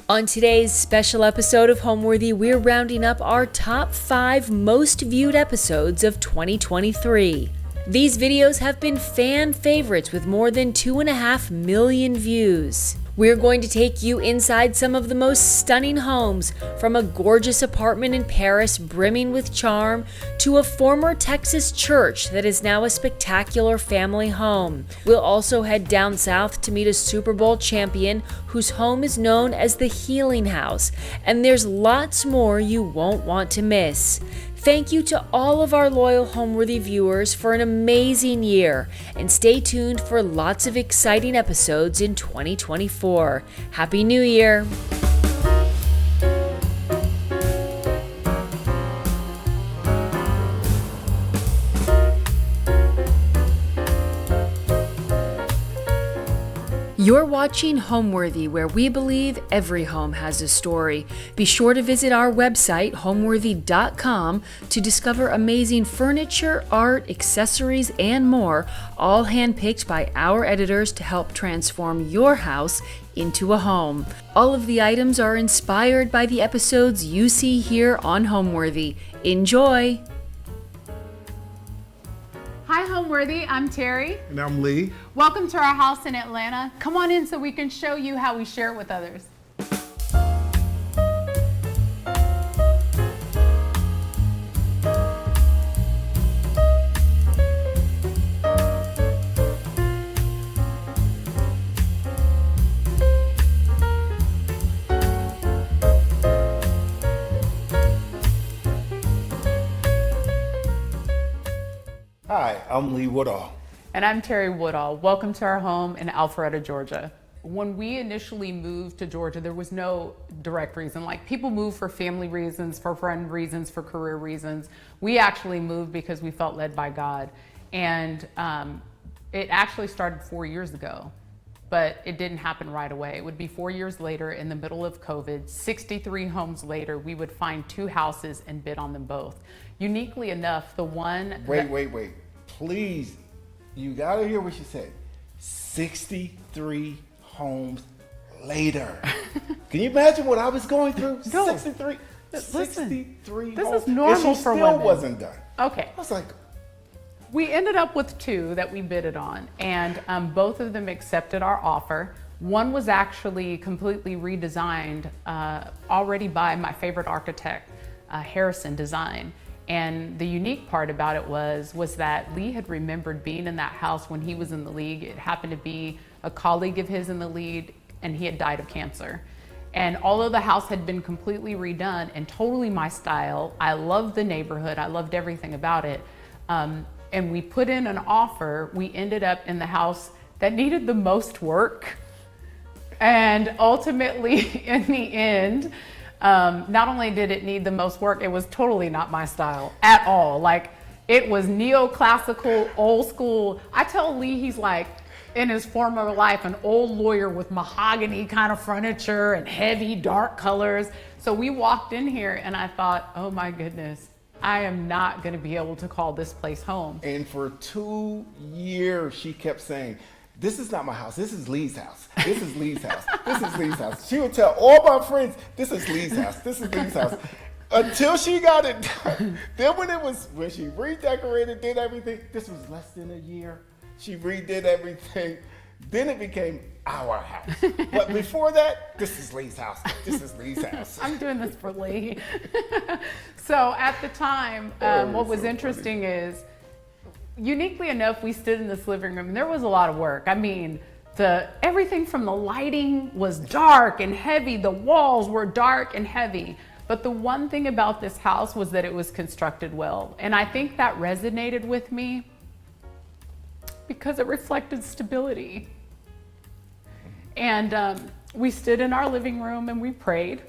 On today's special episode of Homeworthy, we're rounding up our top 5 most viewed episodes of 2023. These videos have been fan favorites with more than 2.5 million views. We're going to take you inside some of the most stunning homes, from a gorgeous apartment in Paris brimming with charm to a former Texas church that is now a spectacular family home. We'll also head down south to meet a Super Bowl champion whose home is known as the Healing House, and there's lots more you won't want to miss. Thank you to all of our loyal Homeworthy viewers for an amazing year, and stay tuned for lots of exciting episodes in 2024. Happy New Year! You're watching Homeworthy, where we believe every home has a story. Be sure to visit our website, homeworthy.com, to discover amazing furniture, art, accessories, and more, all handpicked by our editors to help transform your house into a home. All of the items are inspired by the episodes you see here on Homeworthy. Enjoy! Hi Homeworthy, I'm Terry. And I'm Lee. Welcome to our house in Atlanta. Come on in so we can show you how we share it with others. Hi, I'm Lee Woodall. And I'm Terry Woodall. Welcome to our home in Alpharetta, Georgia. When we initially moved to Georgia, there was no direct reason. Like, people move for family reasons, for friend reasons, for career reasons. We actually moved because we felt led by God. And it actually started 4 years ago, but it didn't happen right away. It would be 4 years later, in the middle of COVID, 63 homes later, we would find 2 houses and bid on them both. Uniquely enough, the one... Wait. Please, you gotta hear what she said. 63 homes later. Can you imagine what I was going through? No. 63 This homes. is normal and she for still women. wasn't done. Okay. I was like, We ended up with 2 that we bidded on, and both of them accepted our offer. One was actually completely redesigned already by my favorite architect, Harrison Design. And the unique part about it was that Lee had remembered being in that house when he was in the league. It happened to be a colleague of his in the league, and he had died of cancer. And although the house had been completely redone and totally my style, I loved the neighborhood, I loved everything about it. And we put in an offer. We ended up in the house that needed the most work. And ultimately, in the end, not only did it need the most work, it was totally not my style at all. Like, it was neoclassical, old school. I tell Lee he's like, in his former life, an old lawyer with mahogany kind of furniture and heavy, dark colors. So we walked in here and I thought, oh my goodness, I am not gonna be able to call this place home. and for 2 years, she kept saying, this is not my house. This is Lee's house. This is Lee's house. This is Lee's house. She would tell all my friends, this is Lee's house. This is Lee's house. Until she got it done. Then when she redecorated, did everything, this was less than a year. She redid everything. Then it became our house. But before that, this is Lee's house. This is Lee's house. I'm doing this for Lee. So at the time, what was interesting is, uniquely enough, we stood in this living room and there was a lot of work. I mean, everything from the lighting was dark and heavy. The walls were dark and heavy. But the one thing about this house was that it was constructed well. And I think that resonated with me because it reflected stability. And we stood in our living room and we prayed.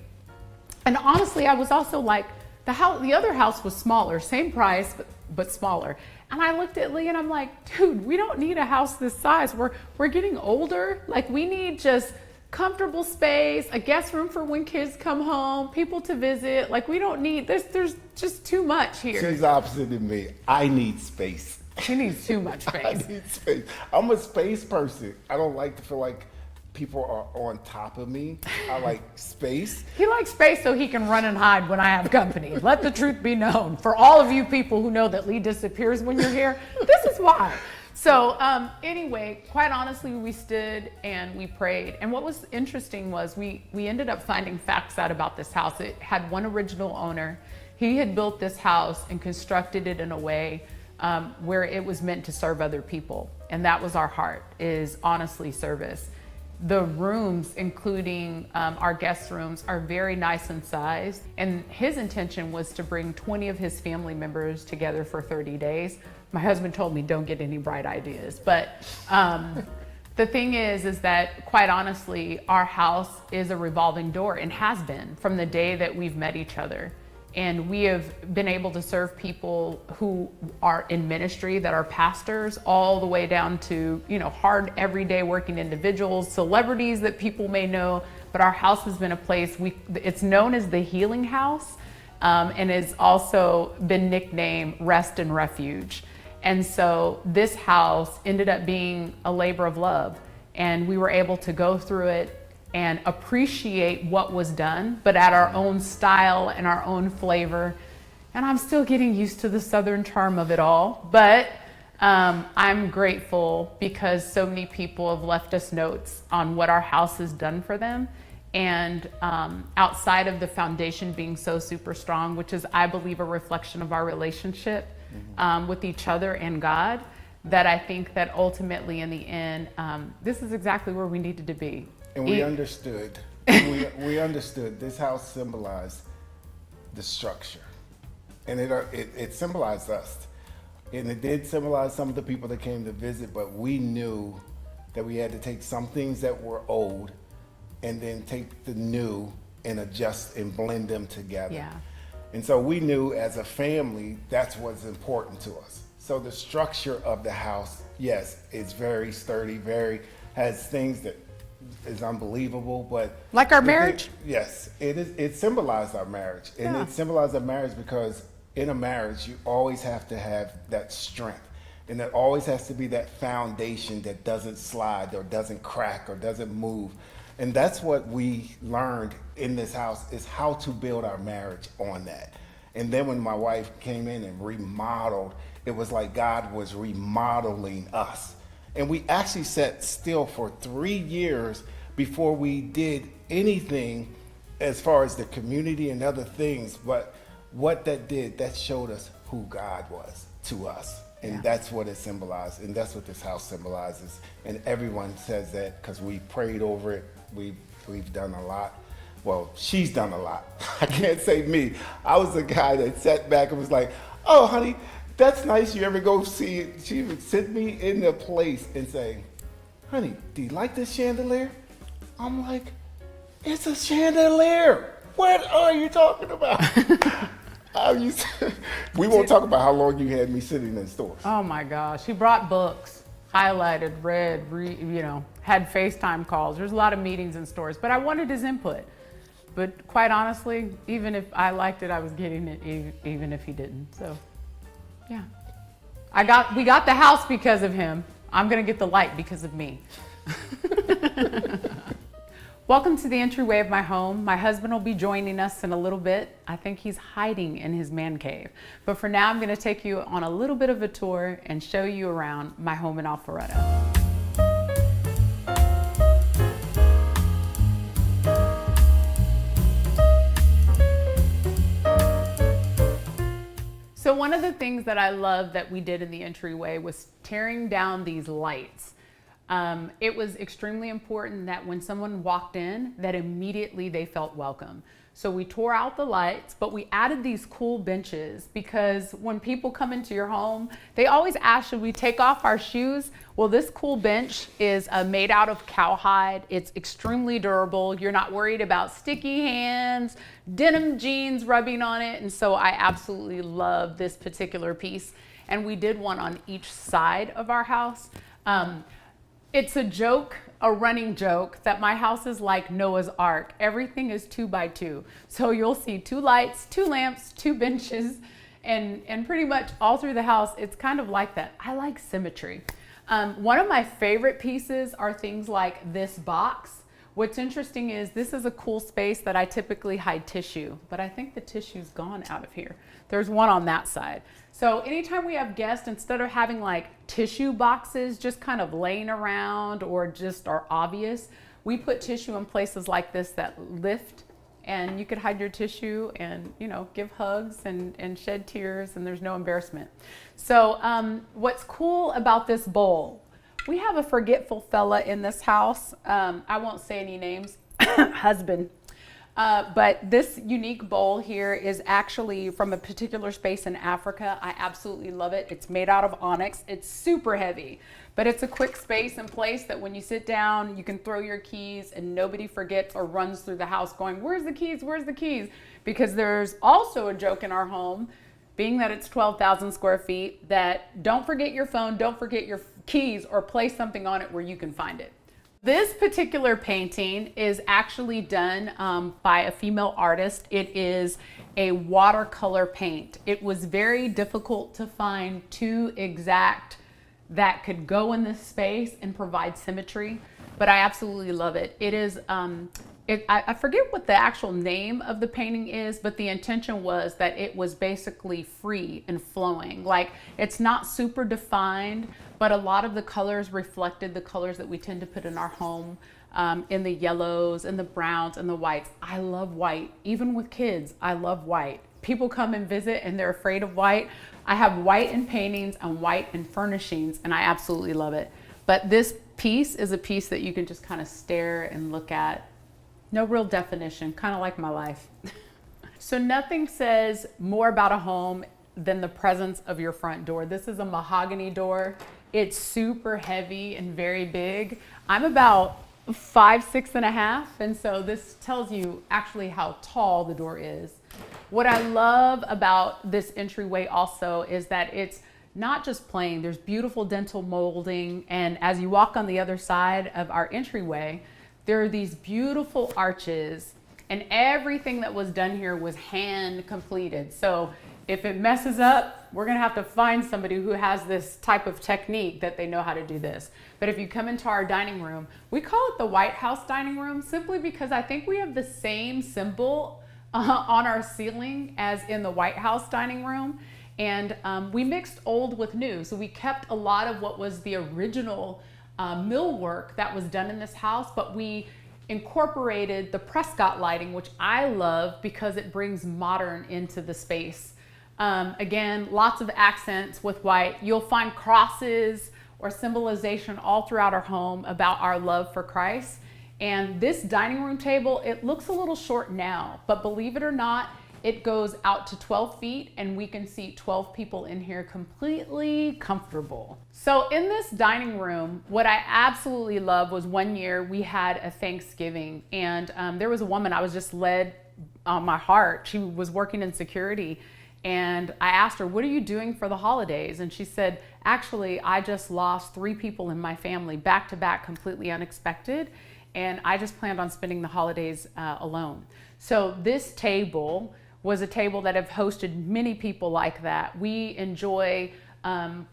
And honestly, I was also like, the other house was smaller, same price, but smaller. And I looked at Lee and I'm like, dude, we don't need a house this size. We're getting older. Like, we need just comfortable space, a guest room for when kids come home, people to visit. Like, we don't need, there's just too much here. She's opposite of me. I need space. She needs too much space. I need space. I'm a space person. I don't like to feel like people are on top of me. I like space. He likes space so he can run and hide when I have company. Let the truth be known. For all of you people who know that Lee disappears when you're here, this is why. So anyway, quite honestly, we stood and we prayed. And what was interesting was we ended up finding facts out about this house. It had one original owner. He had built this house and constructed it in a way where it was meant to serve other people. And that was our heart, is honestly service. The rooms, including our guest rooms, are very nice in size. And his intention was to bring 20 of his family members together for 30 days. My husband told me, don't get any bright ideas. But the thing is that quite honestly, our house is a revolving door and has been from the day that we've met each other. And we have been able to serve people who are in ministry, that are pastors, all the way down to, hard everyday working individuals, celebrities that people may know. But our house has been a place, it's known as the Healing House, and it's also been nicknamed Rest and Refuge. And so this house ended up being a labor of love, and we were able to go through it and appreciate what was done, but at our own style and our own flavor. And I'm still getting used to the Southern charm of it all, but I'm grateful because so many people have left us notes on what our house has done for them. And outside of the foundation being so super strong, which is, I believe, a reflection of our relationship with each other and God, that I think that ultimately in the end, this is exactly where we needed to be. And we understood. We understood this house symbolized the structure, and it symbolized us, and it did symbolize some of the people that came to visit. But we knew that we had to take some things that were old, and then take the new and adjust and blend them together. Yeah. And so we knew as a family that's what's important to us. So the structure of the house, yes, it's very sturdy, has things that is unbelievable, but like our marriage? Yes, it is. It symbolized our marriage, and it symbolized our marriage because in a marriage you always have to have that strength, and there always has to be that foundation that doesn't slide or doesn't crack or doesn't move. And that's what we learned in this house, is how to build our marriage on that. And then when my wife came in and remodeled, it was like God was remodeling us. And we actually sat still for 3 years before we did anything as far as the community and other things. But what that did, that showed us who God was to us. And that's what it symbolized. And that's what this house symbolizes. And everyone says that because we prayed over it. We've done a lot. Well, she's done a lot. I can't say me. I was the guy that sat back and was like, oh, honey, that's nice. You ever go see it? She would sit me in the place and say, honey, do you like this chandelier? I'm like, it's a chandelier. What are you talking about? We won't talk about how long you had me sitting in stores. Oh my gosh. He brought books, highlighted, read, had FaceTime calls. There's a lot of meetings in stores, but I wanted his input. But quite honestly, even if I liked it, I was getting it even if he didn't. So yeah, we got the house because of him. I'm gonna get the light because of me. Welcome to the entryway of my home. My husband will be joining us in a little bit. I think he's hiding in his man cave. But for now, I'm gonna take you on a little bit of a tour and show you around my home in Alpharetta. So one of the things that I love that we did in the entryway was tearing down these lights. It was extremely important that when someone walked in, that immediately they felt welcome. So we tore out the lights, but we added these cool benches because when people come into your home, they always ask, should we take off our shoes? Well, this cool bench is made out of cowhide. It's extremely durable. You're not worried about sticky hands, denim jeans rubbing on it. And so I absolutely love this particular piece. And we did one on each side of our house. It's a joke, a running joke, that my house is like Noah's Ark. Everything is 2 by 2. So you'll see 2 lights, 2 lamps, 2 benches, and pretty much all through the house, it's kind of like that. I like symmetry. One of my favorite pieces are things like this box. What's interesting is this is a cool space that I typically hide tissue, but I think the tissue's gone out of here. There's one on that side. So anytime we have guests, instead of having like tissue boxes just kind of laying around or just are obvious, we put tissue in places like this that lift, and you could hide your tissue and, you know, give hugs and shed tears, and there's no embarrassment. So what's cool about this bowl, we have a forgetful fella in this house. I won't say any names, husband. But this unique bowl here is actually from a particular space in Africa. I absolutely love it. It's made out of onyx. It's super heavy, but it's a quick space and place that when you sit down, you can throw your keys and nobody forgets or runs through the house going, where's the keys? Where's the keys? Because there's also a joke in our home, being that it's 12,000 square feet, that don't forget your phone, don't forget your keys, or place something on it where you can find it. This particular painting is actually done by a female artist. It is a watercolor paint. It was very difficult to find two exact that could go in this space and provide symmetry, but I absolutely love it. It is, I forget what the actual name of the painting is, but the intention was that it was basically free and flowing. Like, it's not super defined, but a lot of the colors reflected the colors that we tend to put in our home, in the yellows and the browns and the whites. I love white. Even with kids, I love white. People come and visit and they're afraid of white. I have white in paintings and white in furnishings, and I absolutely love it. But this piece is a piece that you can just kind of stare and look at. No real definition, kind of like my life. So nothing says more about a home than the presence of your front door. This is a mahogany door. It's super heavy and very big. I'm about 5'6½", and so this tells you actually how tall the door is. What I love about this entryway also is that it's not just plain. There's beautiful dental molding, and as you walk on the other side of our entryway, there are these beautiful arches, and everything that was done here was hand completed. So if it messes up, we're gonna have to find somebody who has this type of technique that they know how to do this. But if you come into our dining room, we call it the White House dining room simply because I think we have the same symbol on our ceiling as in the White House dining room. And we mixed old with new. So we kept a lot of what was the original millwork that was done in this house, but we incorporated the Prescott lighting, which I love because it brings modern into the space. Again, lots of accents with white. You'll find crosses or symbolization all throughout our home about our love for Christ. And this dining room table, it looks a little short now, but believe it or not, it goes out to 12 feet and we can seat 12 people in here completely comfortable. So in this dining room, what I absolutely love was one year we had a Thanksgiving, and there was a woman, I was just led on my heart. She was working in security, and I asked her, what are you doing for the holidays? And she said, actually, I just lost 3 people in my family back to back, completely unexpected. And I just planned on spending the holidays alone. So this table was a table that have hosted many people like that. We enjoy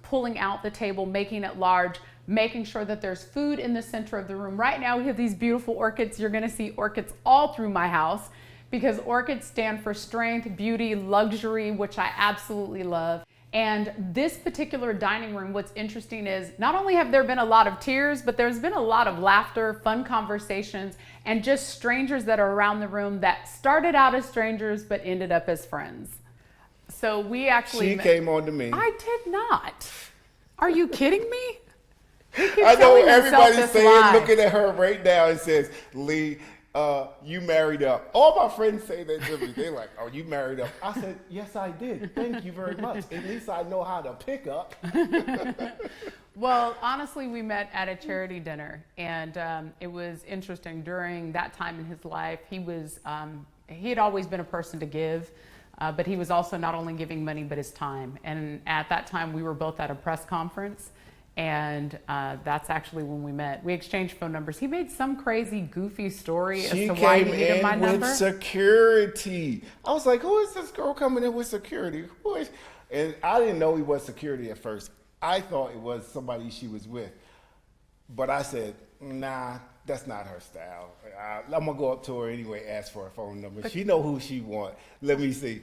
pulling out the table, making it large, making sure that there's food in the center of the room. Right now we have these beautiful orchids. You're gonna see orchids all through my house because orchids stand for strength, beauty, luxury, which I absolutely love. And this particular dining room, what's interesting is not only have there been a lot of tears, but there's been a lot of laughter, fun conversations, and just strangers that are around the room that started out as strangers but ended up as friends. So we actually— She came on to me. I did not. Are you kidding me? I know everybody's saying, looking at her right now and says, Lee, you married up. All my friends say that to me. They're like, oh, you married up. I said, yes, I did. Thank you very much. At least I know how to pick up. Well, honestly, we met at a charity dinner, and it was interesting. During that time in his life, he had always been a person to give, but he was also not only giving money, but his time. And at that time, we were both at a press conference, and that's actually when we met. We exchanged phone numbers. He made some crazy, goofy story as to why he needed my number. She came in with security. I was like, who is this girl coming in with security? Who is? And I didn't know he was security at first. I thought it was somebody she was with. But I said, nah, That's not her style. I'm gonna go up to her anyway, ask for her phone number. She know who she want. Let me see.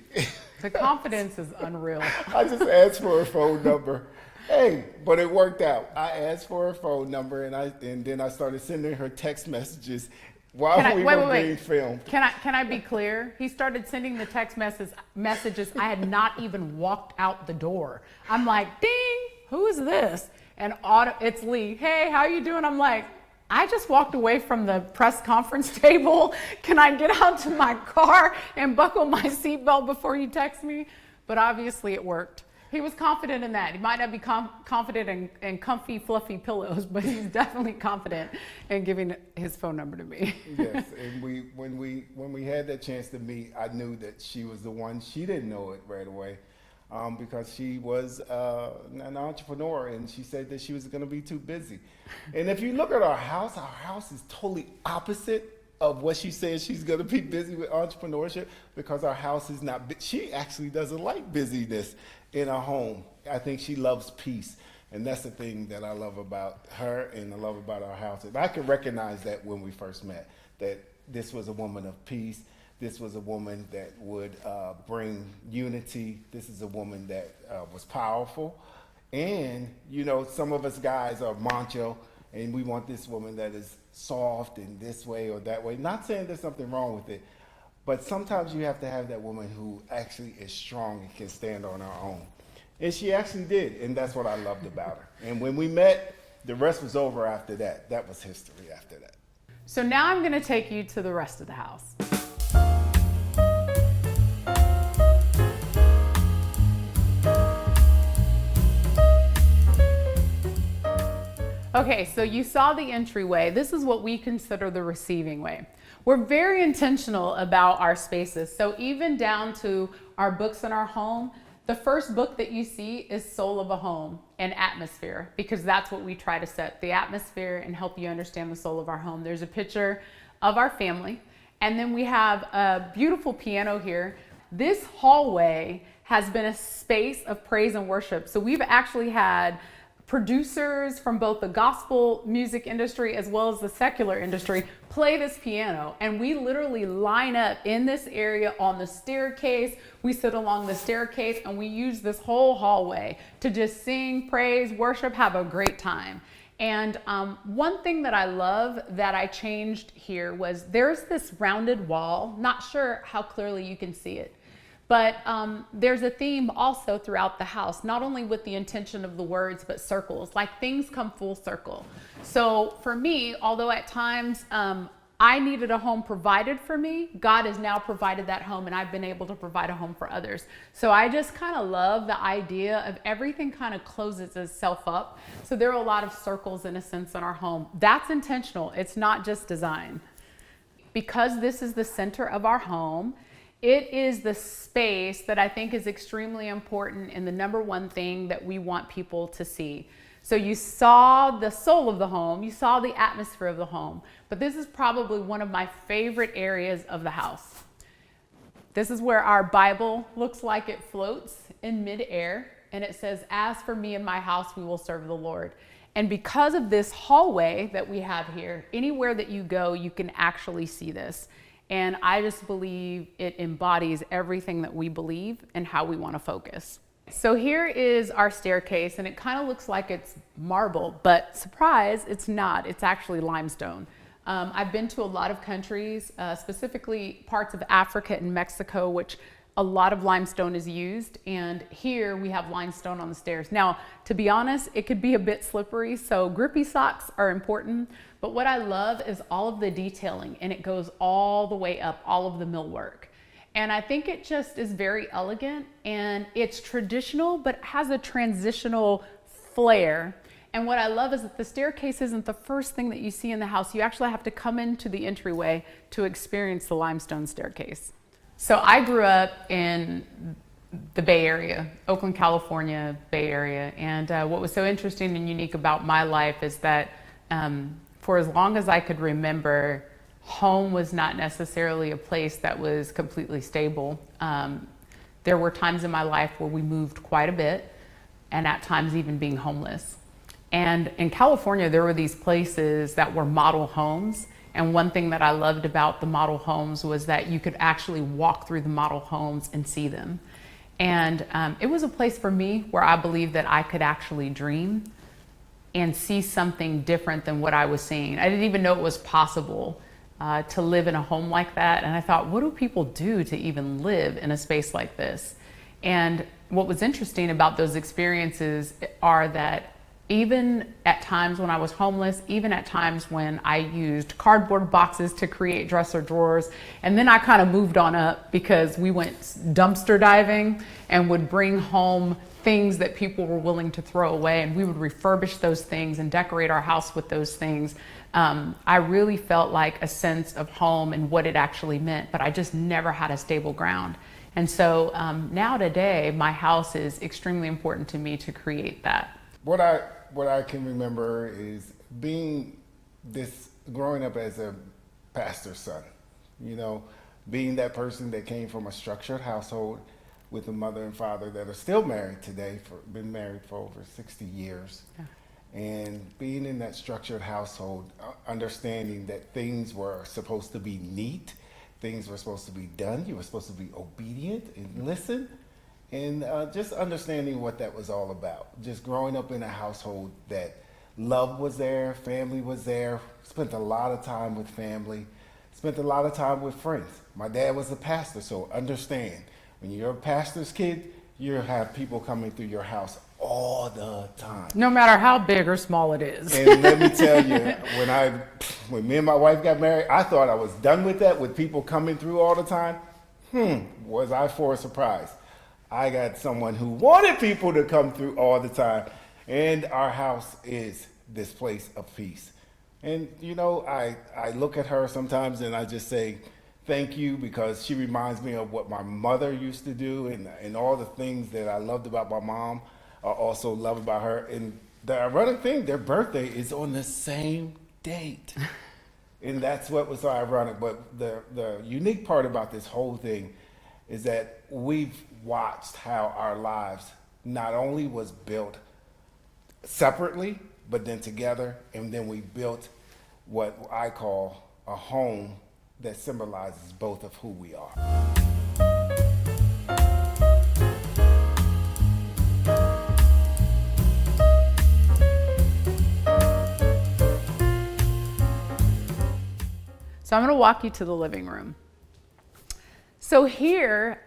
The confidence is unreal. I just asked for her phone number. Hey, but it worked out. I asked for her phone number, and then I started sending her text messages while we were being filmed. Can I be clear? He started sending the text messages. I had not even walked out the door. I'm like, ding, who is this? And it's Lee. Hey, how you doing? I'm like, I just walked away from the press conference table. Can I get out to my car and buckle my seatbelt before you text me? But obviously it worked. He was confident in that. He might not be confident in comfy, fluffy pillows, but he's definitely confident in giving his phone number to me. Yes, and when we had that chance to meet, I knew that she was the one. She didn't know it right away. Because she was an entrepreneur, and she said that she was going to be too busy. And if you look at our house is totally opposite of what she says. She's going to be busy with entrepreneurship, because our house is not. She actually doesn't like busyness in our home. I think she loves peace, and that's the thing that I love about her and I love about our house. And I could recognize that when we first met, that this was a woman of peace. This was a woman that would bring unity. This is a woman that was powerful. And, you know, some of us guys are macho, and we want this woman that is soft and this way or that way. Not saying there's something wrong with it, but sometimes you have to have that woman who actually is strong and can stand on her own. And she actually did, and that's what I loved about her. And when we met, the rest was over after that. That was history after that. So now I'm going to take you to the rest of the house. Okay, so you saw the entryway. This is what we consider the receiving way. We're very intentional about our spaces. So even down to our books in our home, the first book that you see is Soul of a Home and Atmosphere, because that's what we try to set, the atmosphere, and help you understand the soul of our home. There's a picture of our family, and then we have a beautiful piano here. This hallway has been a space of praise and worship. So we've actually had producers from both the gospel music industry as well as the secular industry play this piano, and we literally line up in this area on the staircase. We sit along the staircase, and we use this whole hallway to just sing, praise, worship, have a great time. And one thing that I love that I changed here was there's this rounded wall. Not sure how clearly you can see it, but there's a theme also throughout the house, not only with the intention of the words, but circles, like things come full circle. So for me, although at times I needed a home provided for me, God has now provided that home, and I've been able to provide a home for others. So I just kind of love the idea of everything kind of closes itself up. So there are a lot of circles in a sense in our home. That's intentional. It's not just design. Because this is the center of our home, it is the space that I think is extremely important and the number one thing that we want people to see. So you saw the soul of the home, you saw the atmosphere of the home, but this is probably one of my favorite areas of the house. This is where our Bible looks like it floats in midair, and it says, "As for me and my house, we will serve the Lord." And because of this hallway that we have here, anywhere that you go, you can actually see this. And I just believe it embodies everything that we believe and how we want to focus. So here is our staircase, and it kind of looks like it's marble, but surprise, it's not. It's actually limestone. I've been to a lot of countries, specifically parts of Africa and Mexico, which a lot of limestone is used, and here we have limestone on the stairs. Now, to be honest, it could be a bit slippery, so grippy socks are important, but what I love is all of the detailing, and it goes all the way up, all of the millwork. And I think it just is very elegant, and it's traditional, but it has a transitional flair. And what I love is that the staircase isn't the first thing that you see in the house. You actually have to come into the entryway to experience the limestone staircase. So I grew up in the Bay Area, Oakland, California, Bay Area. And what was so interesting and unique about my life is that for as long as I could remember, home was not necessarily a place that was completely stable. There were times in my life where we moved quite a bit, and at times even being homeless. And in California, there were these places that were model homes. And one thing that I loved about the model homes was that you could actually walk through the model homes and see them. And it was a place for me where I believed that I could actually dream and see something different than what I was seeing. I didn't even know it was possible to live in a home like that. And I thought, what do people do to even live in a space like this? And what was interesting about those experiences are that even at times when I was homeless, even at times when I used cardboard boxes to create dresser drawers, and then I kind of moved on up because we went dumpster diving and would bring home things that people were willing to throw away, and we would refurbish those things and decorate our house with those things. I really felt like a sense of home and what it actually meant, but I just never had a stable ground. And so now today, my house is extremely important to me to create that. What I can remember is growing up as a pastor's son, being that person that came from a structured household with a mother and father that are still married today, been married for over 60 years. Yeah. And being in that structured household, understanding that things were supposed to be neat, things were supposed to be done, you were supposed to be obedient and listen. And just understanding what that was all about. Just growing up in a household that love was there, family was there, spent a lot of time with family, spent a lot of time with friends. My dad was a pastor, so understand, when you're a pastor's kid, you have people coming through your house all the time. No matter how big or small it is. And let me tell you, when me and my wife got married, I thought I was done with that, with people coming through all the time. Was I for a surprise? I got someone who wanted people to come through all the time. And our house is this place of peace. And, I look at her sometimes and I just say, thank you, because she reminds me of what my mother used to do, and all the things that I loved about my mom I also love about her. And the ironic thing, their birthday is on the same date. And that's what was so ironic. But the unique part about this whole thing is that we've watched how our lives not only was built separately, but then together, and then we built what I call a home that symbolizes both of who we are. So I'm going to walk you to the living room. So here,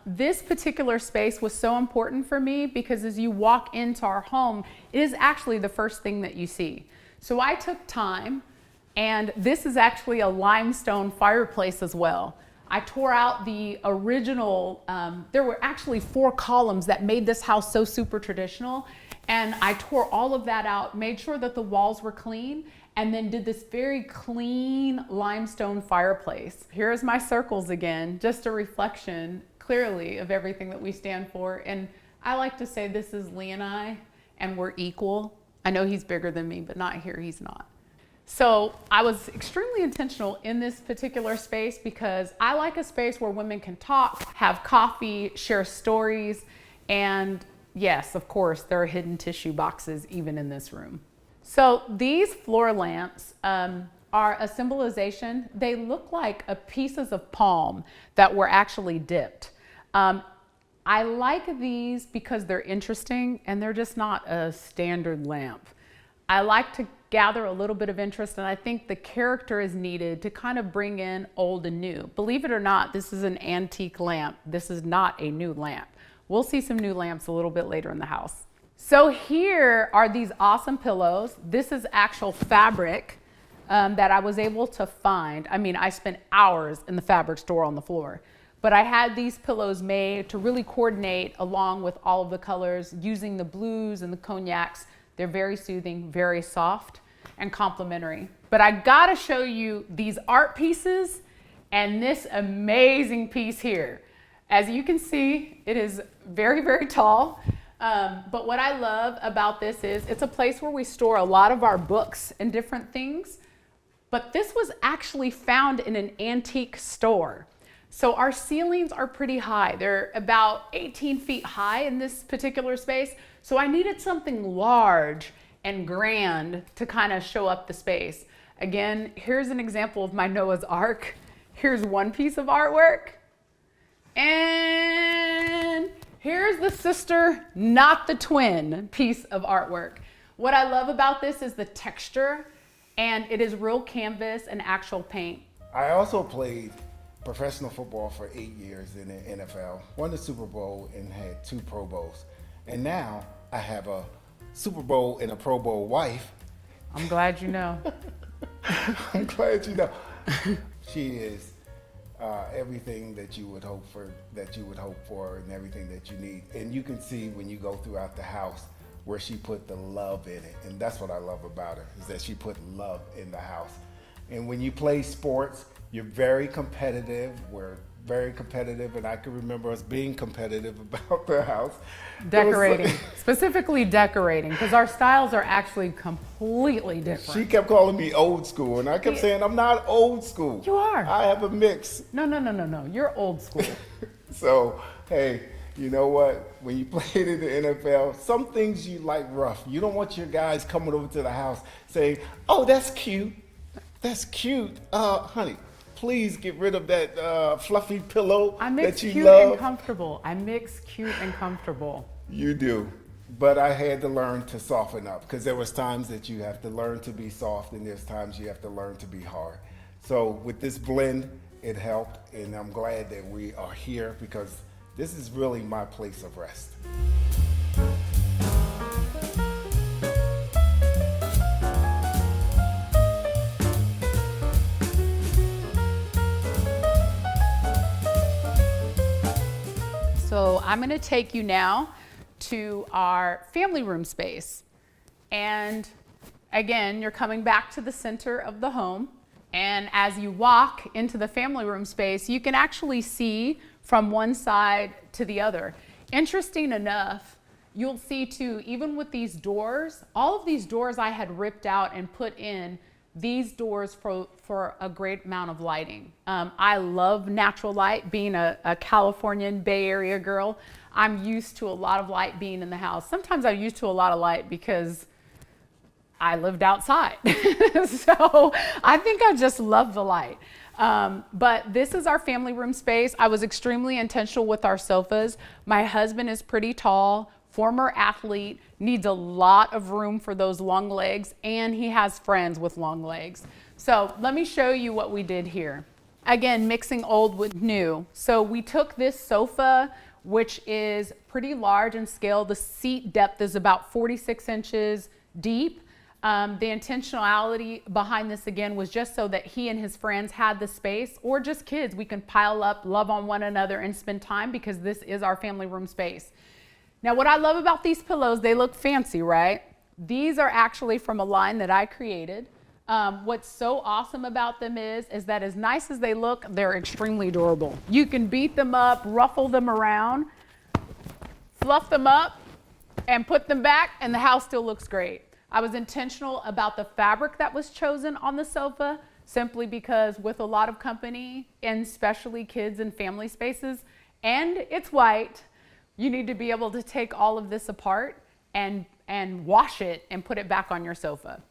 this particular space was so important for me because as you walk into our home, it is actually the first thing that you see. So I took time, and this is actually a limestone fireplace as well. I tore out the original, there were actually 4 columns that made this house so super traditional, and I tore all of that out, made sure that the walls were clean, and then did this very clean limestone fireplace. Here's my circles again, just a reflection clearly of everything that we stand for. And I like to say this is Lee and we're equal. I know he's bigger than me, but not here, he's not. So I was extremely intentional in this particular space because I like a space where women can talk, have coffee, share stories, and yes, of course, there are hidden tissue boxes even in this room. So these floor lamps are a symbolization. They look like pieces of palm that were actually dipped. I like these because they're interesting and they're just not a standard lamp. I like to gather a little bit of interest, and I think the character is needed to kind of bring in old and new. Believe it or not, this is an antique lamp. This is not a new lamp. We'll see some new lamps a little bit later in the house. So here are these awesome pillows. This is actual fabric that I was able to find. I mean, I spent hours in the fabric store on the floor, but I had these pillows made to really coordinate along with all of the colors using the blues and the cognacs. They're very soothing, very soft and complimentary. But I gotta show you these art pieces and this amazing piece here. As you can see, it is very, very tall. But what I love about this is it's a place where we store a lot of our books and different things. But this was actually found in an antique store. So our ceilings are pretty high. They're about 18 feet high in this particular space. So I needed something large and grand to kind of show up the space. Again, here's an example of my Noah's Ark. Here's one piece of artwork. And here's the sister, not the twin piece of artwork. What I love about this is the texture, and it is real canvas and actual paint. I also played professional football for 8 years in the NFL, won the Super Bowl, and had 2 Pro Bowls. And now I have a Super Bowl and a Pro Bowl wife. I'm glad you know. I'm glad you know. She is everything that you would hope for, and everything that you need. And you can see when you go throughout the house where she put the love in it. And that's what I love about her, is that she put love in the house. And when you play sports, you're very competitive. We're very competitive, and I can remember us being competitive about the house. Decorating, specifically decorating, because our styles are actually completely different. She kept calling me old school, and I kept saying, I'm not old school. You are. I have a mix. No. You're old school. So, hey, you know what? When you played in the NFL, some things you like rough. You don't want your guys coming over to the house saying, oh, that's cute. That's cute. Honey, please get rid of that fluffy pillow that you cute love. and comfortable. I mix cute and comfortable. You do. But I had to learn to soften up, because there was times that you have to learn to be soft, and there's times you have to learn to be hard. So with this blend, it helped, and I'm glad that we are here, because this is really my place of rest. So I'm going to take you now to our family room space. And again, you're coming back to the center of the home. And as you walk into the family room space, you can actually see from one side to the other. Interesting enough, you'll see too, even with these doors, all of these doors I had ripped out and put in these doors for a great amount of lighting. I love natural light. Being a Californian Bay Area girl, I'm used to a lot of light being in the house. Sometimes I'm used to a lot of light because I lived outside. So I think I just love the light. But this is our family room space. I was extremely intentional with our sofas. My husband is pretty tall, former athlete, needs a lot of room for those long legs, and he has friends with long legs. So let me show you what we did here. Again, mixing old with new. So we took this sofa, which is pretty large in scale. The seat depth is about 46 inches deep. The intentionality behind this, again, was just so that he and his friends had the space, or just kids, we can pile up, love on one another, and spend time, because this is our family room space. Now, what I love about these pillows, they look fancy, right? These are actually from a line that I created. What's so awesome about them is that as nice as they look, they're extremely durable. You can beat them up, ruffle them around, fluff them up, and put them back, and the house still looks great. I was intentional about the fabric that was chosen on the sofa, simply because with a lot of company, and especially kids and family spaces, and it's white, you need to be able to take all of this apart and wash it and put it back on your sofa.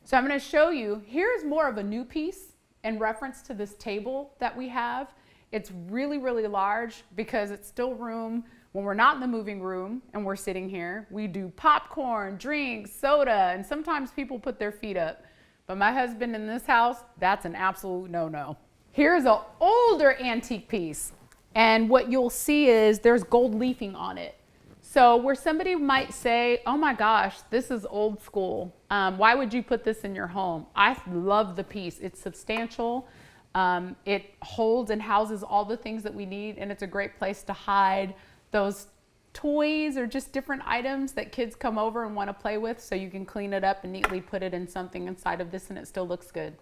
So I'm going to show you, here's more of a new piece in reference to this table that we have. It's really, really large because it's still room when we're not in the moving room and we're sitting here. We do popcorn, drinks, soda, and sometimes people put their feet up. But my husband in this house, that's an absolute no-no. Here's an older antique piece. And what you'll see is there's gold leafing on it. So where somebody might say, oh my gosh, this is old school. Why would you put this in your home? I love the piece. It's substantial. It holds and houses all the things that we need, and it's a great place to hide those toys or just different items that kids come over and want to play with, so you can clean it up and neatly put it in something inside of this and it still looks good.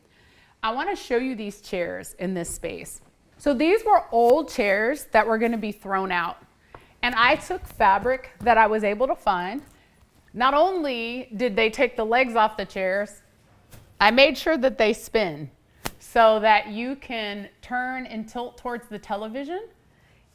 I want to show you these chairs in this space. So these were old chairs that were going to be thrown out. And I took fabric that I was able to find. Not only did they take the legs off the chairs, I made sure that they spin so that you can turn and tilt towards the television.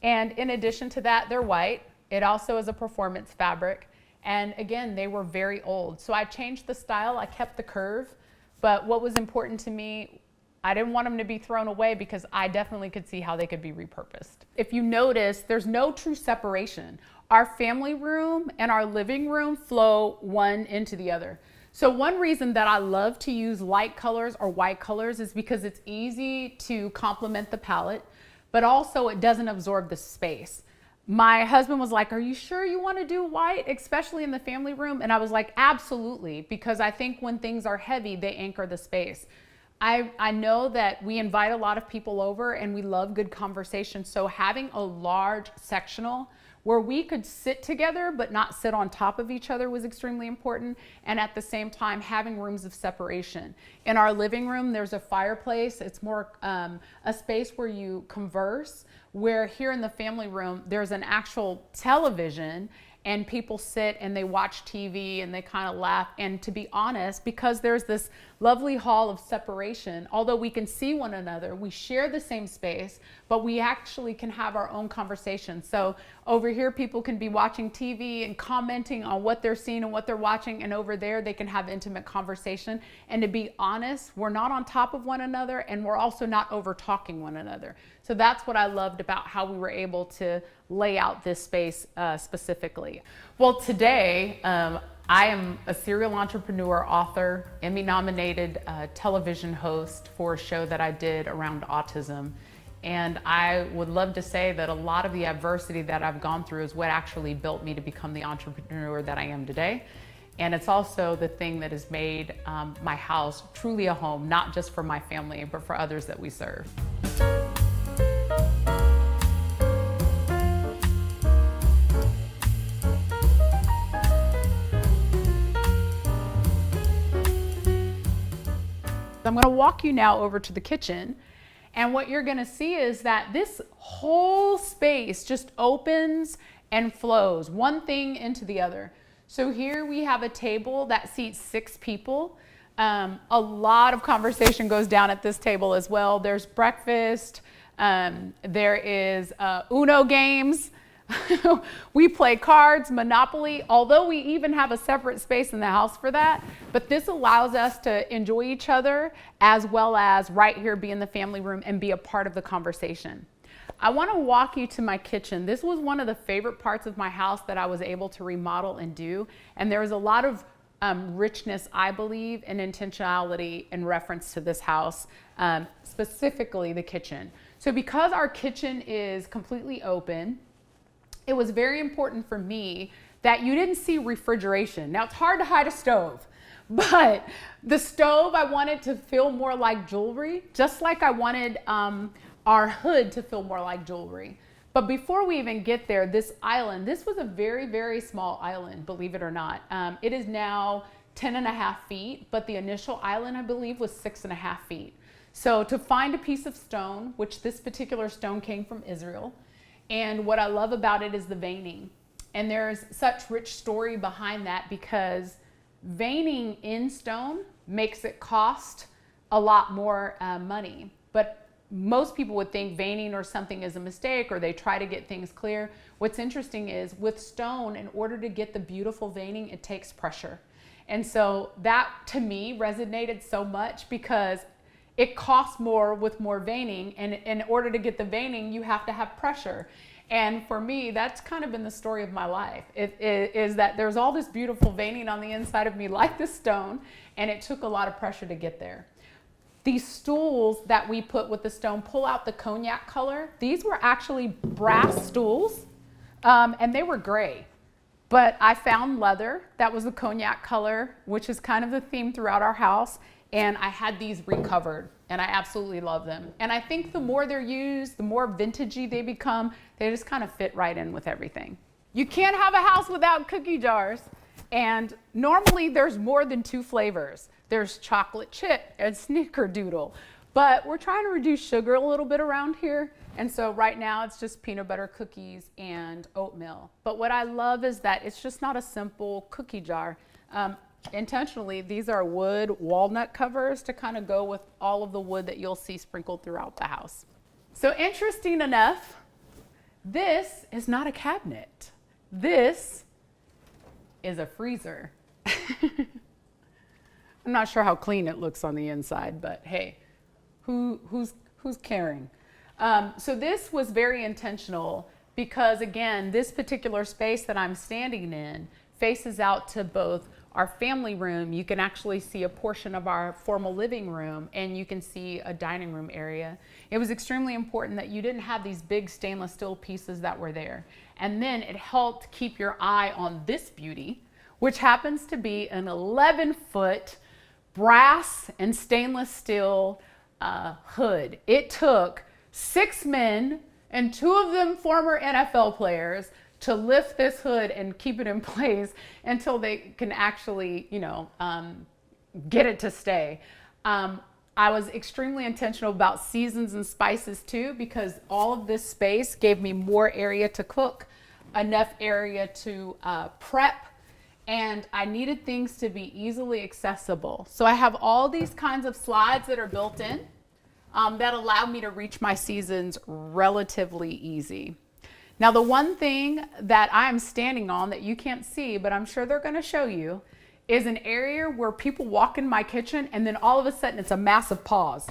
And in addition to that, they're white. It also is a performance fabric. And again, they were very old. So I changed the style, I kept the curve, but what was important to me, I didn't want them to be thrown away because I definitely could see how they could be repurposed. If you notice, there's no true separation. Our family room and our living room flow one into the other. So one reason that I love to use light colors or white colors is because it's easy to complement the palette, but also it doesn't absorb the space. My husband was like, are you sure you want to do white, especially in the family room? And I was like, absolutely, because I think when things are heavy, they anchor the space. I know that we invite a lot of people over and we love good conversation. So having a large sectional where we could sit together but not sit on top of each other was extremely important. And at the same time, having rooms of separation. In our living room, there's a fireplace. It's more a space where you converse, where here in the family room, there's an actual television and people sit and they watch TV and they kind of laugh. And to be honest, because there's this lovely hall of separation, although we can see one another, we share the same space, but we actually can have our own conversation. So over here, people can be watching TV and commenting on what they're seeing and what they're watching. And over there, they can have intimate conversation. And to be honest, we're not on top of one another and we're also not over talking one another. So that's what I loved about how we were able to lay out this space specifically. Well, today, I am a serial entrepreneur, author, Emmy-nominated television host for a show that I did around autism. And I would love to say that a lot of the adversity that I've gone through is what actually built me to become the entrepreneur that I am today. And it's also the thing that has made my house truly a home, not just for my family, but for others that we serve. I'm going to walk you now over to the kitchen, and what you're going to see is that this whole space just opens and flows one thing into the other. So here we have a table that seats 6 people. A lot of conversation goes down at this table as well. There's breakfast, there is Uno games. We play cards, Monopoly, although we even have a separate space in the house for that. But this allows us to enjoy each other as well as right here be in the family room and be a part of the conversation. I want to walk you to my kitchen. This was one of the favorite parts of my house that I was able to remodel and do. And there was a lot of richness, I believe, and intentionality in reference to this house, specifically the kitchen. So because our kitchen is completely open, it was very important for me that you didn't see refrigeration. Now, it's hard to hide a stove, but the stove I wanted to feel more like jewelry, just like I wanted our hood to feel more like jewelry. But before we even get there, this island, this was a very, very small island, believe it or not. It is now 10.5 feet, but the initial island, I believe, was 6.5 feet. So to find a piece of stone, which this particular stone came from Israel, and what I love about it is the veining. And there's such rich story behind that because veining in stone makes it cost a lot more money. But most people would think veining or something is a mistake or they try to get things clear. What's interesting is with stone, in order to get the beautiful veining, it takes pressure. And so that to me resonated so much because it costs more with more veining, and in order to get the veining, you have to have pressure. And for me, that's kind of been the story of my life. It is that there's all this beautiful veining on the inside of me like this stone, and it took a lot of pressure to get there. These stools that we put with the stone pull out the cognac color. These were actually brass stools, and they were gray. But I found leather that was the cognac color, which is kind of the theme throughout our house. And I had these recovered, and I absolutely love them. And I think the more they're used, the more vintagey they become. They just kind of fit right in with everything. You can't have a house without cookie jars. And normally there's more than 2 flavors. There's chocolate chip and snickerdoodle. But we're trying to reduce sugar a little bit around here. And so right now it's just peanut butter cookies and oatmeal. But what I love is that it's just not a simple cookie jar. Intentionally, these are wood walnut covers to kind of go with all of the wood that you'll see sprinkled throughout the house. So interesting enough, this is not a cabinet. This is a freezer. I'm not sure how clean it looks on the inside, but hey, who's caring? So this was very intentional because, again, this particular space that I'm standing in faces out to both our family room. You can actually see a portion of our formal living room, and you can see a dining room area. It was extremely important that you didn't have these big stainless steel pieces that were there. And then it helped keep your eye on this beauty, which happens to be an 11-foot brass and stainless steel hood. It took 6 men, and 2 of them former NFL players, to lift this hood and keep it in place until they can actually, get it to stay. I was extremely intentional about seasons and spices too, because all of this space gave me more area to cook, enough area to prep, and I needed things to be easily accessible. So I have all these kinds of slides that are built in that allow me to reach my seasons relatively easy. Now, the one thing that I'm standing on that you can't see, but I'm sure they're going to show you, is an area where people walk in my kitchen and then all of a sudden it's a massive pause.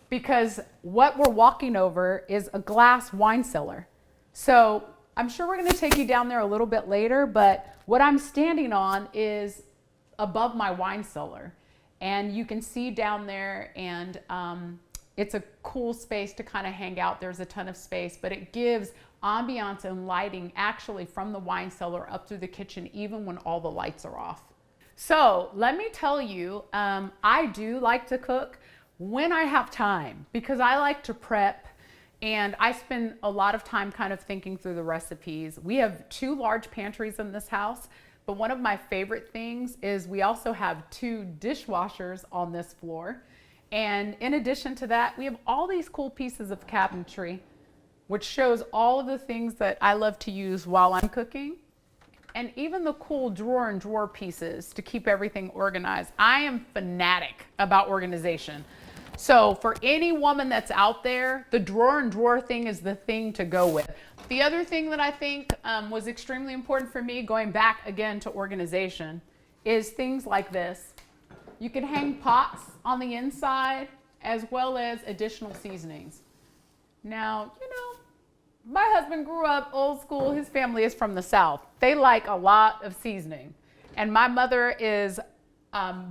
Because what we're walking over is a glass wine cellar. So I'm sure we're going to take you down there a little bit later, but what I'm standing on is above my wine cellar. And you can see down there, and it's a cool space to kind of hang out. There's a ton of space, but it gives ambiance and lighting actually from the wine cellar up through the kitchen, even when all the lights are off. So let me tell you, I do like to cook when I have time, because I like to prep, and I spend a lot of time kind of thinking through the recipes. We have 2 large pantries in this house, but one of my favorite things is we also have 2 dishwashers on this floor. And in addition to that, we have all these cool pieces of cabinetry, which shows all of the things that I love to use while I'm cooking, and even the cool drawer and drawer pieces to keep everything organized. I am fanatic about organization. So for any woman that's out there, the drawer and drawer thing is the thing to go with. The other thing that I think was extremely important for me, going back again to organization, is things like this. You can hang pots on the inside as well as additional seasonings. Now, my husband grew up old school. His family is from the South. They like a lot of seasoning. And my mother is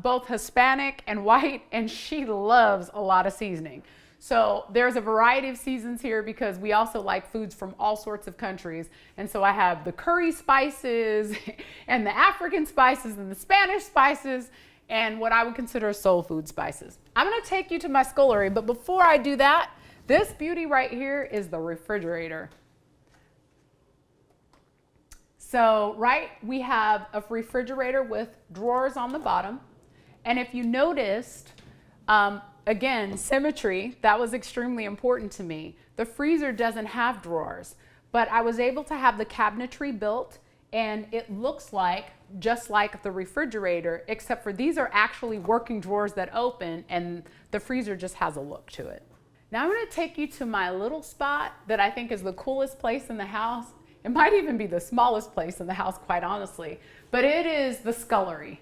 both Hispanic and white, and she loves a lot of seasoning. So there's a variety of seasons here because we also like foods from all sorts of countries. And so I have the curry spices and the African spices and the Spanish spices and what I would consider soul food spices. I'm gonna take you to my scullery, but before I do that, this beauty right here is the refrigerator. So, we have a refrigerator with drawers on the bottom. And if you noticed, again, symmetry, that was extremely important to me. The freezer doesn't have drawers, but I was able to have the cabinetry built, and it looks like just like the refrigerator, except for these are actually working drawers that open, and the freezer just has a look to it. Now I'm going to take you to my little spot that I think is the coolest place in the house. It might even be the smallest place in the house, quite honestly, but it is the scullery.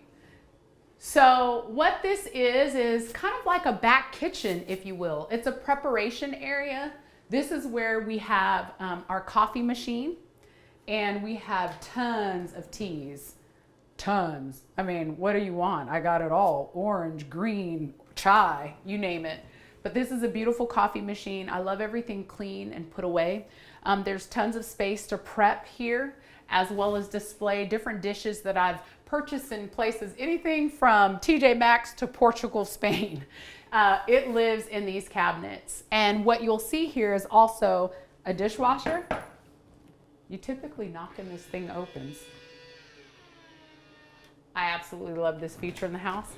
So what this is kind of like a back kitchen, if you will. It's a preparation area. This is where we have our coffee machine, and we have tons of teas. Tons. I mean, what do you want? I got it all. Orange, green, chai, you name it. But this is a beautiful coffee machine. I love everything clean and put away. There's tons of space to prep here, as well as display different dishes that I've purchased in places, anything from TJ Maxx to Portugal, Spain. It lives in these cabinets. And what you'll see here is also a dishwasher. You typically knock and this thing opens. I absolutely love this feature in the house.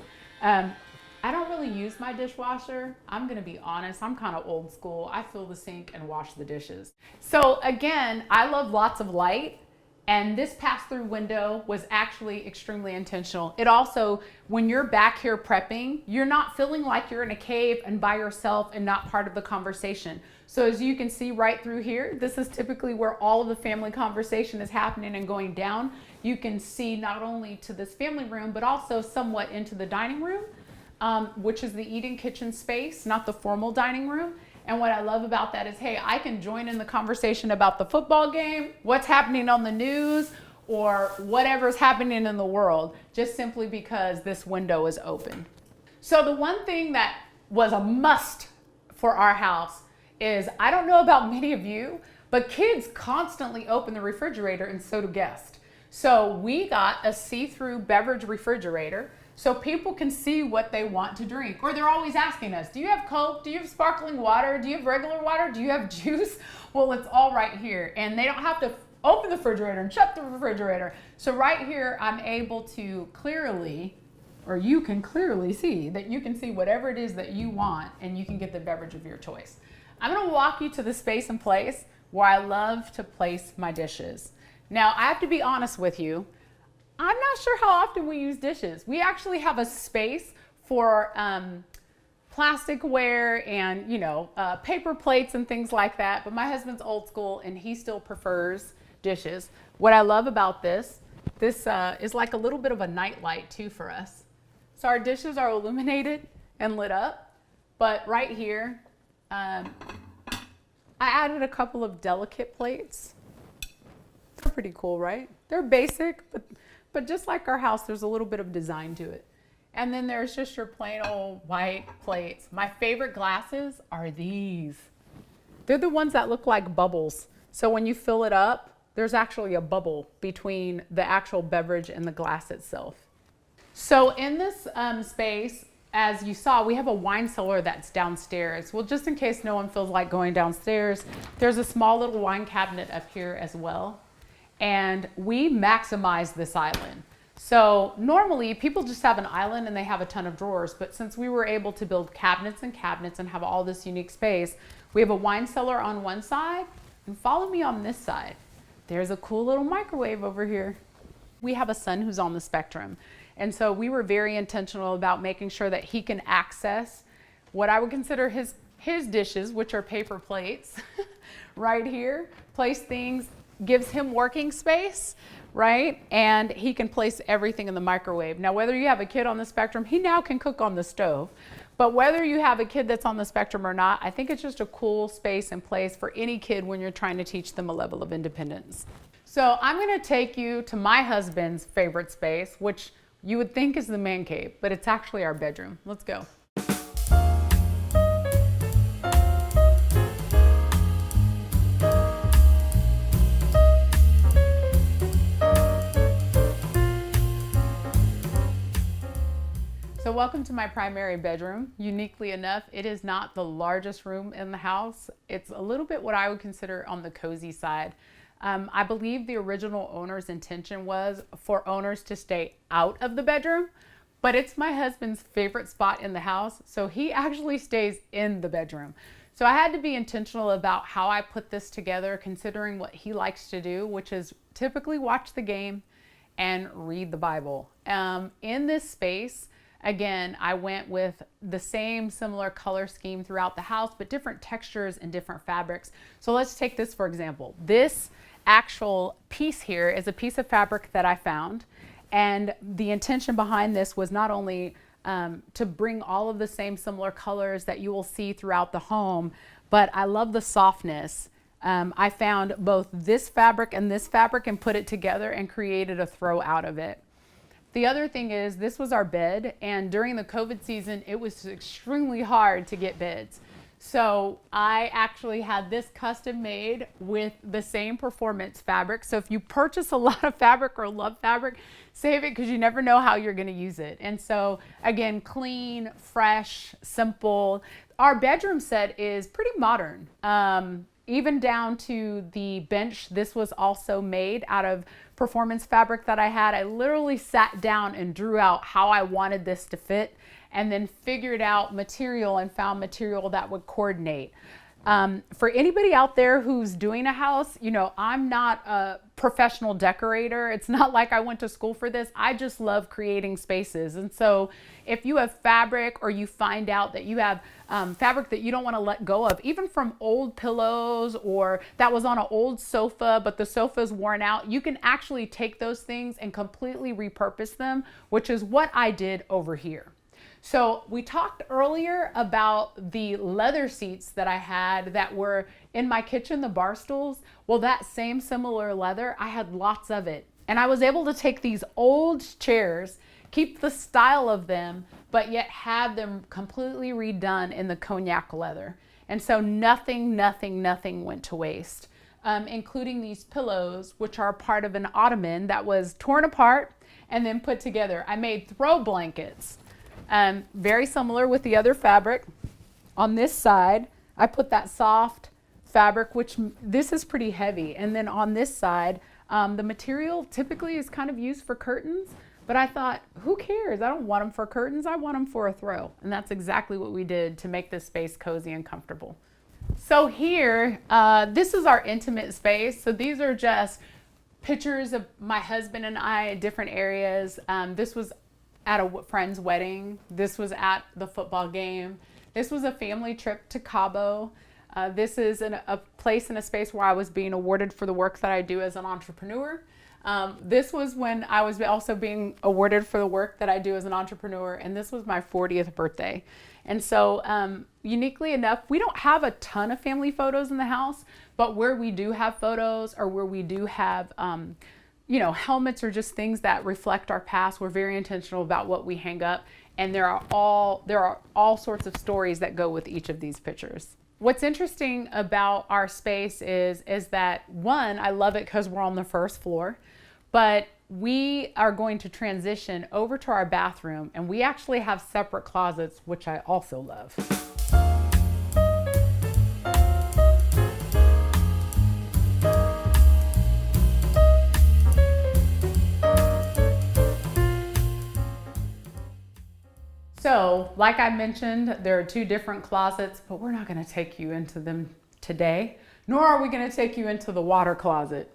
I don't really use my dishwasher. I'm gonna be honest, I'm kind of old school. I fill the sink and wash the dishes. So again, I love lots of light, and this pass-through window was actually extremely intentional. It also, when you're back here prepping, you're not feeling like you're in a cave and by yourself and not part of the conversation. So as you can see right through here, this is typically where all of the family conversation is happening and going down. you can see not only to this family room, but also somewhat into the dining room, which is the eating kitchen space, not the formal dining room. And what I love about that is, hey, I can join in the conversation about the football game, what's happening on the news, or whatever's happening in the world, just simply because this window is open. So the one thing that was a must for our house is, I don't know about many of you, but kids constantly open the refrigerator, and so do guests. So we got a see-through beverage refrigerator so people can see what they want to drink. Or they're always asking us, do you have Coke? Do you have sparkling water? Do you have regular water? Do you have juice? Well, it's all right here. And they don't have to open the refrigerator and shut the refrigerator. So right here, I'm able to clearly, or you can clearly see that you can see whatever it is that you want, and you can get the beverage of your choice. I'm gonna walk you to the space and place where I love to place my dishes. Now, I have to be honest with you, I'm not sure how often we use dishes. We actually have a space for plasticware and, paper plates and things like that, but my husband's old school and he still prefers dishes. What I love about this is like a little bit of a nightlight too for us. So our dishes are illuminated and lit up, but right here, I added a couple of delicate plates. They're pretty cool, right? They're basic, but just like our house, there's a little bit of design to it. And then there's just your plain old white plates. My favorite glasses are these. They're the ones that look like bubbles. So when you fill it up, there's actually a bubble between the actual beverage and the glass itself. So in this space, as you saw, we have a wine cellar that's downstairs. Well, just in case no one feels like going downstairs, there's a small little wine cabinet up here as well. And we maximize this island. So normally people just have an island and they have a ton of drawers, but since we were able to build cabinets and cabinets and have all this unique space, we have a wine cellar on one side, and follow me on this side. There's a cool little microwave over here. We have a son who's on the spectrum. And so we were very intentional about making sure that he can access what I would consider his dishes, which are paper plates, right here, place things, gives him working space, right? And he can place everything in the microwave. Now, whether you have a kid on the spectrum, he now can cook on the stove. But whether you have a kid that's on the spectrum or not, I think it's just a cool space and place for any kid when you're trying to teach them a level of independence. So I'm gonna take you to my husband's favorite space, which you would think is the man cave, but it's actually our bedroom. Let's go. So welcome to my primary bedroom. Uniquely enough, it is not the largest room in the house. It's a little bit what I would consider on the cozy side. I believe the original owner's intention was for owners to stay out of the bedroom, but it's my husband's favorite spot in the house, so he actually stays in the bedroom. So I had to be intentional about how I put this together, considering what he likes to do, which is typically watch the game and read the Bible. In this space, again, I went with the same similar color scheme throughout the house, but different textures and different fabrics. So let's take this for example. This actual piece here is a piece of fabric that I found, and the intention behind this was not only to bring all of the same similar colors that you will see throughout the home, but I love the softness. I found both this fabric and put it together and created a throw out of it. The other thing is, this was our bed, and during the COVID season, it was extremely hard to get beds. So I actually had this custom made with the same performance fabric. So if you purchase a lot of fabric or love fabric, save it, because you never know how you're going to use it. And so again, clean, fresh, simple. Our bedroom set is pretty modern. Even down to the bench, this was also made out of performance fabric that I had. I literally sat down and drew out how I wanted this to fit, and then figured out material and found material that would coordinate. For anybody out there who's doing a house, you know, I'm not a professional decorator. It's not like I went to school for this. I just love creating spaces. And so if you have fabric, or you find out that you have fabric that you don't want to let go of, even from old pillows, or that was on an old sofa, but the sofa's worn out, you can actually take those things and completely repurpose them, which is what I did over here. So we talked earlier about the leather seats that I had that were in my kitchen, the bar stools. Well, that same similar leather, I had lots of it. And I was able to take these old chairs, keep the style of them, but yet have them completely redone in the cognac leather. And so nothing went to waste, including these pillows, which are part of an ottoman that was torn apart and then put together. I made throw blankets. Very similar with the other fabric. On this side, I put that soft fabric, which this is pretty heavy. And then on this side, the material typically is kind of used for curtains, but I thought, who cares? I don't want them for curtains. I want them for a throw. And that's exactly what we did to make this space cozy and comfortable. So here, this is our intimate space. So these are just pictures of my husband and I in different areas. This was at a friend's wedding. This was at the football game. This was a family trip to Cabo. This is a place and a space where I was being awarded for the work that I do as an entrepreneur. This was when I was also being awarded for the work that I do as an entrepreneur, and this was my 40th birthday. And so uniquely enough, we don't have a ton of family photos in the house, but where we do have photos, or where we do have you know, helmets, or just things that reflect our past, we're very intentional about what we hang up. And there are all sorts of stories that go with each of these pictures. What's interesting about our space is that, one, I love it because we're on the first floor, but we are going to transition over to our bathroom, and we actually have separate closets, which I also love. So, like I mentioned, there are two different closets, but we're not going to take you into them today, nor are we going to take you into the water closet.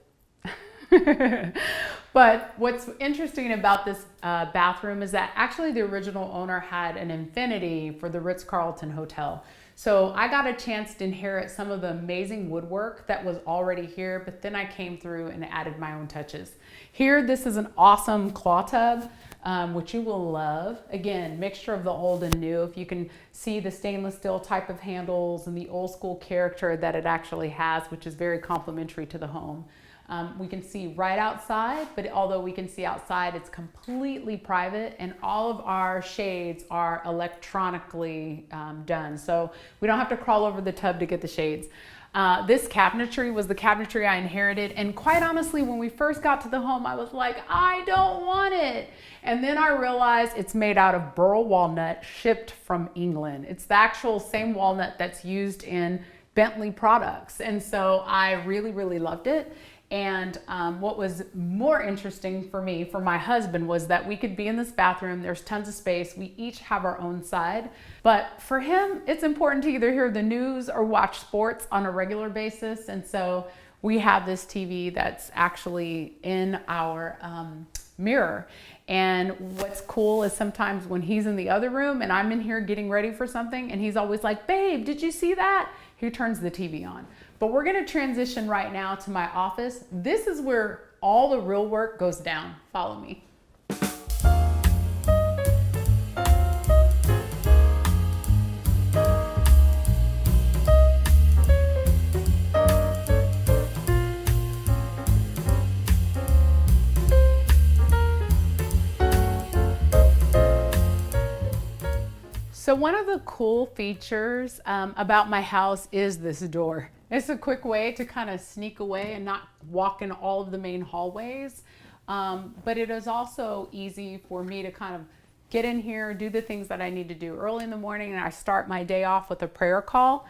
But what's interesting about this bathroom is that actually the original owner had an infinity for the Ritz-Carlton Hotel. So I got a chance to inherit some of the amazing woodwork that was already here, but then I came through and added my own touches. Here, this is an awesome claw tub, which you will love. Again, mixture of the old and new. If you can see the stainless steel type of handles and the old school character that it actually has, which is very complimentary to the home. We can see right outside, but although we can see outside, it's completely private, and all of our shades are electronically done. So we don't have to crawl over the tub to get the shades. This cabinetry was the cabinetry I inherited, and quite honestly, when we first got to the home, I was like, I don't want it. And then I realized it's made out of burl walnut shipped from England. It's the actual same walnut that's used in Bentley products. And so I really loved it. And what was more interesting for me, for my husband, was that we could be in this bathroom. There's tons of space. We each have our own side. But for him, it's important to either hear the news or watch sports on a regular basis. And so we have this TV that's actually in our mirror. And what's cool is sometimes when he's in the other room and I'm in here getting ready for something, and he's always like, babe, did you see that? He turns the TV on. But we're gonna transition right now to my office. This is where all the real work goes down. Follow me. So one of the cool features about my house is this door. It's a quick way to kind of sneak away and not walk in all of the main hallways. But it is also easy for me to kind of get in here, do the things that I need to do early in the morning, and I start my day off with a prayer call,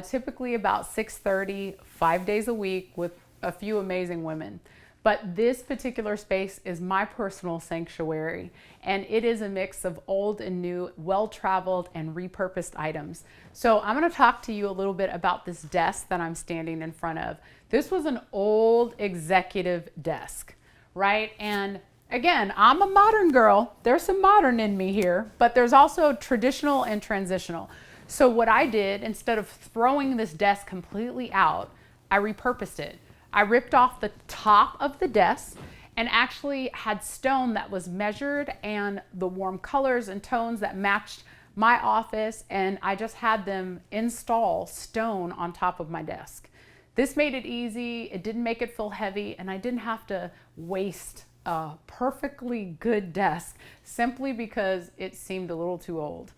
typically about 6:30, 5 days a week with a few amazing women. But this particular space is my personal sanctuary, and it is a mix of old and new, well-traveled and repurposed items. So I'm going to talk to you a little bit about this desk that I'm standing in front of. This was an old executive desk, right? And again, I'm a modern girl. There's some modern in me here, but there's also traditional and transitional. So what I did, instead of throwing this desk completely out, I repurposed it. I ripped off the top of the desk and actually had stone that was measured and the warm colors and tones that matched my office, and I just had them install stone on top of my desk. This made it easy, it didn't make it feel heavy, and I didn't have to waste a perfectly good desk simply because it seemed a little too old.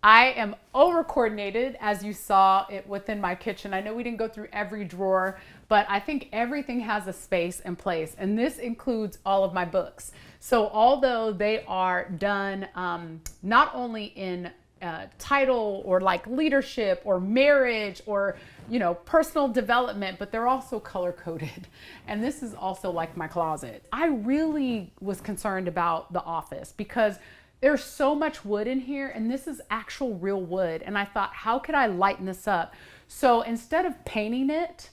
I am over coordinated, as you saw it within my kitchen. I know we didn't go through every drawer, but I think everything has a space and place, and this includes all of my books. So although they are done not only in title or like leadership or marriage or personal development, but they're also color coded. And this is also like my closet. I really was concerned about the office because there's so much wood in here, and this is actual real wood. And I thought, how could I lighten this up? So instead of painting it,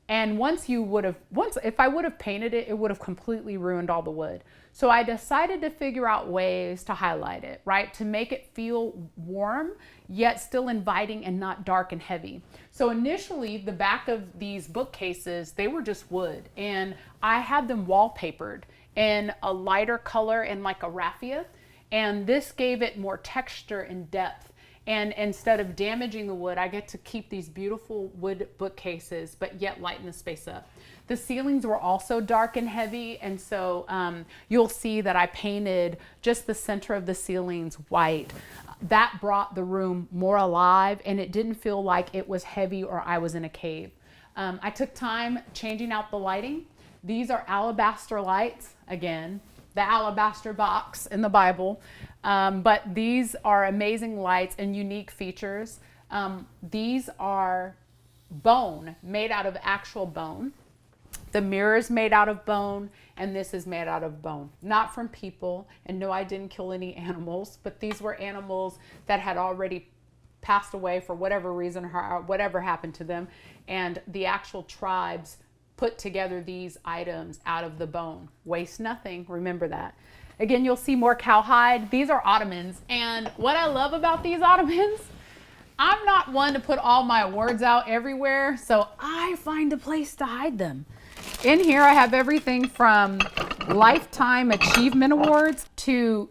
and if I would have painted it, it would have completely ruined all the wood. So I decided to figure out ways to highlight it, right? To make it feel warm, yet still inviting and not dark and heavy. So initially, the back of these bookcases, they were just wood, and I had them wallpapered in a lighter color and like a raffia. And this gave it more texture and depth. And instead of damaging the wood, I get to keep these beautiful wood bookcases, but yet lighten the space up. The ceilings were also dark and heavy. And so you'll see that I painted just the center of the ceilings white. That brought the room more alive, and it didn't feel like it was heavy or I was in a cave. I took time changing out the lighting. These are alabaster lights, again, the alabaster box in the Bible. But these are amazing lights and unique features. These are bone, made out of actual bone. The mirror is made out of bone, and this is made out of bone. Not from people, and no, I didn't kill any animals, but these were animals that had already passed away for whatever reason, or whatever happened to them. And the actual tribes put together these items out of the bone. Waste nothing, remember that. Again, you'll see more cowhide. These are ottomans, and what I love about these ottomans, I'm not one to put all my awards out everywhere, so I find a place to hide them. In here, I have everything from Lifetime Achievement Awards to,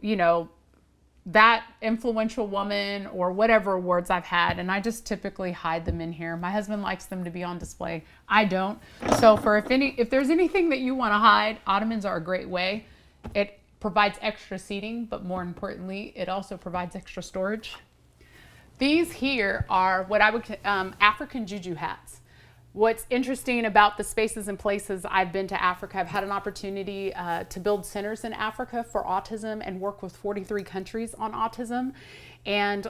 that influential woman or whatever awards I've had, and I just typically hide them in here. My husband likes them to be on display. I don't. So if there's anything that you want to hide, ottomans are a great way. It provides extra seating, but more importantly, it also provides extra storage. These here are what I would African juju hats. What's interesting about the spaces and places I've been to Africa, I've had an opportunity to build centers in Africa for autism and work with 43 countries on autism. And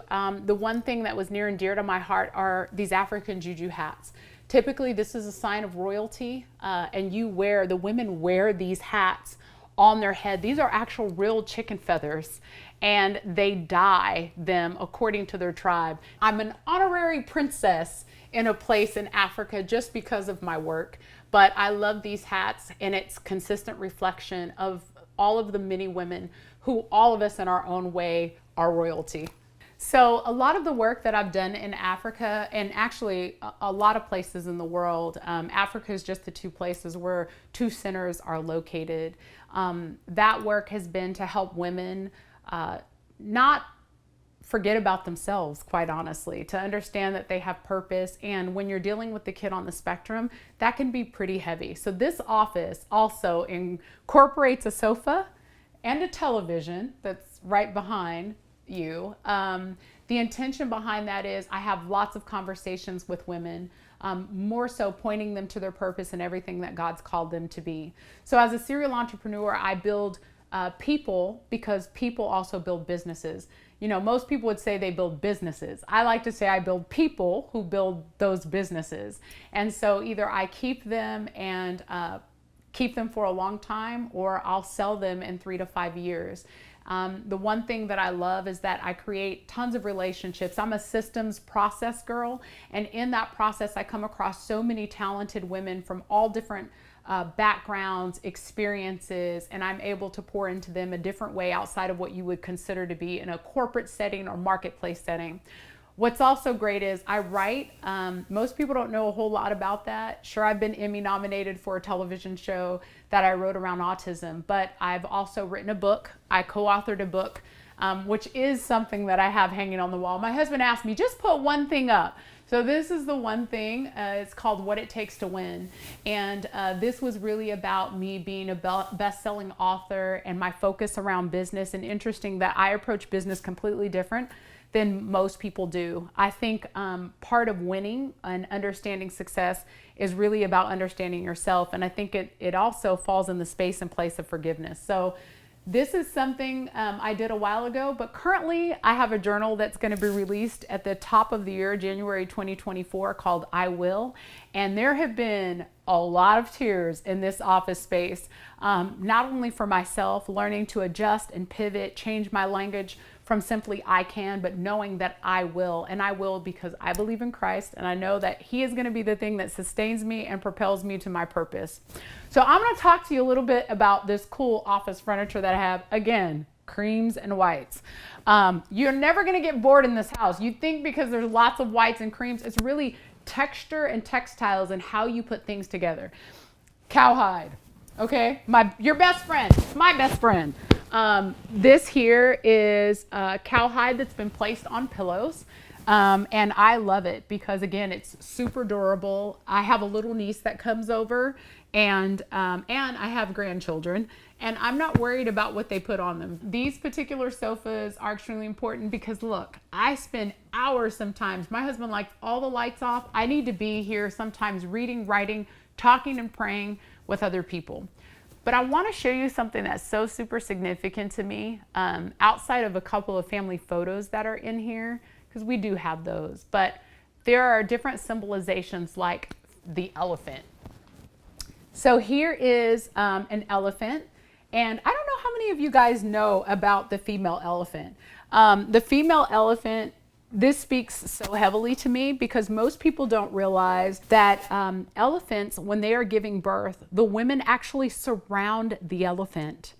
the one thing that was near and dear to my heart are these African juju hats. Typically, this is a sign of royalty, and the women wear these hats on their head. These are actual real chicken feathers, and they dye them according to their tribe. I'm an honorary princess in a place in Africa just because of my work, but I love these hats, and it's consistent reflection of all of the many women who, all of us in our own way, are royalty. So a lot of the work that I've done in Africa, and actually a lot of places in the world, Africa is just the two places where two centers are located. That work has been to help women not forget about themselves, quite honestly, to understand that they have purpose. And when you're dealing with the kid on the spectrum, that can be pretty heavy. So this office also incorporates a sofa and a television that's right behind you. The intention behind that is I have lots of conversations with women, more so pointing them to their purpose and everything that God's called them to be. So as a serial entrepreneur, I build people because people also build businesses. Most people would say they build businesses. I like to say I build people who build those businesses. And so either I keep them and keep them for a long time, or I'll sell them in 3 to 5 years. The one thing that I love is that I create tons of relationships. I'm a systems process girl, and in that process, I come across so many talented women from all different backgrounds, experiences, and I'm able to pour into them a different way outside of what you would consider to be in a corporate setting or marketplace setting. What's also great is I write. Most people don't know a whole lot about that. Sure, I've been Emmy nominated for a television show that I wrote around autism, but I've also written a book. I co-authored a book, which is something that I have hanging on the wall. My husband asked me, just put one thing up. So this is the one thing. It's called What It Takes to Win. And this was really about me being a best-selling author and my focus around business. And interesting that I approach business completely different than most people do. I think part of winning and understanding success is really about understanding yourself. And I think it also falls in the space and place of forgiveness. So this is something I did a while ago, but currently I have a journal that's going to be released at the top of the year, January 2024, called I Will. And there have been a lot of tears in this office space, not only for myself, learning to adjust and pivot, change my language from simply I can, but knowing that I will. And I will because I believe in Christ, and I know that He is going to be the thing that sustains me and propels me to my purpose. So I'm going to talk to you a little bit about this cool office furniture that I have. Again, creams and whites. You're never going to get bored in this house. You'd think because there's lots of whites and creams, it's really texture and textiles and how you put things together. Cowhide, okay? Your best friend, my best friend. This here is cowhide that's been placed on pillows. And I love it because, again, it's super durable. I have a little niece that comes over, and I have grandchildren, and I'm not worried about what they put on them. These particular sofas are extremely important because, look, I spend hours sometimes. My husband likes all the lights off. I need to be here sometimes reading, writing, talking, and praying with other people. But I want to show you something that's so super significant to me, outside of a couple of family photos that are in here, because we do have those. But there are different symbolizations like the elephant. So here is an elephant. And I don't know how many of you guys know about the female elephant. The female elephant, this speaks so heavily to me because most people don't realize that elephants, when they are giving birth, the women actually surround the elephant.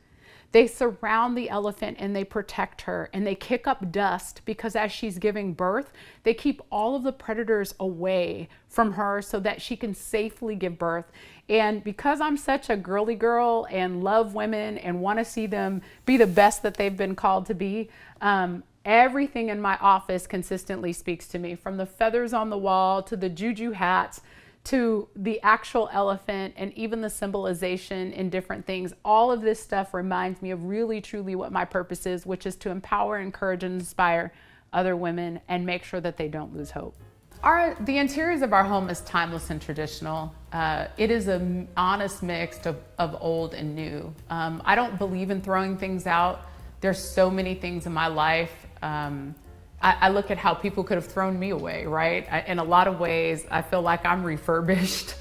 They surround the elephant and they protect her, and they kick up dust because as she's giving birth, they keep all of the predators away from her so that she can safely give birth. And because I'm such a girly girl and love women and want to see them be the best that they've been called to be, everything in my office consistently speaks to me, from the feathers on the wall to the juju hats to the actual elephant and even the symbolization in different things. All of this stuff reminds me of really truly what my purpose is, which is to empower, encourage, and inspire other women and make sure that they don't lose hope. The interiors of our home is timeless and traditional. It is an honest mix of old and new. I don't believe in throwing things out. There's so many things in my life. I look at how people could have thrown me away, right? In a lot of ways, I feel like I'm refurbished.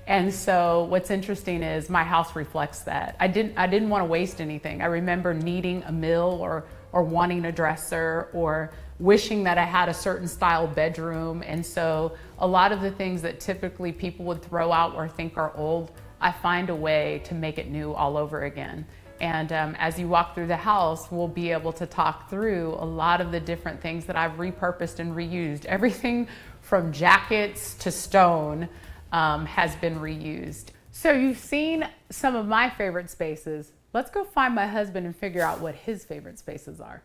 And so what's interesting is my house reflects that. I didn't want to waste anything. I remember needing a mill or wanting a dresser or wishing that I had a certain style bedroom. And so a lot of the things that typically people would throw out or think are old, I find a way to make it new all over again. And as you walk through the house, we'll be able to talk through a lot of the different things that I've repurposed and reused. Everything from jackets to stone has been reused. So you've seen some of my favorite spaces. Let's go find my husband and figure out what his favorite spaces are.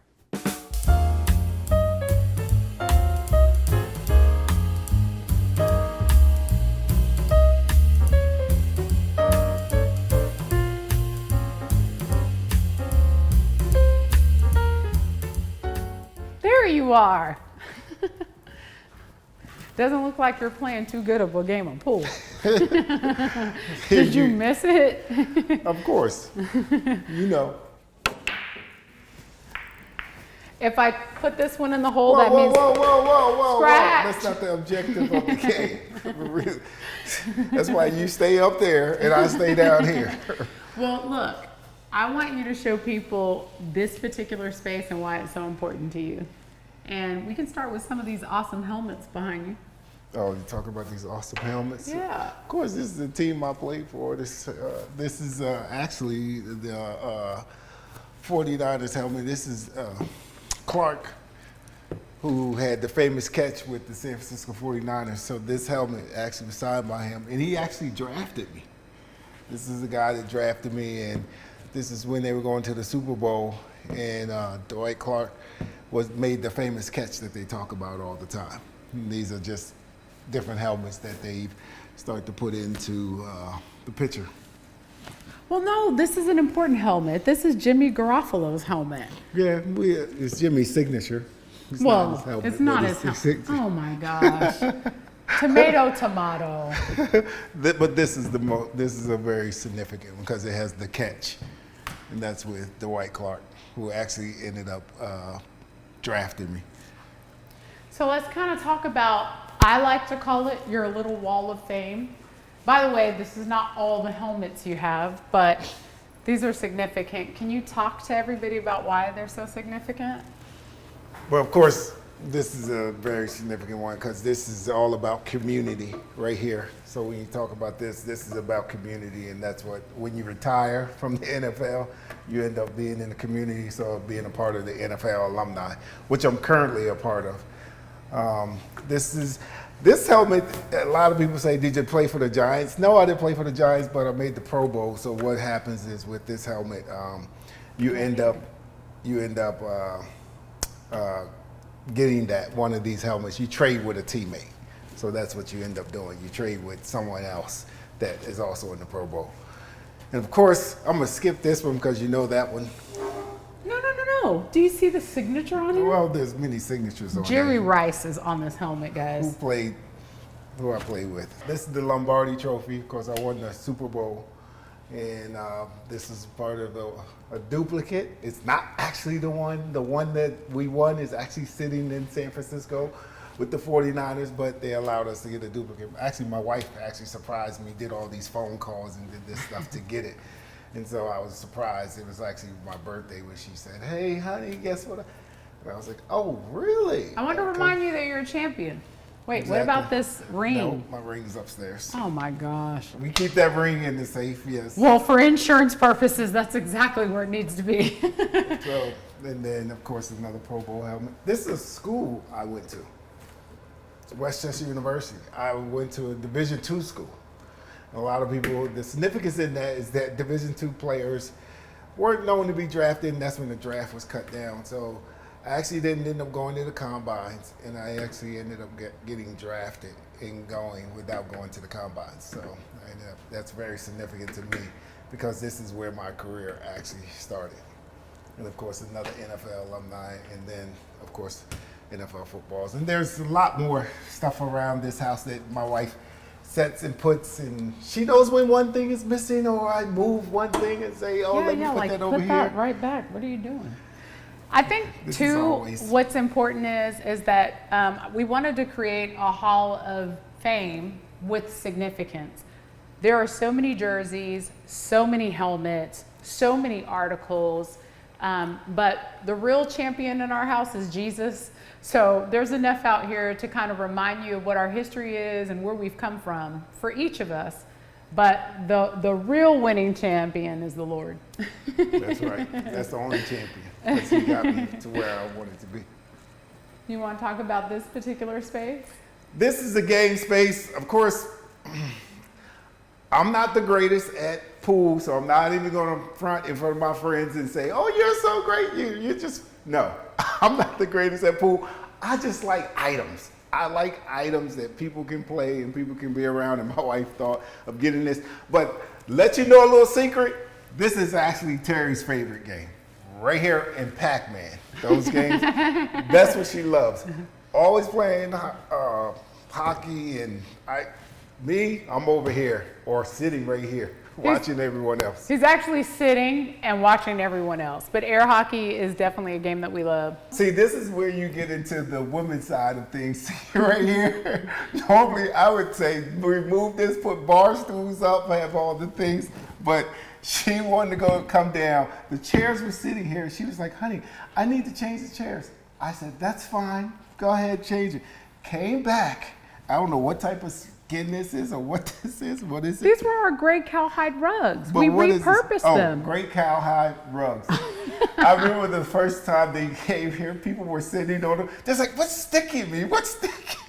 There you are. Doesn't look like you're playing too good of a game of pool. Did you miss it? Of course. You know. if I put this one in the hole, Whoa, that means whoa. scratch. That's not the objective of the game. That's why you stay up there and I stay down here. Well, look, I want you to show people this particular space and why it's so important to you. And we can start with some of these awesome helmets behind you. Oh, you talking about these awesome helmets? Yeah. Of course, this is the team I played for. This is actually the 49ers helmet. This is Clark, who had the famous catch with the San Francisco 49ers. So this helmet actually was signed by him, and he actually drafted me. This is the guy that drafted me, and this is when they were going to the Super Bowl, and Dwight Clark made the famous catch that they talk about all the time. And these are just different helmets that they've started to put into the picture. Well, no, this is an important helmet. This is Jimmy Garofalo's helmet. Yeah, it's Jimmy's signature. It's Well, not his helmet, it's not but his helmet. signature. Oh my gosh. Tomato. But this is a very significant one because it has the catch, and that's with Dwight Clark, who actually ended up drafting me. So let's kind of talk about, I like to call it your little wall of fame. By the way, this is not all the helmets you have, but these are significant. Can you talk to everybody about why they're so significant? Well, of course, this is a very significant one because this is all about community right here. So when you talk about this is about community, and that's what, when you retire from the NFL, you end up being in the community, so being a part of the NFL alumni, which I'm currently a part of. This helmet, a lot of people say, did you play for the Giants? No, I didn't play for the Giants, but I made the Pro Bowl. So what happens is with this helmet, you end up getting one of these helmets. You trade with a teammate. So that's what you end up doing. You trade with someone else that is also in the Pro Bowl. And of course, I'm gonna skip this one because you know that one. No. Do you see the signature on it? Well, there's many signatures on Jerry there. Rice is on this helmet, guys. Who I played with. This is the Lombardi Trophy because I won the Super Bowl, and this is part of a duplicate. It's not actually the one. The one that we won is actually sitting in San Francisco with the 49ers, but they allowed us to get a duplicate. Actually, my wife actually surprised me, did all these phone calls and did this stuff to get it. And so I was surprised. It was actually my birthday when she said, "Hey, honey, guess what?" And I was like, "Oh, really?" I want to remind you that you're a champion. Wait, Exactly. What about this ring? No, my ring's upstairs. Oh my gosh. We keep that ring in the safe, yes. Well, for insurance purposes, that's exactly where it needs to be. So, and then of course another Pro Bowl helmet. This is a school I went to. It's Westchester University. I went to a Division II school. A lot of people, the significance in that is that Division II players weren't known to be drafted, and that's when the draft was cut down. So I actually didn't end up going to the combines, and I actually ended up getting drafted and going without going to the combines. So that's very significant to me because this is where my career actually started. And of course, another NFL alumni, and then of course, NFL footballs. And there's a lot more stuff around this house that my wife sets and puts, and she knows when one thing is missing, or I move one thing and say, "Oh, let me put that over put here." that right back. What are you doing? I think This is too, always- what's important is that we wanted to create a hall of fame with significance. There are so many jerseys, so many helmets, so many articles, but the real champion in our house is Jesus. So there's enough out here to kind of remind you of what our history is and where we've come from for each of us. But the real winning champion is the Lord. That's right. That's the only champion. Because he got me to where I wanted to be. You want to talk about this particular space? This is a game space. Of course, I'm not the greatest at pool, so I'm not even going to front in front of my friends and say, "Oh, you're so great. You just..." No, I'm not the greatest at pool. I just like items. I like items that people can play and people can be around, and my wife thought of getting this. But let you know a little secret, this is actually Terry's favorite game. Right here in Pac-Man, those games, that's what she loves. Always playing hockey, and I'm over here or sitting right here watching everyone else. He's actually sitting and watching everyone else. But air hockey is definitely a game that we love. See, this is where you get into the women's side of things. Right here, normally I would say remove this, put bar stools up, have all the things, but she wanted to come down. The chairs were sitting here. She was like, honey, I need to change the chairs. I said, that's fine. Go ahead, change it. Came back. I don't know what type of skin this is or what this is. What is it? These were our gray cowhide rugs. But we what is this? repurposed them. Oh, great cowhide rugs. I remember the first time they came here, people were sitting on them. They're like, what's sticking me? What's sticking?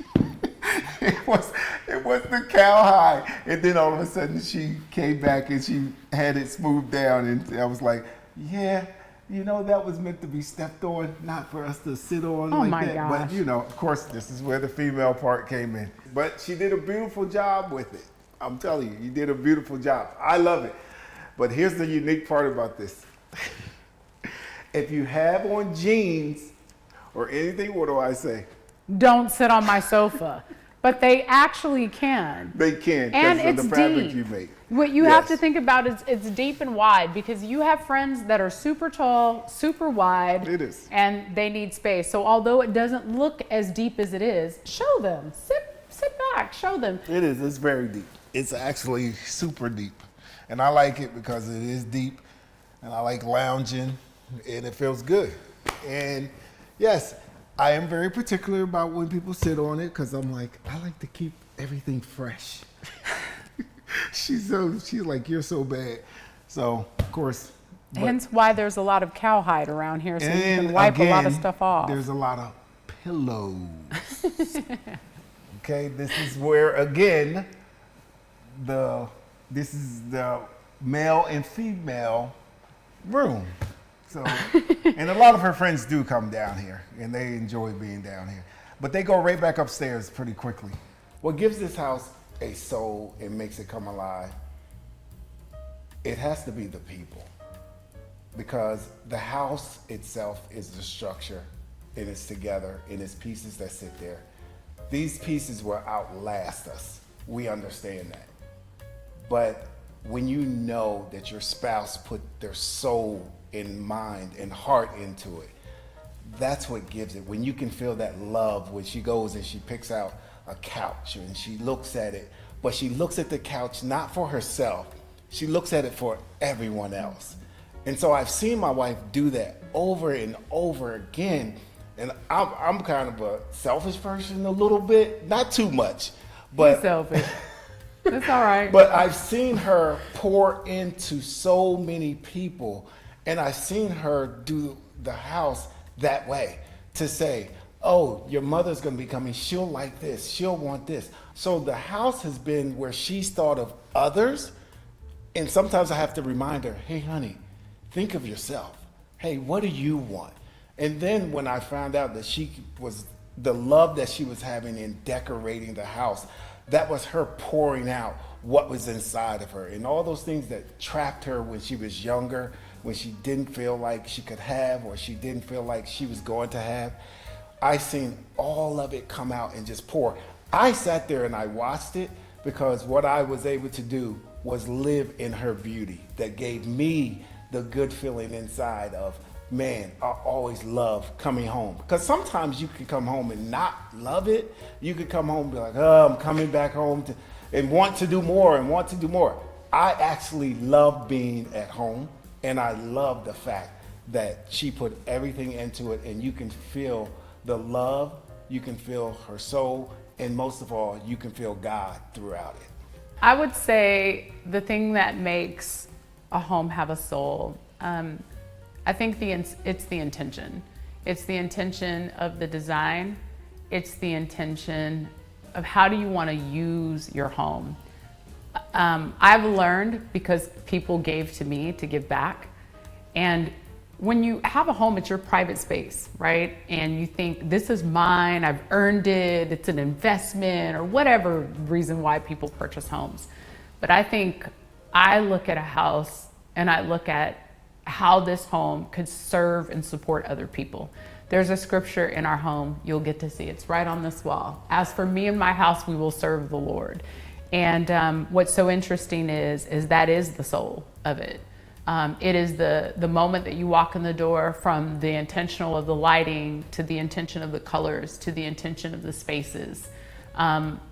It was the cowhide. And then all of a sudden she came back and she had it smoothed down. And I was like, yeah, you know, that was meant to be stepped on, not for us to sit on Oh like my that. gosh. But, you know, of course, this is where the female part came in. But she did a beautiful job with it. I'm telling you, you did a beautiful job. I love it. But here's the unique part about this. If you have on jeans or anything, what do I say? Don't sit on my sofa. But they actually can. They can, And because it's of the fabric deep. you make. What you have to Yes. think about is it's deep and wide, because you have friends that are super tall, super wide, It is. and they need space. So although it doesn't look as deep as it is, show them. Sit back, show them. It is. It's very deep. It's actually super deep. And I like it because it is deep. And I like lounging. And it feels good. And yes, I am very particular about when people sit on it because I'm like, I like to keep everything fresh. She's like, you're so bad. So, of course. Hence why there's a lot of cowhide around here, so you And can wipe a lot of again, stuff off. There's a lot of pillows. Okay, this is where, again, this is the male and female room. So, and a lot of her friends do come down here, and they enjoy being down here. But they go right back upstairs pretty quickly. What gives this house a soul and makes it come alive, it has to be the people. Because the house itself is the structure, and it's together, and it's pieces that sit there. These pieces will outlast us. We understand that. But when you know that your spouse put their soul and mind and heart into it, that's what gives it. When you can feel that love, when she goes and she picks out a couch and she looks at it, but she looks at the couch not for herself, she looks at it for everyone else. And so I've seen my wife do that over and over again. And I'm kind of a selfish person a little bit, not too much, but You're selfish. That's all right. but I've seen her pour into so many people, and I've seen her do the house that way to say, oh, your mother's going to be coming. She'll like this. She'll want this. So the house has been where she's thought of others. And sometimes I have to remind her, hey, honey, think of yourself. Hey, what do you want? And then when I found out that the love that she was having in decorating the house, that was her pouring out what was inside of her. And all those things that trapped her when she was younger, when she didn't feel like she could have, or she didn't feel like she was going to have, I seen all of it come out and just pour. I sat there and I watched it because what I was able to do was live in her beauty that gave me the good feeling inside of, man, I always love coming home. Because sometimes you can come home and not love it. You could come home and be like, oh, I'm coming back home and want to do more and want to do more. I actually love being at home, and I love the fact that she put everything into it, and you can feel the love, you can feel her soul, and most of all, you can feel God throughout it. I would say the thing that makes a home have a soul, I think it's the intention. It's the intention of the design. It's the intention of how do you want to use your home. I've learned because people gave to me to give back. And when you have a home, it's your private space, right? And you think, this is mine, I've earned it, it's an investment, or whatever reason why people purchase homes. But I think I look at a house and I look at how this home could serve and support other people. There's a scripture in our home, you'll get to see, it's right on this wall. As for me and my house, we will serve the Lord. And what's so interesting is that is the soul of it. It is the moment that you walk in the door, from the intentional of the lighting to the intention of the colors to the intention of the spaces.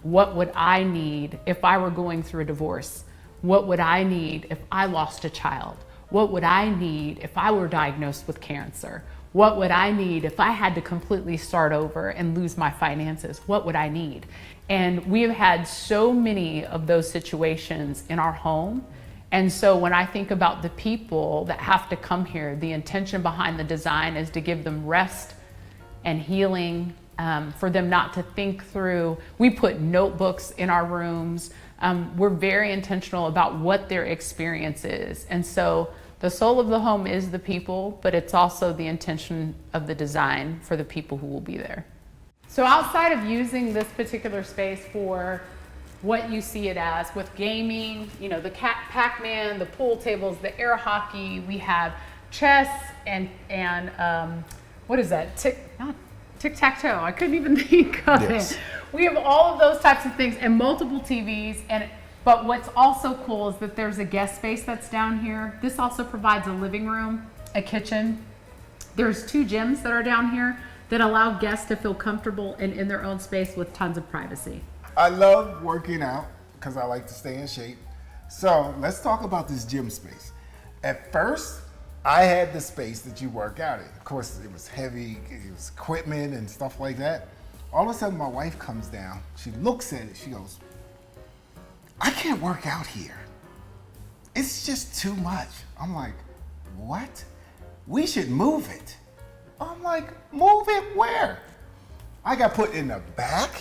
What would I need if I were going through a divorce? What would I need if I lost a child? What would I need if I were diagnosed with cancer? What would I need if I had to completely start over and lose my finances? What would I need? And we have had so many of those situations in our home. And so when I think about the people that have to come here, the intention behind the design is to give them rest and healing, for them not to think through. We put notebooks in our rooms. We're very intentional about what their experience is. And so the soul of the home is the people, but it's also the intention of the design for the people who will be there. So outside of using this particular space for what you see it as with gaming, you know, the Pac-Man, the pool tables, the air hockey, we have chess and what is that? Tic-tac-toe. I couldn't even think of it. We have all of those types of things and multiple TVs. But what's also cool is that there's a guest space that's down here. This also provides a living room, a kitchen. There's 2 gyms that are down here that allow guests to feel comfortable and in their own space with tons of privacy. I love working out because I like to stay in shape. So let's talk about this gym space. At first, I had the space that you work out in. Of course, it was heavy, it was equipment and stuff like that. All of a sudden, my wife comes down. She looks at it. She goes, I can't work out here. It's just too much. I'm like, what? We should move it. I'm like, move it where? I got put in the back,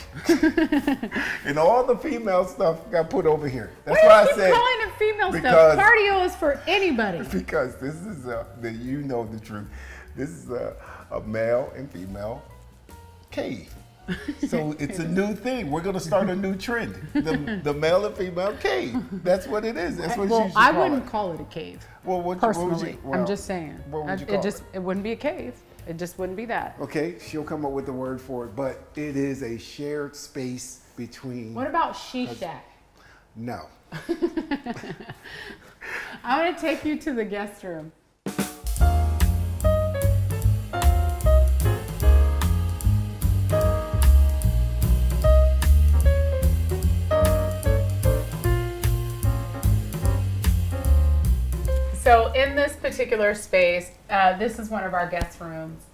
and all the female stuff got put over here. That's why I said calling it female stuff. Cardio is for anybody. Because this is you know the truth. This is a male and female cave. So it's a new thing. We're going to start a new trend. The male and female cave. That's what it is. That's what you should call it. I wouldn't call it a cave. Well, personally, I'm just saying. What would you call it? It wouldn't be a cave. It just wouldn't be that. Okay, she'll come up with the word for it, but it is a shared space between. What about she shack? No. I'm going to take you to the guest room. So in this particular space, this is one of our guest rooms.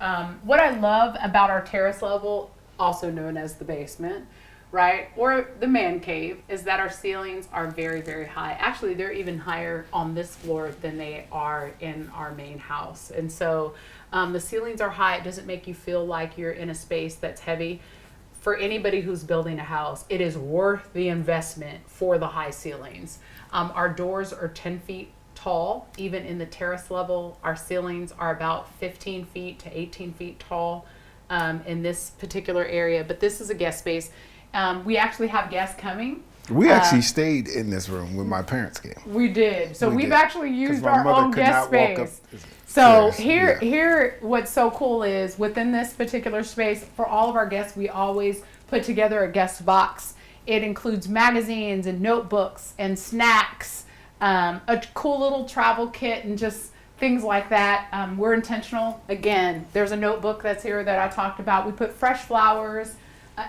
What I love about our terrace level, also known as the basement, right, or the man cave, is that our ceilings are very, very high. Actually, they're even higher on this floor than they are in our main house. And so the ceilings are high. It doesn't make you feel like you're in a space that's heavy. For anybody who's building a house, it is worth the investment for the high ceilings. Our doors are 10 feet tall. Even in the terrace level, our ceilings are about 15 feet to 18 feet tall in this particular area. But this is a guest space. We actually have guests coming. We actually stayed in this room when my parents came. We did. So we've actually used our own guest space. So here, what's so cool is within this particular space, for all of our guests, we always put together a guest box. It includes magazines and notebooks and snacks, a cool little travel kit and just things like that. We're intentional. Again, there's a notebook that's here that I talked about. We put fresh flowers.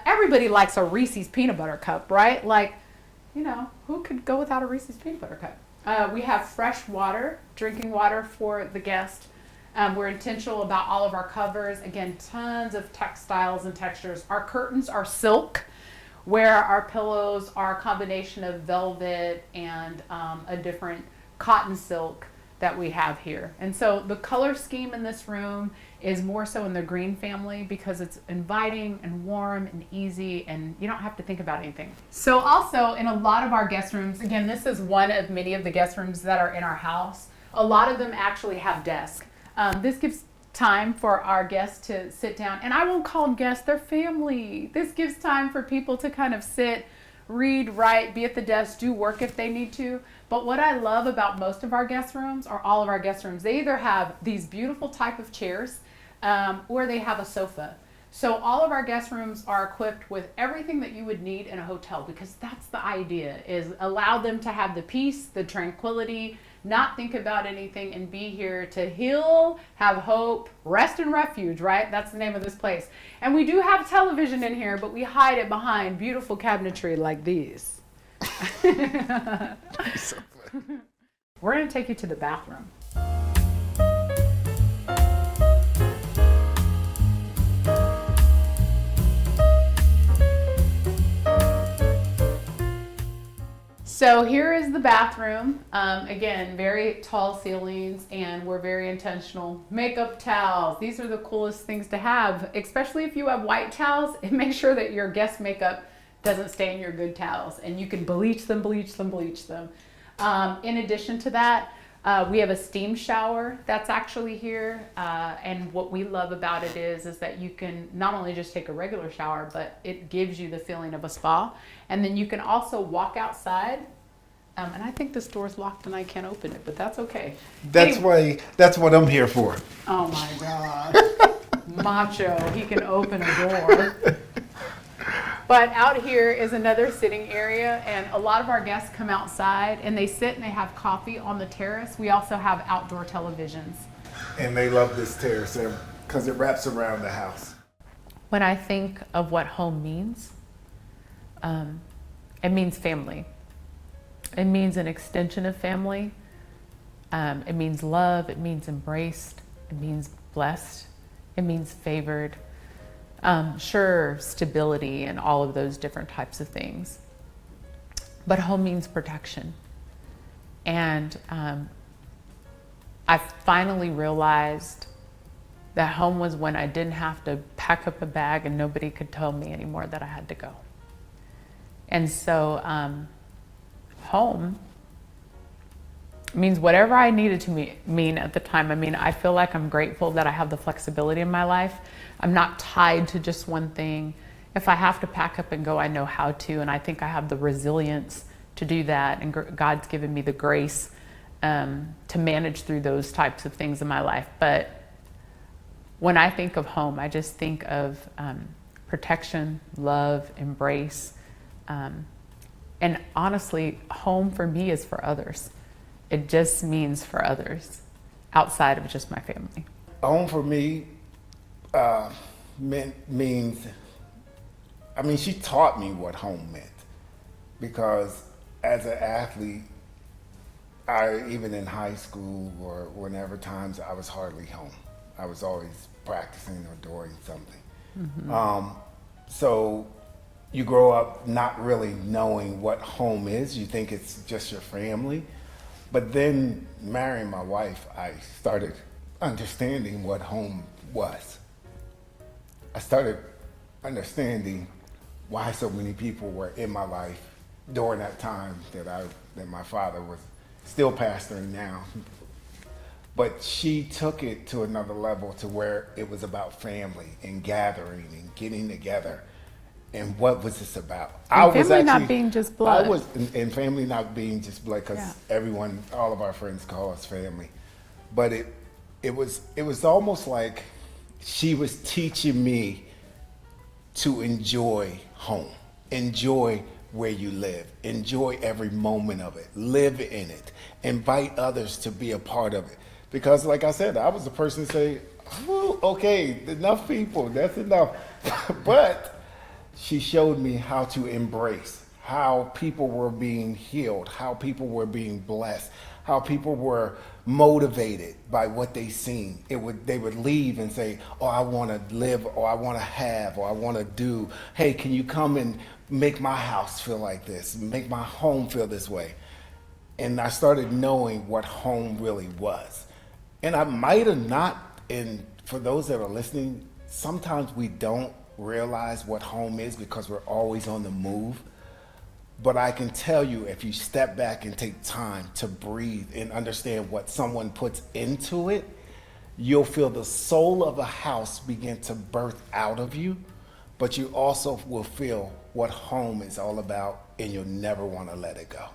Everybody likes a Reese's peanut butter cup, right? Like, you know, who could go without a Reese's peanut butter cup? We have fresh water, drinking water for the guest. We're intentional about all of our covers. Again, tons of textiles and textures. Our curtains are silk, where our pillows are a combination of velvet and a different cotton silk that we have here. And so the color scheme in this room is more so in the green family because it's inviting and warm and easy and you don't have to think about anything. So also in a lot of our guest rooms, again, this is one of many of the guest rooms that are in our house. A lot of them actually have desks. This gives time for our guests to sit down, and I won't call them guests, they're family. This gives time for people to kind of sit, read, write, be at the desk, do work if they need to. But what I love about most of our guest rooms, or all of our guest rooms, they either have these beautiful type of chairs or they have a sofa. So all of our guest rooms are equipped with everything that you would need in a hotel, because that's the idea, is allow them to have the peace, the tranquility, not think about anything, and be here to heal, have hope, rest and refuge, right? That's the name of this place. And we do have television in here, but we hide it behind beautiful cabinetry like these. We're going to take you to the bathroom. So here is the bathroom. Again, very tall ceilings, and we're very intentional. Makeup towels. These are the coolest things to have, especially if you have white towels. It makes sure that your guest makeup doesn't stain your good towels, and you can bleach them, bleach them, bleach them. In addition to that, we have a steam shower that's actually here, and what we love about it is that you can not only just take a regular shower, but it gives you the feeling of a spa. And then you can also walk outside, and I think this door's locked and I can't open it, but that's okay. That's what I'm here for. Oh my God. Macho, he can open a door. But out here is another sitting area, and a lot of our guests come outside and they sit and they have coffee on the terrace. We also have outdoor televisions. And they love this terrace because it wraps around the house. When I think of what home means, it means family. It means an extension of family. It means love. It means embraced. It means blessed. It means favored. Sure, stability and all of those different types of things. But home means protection. And I finally realized that home was when I didn't have to pack up a bag and nobody could tell me anymore that I had to go. And so home means whatever I needed to mean at the time. I mean, I feel like I'm grateful that I have the flexibility in my life. I'm not tied to just one thing. If I have to pack up and go, I know how to, and I think I have the resilience to do that, and God's given me the grace to manage through those types of things in my life. But when I think of home, I just think of protection, love, embrace, and honestly, home for me is for others. It just means for others outside of just my family. Home for me means, I mean, she taught me what home meant, because as an athlete, even in high school or whenever times, I was hardly home. I was always practicing or doing something. Mm-hmm. So you grow up not really knowing what home is. You think it's just your family. But then marrying my wife, I started understanding what home was. I started understanding why so many people were in my life during that time that my father was still pastoring now. But she took it to another level, to where it was about family and gathering and getting together. And what was this about? Family not being just blood. And family not being just blood, because everyone, all of our friends call us family. But it was almost like she was teaching me to enjoy home, enjoy where you live, enjoy every moment of it, live in it, invite others to be a part of it. Because like I said, I was the person to say, oh, okay, enough people, that's enough. But she showed me how to embrace, how people were being healed, how people were being blessed, how people were motivated by what they seen. They would leave and say, oh, I want to live, or I want to have, or I want to do. Hey, can you come and make my house feel like this, make my home feel this way? And I started knowing what home really was. And I might have not, and for those that are listening, sometimes we don't realize what home is because we're always on the move. But I can tell you, if you step back and take time to breathe and understand what someone puts into it, you'll feel the soul of a house begin to birth out of you, but you also will feel what home is all about, and you'll never want to let it go.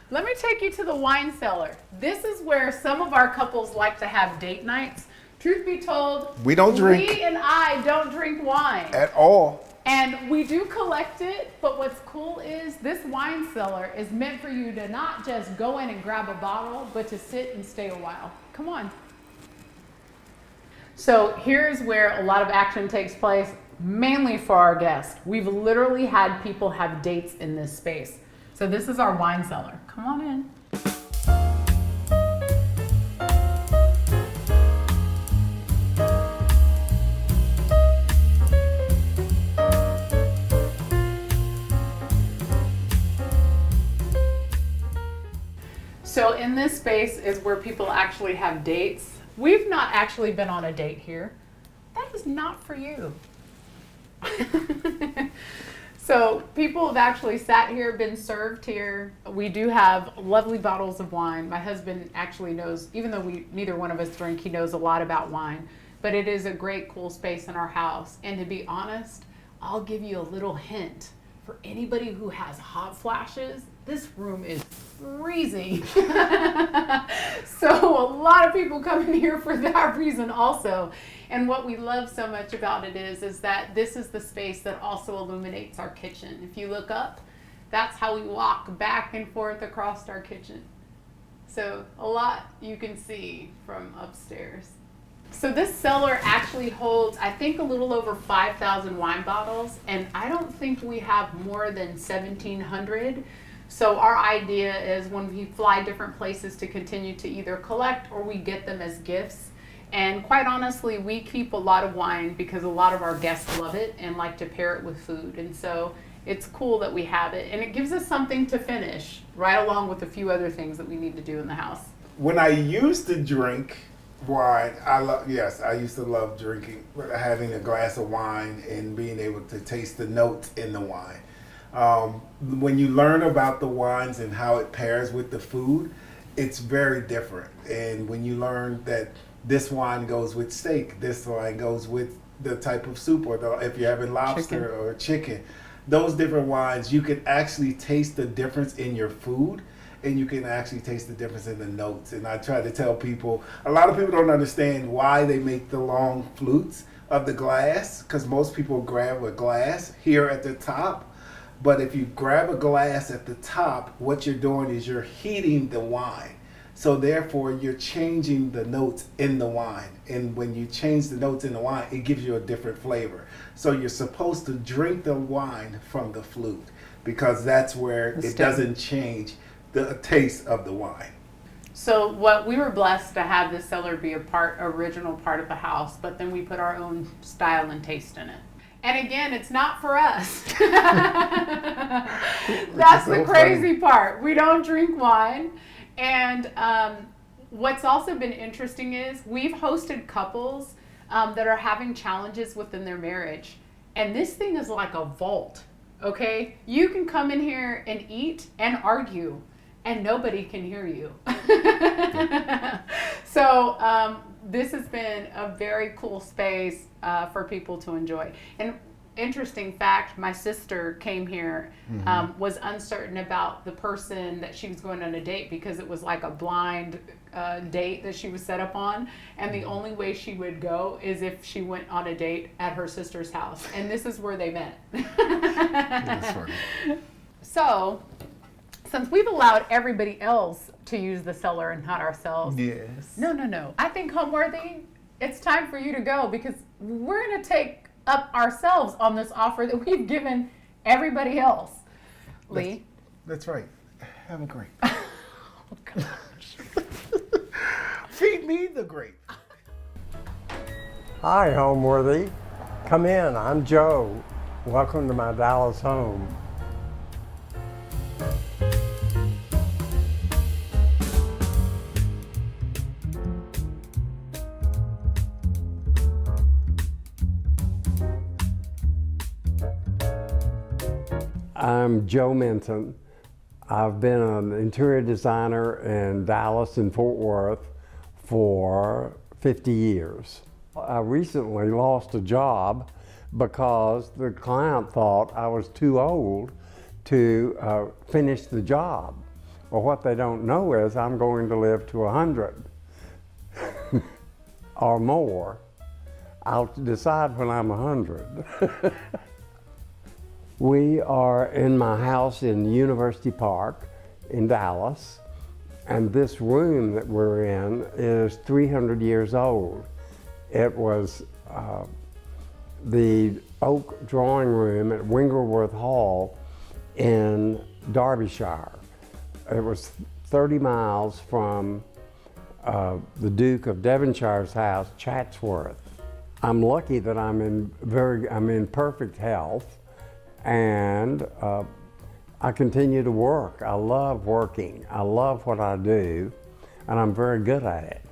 Let me take you to the wine cellar. This is where some of our couples like to have date nights. Truth be told, We don't drink. Lee and I don't drink wine. At all. And we do collect it, but what's cool is this wine cellar is meant for you to not just go in and grab a bottle, but to sit and stay a while. Come on. So here's where a lot of action takes place, mainly for our guests. We've literally had people have dates in this space. So this is our wine cellar. Come on in. So in this space is where people actually have dates. We've not actually been on a date here. That is not for you. So people have actually sat here, been served here. We do have lovely bottles of wine. My husband actually knows, even though neither one of us drink, he knows a lot about wine. But it is a great, cool space in our house. And to be honest, I'll give you a little hint. For anybody who has hot flashes, this room is freezing. So a lot of people come in here for that reason also. And what we love so much about it is that this is the space that also illuminates our kitchen. If you look up, that's how we walk back and forth across our kitchen. So a lot you can see from upstairs. So this cellar actually holds, I think, a little over 5,000 wine bottles, and I don't think we have more than 1,700. So our idea is when we fly different places to continue to either collect or we get them as gifts. And quite honestly, we keep a lot of wine because a lot of our guests love it and like to pair it with food. And so it's cool that we have it, and it gives us something to finish right along with a few other things that we need to do in the house. When I used to drink wine, I used to love drinking, having a glass of wine and being able to taste the notes in the wine. When you learn about the wines and how it pairs with the food, it's very different. And when you learn that this wine goes with steak, this wine goes with the type of soup, or if you're having lobster or chicken, those different wines, you can actually taste the difference in your food. And you can actually taste the difference in the notes. And I try to tell people, a lot of people don't understand why they make the long flutes of the glass, because most people grab a glass here at the top. But if you grab a glass at the top, what you're doing is you're heating the wine. So therefore, you're changing the notes in the wine. And when you change the notes in the wine, it gives you a different flavor. So you're supposed to drink the wine from the flute, because that's where it doesn't change the taste of the wine. So what we were blessed to have this cellar be original part of the house, but then we put our own style and taste in it. And again, it's not for us. That's the crazy part. We don't drink wine. And what's also been interesting is we've hosted couples that are having challenges within their marriage. And this thing is like a vault, okay? You can come in here and eat and argue, and nobody can hear you. So this has been a very cool space for people to enjoy. And interesting fact, my sister came here, was uncertain about the person that she was going on a date because it was like a blind date that she was set up on. And the only way she would go is if she went on a date at her sister's house. And this is where they met. That's funny. So, since we've allowed everybody else to use the cellar and not ourselves. Yes. No. I think Homeworthy, it's time for you to go because we're going to take up ourselves on this offer that we've given everybody else. Lee? That's right. Have a grape. Oh, gosh. Feed me the grape. Hi, Homeworthy. Come in. I'm Joe. Welcome to my Dallas home. I'm Joe Minton. I've been an interior designer in Dallas and Fort Worth for 50 years. I recently lost a job because the client thought I was too old to finish the job. Well, what they don't know is I'm going to live to 100. or more. I'll decide when I'm 100. We are in my house in University Park in Dallas, and this room that we're in is 300 years old. It was the oak drawing room at Wingleworth Hall in Derbyshire. It was 30 miles from the Duke of Devonshire's house, Chatsworth. I'm lucky that I'm in perfect health, and I continue to work. I love working. I love what I do, and I'm very good at it.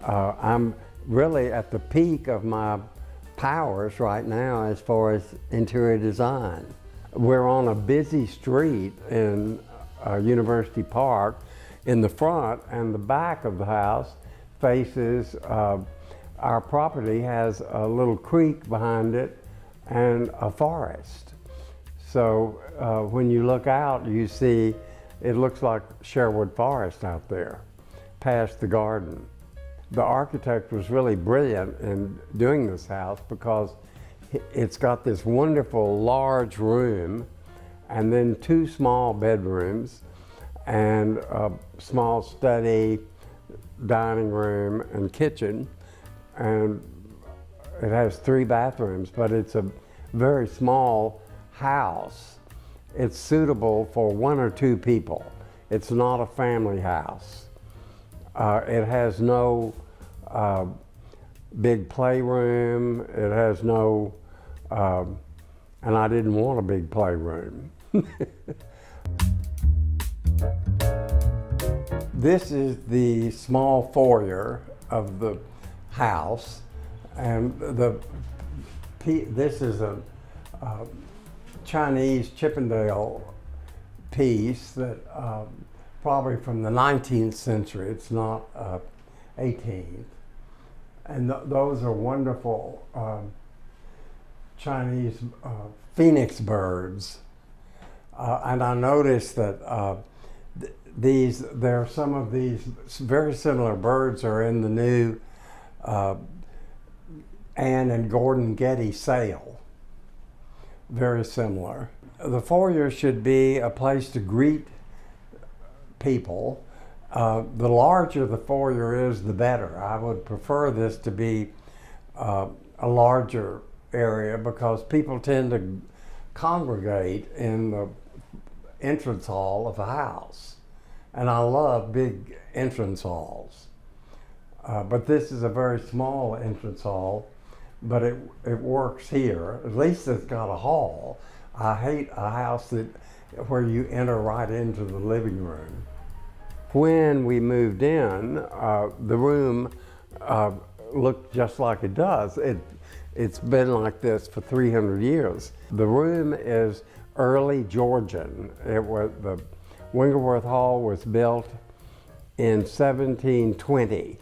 I'm really at the peak of my powers right now as far as interior design. We're on a busy street in University Park. In the front and the back of the house faces, our property has a little creek behind it and a forest. So when you look out, you see, it looks like Sherwood Forest out there, past the garden. The architect was really brilliant in doing this house because it's got this wonderful large room and then 2 small bedrooms and a small study, dining room, and kitchen. And it has 3 bathrooms, but it's a very small house. It's suitable for 1 or 2 people. It's not a family house. It has no big playroom. It has no, and I didn't want a big playroom. This is the small foyer of the house, and this is a Chinese Chippendale piece that probably from the 19th century. It's not 18th. And those are wonderful Chinese phoenix birds. And I noticed that there are some of these very similar birds are in the new Anne and Gordon Getty sale. Very similar. The foyer should be a place to greet people. The larger the foyer is, the better. I would prefer this to be a larger area because people tend to congregate in the entrance hall of a house. And I love big entrance halls. But this is a very small entrance hall, but it works here. At least it's got a hall. I hate a house where you enter right into the living room. When we moved in, the room looked just like it does. It's been like this for 300 years. The room is early Georgian. The Wingleworth Hall was built in 1720.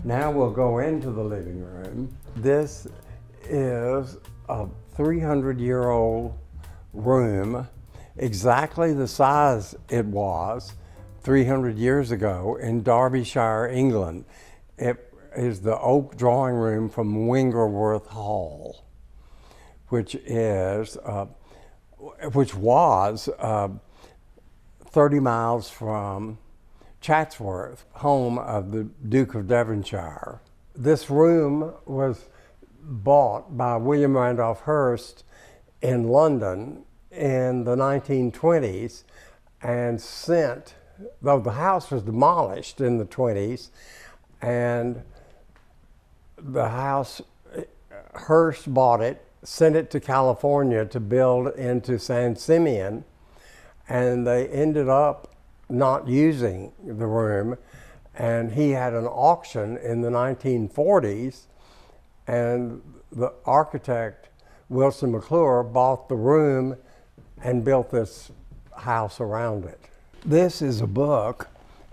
Now we'll go into the living room. This is a 300-year-old room, exactly the size it was 300 years ago in Derbyshire, England. It is the oak drawing room from Wingleworth Hall, which was 30 miles from Chatsworth, home of the Duke of Devonshire. This room was bought by William Randolph Hearst in London in the 1920s and though the house was demolished in the 20s, and the house, Hearst bought it, sent it to California to build into San Simeon, and they ended up not using the room, and he had an auction in the 1940s, and the architect Wilson McClure bought the room and built this house around it. This is a book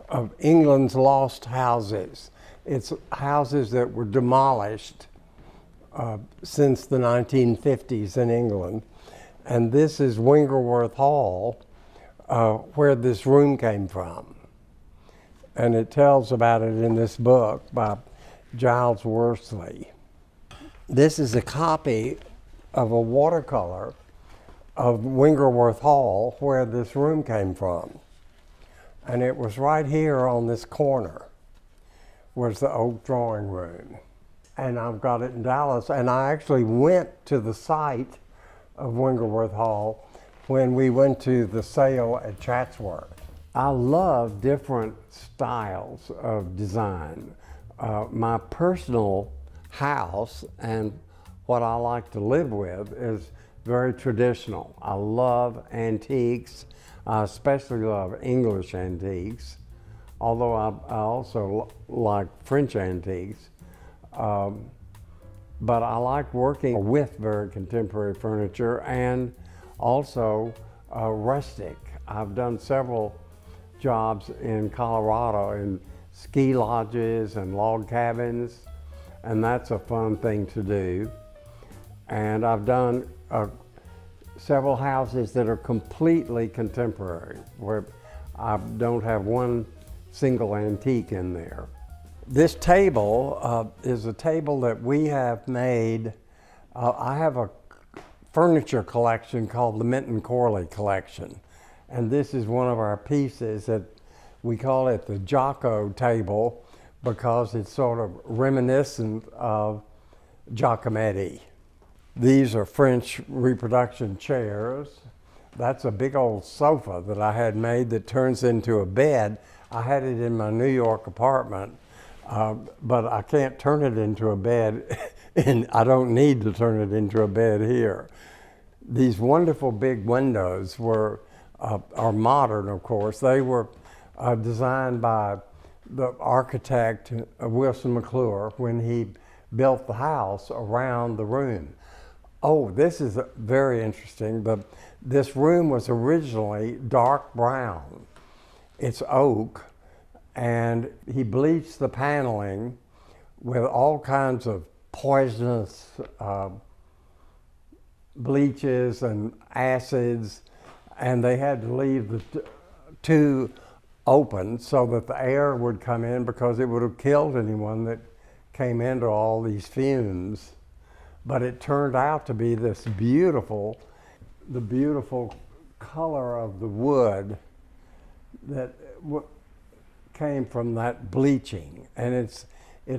of England's lost houses. It's houses that were demolished since the 1950s in England, and this is Wingleworth Hall, where this room came from. and it tells about it in this book by Giles Worsley. This is a copy of a watercolor of Wingleworth Hall, where this room came from. And it was right here on this corner was the oak drawing room. And I've got it in Dallas, and I actually went to the site of Wingleworth Hall when we went to the sale at Chatsworth. I love different styles of design. My personal house and what I like to live with is very traditional. I love antiques. I especially love English antiques, although I also like French antiques. But I like working with very contemporary furniture and also rustic. I've done several jobs in Colorado in ski lodges and log cabins, and that's a fun thing to do. And I've done several houses that are completely contemporary, where I don't have one single antique in there. This table is a table that we have made. I have a furniture collection called the Minton Corley collection. And this is one of our pieces that we call it the Jocko table because it's sort of reminiscent of Giacometti. These are French reproduction chairs. That's a big old sofa that I had made that turns into a bed. I had it in my New York apartment, but I can't turn it into a bed, and I don't need to turn it into a bed here. These wonderful big windows are modern, of course. They were designed by the architect Wilson McClure when he built the house around the room. Oh, this is very interesting. This room was originally dark brown. It's oak, and he bleached the paneling with all kinds of poisonous bleaches and acids, and they had to leave the two open so that the air would come in, because it would have killed anyone that came into all these fumes. But it turned out to be this beautiful color of the wood that came from that bleaching, and it's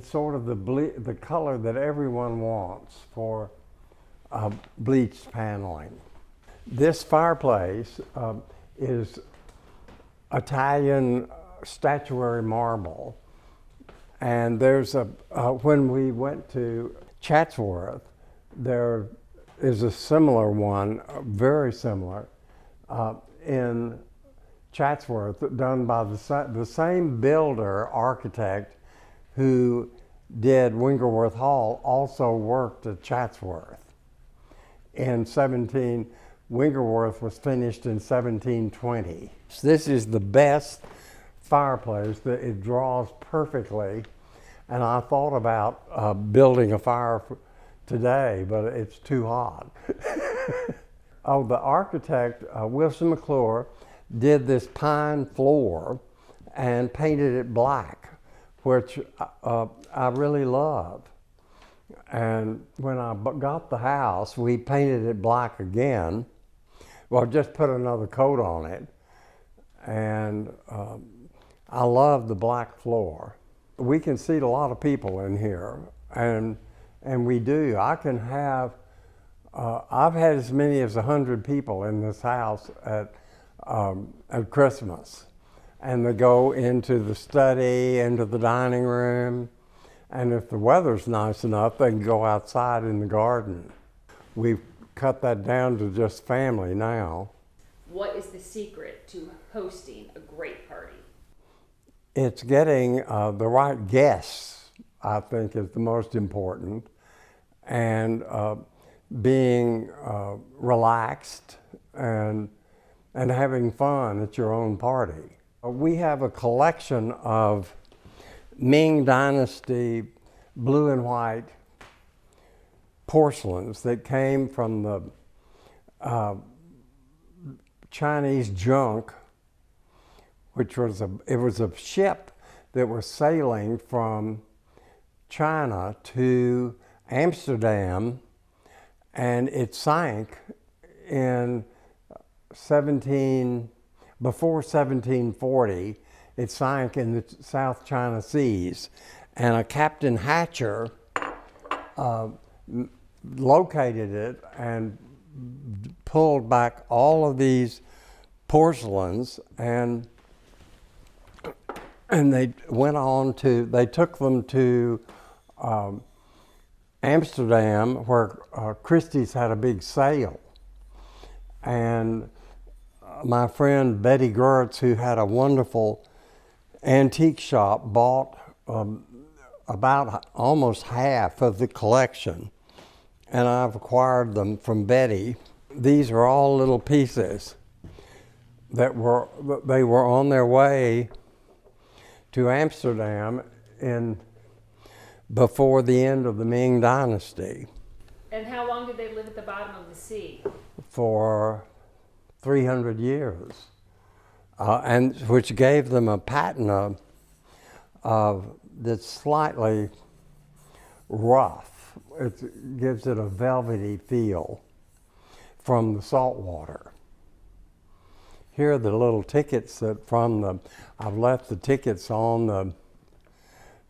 sort of the color that everyone wants for bleached paneling. This fireplace is Italian statuary marble, and there's when we went to Chatsworth, there is a similar one, very similar, in Chatsworth, done by the same builder, architect, who did Wingleworth Hall, also worked at Chatsworth. Wingleworth was finished in 1720. This is the best fireplace. It draws perfectly, and I thought about building a fire today, but it's too hot. Oh, the architect, Wilson McClure, did this pine floor and painted it black, which I really love. And when I got the house, we painted it black again. Well, just put another coat on it. And I love the black floor. We can seat a lot of people in here, and we do. I can have, I've had as many as 100 people in this house at Christmas. And they go into the study, into the dining room, and if the weather's nice enough, they can go outside in the garden. We've cut that down to just family now. What is the secret to hosting a great party? It's getting the right guests, I think, is the most important, and being relaxed and having fun at your own party. We have a collection of Ming Dynasty blue and white porcelains that came from the Chinese junk, which was a ship that were sailing from China to Amsterdam, and it sank in before 1740. It sank in the South China Seas, and a Captain Hatcher located it and pulled back all of these porcelains, and they went on to, they took them to Amsterdam, where Christie's had a big sale. And my friend Betty Gertz, who had a wonderful antique shop, bought about almost half of the collection, and I've acquired them from Betty. These are all little pieces that they were on their way to Amsterdam before the end of the Ming Dynasty. And how long did they live at the bottom of the sea? For 300 years, and which gave them a patina that's slightly rough. It gives it a velvety feel from the salt water. Here are the little tickets that I've left the tickets on the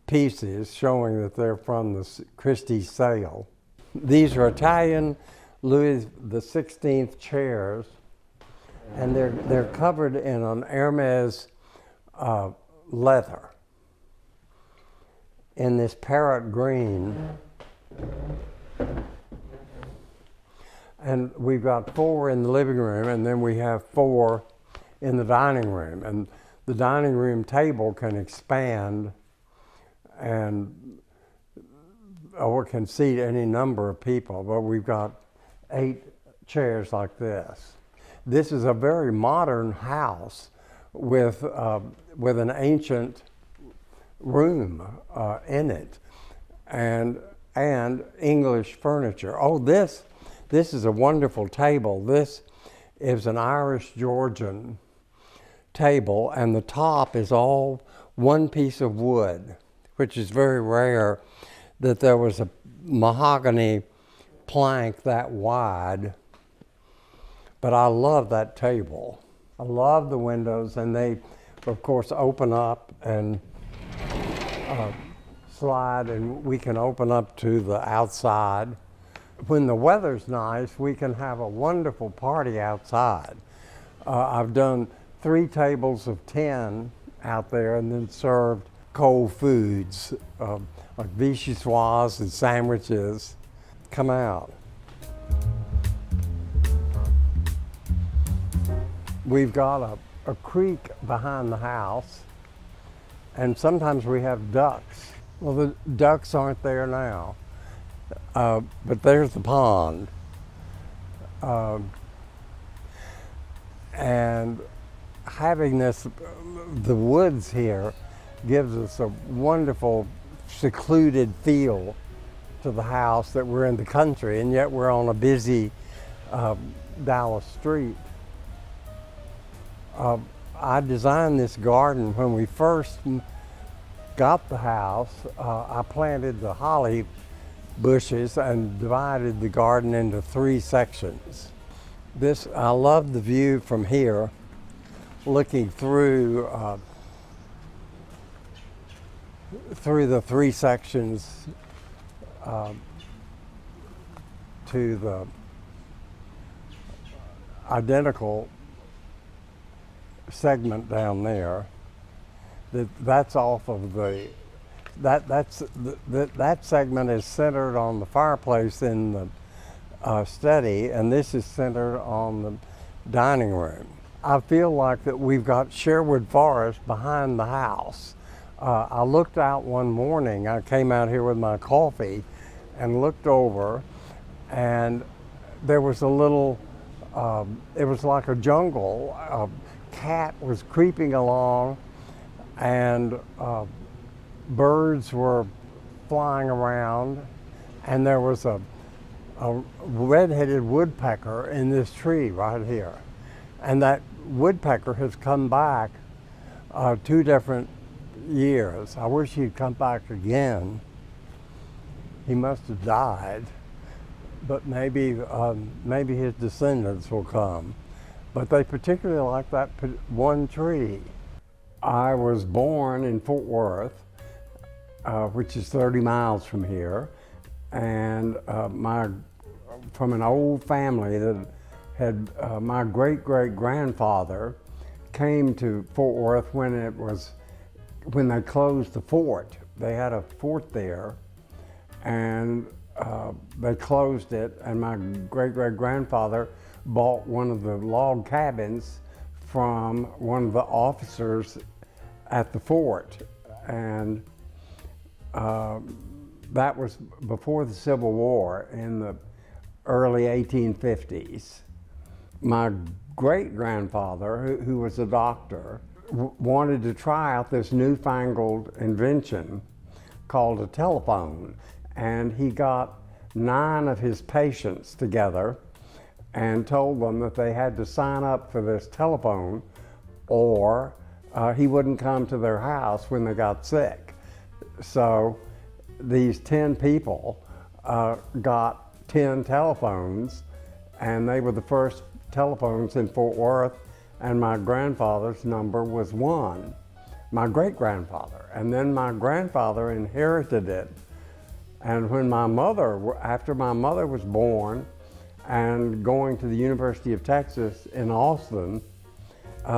pieces showing that they're from the Christie's sale. These are Italian Louis XVI chairs, and they're covered in an Hermes leather in this parrot green. And we've got 4 in the living room, and then we have 4 in the dining room. And the dining room table can expand or can seat any number of people, but we've got 8 chairs like this. This is a very modern house with an ancient room in it, and English furniture. Oh, this is a wonderful table. This is an Irish Georgian table, and the top is all one piece of wood, which is very rare that there was a mahogany plank that wide. But I love that table. I love the windows, and they, of course, open up and slide, and we can open up to the outside. When the weather's nice, we can have a wonderful party outside. I've done 3 tables of 10 out there, and then served cold foods like vichyssoise and sandwiches. Come out. We've got a creek behind the house, and sometimes we have ducks. Well, the ducks aren't there now, but there's the pond. And having the woods here gives us a wonderful secluded feel to the house, that we're in the country and yet we're on a busy Dallas street. I designed this garden when we first got the house. I planted the holly bushes and divided the garden into 3 sections. I love the view from here, looking through the 3 sections to the identical segment down there. That's off of that segment is centered on the fireplace in the study, and this is centered on the dining room. I feel like that we've got Sherwood Forest behind the house. I looked out one morning, I came out here with my coffee and looked over, and there was a little, it was like a jungle. A cat was creeping along, and birds were flying around, and there was a red-headed woodpecker in this tree right here. And that woodpecker has come back 2 different years. I wish he'd come back again. He must have died, but maybe his descendants will come. But they particularly like that one tree. I was born in Fort Worth, which is 30 miles from here, and from an old family that had my great-great-grandfather came to Fort Worth when they closed the fort. They had a fort there, and they closed it, and my great-great-grandfather bought one of the log cabins from one of the officers at the fort, and that was before the Civil War in the early 1850s. My great-grandfather, who was a doctor, wanted to try out this newfangled invention called a telephone, and he got 9 of his patients together and told them that they had to sign up for this telephone or he wouldn't come to their house when they got sick. So these 10 people got 10 telephones, and they were the first telephones in Fort Worth, and my grandfather's number was 1, my great-grandfather. And then my grandfather inherited it. And when after my mother was born and going to the University of Texas in Austin,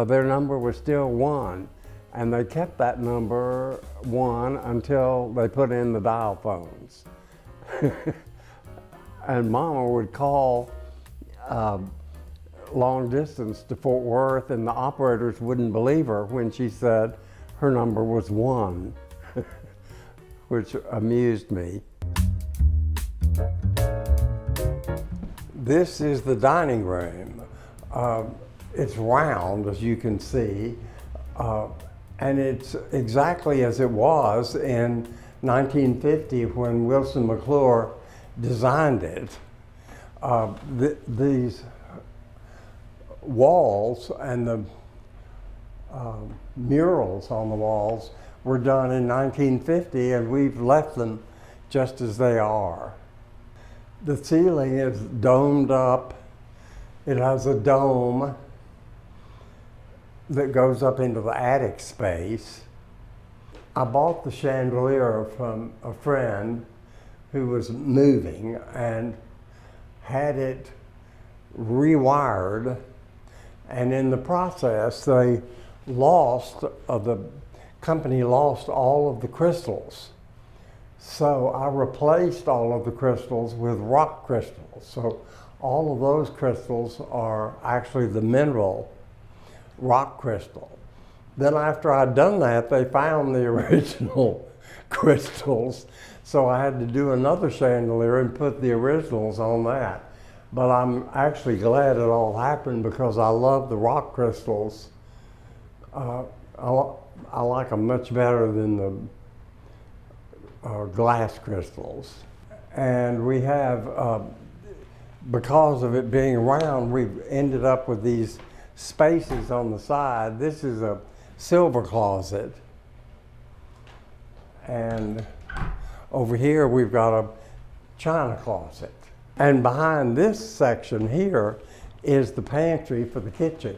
their number was still 1. And they kept that number 1 until they put in the dial phones. And Mama would call long distance to Fort Worth, and the operators wouldn't believe her when she said her number was 1, which amused me. This is the dining room. It's round, as you can see, and it's exactly as it was in 1950 when Wilson McClure designed it. These walls and the murals on the walls were done in 1950, and we've left them just as they are. The ceiling is domed up. It has a dome that goes up into the attic space. I bought the chandelier from a friend who was moving and had it rewired, and in the process the company lost all of the crystals. So I replaced all of the crystals with rock crystals. So all of those crystals are actually the mineral rock crystal. Then after I'd done that, they found the original crystals. So I had to do another chandelier and put the originals on that. But I'm actually glad it all happened because I love the rock crystals. I like them much better than the glass crystals. And we have, because of it being round, we've ended up with these spaces on the side. This is a silver closet. And over here we've got a china closet. And behind this section here is the pantry for the kitchen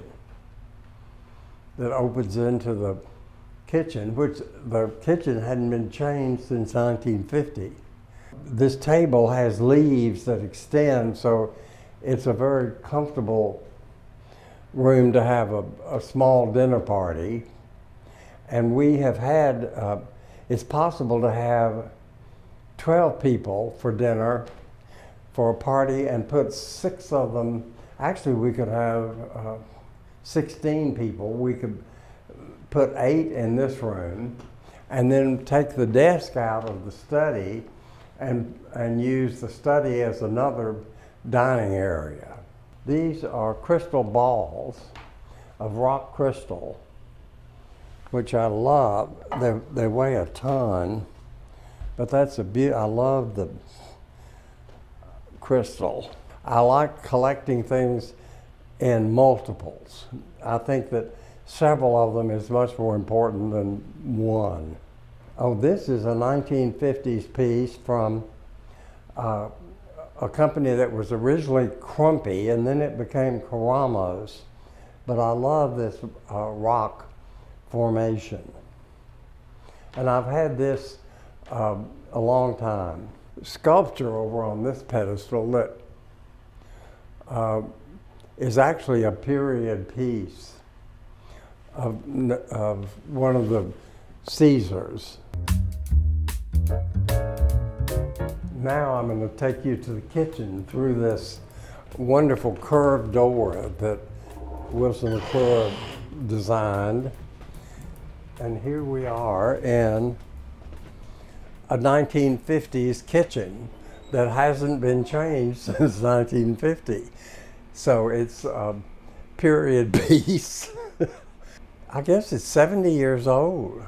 that opens into the kitchen, which the kitchen hadn't been changed since 1950. This table has leaves that extend, so it's a very comfortable room to have a small dinner party. And we have had, it's possible to have 12 people for dinner for a party and put 6 of them, actually we could have 16 people. We could put 8 in this room and then take the desk out of the study and use the study as another dining area. These are crystal balls of rock crystal, which I love. They weigh a ton, but that's I love the crystal. I like collecting things in multiples. I think that several of them is much more important than one. Oh, this is a 1950s piece from a company that was originally Crumpy, and then it became Karamos. But I love this rock formation. And I've had this a long time. Sculpture over on this pedestal that is actually a period piece of one of the Caesars. Now I'm going to take you to the kitchen through this wonderful curved door that Wilson McClure designed. And here we are in a 1950s kitchen that hasn't been changed since 1950. So it's a period piece. I guess it's 70 years old.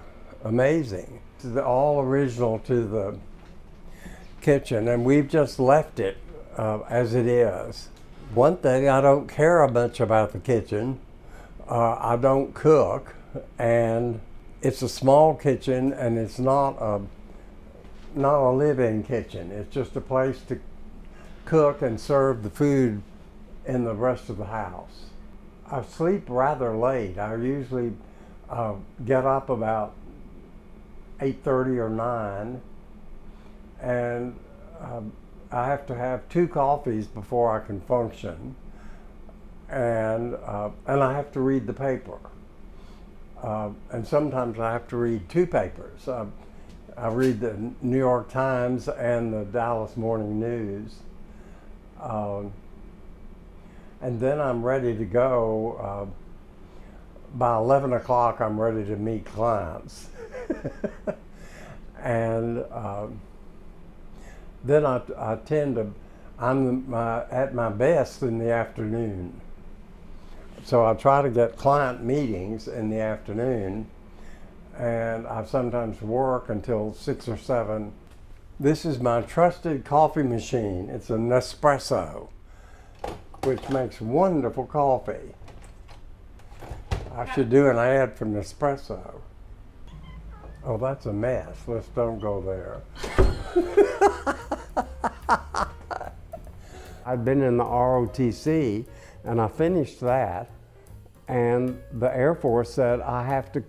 Amazing. It's all original to the kitchen, and we've just left it as it is. One thing, I don't care much about the kitchen. I don't cook, and it's a small kitchen, and it's not a live-in kitchen. It's just a place to cook and serve the food in the rest of the house. I sleep rather late. I usually get up about 8:30 or 9, and I have to have 2 coffees before I can function, and I have to read the paper, and sometimes I have to read 2 papers. I read the New York Times and the Dallas Morning News, and then I'm ready to go. By 11 o'clock, I'm ready to meet clients. And then I tend to, I'm at my best in the afternoon. So I try to get client meetings in the afternoon, and I sometimes work until 6 or 7. This is my trusted coffee machine. It's a Nespresso, which makes wonderful coffee. I should do an ad for Nespresso. Oh, that's a mess. Let's don't go there. I'd been in the ROTC, and I finished that, and the Air Force said I have to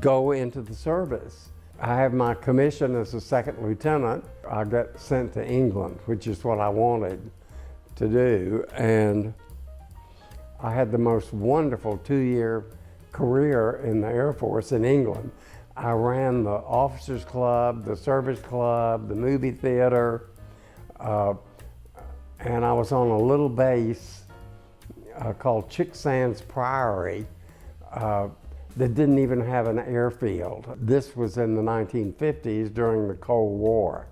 go into the service. I have my commission as a second lieutenant. I got sent to England, which is what I wanted to do, and I had the most wonderful 2-year career in the Air Force in England. I ran the officers club, the service club, the movie theater, and I was on a little base called Chicksands Priory that didn't even have an airfield. This was in the 1950s during the Cold War.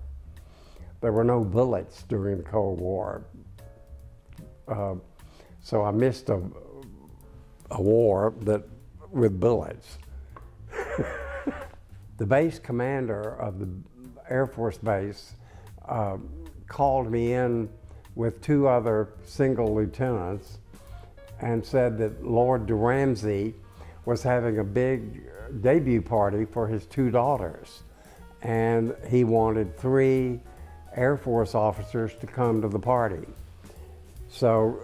There were no bullets during the Cold War. So I missed a war with bullets. The base commander of the Air Force Base called me in with 2 other single lieutenants and said that Lord de Ramsey was having a big debut party for his 2 daughters, and he wanted 3 Air Force officers to come to the party. So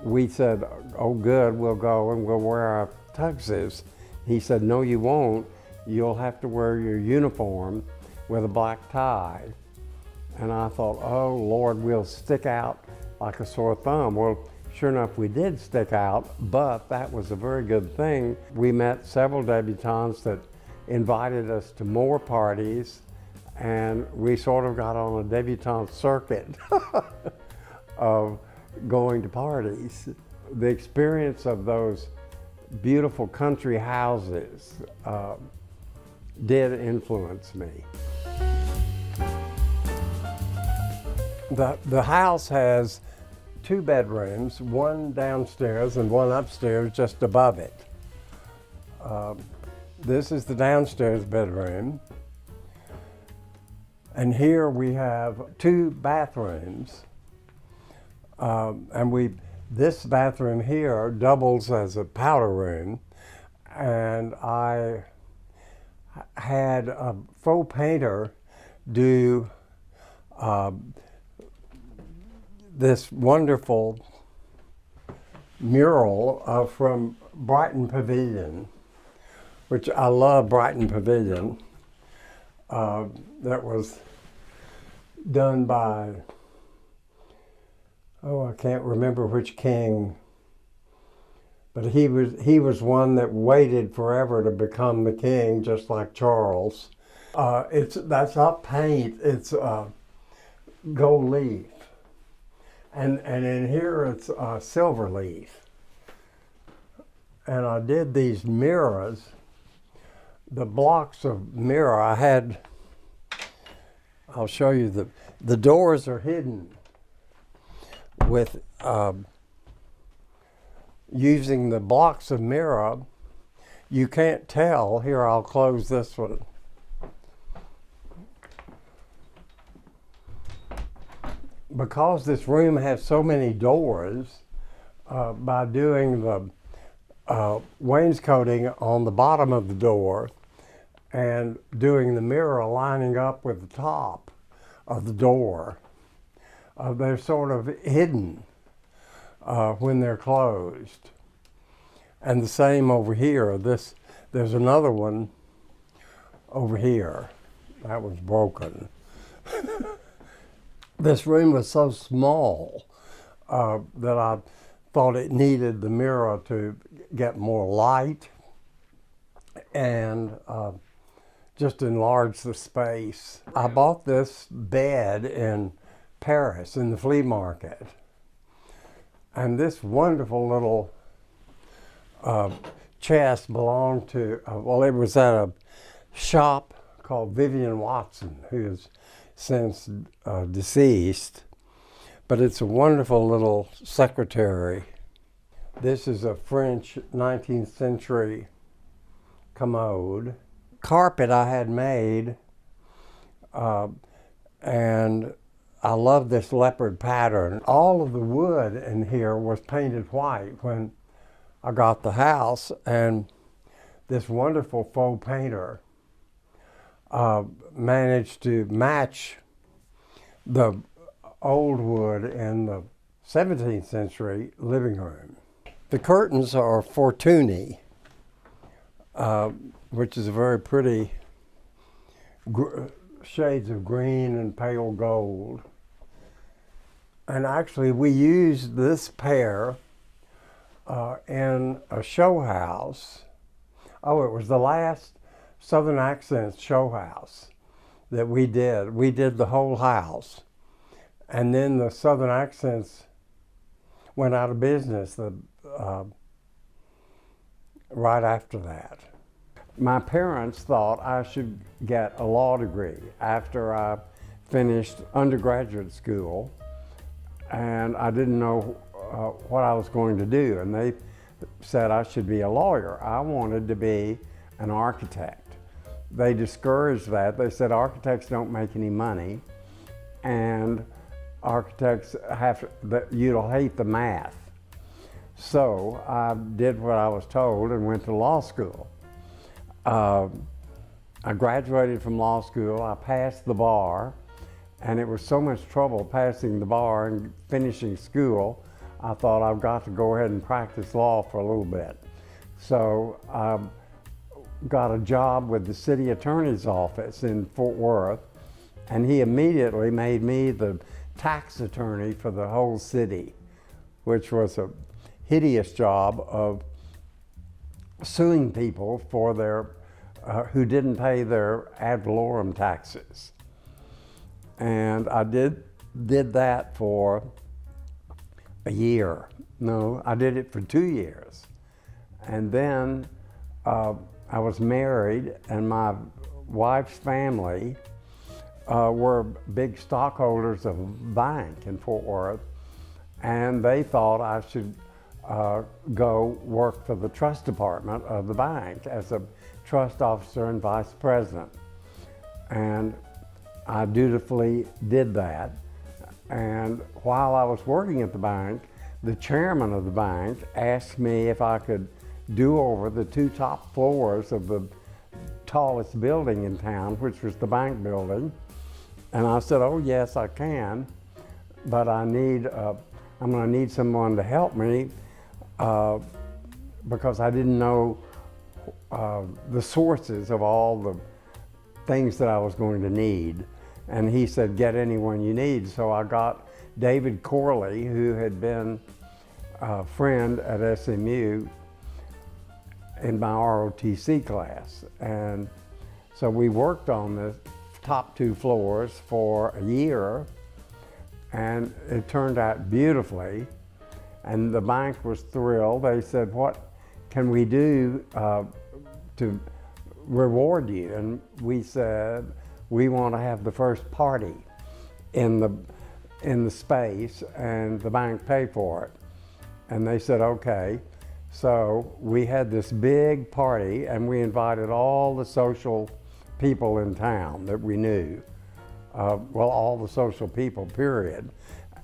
we said, oh good, we'll go and we'll wear our tuxes. He said, no you won't, you'll have to wear your uniform with a black tie. And I thought, oh Lord, we'll stick out like a sore thumb. Well, sure enough, we did stick out, but that was a very good thing. We met several debutantes that invited us to more parties, and we sort of got on a debutante circuit of going to parties. The experience of those beautiful country houses did influence me. The house has 2 bedrooms, one downstairs and one upstairs just above it. This is the downstairs bedroom. And here we have 2 bathrooms. And this bathroom here doubles as a powder room, and I had a faux painter do this wonderful mural from Brighton Pavilion, which I love Brighton Pavilion. That was done by, oh, I can't remember which king, but he was one that waited forever to become the king, just like Charles. That's not paint, it's gold leaf. And in here it's silver leaf. And I did these mirrors, the blocks of mirror I had. I'll show you the doors are hidden with using the blocks of mirror. You can't tell. Here, I'll close this one. Because this room has so many doors, by doing the wainscoting on the bottom of the door and doing the mirror lining up with the top of the door, they're sort of hidden when they're closed. And the same over here. There's another one over here. That was broken. This room was so small that I thought it needed the mirror to get more light and just enlarge the space. I bought this bed in Paris in the flea market. And this wonderful little chest belonged to, well, it was at a shop called Vivian Watson, who is since deceased. But it's a wonderful little secretary. This is a French 19th century commode. Carpet I had made, and I love this leopard pattern. All of the wood in here was painted white when I got the house, and this wonderful faux painter managed to match the old wood in the 17th century living room. The curtains are Fortuny, which is a very pretty shades of green and pale gold. And actually we used this pair in a show house. Oh, it was the last Southern Accents show house that we did. We did the whole house. And then the Southern Accents went out of business right after that. My parents thought I should get a law degree after I finished undergraduate school, and I didn't know what I was going to do, and they said I should be a lawyer. I wanted to be an architect. They discouraged that. They said architects don't make any money, and architects you'll hate the math. So I did what I was told and went to law school. I graduated from law school. I passed the bar, and it was so much trouble passing the bar and finishing school, I thought I've got to go ahead and practice law for a little bit. So I got a job with the city attorney's office in Fort Worth, and he immediately made me the tax attorney for the whole city, which was a hideous job of suing people for their who didn't pay their ad valorem taxes. And I did that for a year. No, I did it for 2 years. And then I was married, and my wife's family were big stockholders of a bank in Fort Worth, and they thought I should go work for the trust department of the bank as a trust officer and vice president. And I dutifully did that. And while I was working at the bank, the chairman of the bank asked me if I could do over the 2 top floors of the tallest building in town, which was the bank building. And I said, oh yes, I can, but I'm gonna need someone to help me because I didn't know the sources of all the things that I was going to need. And he said, get anyone you need. So I got David Corley, who had been a friend at SMU in my ROTC class. And so we worked on the top 2 floors for a year, and it turned out beautifully. And the bank was thrilled. They said, what can we do to reward you? And we said, we want to have the first party in the space, and the bank paid for it. And they said, okay. So we had this big party, and we invited all the social people in town that we knew. Well, all the social people, period.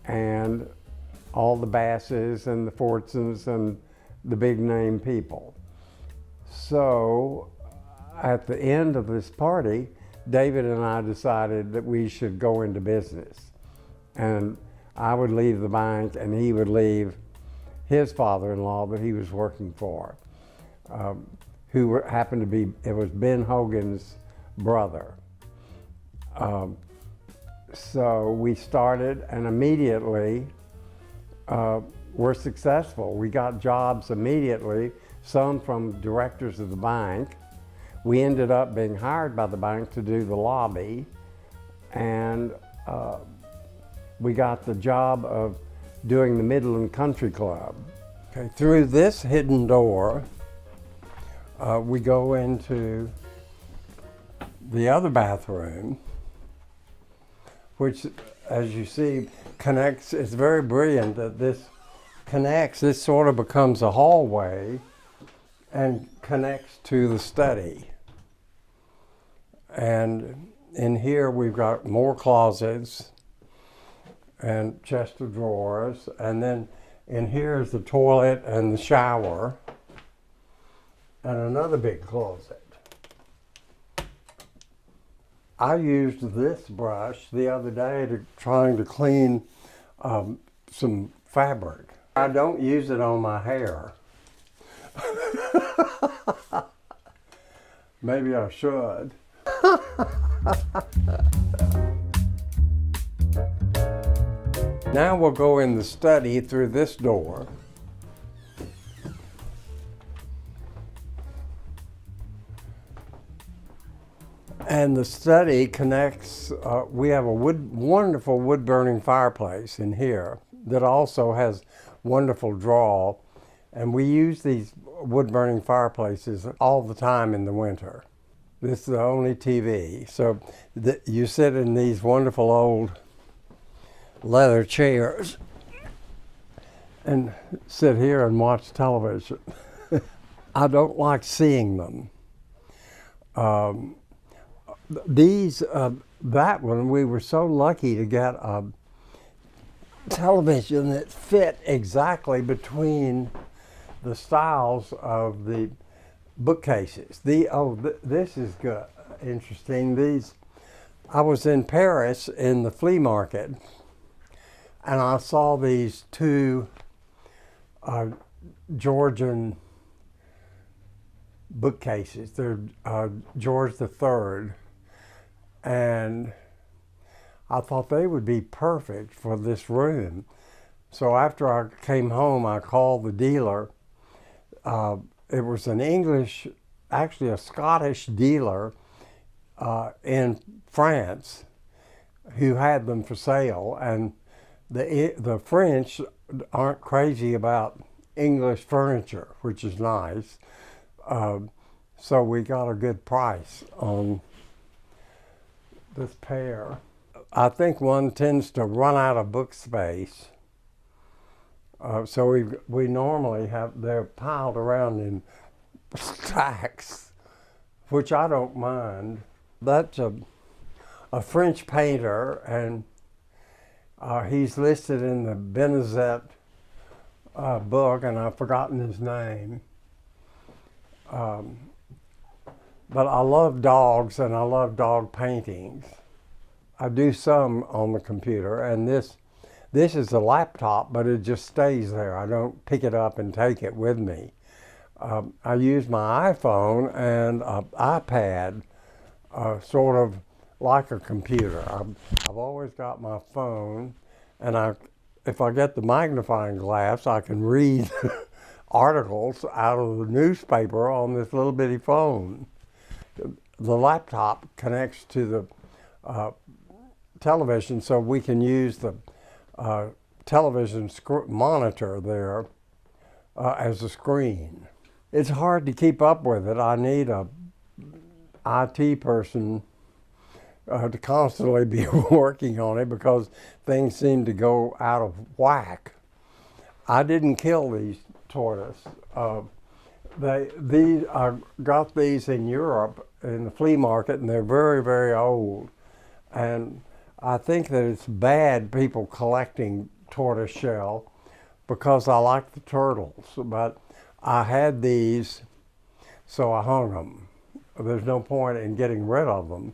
And all the Basses and the Fortsons and the big name people. So at the end of this party, David and I decided that we should go into business. And I would leave the bank, and he would leave his father-in-law that he was working for, who happened to be, it was Ben Hogan's brother. So we started, and immediately were successful. We got jobs immediately, some from directors of the bank. We ended up being hired by the bank to do the lobby, and we got the job of doing the Midland Country Club. Okay, through this hidden door, we go into the other bathroom, which, as you see, connects. It's very brilliant that this connects. This sort of becomes a hallway and connects to the study. And in here we've got more closets and chest of drawers, and then in here is the toilet and the shower and another big closet. I used this brush the other day trying to clean some fabric. I don't use it on my hair. Maybe I should. Now we'll go in the study through this door. And the study connects, we have a wonderful wood-burning fireplace in here that also has wonderful draw. And we use these wood-burning fireplaces all the time in the winter. This is the only TV. So you sit in these wonderful old leather chairs and sit here and watch television. I don't like seeing them. That one, we were so lucky to get a television that fit exactly between the styles of the bookcases. This is good, interesting. I was in Paris in the flea market, and I saw these 2 Georgian bookcases. They're George III, and I thought they would be perfect for this room. So after I came home, I called the dealer. It was an English, actually a Scottish dealer in France who had them for sale, and the French aren't crazy about English furniture, which is nice. So we got a good price on this pair. I think one tends to run out of book space. So we normally they're piled around in stacks, which I don't mind. That's a French painter, and he's listed in the Benezet book, and I've forgotten his name. But I love dogs and I love dog paintings. I do some on the computer, and this is a laptop, but it just stays there. I don't pick it up and take it with me. I use my iPhone and an iPad, sort of like a computer. I've always got my phone, and if I get the magnifying glass, I can read articles out of the newspaper on this little bitty phone. The laptop connects to the television, so we can use the television monitor there as a screen. It's hard to keep up with it. I need a IT person to constantly be working on it because things seem to go out of whack. I didn't kill these tortoises. I got these in Europe in the flea market, and they're very, very old. And I think that it's bad people collecting tortoise shell because I like the turtles. But I had these, so I hung them. There's no point in getting rid of them.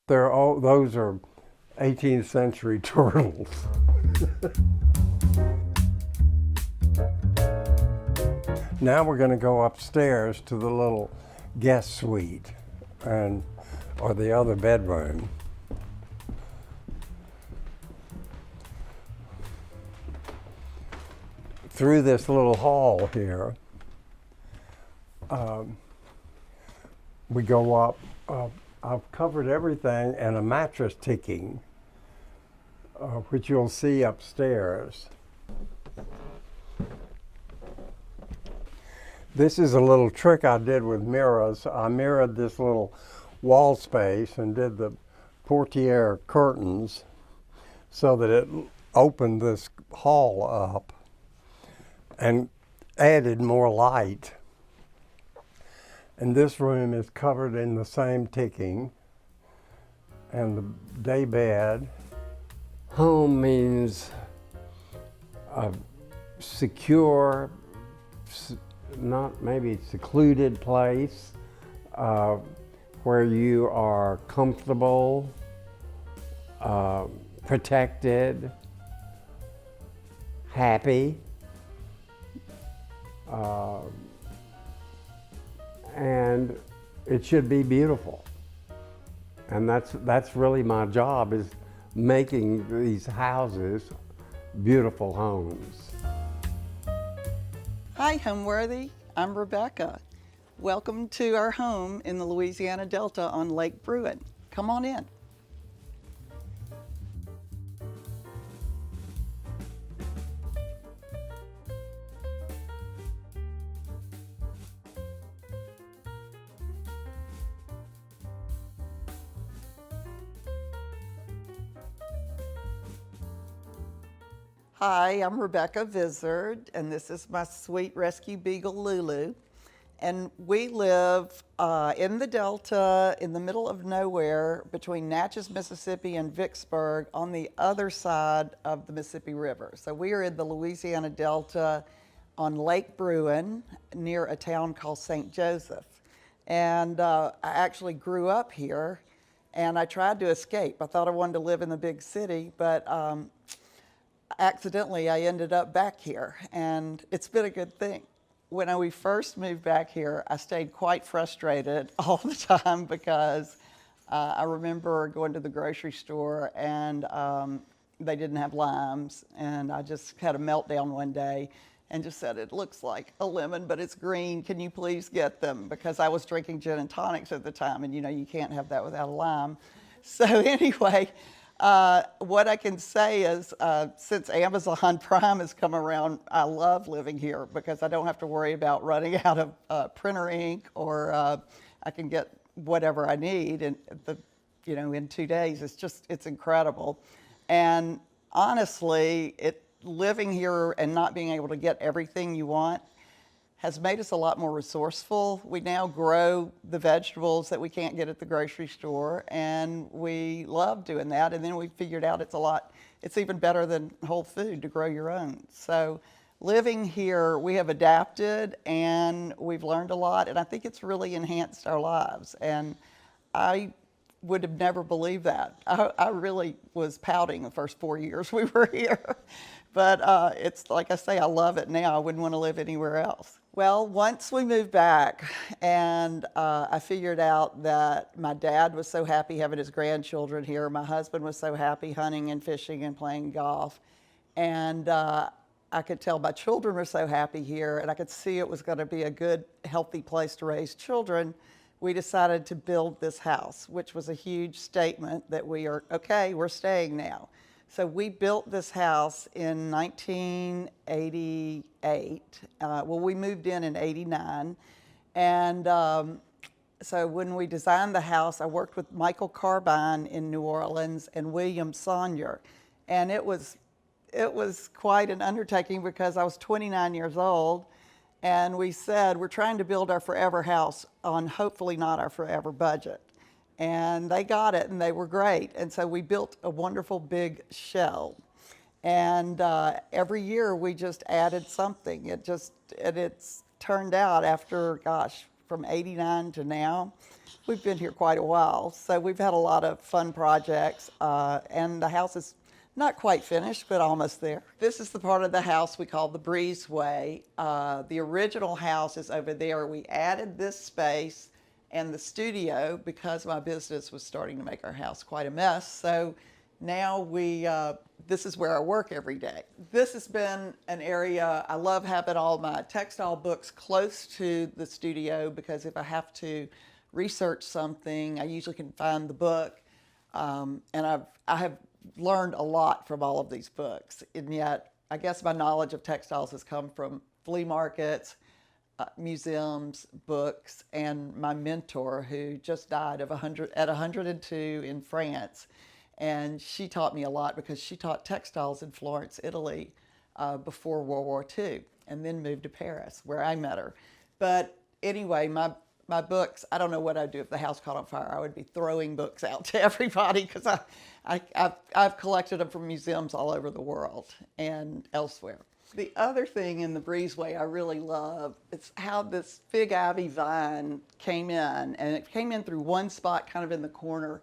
Those are 18th century turtles. Now we're going to go upstairs to the little guest suite or the other bedroom. Through this little hall here, we go up. I've covered everything and a mattress ticking, which you'll see upstairs. This is a little trick I did with mirrors. I mirrored this little wall space and did the portiere curtains so that it opened this hall up and added more light. And this room is covered in the same ticking, and the day bed. Home means a secure, not maybe secluded place where you are comfortable, protected, happy, and it should be beautiful. And that's really my job, is making these houses beautiful homes. Hi, Homeworthy. I'm Rebecca. Welcome to our home in the Louisiana Delta on Lake Bruin. Come on in. Hi, I'm Rebecca Vizard, and this is my sweet rescue beagle, Lulu. And we live in the Delta, in the middle of nowhere, between Natchez, Mississippi and Vicksburg, on the other side of the Mississippi River. So we are in the Louisiana Delta on Lake Bruin, near a town called St. Joseph. And I actually grew up here, and I tried to escape. I thought I wanted to live in the big city, but accidentally I ended up back here, and it's been a good thing. When we first moved back here, I stayed quite frustrated all the time because I remember going to the grocery store and they didn't have limes, and I just had a meltdown one day and just said, "It looks like a lemon, but it's green. Can you please get them?" Because I was drinking gin and tonics at the time, and you can't have that without a lime. So anyway, what I can say is, since Amazon Prime has come around, I love living here because I don't have to worry about running out of printer ink, or I can get whatever I need in in 2 days. It's incredible. And honestly, living here and not being able to get everything you want has made us a lot more resourceful. We now grow the vegetables that we can't get at the grocery store, and we love doing that. And then we figured out it's even better than whole food to grow your own. So living here, we have adapted and we've learned a lot, and I think it's really enhanced our lives. And I would have never believed that. I really was pouting the first 4 years we were here. But it's like I say, I love it now. I wouldn't want to live anywhere else. Well, once we moved back and I figured out that my dad was so happy having his grandchildren here, my husband was so happy hunting and fishing and playing golf, and I could tell my children were so happy here, and I could see it was going to be a good, healthy place to raise children. We decided to build this house, which was a huge statement that we are, okay, we're staying now. So we built this house in 1988. Well, we moved in 89. And so when we designed the house, I worked with Michael Carbine in New Orleans and William Saunier. And it was quite an undertaking because I was 29 years old. And we said, we're trying to build our forever house on hopefully not our forever budget. And they got it, and they were great. And so we built a wonderful big shell. And every year we just added something. It's turned out after, gosh, from 89 to now, we've been here quite a while. So we've had a lot of fun projects, and the house is not quite finished, but almost there. This is the part of the house we call the breezeway. The original house is over there. We added this space and the studio because my business was starting to make our house quite a mess. So now this is where I work every day. This has been an area, I love having all my textile books close to the studio because if I have to research something, I usually can find the book. And I have learned a lot from all of these books, and yet I guess my knowledge of textiles has come from flea markets, museums, books, and my mentor who just died at 102 in France. And she taught me a lot because she taught textiles in Florence, Italy before World War II, and then moved to Paris where I met her. But anyway, my books, I don't know what I'd do if the house caught on fire. I would be throwing books out to everybody because I've collected them from museums all over the world and elsewhere. The other thing in the breezeway I really love is how this fig ivy vine came in, and it came in through one spot kind of in the corner,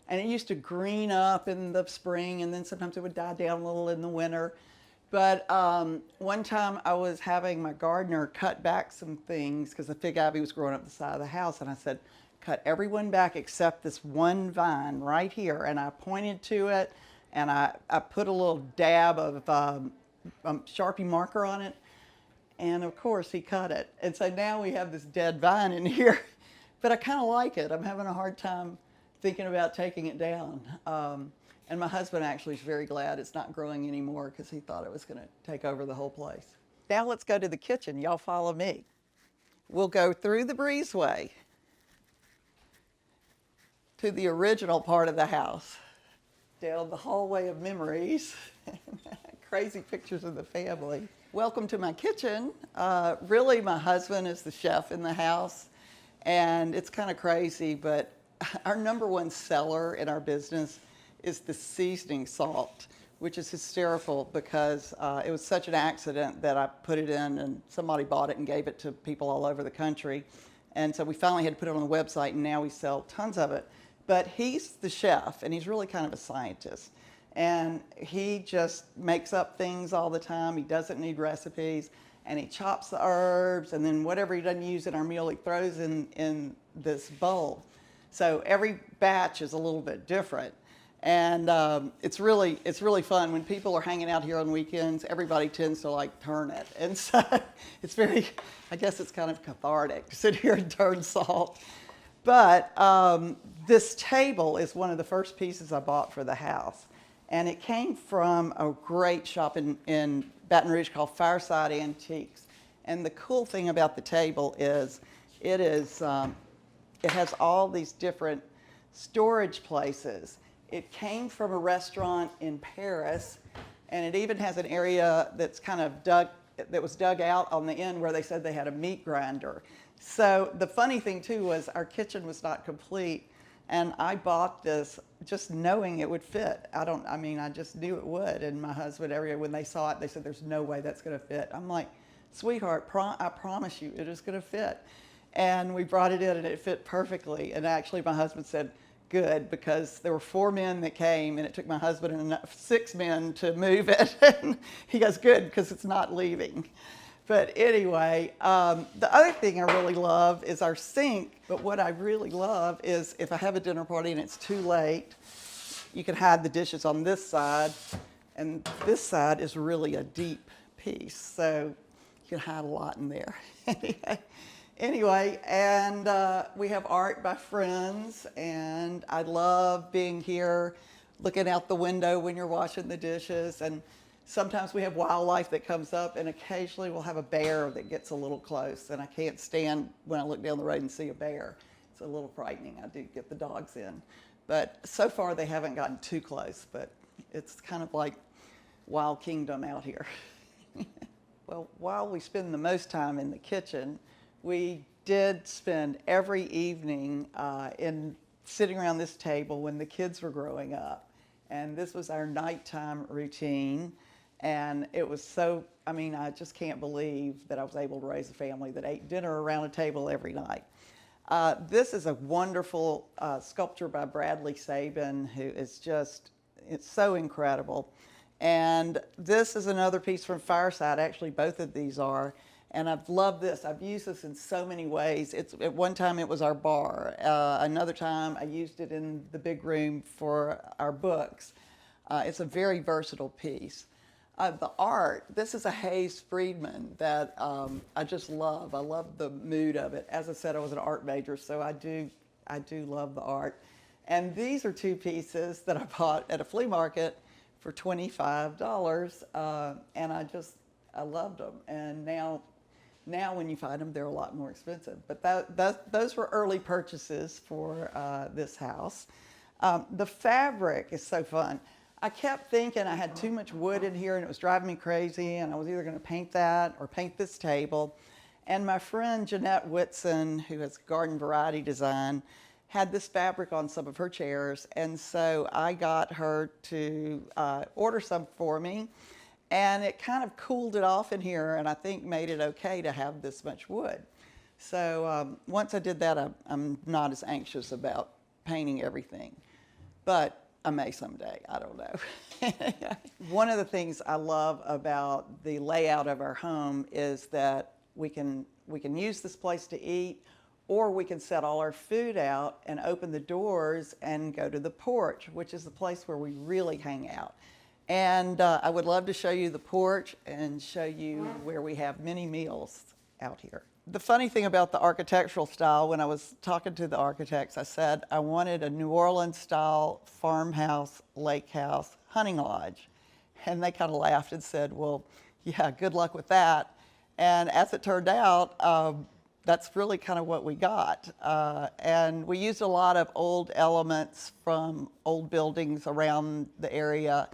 and it used to green up in the spring, and then sometimes it would die down a little in the winter. But one time I was having my gardener cut back some things because the fig ivy was growing up the side of the house, and I said, cut everyone back except this one vine right here. And I pointed to it, and I put a little dab of Sharpie marker on it, and of course he cut it. And so now we have this dead vine in here, but I kind of like it. I'm having a hard time thinking about taking it down. And my husband actually is very glad it's not growing anymore because he thought it was going to take over the whole place. Now let's go to the kitchen. Y'all follow me. We'll go through the breezeway to the original part of the house, down the hallway of memories, crazy pictures of the family. Welcome to my kitchen. Really, my husband is the chef in the house, and it's kind of crazy, but our number one seller in our business is the seasoning salt, which is hysterical because it was such an accident that I put it in and somebody bought it and gave it to people all over the country. And so we finally had to put it on the website, and now we sell tons of it. But he's the chef, and he's really kind of a scientist. And he just makes up things all the time. He doesn't need recipes, and he chops the herbs, and then whatever he doesn't use in our meal, he throws in this bowl. So every batch is a little bit different. And it's really fun. When people are hanging out here on weekends, everybody tends to like turn it. And so it's very, I guess it's kind of cathartic to sit here and turn salt. But this table is one of the first pieces I bought for the house. And it came from a great shop in Baton Rouge called Fireside Antiques. And the cool thing about the table is it has all these different storage places. It came from a restaurant in Paris, and it even has an area that's kind of that was dug out on the end where they said they had a meat grinder. So the funny thing too was our kitchen was not complete And I bought this just knowing it would fit. I just knew it would. And my husband, when they saw it, they said, there's no way that's gonna fit. I'm like, sweetheart, I promise you, it is gonna fit. And we brought it in and it fit perfectly. And actually my husband said, good, because there were 4 men that came and it took my husband and 6 men to move it. And he goes, good, because it's not leaving. But anyway, the other thing I really love is our sink. But what I really love is if I have a dinner party and it's too late, you can hide the dishes on this side. And this side is really a deep piece. So you can hide a lot in there. Anyway, and we have art by friends. And I love being here, looking out the window when you're washing the dishes. And sometimes we have wildlife that comes up, and occasionally we'll have a bear that gets a little close, and I can't stand when I look down the road and see a bear. It's a little frightening. I do get the dogs in. But so far they haven't gotten too close, but it's kind of like Wild Kingdom out here. Well, while we spend the most time in the kitchen, we did spend every evening in sitting around this table when the kids were growing up. And this was our nighttime routine. And it was so, I just can't believe that I was able to raise a family that ate dinner around a table every night. This is a wonderful sculpture by Bradley Sabin, who is it's so incredible. And this is another piece from Fireside. Actually, both of these are. And I've loved this. I've used this in so many ways. At one time it was our bar. Another time I used it in the big room for our books. It's a very versatile piece. The art, this is a Hayes Friedman that I just love. I love the mood of it. As I said, I was an art major, so I do love the art. And these are 2 pieces that I bought at a flea market for $25, and I loved them. And now when you find them, they're a lot more expensive. But those were early purchases for this house. The fabric is so fun. I kept thinking I had too much wood in here and it was driving me crazy, and I was either going to paint that or paint this table. And my friend Jeanette Whitson, who has Garden Variety Design, had this fabric on some of her chairs, and so I got her to order some for me, and it kind of cooled it off in here, and I think made it okay to have this much wood. So once I did that, I'm not as anxious about painting everything, but I may someday, I don't know. One of the things I love about the layout of our home is that we can use this place to eat, or we can set all our food out and open the doors and go to the porch, which is the place where we really hang out. And I would love to show you the porch and show you where we have many meals out here. The funny thing about the architectural style, when I was talking to the architects, I said I wanted a New Orleans style farmhouse, lake house, hunting lodge. And they kind of laughed and said, well, yeah, good luck with that. And as it turned out, that's really kind of what we got. And we used a lot of old elements from old buildings around the area,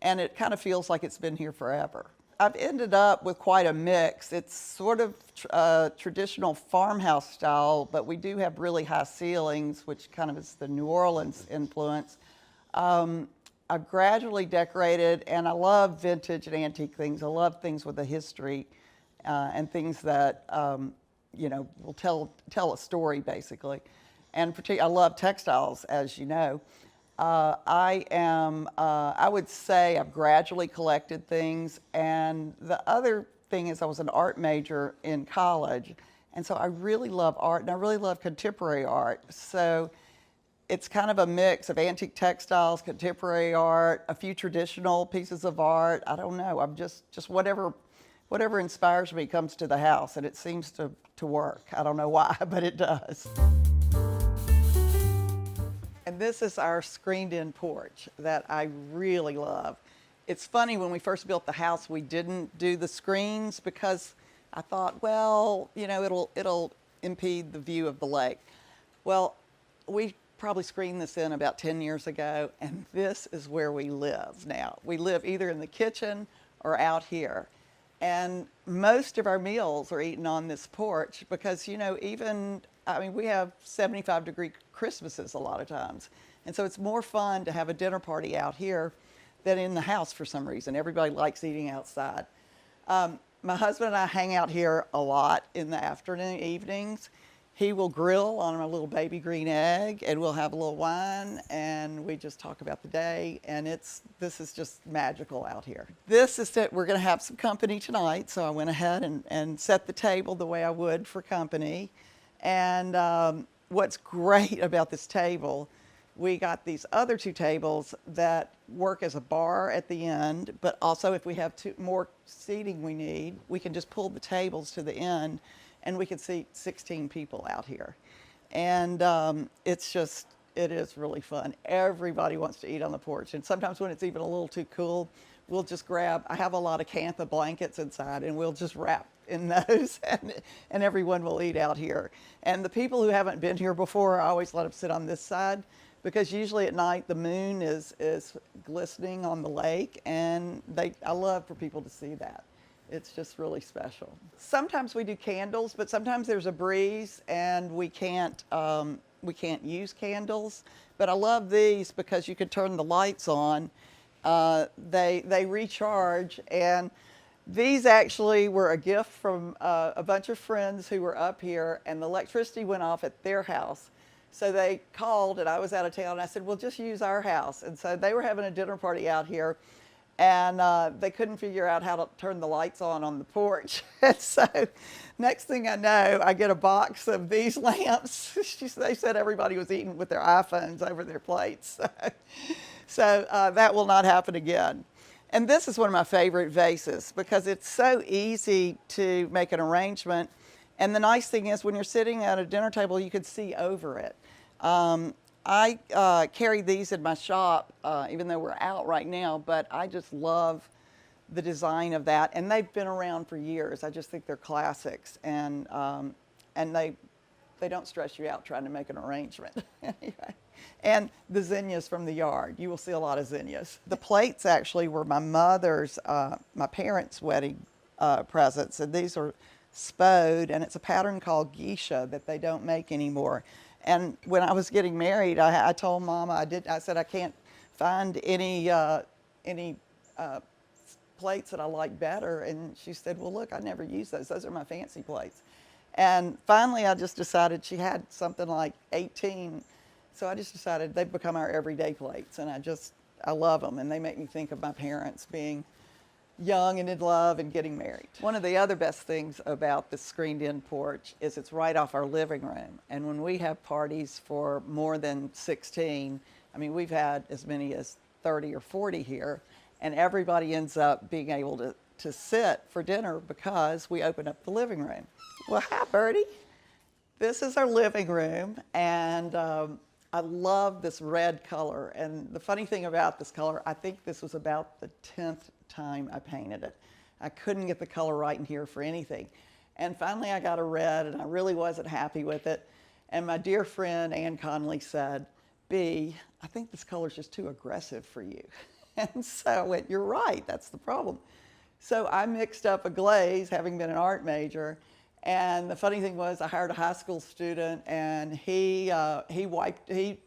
and it kind of feels like it's been here forever. I've ended up with quite a mix. It's sort of traditional farmhouse style, but we do have really high ceilings, which kind of is the New Orleans influence. I've gradually decorated, and I love vintage and antique things. I love things with a history and things that will tell a story, basically. And I love textiles, as you know. I would say I've gradually collected things. And the other thing is I was an art major in college. And so I really love art, and I really love contemporary art. So it's kind of a mix of antique textiles, contemporary art, a few traditional pieces of art. I don't know. I'm just whatever inspires me comes to the house, and it seems to work. I don't know why, but it does. And this is our screened-in porch that I really love. It's funny, when we first built the house, we didn't do the screens because I thought, well, it'll impede the view of the lake. Well, we probably screened this in about 10 years ago, and this is where we live now. We live either in the kitchen or out here. And most of our meals are eaten on this porch because, even I mean, we have 75-degree Christmases a lot of times. And so it's more fun to have a dinner party out here than in the house for some reason. Everybody likes eating outside. My husband and I hang out here a lot in the afternoon, evenings. He will grill on a little baby green egg, and we'll have a little wine, and we just talk about the day, and this is just magical out here. This is that we're gonna have some company tonight, so I went ahead and set the table the way I would for company. And what's great about this table, we got these other 2 tables that work as a bar at the end, but also if we have more seating we need, we can just pull the tables to the end and we can seat 16 people out here. And it is really fun. Everybody wants to eat on the porch. And sometimes when it's even a little too cool, we'll just I have a lot of Cantha blankets inside, and we'll just wrap in those, and everyone will eat out here. And the people who haven't been here before, I always let them sit on this side, because usually at night the moon is glistening on the lake, and I love for people to see that. It's just really special. Sometimes we do candles, but sometimes there's a breeze and we can't use candles. But I love these because you can turn the lights on. They recharge, and these actually were a gift from a bunch of friends who were up here, and the electricity went off at their house. So they called, and I was out of town, and I said, well, just use our house. And so they were having a dinner party out here, and they couldn't figure out how to turn the lights on the porch. And so next thing I know, I get a box of these lamps. They said everybody was eating with their iPhones over their plates. So that will not happen again. And this is one of my favorite vases because it's so easy to make an arrangement. And the nice thing is when you're sitting at a dinner table, you can see over it. I carry these in my shop, even though we're out right now, but I just love the design of that. And they've been around for years. I just think they're classics. And they don't stress you out trying to make an arrangement. And the zinnias from the yard. You will see a lot of zinnias. The plates actually were my mother's, my parents' wedding presents. And these are spode, and it's a pattern called geisha that they don't make anymore. And when I was getting married, I told Mama, I said I can't find any plates that I like better. And she said, well, look, I never use those. Those are my fancy plates. And finally, I just decided she had something like 18. So I just decided they've become our everyday plates. And I love them. And they make me think of my parents being young and in love and getting married. One of the other best things about the screened-in porch is it's right off our living room. And when we have parties for more than 16, I mean, we've had as many as 30 or 40 here, and everybody ends up being able to sit for dinner because we open up the living room. Well, hi, Birdie. This is our living room, and I love this red color. And the funny thing about this color, I think this was about the 10th time I painted it. I couldn't get the color right in here for anything. And finally I got a red, and I really wasn't happy with it. And my dear friend Ann Conley said, B, I think this color's just too aggressive for you. And so I went, you're right, that's the problem. So I mixed up a glaze, having been an art major. And the funny thing was, I hired a high school student, and he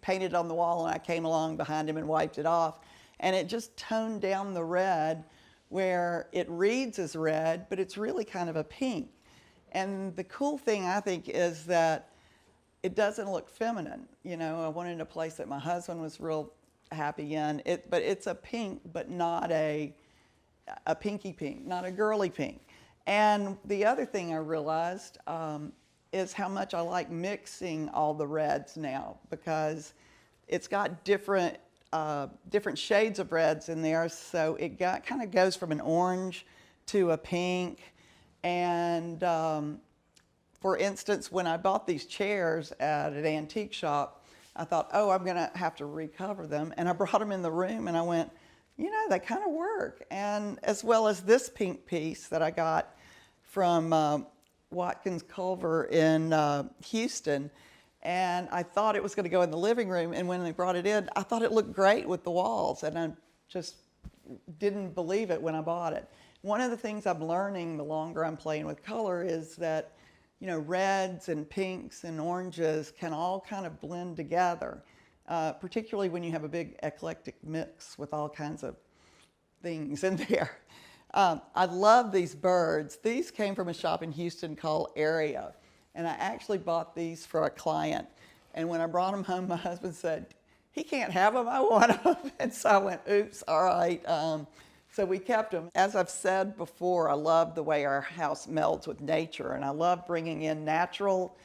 painted on the wall, and I came along behind him and wiped it off. And it just toned down the red where it reads as red, but it's really kind of a pink. And the cool thing, I think, is that it doesn't look feminine. You know, I wanted a place that my husband was real happy in. But it's a pink, but not a pinky pink, not a girly pink. And the other thing I realized is how much I like mixing all the reds now, because it's got different shades of reds in there, so it kind of goes from an orange to a pink. And for instance, when I bought these chairs at an antique shop, I thought, oh, I'm gonna have to recover them. And I brought them in the room, and I went, you know, they kind of work. And as well as this pink piece that I got from Watkins Culver in Houston. And I thought it was going to go in the living room, and when they brought it in, I thought it looked great with the walls, and I just didn't believe it when I bought it. One of the things I'm learning the longer I'm playing with color is that reds and pinks and oranges can all kind of blend together, particularly when you have a big eclectic mix with all kinds of things in there. I love these birds. These came from a shop in Houston called Area, and I actually bought these for a client. And when I brought them home, my husband said, "He can't have them, I want them." And so I went, oops, all right. So we kept them. As I've said before, I love the way our house melds with nature, and I love bringing in natural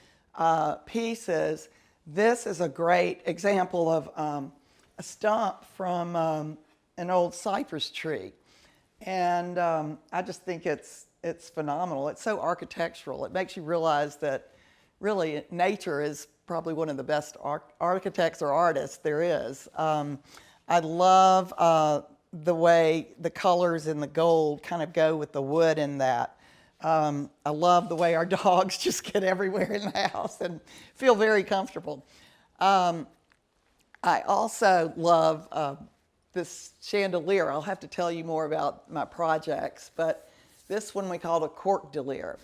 pieces. This is a great example of a stump from an old cypress tree. And I just think it's phenomenal. It's so architectural. It makes you realize that really nature is probably one of the best architects or artists there is. I love the way the colors and the gold kind of go with the wood in that. I love the way our dogs just get everywhere in the house and feel very comfortable. I also love this chandelier. I'll have to tell you more about my projects, but this one we call a cork-delier.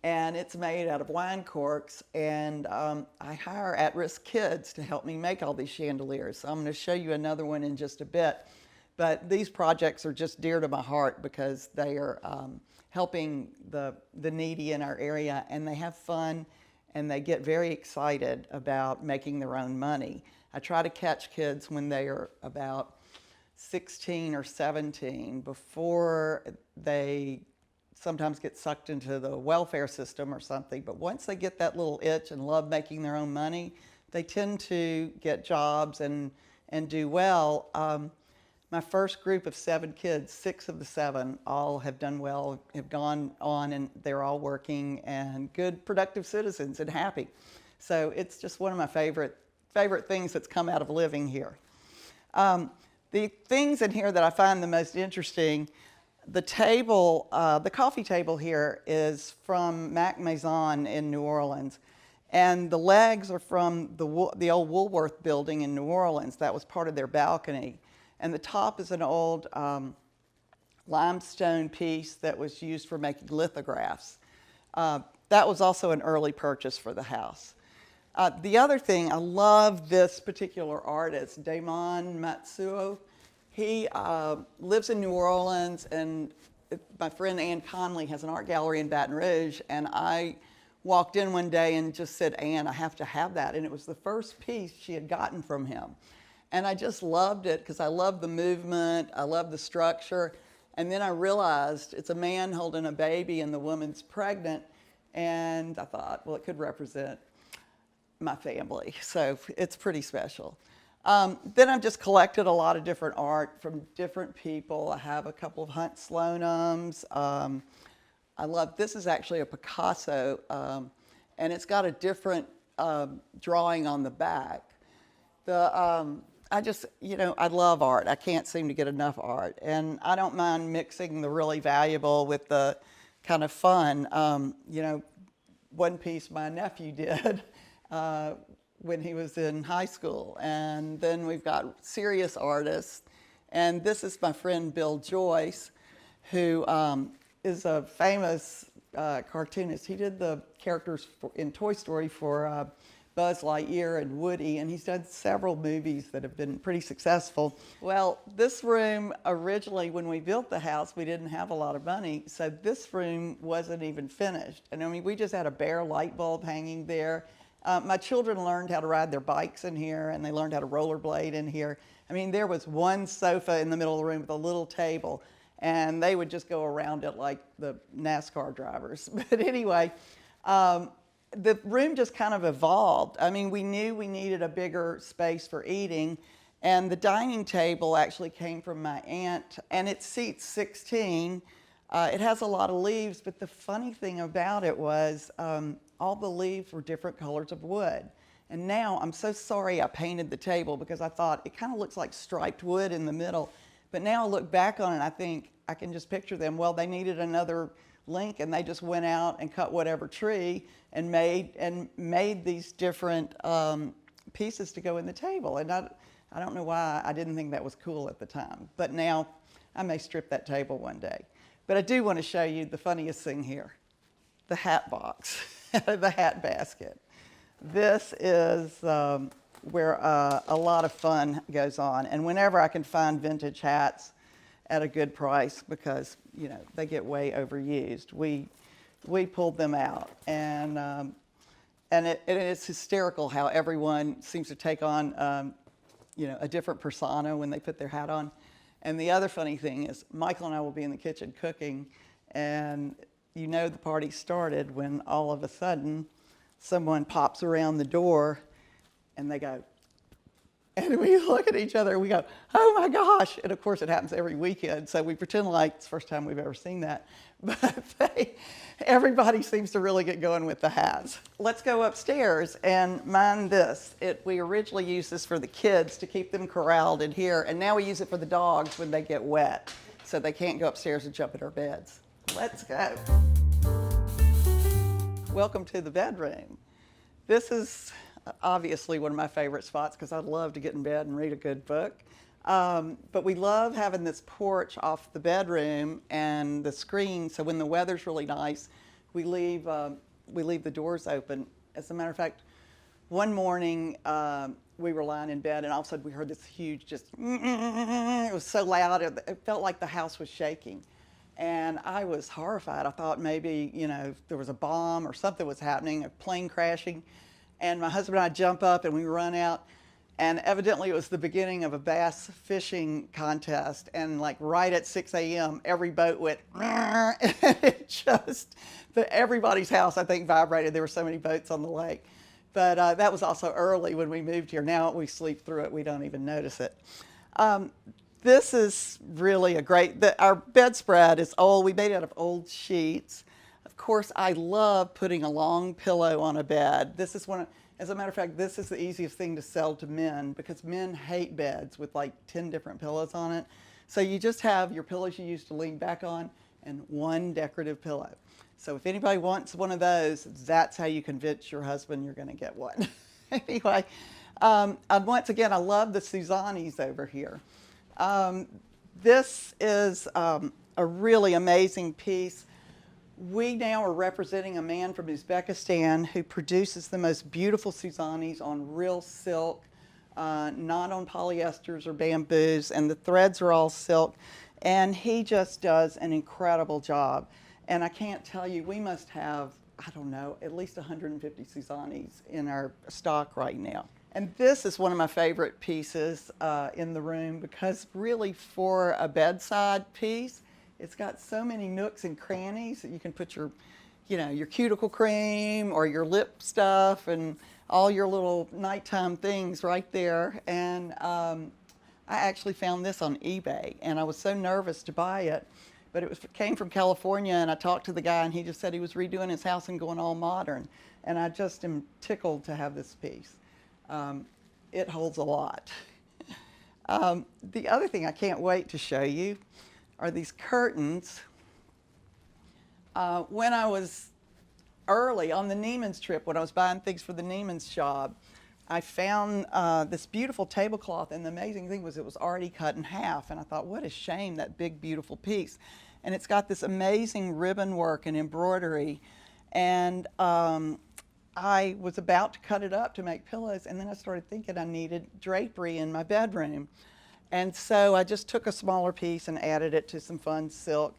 And it's made out of wine corks, and I hire at-risk kids to help me make all these chandeliers. So I'm going to show you another one in just a bit. But these projects are just dear to my heart because they are helping the needy in our area, and they have fun, and they get very excited about making their own money. I try to catch kids when they are about 16 or 17 before they sometimes get sucked into the welfare system or something. But once they get that little itch and love making their own money, they tend to get jobs and do well. My first group of 7 kids, 6 of the 7 all have done well, have gone on, and they're all working and good, productive citizens and happy. So it's just one of my favorite things that's come out of living here. The things in here that I find the most interesting, the table, the coffee table here is from Mac Maison in New Orleans. And the legs are from the old Woolworth building in New Orleans. That was part of their balcony. And the top is an old limestone piece that was used for making lithographs. That was also an early purchase for the house. The other thing, I love this particular artist, Damon Matsuo. He lives in New Orleans, and my friend Ann Conley has an art gallery in Baton Rouge, and I walked in one day and just said, "Ann, I have to have that." And it was the first piece she had gotten from him. And I just loved it because I love the movement, I love the structure. And then I realized it's a man holding a baby and the woman's pregnant. And I thought, well, it could represent my family. So it's pretty special. Then I've just collected a lot of different art from different people. I have a couple of Hunt Sloanums. I love, this is actually a Picasso, and it's got a different drawing on the back. I love art. I can't seem to get enough art. And I don't mind mixing the really valuable with the kind of fun. One piece my nephew did when he was in high school. And then we've got serious artists. And this is my friend Bill Joyce, who is a famous cartoonist. He did the characters in Toy Story for Buzz Lightyear and Woody, and he's done several movies that have been pretty successful. Well, this room, originally when we built the house, we didn't have a lot of money, so this room wasn't even finished. And I mean, we just had a bare light bulb hanging there. My children learned how to ride their bikes in here, and they learned how to rollerblade in here. I mean, there was one sofa in the middle of the room with a little table, and they would just go around it like the NASCAR drivers. But anyway, the room just kind of evolved. I mean, we knew we needed a bigger space for eating, and the dining table actually came from my aunt, and it seats 16. It has a lot of leaves, but the funny thing about it was all the leaves were different colors of wood. And now I'm so sorry I painted the table because I thought it kind of looks like striped wood in the middle. But now I look back on it, I think I can just picture them. Well, they needed another link, and they just went out and cut whatever tree and made these different pieces to go in the table. And I don't know why I didn't think that was cool at the time, but now I may strip that table one day. But I do want to show you the funniest thing here, the hat box. the hat basket. This is where a lot of fun goes on. And whenever I can find vintage hats at a good price, because you know they get way overused, we pulled them out. And it's hysterical how everyone seems to take on you know, a different persona when they put their hat on. And the other funny thing is Michael and I will be in the kitchen cooking, and you know the party started when all of a sudden someone pops around the door and they go, and we look at each other and we go, oh my gosh. And of course it happens every weekend, so we pretend like it's the first time we've ever seen that. But everybody seems to really get going with the hats. Let's go upstairs and mind this. We originally used this for the kids to keep them corralled in here, and now we use it for the dogs when they get wet, so they can't go upstairs and jump in our beds. Let's go. Welcome to the bedroom. This is obviously one of my favorite spots because I'd love to get in bed and read a good book. But we love having this porch off the bedroom and the screen, so when the weather's really nice, we leave the doors open. As a matter of fact, one morning we were lying in bed and all of a sudden we heard this huge just, it was so loud, it felt like the house was shaking. And I was horrified. I thought maybe, you know, there was a bomb or something was happening, a plane crashing. And my husband and I jump up and we run out. And evidently it was the beginning of a bass fishing contest. And like right at 6 a.m., every boat went, and it just, everybody's house, I think, vibrated. There were so many boats on the lake. But that was also early when we moved here. Now we sleep through it. We don't even notice it. This is really a great, our bedspread is old. We made it out of old sheets. Of course, I love putting a long pillow on a bed. This is as a matter of fact, this is the easiest thing to sell to men because men hate beds with like 10 different pillows on it. So you just have your pillows you used to lean back on and one decorative pillow. So if anybody wants one of those, that's how you convince your husband you're going to get one. Anyway, once again, I love the Suzanis over here. This is a really amazing piece. We now are representing a man from Uzbekistan who produces the most beautiful Suzanis on real silk, not on polyesters or bamboos, and the threads are all silk. And he just does an incredible job. And I can't tell you, we must have, I don't know, at least 150 Suzanis in our stock right now. And this is one of my favorite pieces in the room because really for a bedside piece, it's got so many nooks and crannies that you can put your, you know, your cuticle cream or your lip stuff and all your little nighttime things right there. And I actually found this on eBay and I was so nervous to buy it, but it came from California and I talked to the guy and he just said he was redoing his house and going all modern. And I just am tickled to have this piece. It holds a lot. The other thing I can't wait to show you are these curtains. When I was early on the Neiman's trip, when I was buying things for the Neiman's shop, I found this beautiful tablecloth, and the amazing thing was it was already cut in half, and I thought, what a shame, that big, beautiful piece. And it's got this amazing ribbon work and embroidery, and I was about to cut it up to make pillows, and then I started thinking I needed drapery in my bedroom. And so I just took a smaller piece and added it to some fun silk.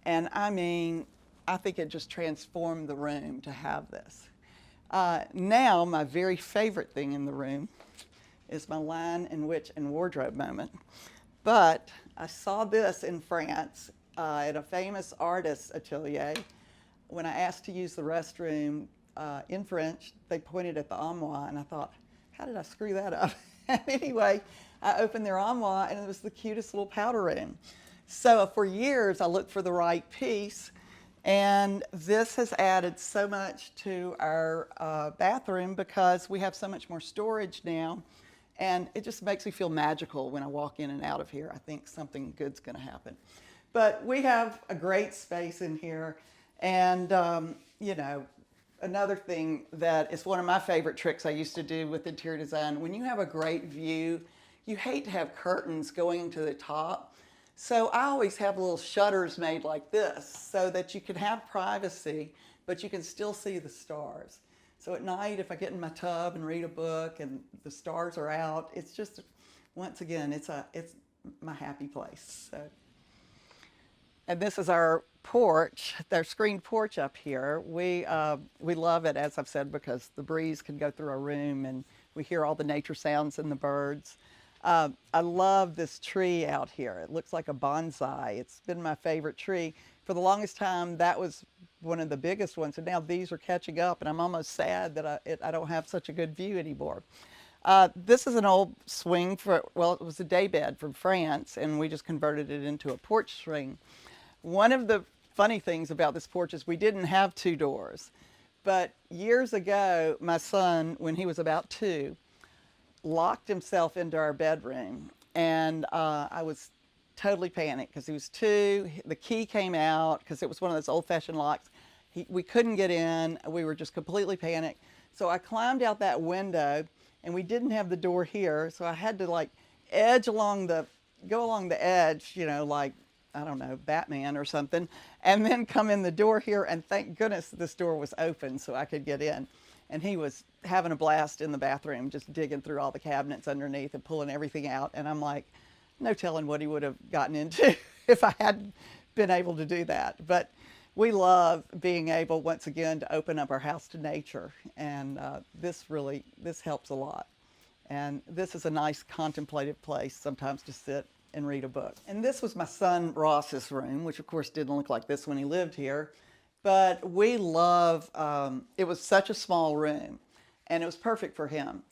And I mean, I think it just transformed the room to have this. Now, my very favorite thing in the room is my line and witch and wardrobe moment. But I saw this in France at a famous artist's atelier. When I asked to use the restroom in French, they pointed at the armoire, and I thought, how did I screw that up? Anyway, I opened their armoire, and it was the cutest little powder room. So for years, I looked for the right piece, and this has added so much to our bathroom because we have so much more storage now, and it just makes me feel magical when I walk in and out of here. I think something good's going to happen. But we have a great space in here, and you know, another thing that is one of my favorite tricks I used to do with interior design, when you have a great view, you hate to have curtains going to the top. So I always have little shutters made like this so that you can have privacy, but you can still see the stars. So at night, if I get in my tub and read a book and the stars are out, it's just, once again, it's my happy place. So. And this is our porch, our screened porch up here. We love it, as I've said, because the breeze can go through our room and we hear all the nature sounds and the birds. I love this tree out here. It looks like a bonsai. It's been my favorite tree. For the longest time, that was one of the biggest ones, and now these are catching up, and I'm almost sad that I don't have such a good view anymore. This is an old swing it was a day bed from France, and we just converted it into a porch swing. One of the funny things about this porch is we didn't have 2 doors, but years ago, my son, when he was about 2, locked himself into our bedroom, and I was totally panicked because he was 2. The key came out because it was one of those old-fashioned locks. We couldn't get in. We were just completely panicked. So I climbed out that window, and we didn't have the door here, so I had to like go along the edge, you know, like, I don't know, Batman or something, and then come in the door here, and thank goodness this door was open so I could get in. And he was having a blast in the bathroom, just digging through all the cabinets underneath and pulling everything out. And I'm like, no telling what he would have gotten into if I hadn't been able to do that. But we love being able, once again, to open up our house to nature. And this helps a lot. And this is a nice contemplative place sometimes to sit and read a book. And this was my son Ross's room, which of course didn't look like this when he lived here. But we love, it was such a small room, and it was perfect for him.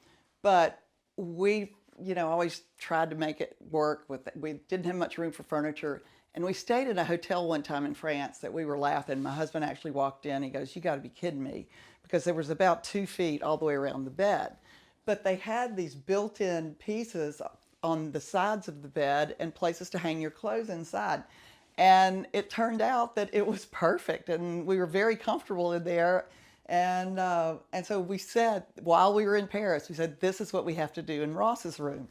But we, always tried to make it work with it. We didn't have much room for furniture. And we stayed in a hotel one time in France that we were laughing. My husband actually walked in. He goes, "You got to be kidding me," because there was about 2 feet all the way around the bed. But they had these built-in pieces on the sides of the bed and places to hang your clothes inside. And it turned out that it was perfect, and we were very comfortable in there. And so we said, while we were in Paris, we said, this is what we have to do in Ross's room.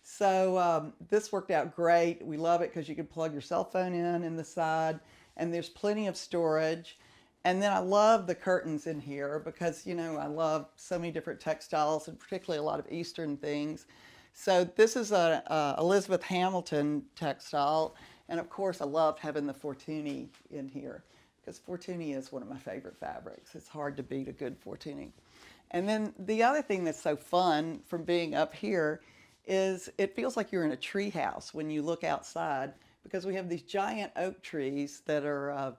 So this worked out great. We love it because you can plug your cell phone in the side, and there's plenty of storage. And then I love the curtains in here because, I love so many different textiles, and particularly a lot of Eastern things. So this is a Elizabeth Hamilton textile. And of course, I loved having the Fortuny in here because Fortuny is one of my favorite fabrics. It's hard to beat a good Fortuny. And then the other thing that's so fun from being up here is it feels like you're in a tree house when you look outside, because we have these giant oak trees that are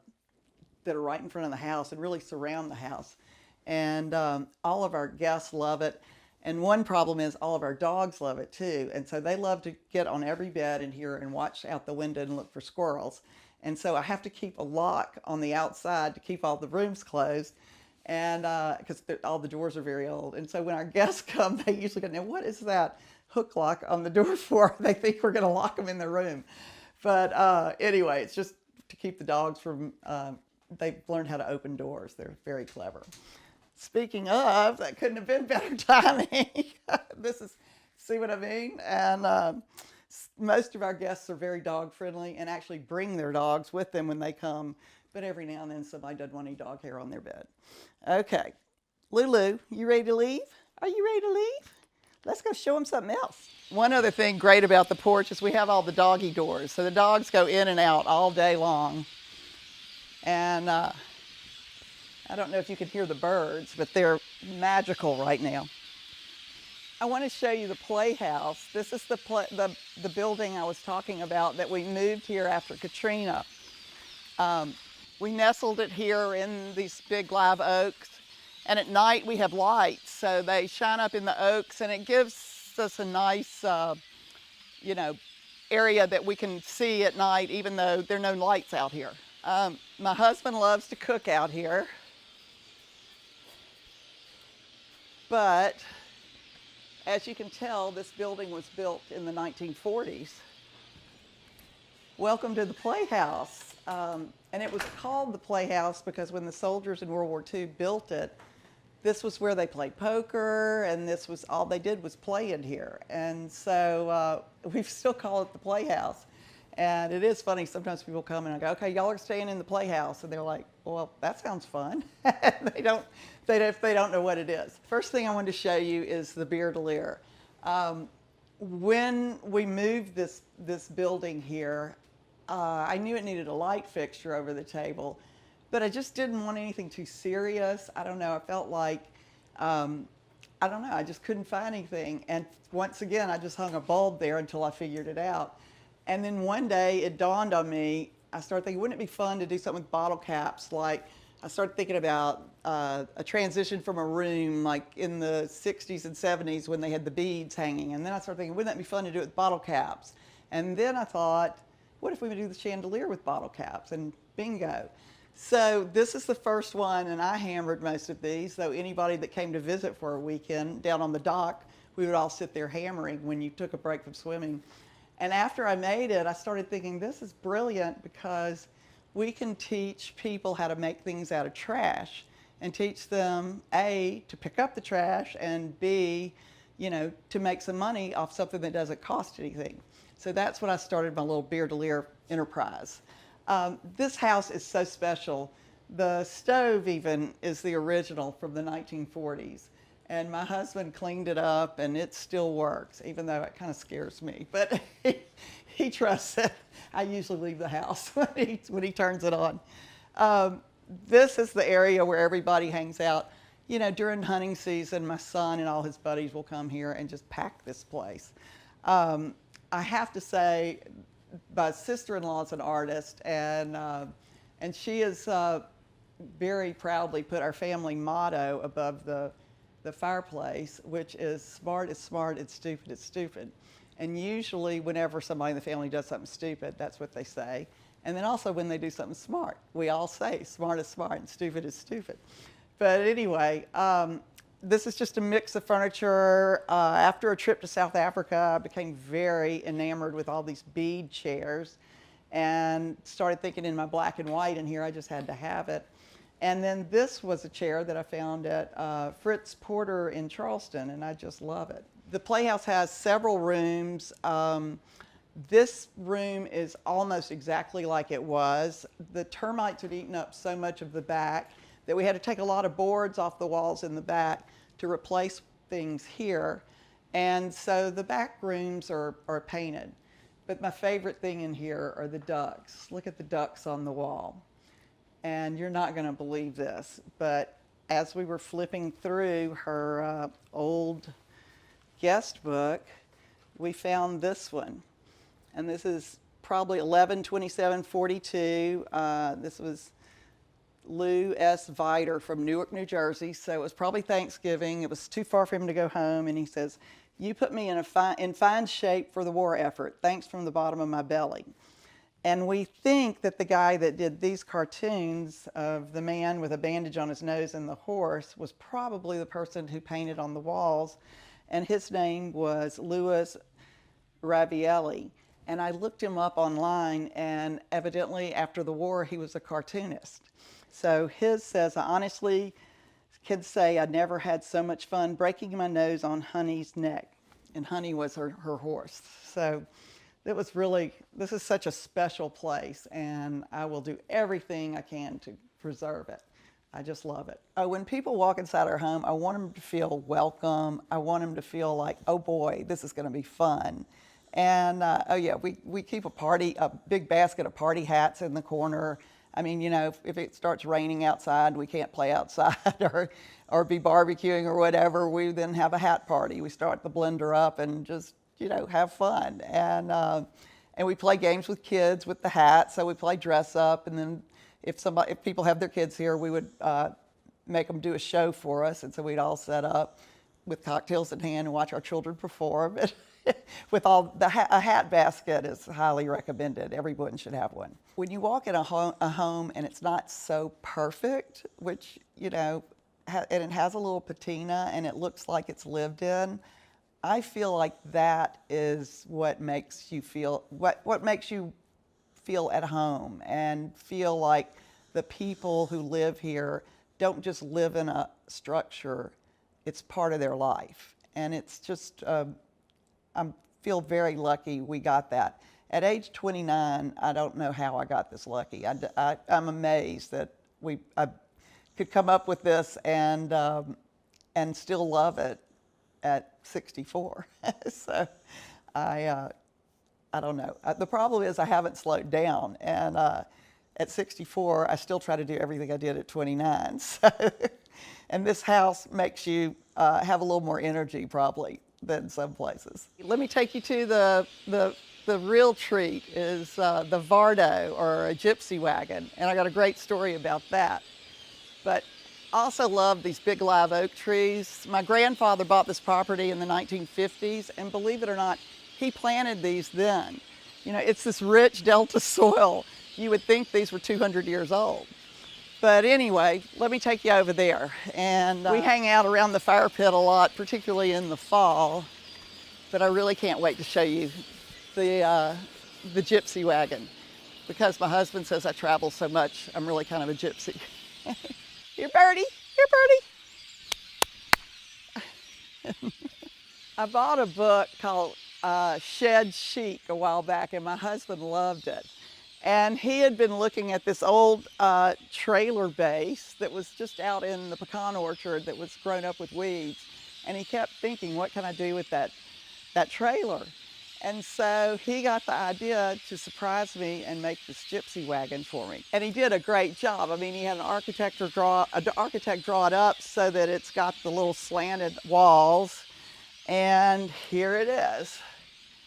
right in front of the house and really surround the house. And all of our guests love it. And one problem is all of our dogs love it too. And so they love to get on every bed in here and watch out the window and look for squirrels. And so I have to keep a lock on the outside to keep all the rooms closed, and because all the doors are very old. And so when our guests come, they usually go, "Now what is that hook lock on the door for?" They think we're going to lock them in their room. But anyway, it's just to keep the dogs from, they've learned how to open doors. They're very clever. Speaking of, that couldn't have been better timing. See what I mean? And most of our guests are very dog friendly and actually bring their dogs with them when they come. But every now and then somebody doesn't want any dog hair on their bed. Okay, Lulu, you ready to leave? Are you ready to leave? Let's go show them something else. One other thing great about the porch is we have all the doggy doors. So the dogs go in and out all day long. And I don't know if you can hear the birds, but they're magical right now. I want to show you the playhouse. This is the building I was talking about that we moved here after Katrina. We nestled it here in these big live oaks, and at night we have lights, so they shine up in the oaks, and it gives us a nice, area that we can see at night, even though there are no lights out here. My husband loves to cook out here. But as you can tell, this building was built in the 1940s. Welcome to the Playhouse. And it was called the Playhouse because when the soldiers in World War II built it, this was where they played poker, and this was all they did was play in here. And so we still call it the Playhouse. And it is funny, sometimes people come and I go, okay, y'all are staying in the Playhouse. And they're like, well, that sounds fun. they don't know what it is. First thing I wanted to show you is the Bierdelier. When we moved this building here, I knew it needed a light fixture over the table, but I just didn't want anything too serious. I don't know, I felt like, I don't know, I just couldn't find anything. And once again, I just hung a bulb there until I figured it out. And then one day it dawned on me, I started thinking, wouldn't it be fun to do something with bottle caps? Like, I started thinking about a transition from a room like in the 60s and 70s when they had the beads hanging. And then I started thinking, wouldn't that be fun to do it with bottle caps? And then I thought, what if we would do the chandelier with bottle caps? And bingo. So this is the first one, and I hammered most of these, though anybody that came to visit for a weekend down on the dock, we would all sit there hammering when you took a break from swimming. And after I made it, I started thinking, this is brilliant because we can teach people how to make things out of trash and teach them, A, to pick up the trash, and B, to make some money off something that doesn't cost anything. So that's when I started my little Bierdelier enterprise. This house is so special. The stove even is the original from the 1940s. And my husband cleaned it up and it still works, even though it kind of scares me. But he trusts it. I usually leave the house when he turns it on. This is the area where everybody hangs out. During hunting season, my son and all his buddies will come here and just pack this place. I have to say, my sister-in-law is an artist, and she has very proudly put our family motto above the fireplace, which is smart is smart and stupid is stupid. And usually whenever somebody in the family does something stupid, that's what they say. And then also when they do something smart, we all say smart is smart and stupid is stupid. But anyway, this is just a mix of furniture. After a trip to South Africa, I became very enamored with all these bead chairs and started thinking in my black and white, and here I just had to have it. And then this was a chair that I found at Fritz Porter in Charleston, and I just love it. The Playhouse has several rooms. This room is almost exactly like it was. The termites had eaten up so much of the back that we had to take a lot of boards off the walls in the back to replace things here. And so the back rooms are painted. But my favorite thing in here are the ducks. Look at the ducks on the wall. And you're not going to believe this, but as we were flipping through her old guest book, we found this one. And this is probably 11/27/42. This was Lou S. Viter from Newark, New Jersey. So it was probably Thanksgiving. It was too far for him to go home. And he says, "You put me in fine shape for the war effort. Thanks from the bottom of my belly." And we think that the guy that did these cartoons of the man with a bandage on his nose and the horse was probably the person who painted on the walls. And his name was Louis Ravielli. And I looked him up online, and evidently after the war, he was a cartoonist. So his says, "I honestly can say I never had so much fun breaking my nose on Honey's neck." And Honey was her horse. So it was really, this is such a special place, and I will do everything I can to preserve it. I just love it. When people walk inside our home, I want them to feel welcome. I want them to feel like, oh boy, this is going to be fun. And oh yeah, we keep a big basket of party hats in the corner. I mean, if it starts raining outside, we can't play outside or be barbecuing or whatever, we then have a hat party. We start the blender up and just, have fun. And we play games with kids with the hats. So we play dress up, and then if people have their kids here, we would make them do a show for us. And so we'd all set up with cocktails in hand and watch our children perform. With a hat basket is highly recommended. Everyone should have one. When you walk in a home and it's not so perfect, which, and it has a little patina and it looks like it's lived in, I feel like that is what makes you feel, what makes you feel at home and feel like the people who live here don't just live in a structure, it's part of their life. And it's just, I feel very lucky we got that. At age 29, I don't know how I got this lucky. I'm amazed that I could come up with this and still love it at 64. So I don't know. The problem is I haven't slowed down, and at 64, I still try to do everything I did at 29. So, and this house makes you have a little more energy probably than some places. Let me take you to the real treat is the Vardo, or a gypsy wagon, and I got a great story about that. But I also love these big live oak trees. My grandfather bought this property in the 1950s, and believe it or not, he planted these then. You know, it's this rich Delta soil. You would think these were 200 years old. But anyway, let me take you over there. And we hang out around the fire pit a lot, particularly in the fall. But I really can't wait to show you the gypsy wagon, because my husband says I travel so much, I'm really kind of a gypsy. Here, Birdie. Here, Birdie. I bought a book called Shed Chic a while back, and my husband loved it. And he had been looking at this old trailer base that was just out in the pecan orchard that was grown up with weeds. And he kept thinking, what can I do with that trailer? And so he got the idea to surprise me and make this gypsy wagon for me. And he did a great job. I mean, he had an architect draw it up so that it's got the little slanted walls. And here it is.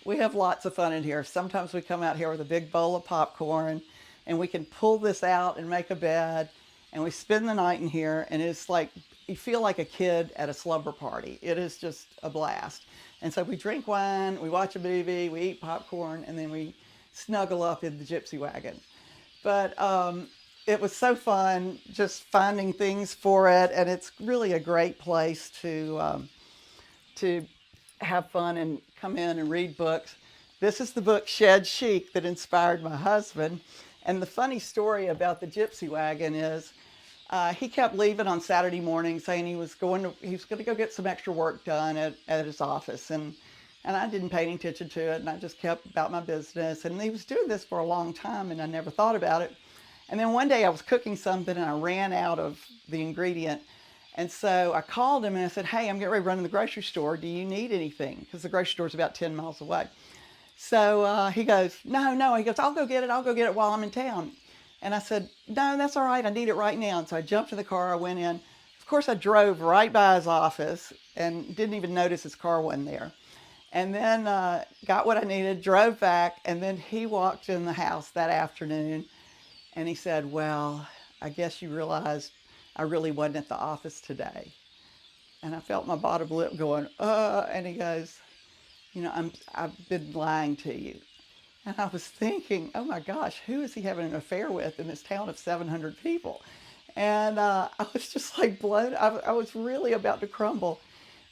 We have lots of fun in here. Sometimes we come out here with a big bowl of popcorn, and we can pull this out and make a bed, and we spend the night in here, and it's like, you feel like a kid at a slumber party. It is just a blast. And so we drink wine, we watch a movie, we eat popcorn, and then we snuggle up in the gypsy wagon. But it was so fun just finding things for it, and it's really a great place to have fun and come in and read books. This is the book Shed Chic that inspired my husband. And the funny story about the gypsy wagon is he kept leaving on Saturday morning saying he was going to go get some extra work done at his office. And I didn't pay any attention to it, and I just kept about my business. And he was doing this for a long time, and I never thought about it. And then one day I was cooking something, and I ran out of the ingredient. And so I called him and I said, hey, I'm getting ready to run to the grocery store. Do you need anything? Because the grocery store is about 10 miles away. So he goes, no. He goes, I'll go get it while I'm in town. And I said, no, that's all right. I need it right now. And so I jumped in the car. I went in. Of course, I drove right by his office and didn't even notice his car wasn't there. And then got what I needed, drove back. And then he walked in the house that afternoon and he said, well, I guess you realized I really wasn't at the office today. And I felt my bottom lip going, and he goes, you know, I've been lying to you. And I was thinking, oh my gosh, who is he having an affair with in this town of 700 people? And I was just like blown. I was really about to crumble.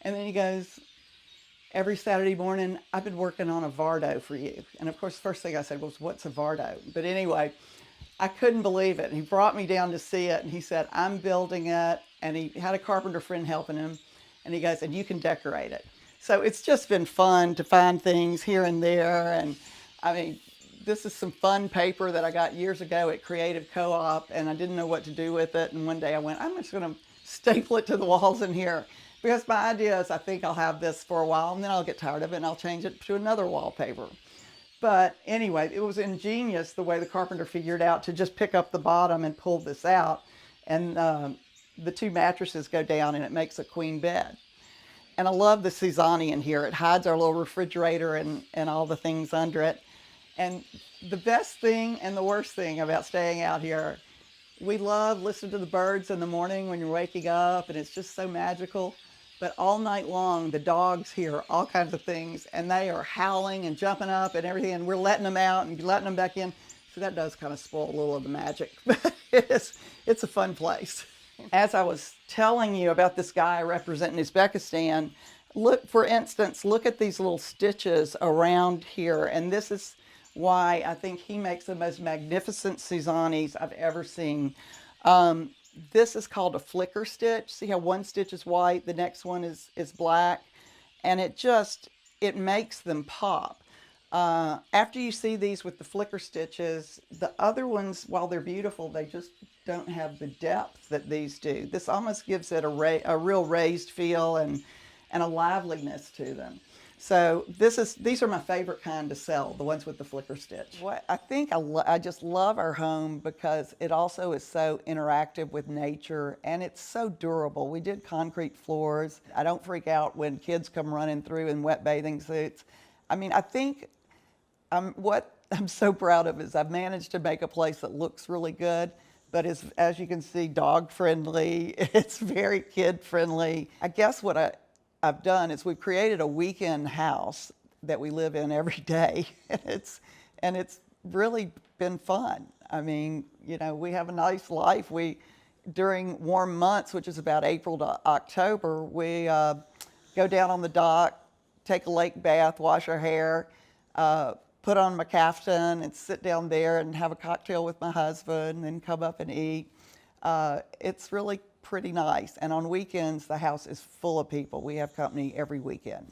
And then he goes, every Saturday morning, I've been working on a Vardo for you. And of course, the first thing I said was, what's a Vardo? But anyway, I couldn't believe it. And he brought me down to see it, and he said, I'm building it. And he had a carpenter friend helping him. And he goes, and you can decorate it. So it's just been fun to find things here and there. And I mean, this is some fun paper that I got years ago at Creative Co-op, and I didn't know what to do with it. And one day I went, I'm just going to staple it to the walls in here. Because my idea is I think I'll have this for a while, and then I'll get tired of it, and I'll change it to another wallpaper. But anyway, it was ingenious the way the carpenter figured out to just pick up the bottom and pull this out. And the two mattresses go down, and it makes a queen bed. And I love the Cezanne in here. It hides our little refrigerator and all the things under it. And the best thing and the worst thing about staying out here, we love listening to the birds in the morning when you're waking up, and it's just so magical. But all night long, the dogs hear all kinds of things, and they are howling and jumping up and everything, and we're letting them out and letting them back in. So that does kind of spoil a little of the magic, but it's a fun place. As I was telling you about this guy representing Uzbekistan, look, for instance, look at these little stitches around here, and this is why I think he makes the most magnificent Cezannes I've ever seen. This is called a flicker stitch. See how one stitch is white, the next one is black, and it makes them pop. After you see these with the flicker stitches, the other ones, while they're beautiful, they just don't have the depth that these do. This almost gives it a real raised feel and a liveliness to them. So these are my favorite kind to sell, the ones with the flicker stitch. What I think I just love our home because it also is so interactive with nature and it's so durable. We did concrete floors. I don't freak out when kids come running through in wet bathing suits. I mean, I think what I'm so proud of is I've managed to make a place that looks really good, but as you can see, dog friendly. It's very kid friendly. I guess what I've done is we've created a weekend house that we live in every day. And it's really been fun. I mean, you know, we have a nice life. During warm months, which is about April to October, we go down on the dock, take a lake bath, wash our hair, put on my caftan and sit down there and have a cocktail with my husband and then come up and eat. It's really pretty nice. And on weekends, the house is full of people. We have company every weekend.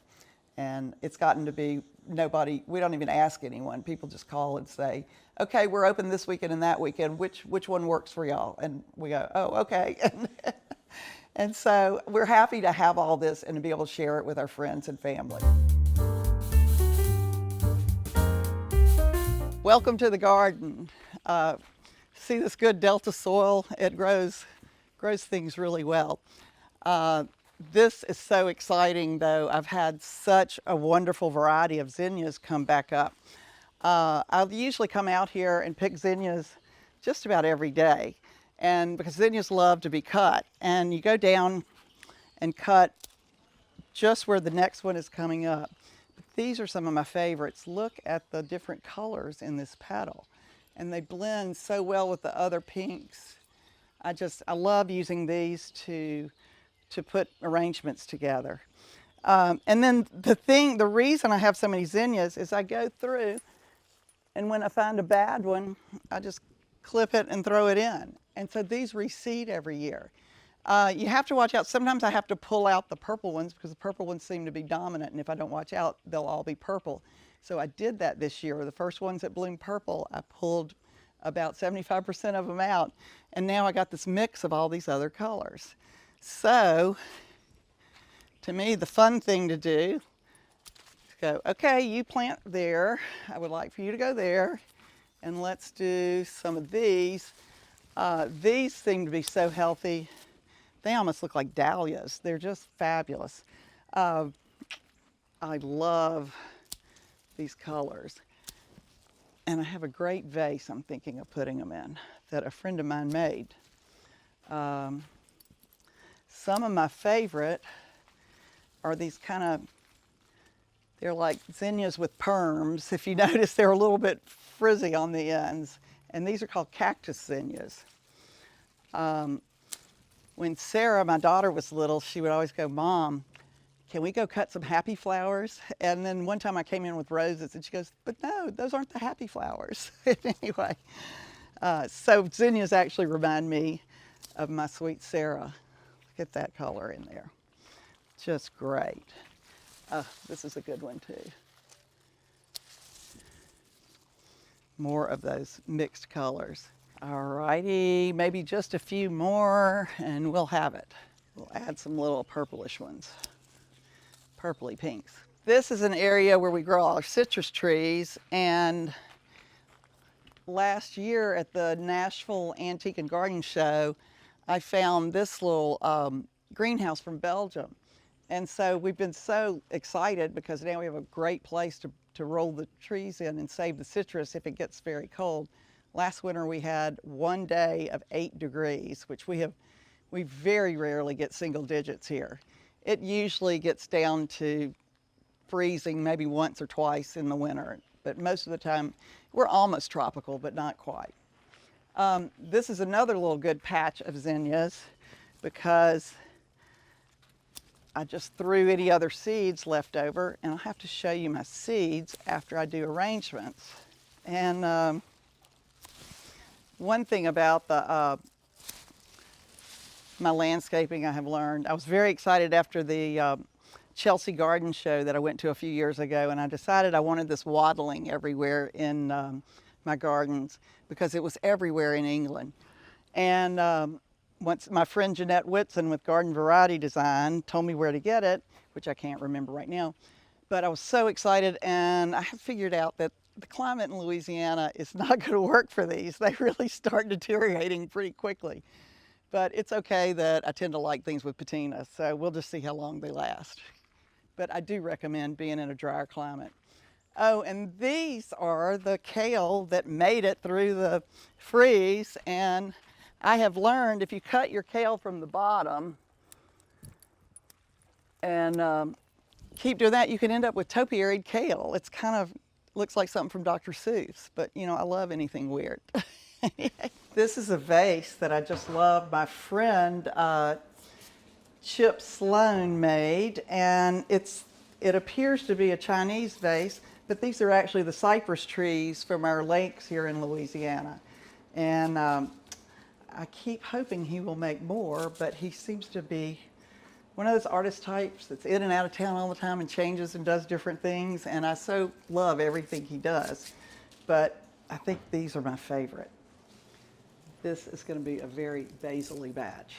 And it's gotten to be we don't even ask anyone. People just call and say, okay, we're open this weekend and that weekend. Which one works for y'all? And we go, oh, okay. And so we're happy to have all this and to be able to share it with our friends and family. Welcome to the garden. See this good Delta soil? It grows things really well. This is so exciting though. I've had such a wonderful variety of zinnias come back up. I'll usually come out here and pick zinnias just about every day. And because zinnias love to be cut. And you go down and cut just where the next one is coming up. But these are some of my favorites. Look at the different colors in this petal. And they blend so well with the other pinks. I love using these to put arrangements together. And then the reason I have so many zinnias is I go through and when I find a bad one, I just clip it and throw it in. And so these reseed every year. You have to watch out. Sometimes I have to pull out the purple ones because the purple ones seem to be dominant. And if I don't watch out, they'll all be purple. So I did that this year. The first ones that bloomed purple, I pulled about 75% of them out. And now I got this mix of all these other colors. So to me, the fun thing to do is go, okay, you plant there. I would like for you to go there. And let's do some of these. These seem to be so healthy. They almost look like dahlias. They're just fabulous. I love these colors. And I have a great vase I'm thinking of putting them in that a friend of mine made. Some of my favorite are these they're like zinnias with perms. If you notice, they're a little bit frizzy on the ends. And these are called cactus zinnias. When Sarah, my daughter, was little, she would always go, Mom, can we go cut some happy flowers? And then one time I came in with roses and she goes, but no, those aren't the happy flowers. Anyway, so zinnias actually remind me of my sweet Sarah. Look at that color in there. Just great. This is a good one too. More of those mixed colors. All righty, maybe just a few more and we'll have it. We'll add some little purplish ones, purpley pinks. This is an area where we grow all our citrus trees, and last year at the Nashville Antique and Garden Show, I found this little greenhouse from Belgium. And so we've been so excited because now we have a great place to roll the trees in and save the citrus if it gets very cold. Last winter we had one day of 8 degrees, which we very rarely get single digits here. It usually gets down to freezing maybe once or twice in the winter, but most of the time we're almost tropical, but not quite. This is another little good patch of zinnias because I just threw any other seeds left over, and I'll have to show you my seeds after I do arrangements. And one thing about my landscaping I have learned, I was very excited after the Chelsea Garden Show that I went to a few years ago, and I decided I wanted this waddling everywhere in my gardens because it was everywhere in England. And once my friend Jeanette Whitson with Garden Variety Design told me where to get it, which I can't remember right now, but I was so excited, and I have figured out that the climate in Louisiana is not going to work for these. They really start deteriorating pretty quickly. But it's okay that I tend to like things with patina, so we'll just see how long they last. But I do recommend being in a drier climate. Oh, and these are the kale that made it through the freeze, and I have learned if you cut your kale from the bottom and keep doing that, you can end up with topiaried kale. It's kind of looks like something from Dr. Seuss, but you know, I love anything weird. This is a vase that I just love. My friend Chip Sloan made, and it appears to be a Chinese vase, but these are actually the cypress trees from our lakes here in Louisiana. And I keep hoping he will make more, but he seems to be one of those artist types that's in and out of town all the time and changes and does different things, and I so love everything he does. But I think these are my favorite. This is going to be a very basil-y batch.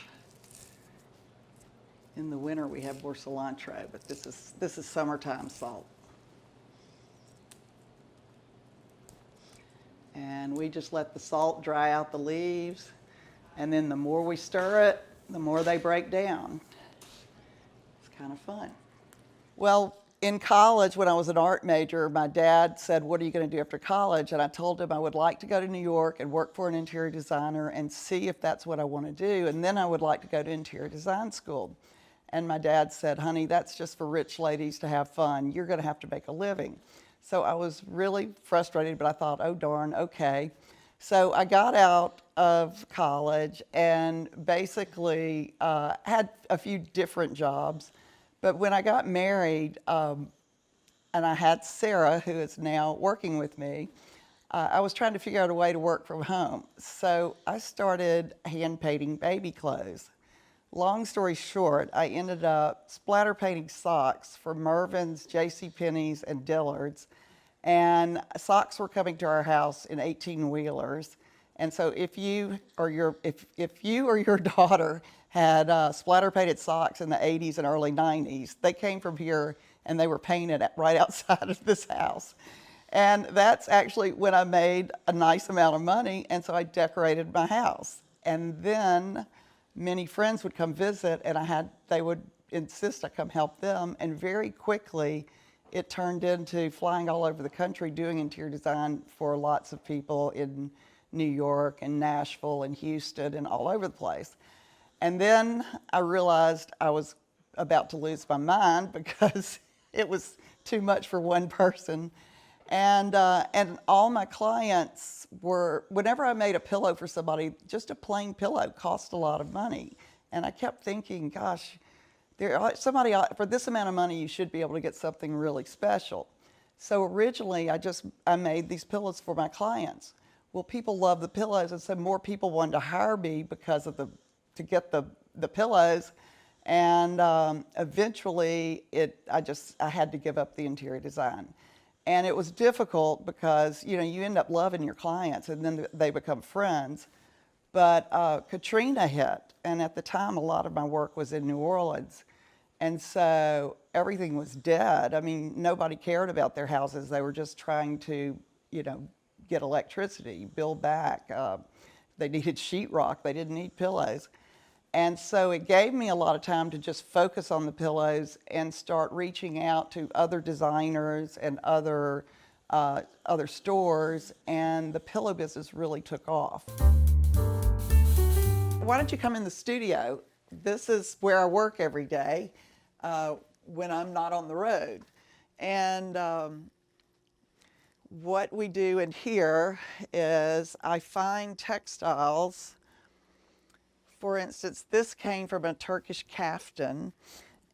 In the winter we have more cilantro, but this is summertime salt. And we just let the salt dry out the leaves, and then the more we stir it, the more they break down. It's kind of fun. Well, in college, when I was an art major, my dad said, "What are you going to do after college?" And I told him I would like to go to New York and work for an interior designer and see if that's what I want to do. And then I would like to go to interior design school. And my dad said, "Honey, that's just for rich ladies to have fun. You're going to have to make a living." So I was really frustrated, but I thought, oh darn, okay. So I got out of college and basically had a few different jobs. But when I got married, and I had Sarah, who is now working with me, I was trying to figure out a way to work from home. So I started hand painting baby clothes. Long story short, I ended up splatter painting socks for Mervyn's, JCPenney's, and Dillard's. And socks were coming to our house in 18-wheelers. And so if you or your daughter had splatter painted socks in the 80s and early 90s, they came from here and they were painted right outside of this house. And that's actually when I made a nice amount of money, and so I decorated my house. And then many friends would come visit, and they would insist I come help them, and very quickly it turned into flying all over the country doing interior design for lots of people in New York and Nashville and Houston and all over the place. And then I realized I was about to lose my mind because it was too much for one person. And all my clients were, whenever I made a pillow for somebody, just a plain pillow cost a lot of money. And I kept thinking, gosh, for this amount of money, you should be able to get something really special. So originally, I made these pillows for my clients. Well, people love the pillows, and so more people wanted to hire me because of to get the pillows. And eventually, I had to give up the interior design. And it was difficult because, you end up loving your clients and then they become friends. But Katrina hit, and at the time, a lot of my work was in New Orleans. And so everything was dead. I mean, nobody cared about their houses. They were just trying to, get electricity, build back. They needed sheetrock. They didn't need pillows. And so it gave me a lot of time to just focus on the pillows and start reaching out to other designers and other stores, and the pillow business really took off. Why don't you come in the studio? This is where I work every day when I'm not on the road. And what we do in here is I find textiles. For instance, this came from a Turkish kaftan,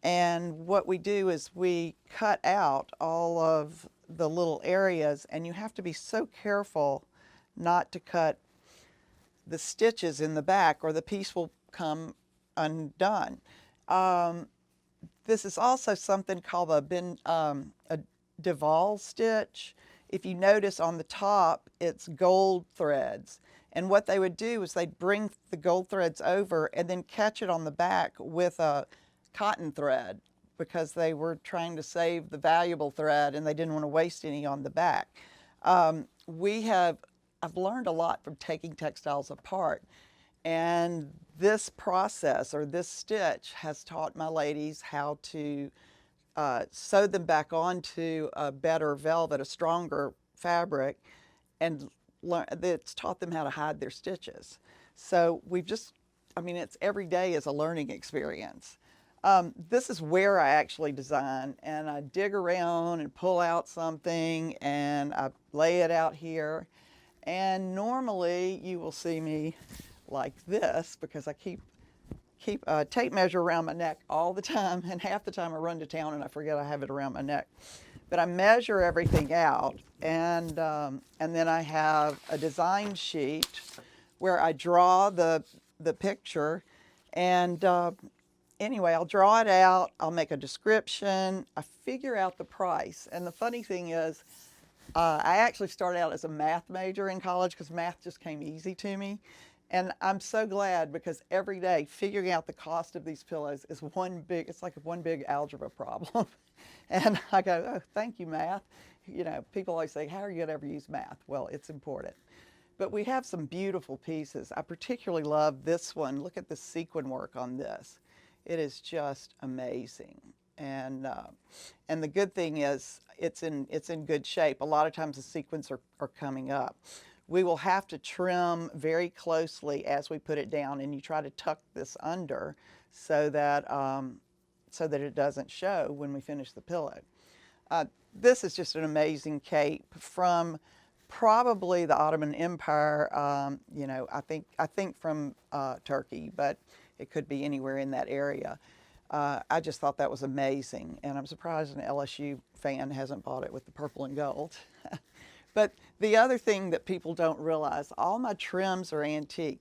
and what we do is we cut out all of the little areas, and you have to be so careful not to cut the stitches in the back or the piece will come undone. This is also something called a Duval stitch. If you notice on the top, it's gold threads. And what they would do is they'd bring the gold threads over and then catch it on the back with a cotton thread, because they were trying to save the valuable thread and they didn't want to waste any on the back. I've learned a lot from taking textiles apart. And this process, or this stitch, has taught my ladies how to sew them back onto a better velvet, a stronger fabric, and it's taught them how to hide their stitches. So it's every day is a learning experience. This is where I actually design, and I dig around and pull out something and I lay it out here. And normally you will see me like this, because I keep a tape measure around my neck all the time, and half the time I run to town and I forget I have it around my neck. But I measure everything out, and then I have a design sheet where I draw the picture, and anyway, I'll draw it out, I'll make a description, I figure out the price. And the funny thing is, I actually started out as a math major in college because math just came easy to me. And I'm so glad, because every day figuring out the cost of these pillows is it's like one big algebra problem. And I go, oh, thank you, math. You know, people always say, how are you going to ever use math? Well, it's important. But we have some beautiful pieces. I particularly love this one. Look at the sequin work on this. It is just amazing. And the good thing is it's in good shape. A lot of times the sequins are coming up. We will have to trim very closely as we put it down, and you try to tuck this under so that it doesn't show when we finish the pillow. This is just an amazing cape from probably the Ottoman Empire. I think from Turkey, but it could be anywhere in that area. I just thought that was amazing, and I'm surprised an LSU fan hasn't bought it with the purple and gold. But the other thing that people don't realize, all my trims are antique.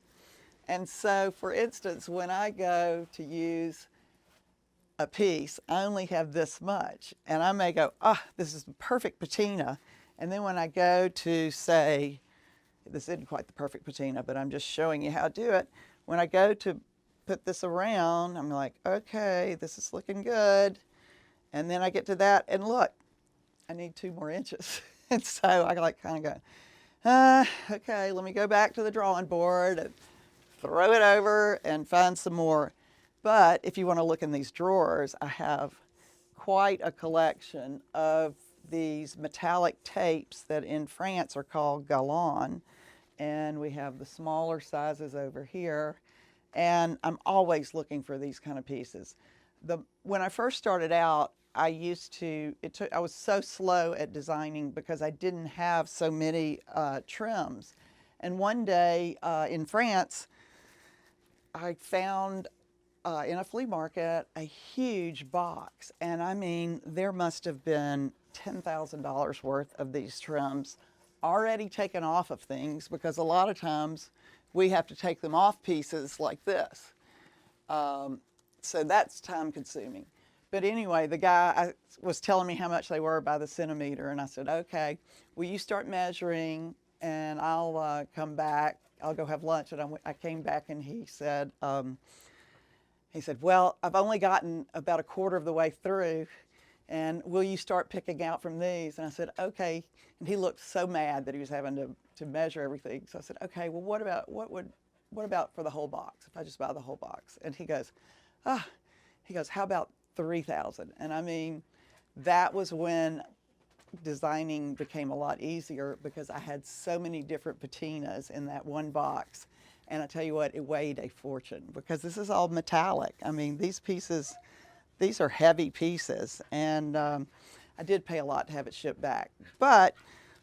And so, for instance, when I go to use a piece, I only have this much. And I may go, this is the perfect patina. And then when I go to say, this isn't quite the perfect patina, but I'm just showing you how to do it. When I go to put this around, I'm like, okay, this is looking good. And then I get to that, and look, I need 2 more inches. And so I kind of go, okay, let me go back to the drawing board and throw it over and find some more. But if you want to look in these drawers, I have quite a collection of these metallic tapes that in France are called galons. And we have the smaller sizes over here. And I'm always looking for these kind of pieces. When I first started out, I was so slow at designing because I didn't have so many trims. And one day in France, I found in a flea market a huge box. And I mean, there must have been $10,000 worth of these trims already taken off of things, because a lot of times we have to take them off pieces like this. So that's time consuming. But anyway, the guy was telling me how much they were by the centimeter, and I said, okay, will you start measuring, and I'll come back. I'll go have lunch. And I came back, and he said, well, I've only gotten about a quarter of the way through, and will you start picking out from these? And I said, okay. And he looked so mad that he was having to measure everything. So I said, okay, well, what about for the whole box, if I just buy the whole box? And he goes, how about 3,000? And I mean, that was when designing became a lot easier, because I had so many different patinas in that one box. And I tell you what, it weighed a fortune, because this is all metallic. I mean, these are heavy pieces, and I did pay a lot to have it shipped back. But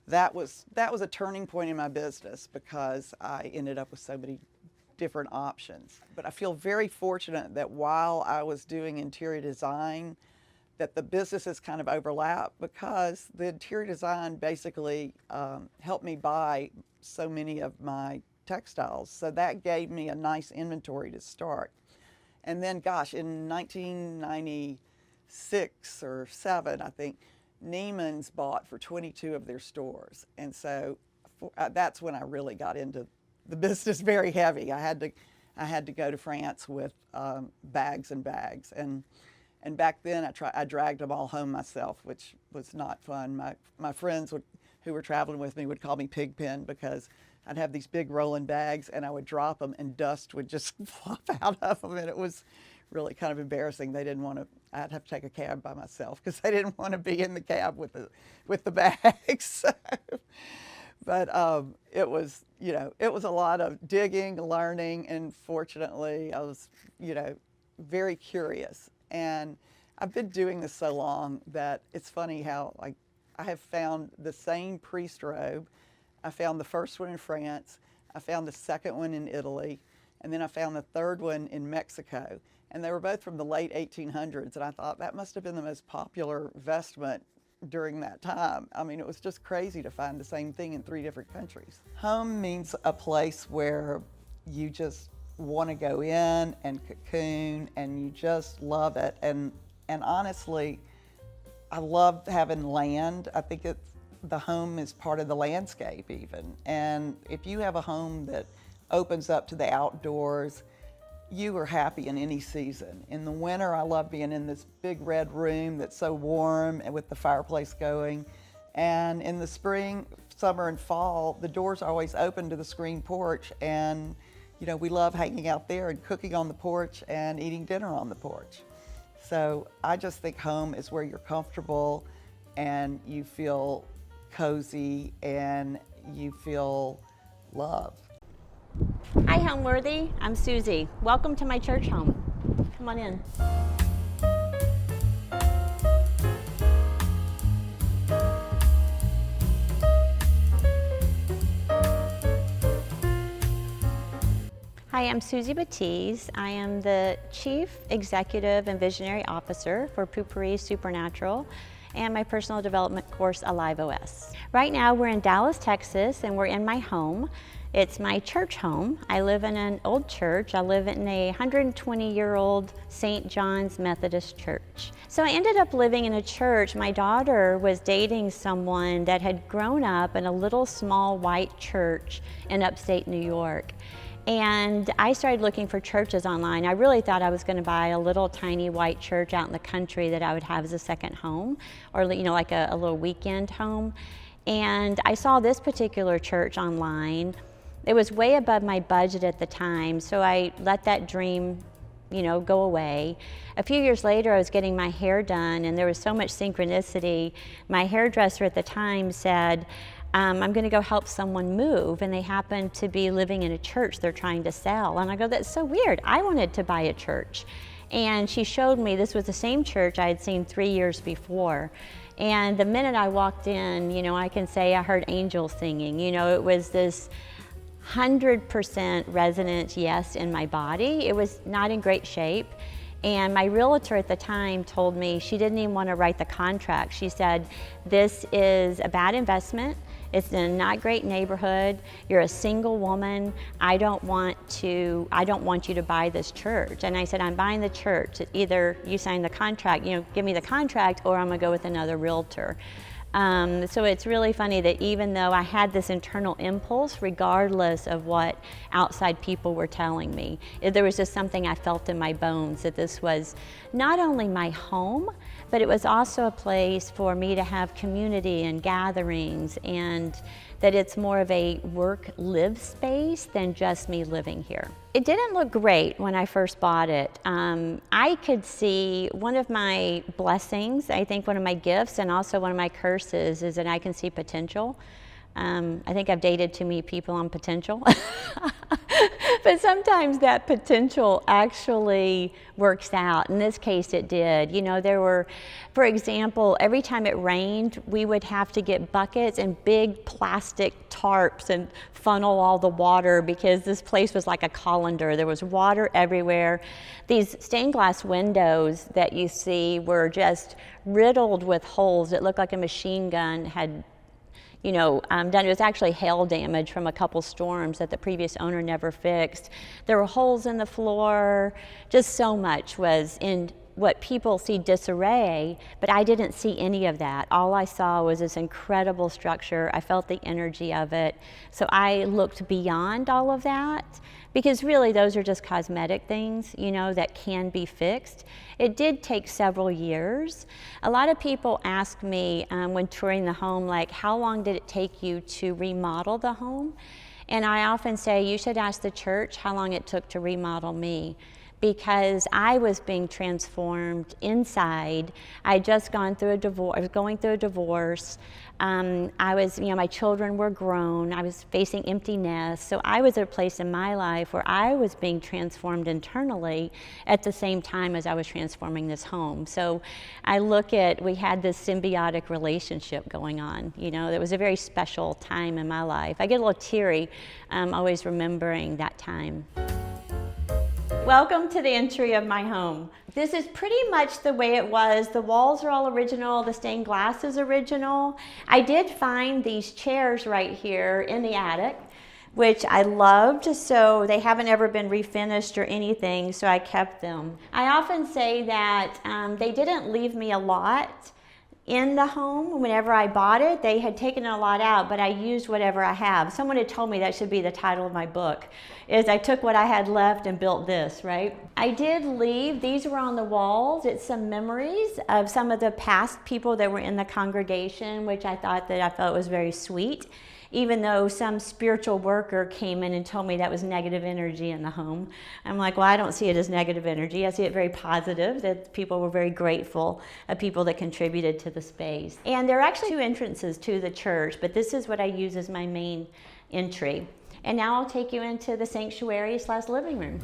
that was a turning point in my business, because I ended up with so many different options. But I feel very fortunate that while I was doing interior design, that the businesses kind of overlap, because the interior design basically helped me buy so many of my textiles. So that gave me a nice inventory to start. And then, gosh, in 1996, 6 or 7, I think, Neiman's bought for 22 of their stores. And so that's when I really got into the business very heavy. I had to go to France with bags and bags. And back then I dragged them all home myself, which was not fun. My friends who were traveling with me would call me Pigpen because I'd have these big rolling bags and I would drop them and dust would just flop out of them, and it was really kind of embarrassing. They didn't want to. I'd have to take a cab by myself because they didn't want to be in the cab with the bags. But it was, it was a lot of digging, learning, and fortunately I was, very curious. And I've been doing this so long that it's funny how I have found the same priest robe. I found the first one in France, I found the second one in Italy, and then I found the third one in Mexico. And they were both from the late 1800s, and I thought that must have been the most popular vestment during that time. I mean, it was just crazy to find the same thing in 3 different countries. Home means a place where you just want to go in and cocoon, and you just love it. And honestly, I love having land. I think the home is part of the landscape even. And if you have a home that opens up to the outdoors, you are happy in any season. In the winter, I love being in this big red room that's so warm and with the fireplace going. And in the spring, summer, and fall, the doors are always open to the screen porch, and we love hanging out there and cooking on the porch and eating dinner on the porch. So I just think home is where you're comfortable and you feel cozy and you feel loved. Hi, Homeworthy. I'm Susie. Welcome to my church home. Come on in. Hi, I'm Susie Batiste. I am the Chief Executive and Visionary Officer for Poopery Supernatural and my personal development course, Alive OS. Right now, we're in Dallas, Texas, and we're in my home. It's my church home. I live in an old church. I live in a 120-year-old St. John's Methodist church. So I ended up living in a church. My daughter was dating someone that had grown up in a little small white church in upstate New York. And I started looking for churches online. I really thought I was going to buy a little tiny white church out in the country that I would have as a second home, or like a little weekend home. And I saw this particular church online. It was way above my budget at the time, so I let that dream, go away. A few years later, I was getting my hair done, and there was so much synchronicity. My hairdresser at the time said, I'm going to go help someone move, and they happen to be living in a church they're trying to sell. And I go, that's so weird. I wanted to buy a church. And she showed me this was the same church I had seen 3 years before. And the minute I walked in, I can say I heard angels singing. It was this 100% resonant yes in my body. It was not in great shape. And my realtor at the time told me she didn't even want to write the contract. She said, this is a bad investment. It's in a not great neighborhood. You're a single woman. I don't want you to buy this church. And I said, I'm buying the church. Either you sign the contract, give me the contract, or I'm gonna go with another realtor. So it's really funny that even though I had this internal impulse, regardless of what outside people were telling me, there was just something I felt in my bones that this was not only my home, but it was also a place for me to have community and gatherings, and that it's more of a work-live space than just me living here. It didn't look great when I first bought it. I could see one of my blessings, I think one of my gifts, and also one of my curses is that I can see potential. I think I've dated too many people on potential. But sometimes that potential actually works out. In this case, it did. There were, for example, every time it rained, we would have to get buckets and big plastic tarps and funnel all the water because this place was like a colander. There was water everywhere. These stained glass windows that you see were just riddled with holes. It looked like a machine gun had done. It was actually hail damage from a couple storms that the previous owner never fixed. There were holes in the floor. Just so much was in what people see disarray, but I didn't see any of that. All I saw was this incredible structure. I felt the energy of it. So I looked beyond all of that, because really those are just cosmetic things, you know, that can be fixed. It did take several years. A lot of people ask me when touring the home, like, how long did it take you to remodel the home? And I often say, you should ask the church how long it took to remodel me, because I was being transformed inside. I had just gone through a divorce. I was going through a divorce. I was, you know, my children were grown. I was facing empty nests. So I was at a place in my life where I was being transformed internally at the same time as I was transforming this home. So I look at, we had this symbiotic relationship going on. You know, it was a very special time in my life. I get a little teary always remembering that time. Welcome to the entry of my home. This is pretty much the way it was. The walls are all original, the stained glass is original. I did find these chairs right here in the attic, which I loved, so they haven't ever been refinished or anything, so I kept them. I often say that they didn't leave me a lot in the home. Whenever I bought it, they had taken a lot out, but I used whatever I have. Someone had told me that should be the title of my book, is I took what I had left and built this, right? I did leave, these were on the walls. It's some memories of some of the past people that were in the congregation, which I felt was very sweet, even though some spiritual worker came in and told me that was negative energy in the home. I'm like, well, I don't see it as negative energy. I see it very positive, that people were very grateful of people that contributed to the space. And there are actually 2 entrances to the church, but this is what I use as my main entry. And now I'll take you into the sanctuary/living room.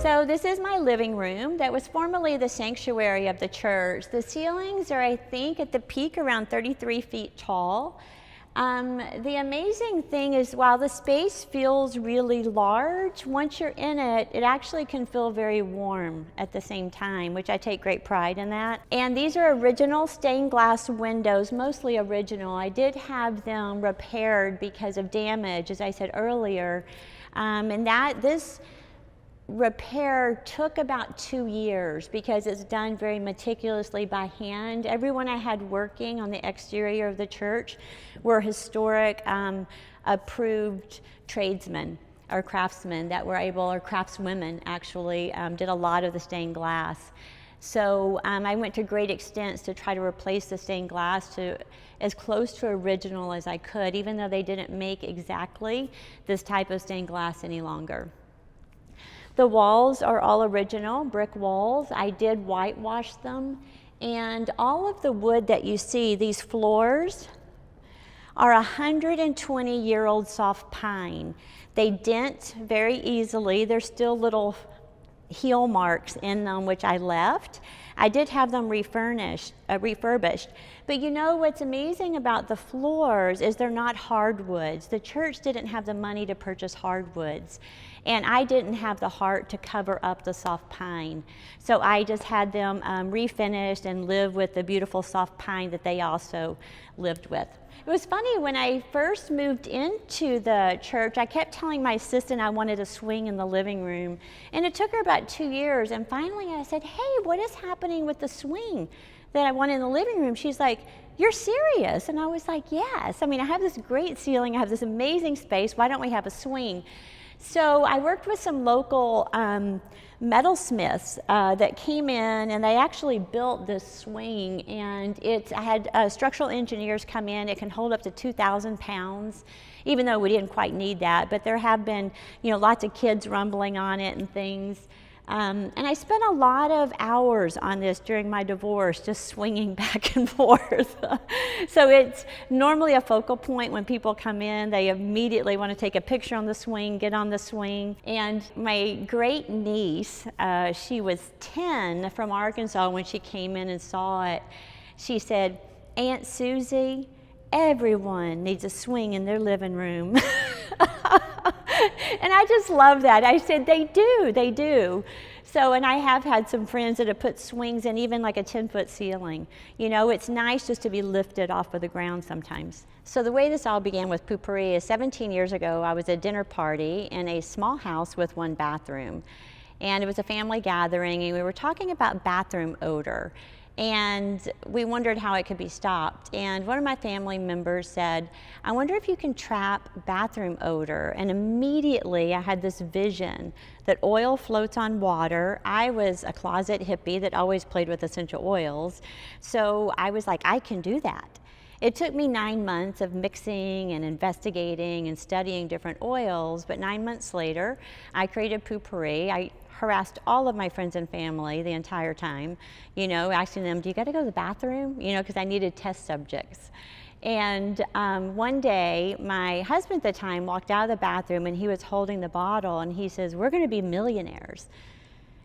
So this is my living room that was formerly the sanctuary of the church. The ceilings are, I think, at the peak around 33 feet tall. The amazing thing is, while the space feels really large, once you're in it, it actually can feel very warm at the same time, which I take great pride in that. And these are original stained glass windows, mostly original. I did have them repaired because of damage, as I said earlier, and this repair took about 2 years because it's done very meticulously by hand. Everyone I had working on the exterior of the church were historic approved tradesmen or craftsmen that were able, or craftswomen actually, did a lot of the stained glass. So I went to great extents to try to replace the stained glass to as close to original as I could, even though they didn't make exactly this type of stained glass any longer. The walls are all original, brick walls. I did whitewash them. And all of the wood that you see, these floors, are 120-year-old soft pine. They dent very easily. There's still little heel marks in them, which I left. I did have them refurbished. But you know what's amazing about the floors is they're not hardwoods. The church didn't have the money to purchase hardwoods. And I didn't have the heart to cover up the soft pine. So I just had them refinished and live with the beautiful soft pine that they also lived with. It was funny, when I first moved into the church, I kept telling my assistant I wanted a swing in the living room. And it took her about 2 years. And finally I said, hey, what is happening with the swing that I want in the living room? She's like, you're serious? And I was like, yes. I mean, I have this great ceiling. I have this amazing space. Why don't we have a swing? So I worked with some local metalsmiths that came in, and they actually built this swing. And I had structural engineers come in. It can hold up to 2,000 pounds, even though we didn't quite need that. But there have been, you know, lots of kids rumbling on it and things. And I spent a lot of hours on this during my divorce, just swinging back and forth. So it's normally a focal point when people come in. They immediately want to take a picture on the swing, get on the swing. And my great niece, she was 10 from Arkansas when she came in and saw it. She said, Aunt Susie, everyone needs a swing in their living room. And I just love that. I said, they do. So, and I have had some friends that have put swings in even like a 10-foot ceiling. You know, it's nice just to be lifted off of the ground sometimes. So the way this all began with Poopery is 17 years ago, I was at a dinner party in a small house with 1 bathroom. And it was a family gathering, and we were talking about bathroom odor. And we wondered how it could be stopped. And one of my family members said, I wonder if you can trap bathroom odor. And immediately I had this vision that oil floats on water. I was a closet hippie that always played with essential oils. So I was like, I can do that. It took me 9 months of mixing and investigating and studying different oils, but 9 months later, I created Poo-Pourri. I harassed all of my friends and family the entire time, you know, asking them, do you gotta go to the bathroom? You know, because I needed test subjects. And one day, my husband at the time walked out of the bathroom and he was holding the bottle and he says, we're gonna be millionaires.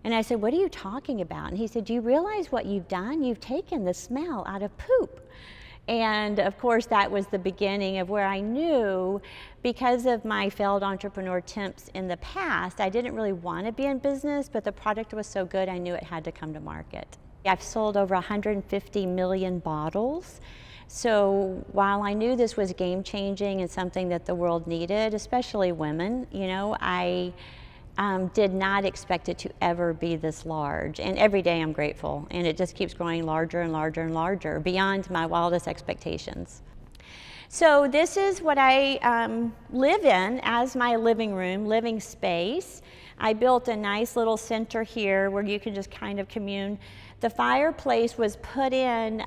And I said, what are you talking about? And he said, do you realize what you've done? You've taken the smell out of poop. And of course, that was the beginning of where I knew, because of my failed entrepreneur attempts in the past, I didn't really want to be in business, but the product was so good, I knew it had to come to market. I've sold over 150 million bottles. So while I knew this was game-changing and something that the world needed, especially women, you know, I did not expect it to ever be this large. And every day I'm grateful. And it just keeps growing larger and larger and larger, beyond my wildest expectations. So this is what I live in as my living space. I built a nice little center here where you can just kind of commune. The fireplace was put in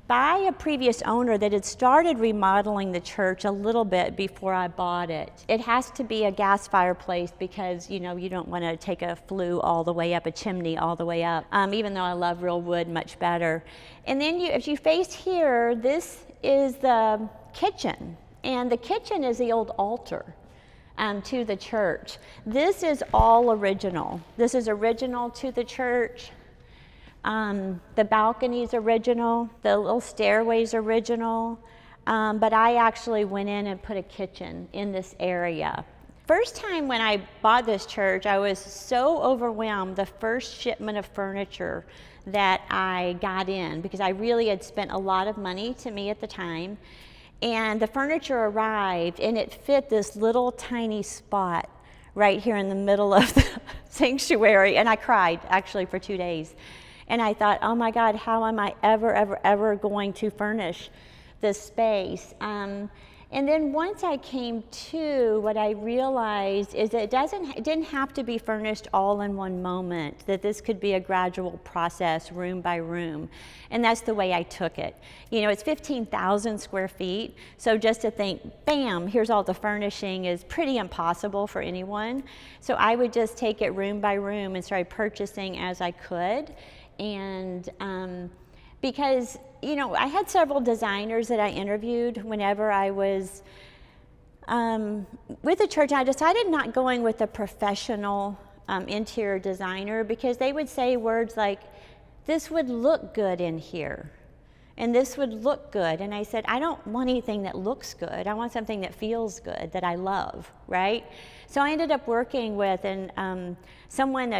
by a previous owner that had started remodeling the church a little bit before I bought it. It has to be a gas fireplace because, you know, you don't want to take a flue all the way up, a chimney all the way up, even though I love real wood much better. And then if you face here, this is the kitchen. And the kitchen is the old altar to the church. This is all original. This is original to the church. The balcony's original, the little stairway's original, but I actually went in and put a kitchen in this area. First time when I bought this church, I was so overwhelmed the first shipment of furniture that I got in, because I really had spent a lot of money to me at the time. And the furniture arrived and it fit this little tiny spot right here in the middle of the sanctuary. And I cried actually for 2 days. And I thought, oh my God, how am I ever going to furnish this space? And then once I came to, what I realized is that it didn't have to be furnished all in one moment, that this could be a gradual process, room by room. And that's the way I took it. You know, it's 15,000 square feet, so just to think, bam, here's all the furnishing is pretty impossible for anyone. So I would just take it room by room and start purchasing as I could. And because, you know, I had several designers that I interviewed whenever I was with the church. I decided not going with a professional interior designer, because they would say words like, this would look good in here, and this would look good. And I said, I don't want anything that looks good. I want something that feels good, that I love, right? So I ended up working with a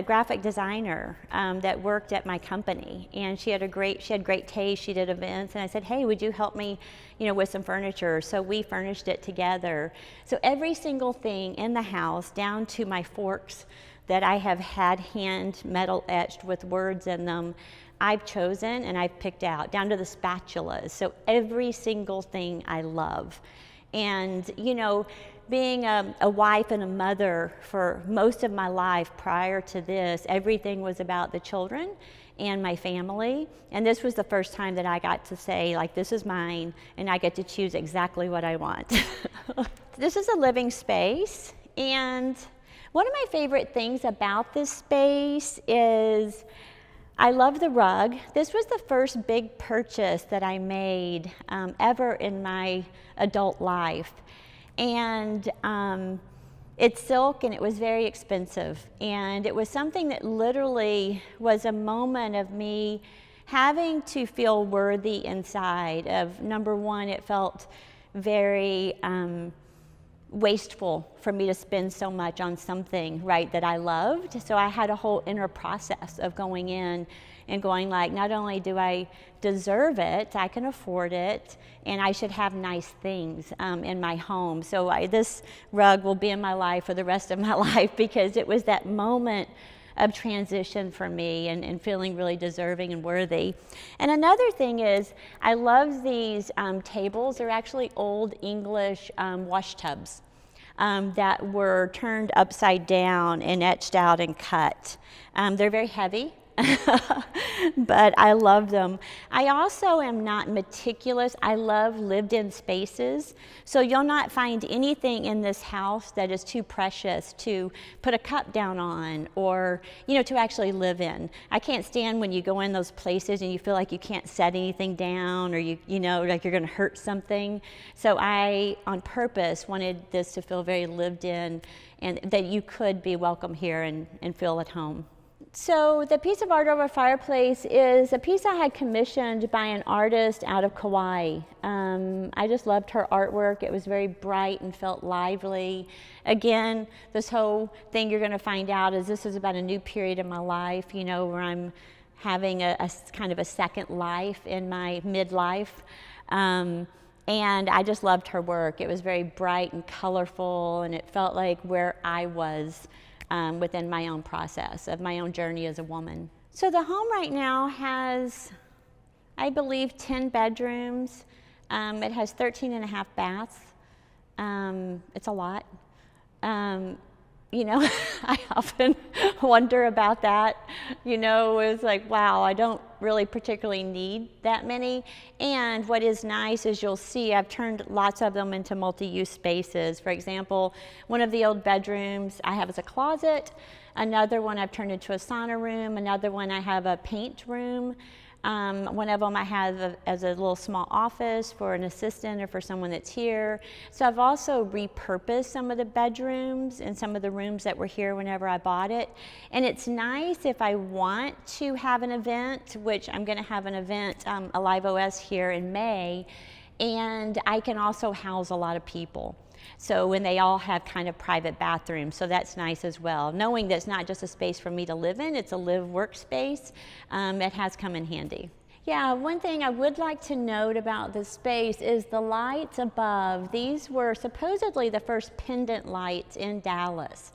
graphic designer that worked at my company, and she had great taste. She did events, and I said, hey, would you help me, you know, with some furniture? So we furnished it together. So every single thing in the house, down to my forks that I have had hand metal etched with words in them, I've chosen and I've picked out, down to the spatulas. So every single thing I love. And, you know, being a wife and a mother for most of my life prior to this, everything was about the children and my family. And this was the first time that I got to say, like, this is mine, and I get to choose exactly what I want. This is a living space, and one of my favorite things about this space is I love the rug. This was the first big purchase that I made ever in my adult life. And it's silk, and it was very expensive. And it was something that literally was a moment of me having to feel worthy inside of, number one, it felt very wasteful for me to spend so much on something, right, that I loved. So I had a whole inner process of going in and going like, not only do I deserve it, I can afford it, and I should have nice things in my home. So this rug will be in my life for the rest of my life, because it was that moment of transition for me, and feeling really deserving and worthy. And another thing is, I love these tables. They're actually old English wash tubs that were turned upside down and etched out and cut. They're very heavy. But I love them. I also am not meticulous. I love lived-in spaces. So you'll not find anything in this house that is too precious to put a cup down on, or, you know, to actually live in. I can't stand when you go in those places and you feel like you can't set anything down, or you know, like you're going to hurt something. So I, on purpose, wanted this to feel very lived in, and that you could be welcome here and feel at home. So the piece of art over a fireplace is a piece I had commissioned by an artist out of Kauai. I just loved her artwork. It was very bright and felt lively. Again, this whole thing you're going to find out is this is about a new period in my life, you know, where I'm having a kind of a second life in my midlife. And I just loved her work. It was very bright and colorful, and it felt like where I was within my own process of my own journey as a woman. So the home right now has, I believe, 10 bedrooms. It has 13 and a half baths. It's a lot. You know, I often wonder about that. You know, it's like, wow, I don't really particularly need that many. And what is nice is you'll see I've turned lots of them into multi-use spaces. For example, one of the old bedrooms I have as a closet. Another one I've turned into a sauna room. Another one I have a paint room. One of them I have as a little small office for an assistant or for someone that's here. So I've also repurposed some of the bedrooms and some of the rooms that were here whenever I bought it. And it's nice if I want to have an event, which I'm going to have an event, a Live OS here in May, and I can also house a lot of people. So when they all have kind of private bathrooms, so that's nice as well. Knowing that it's not just a space for me to live in, it's a live workspace, it has come in handy. Yeah, one thing I would like to note about this space is the lights above. These were supposedly the first pendant lights in Dallas.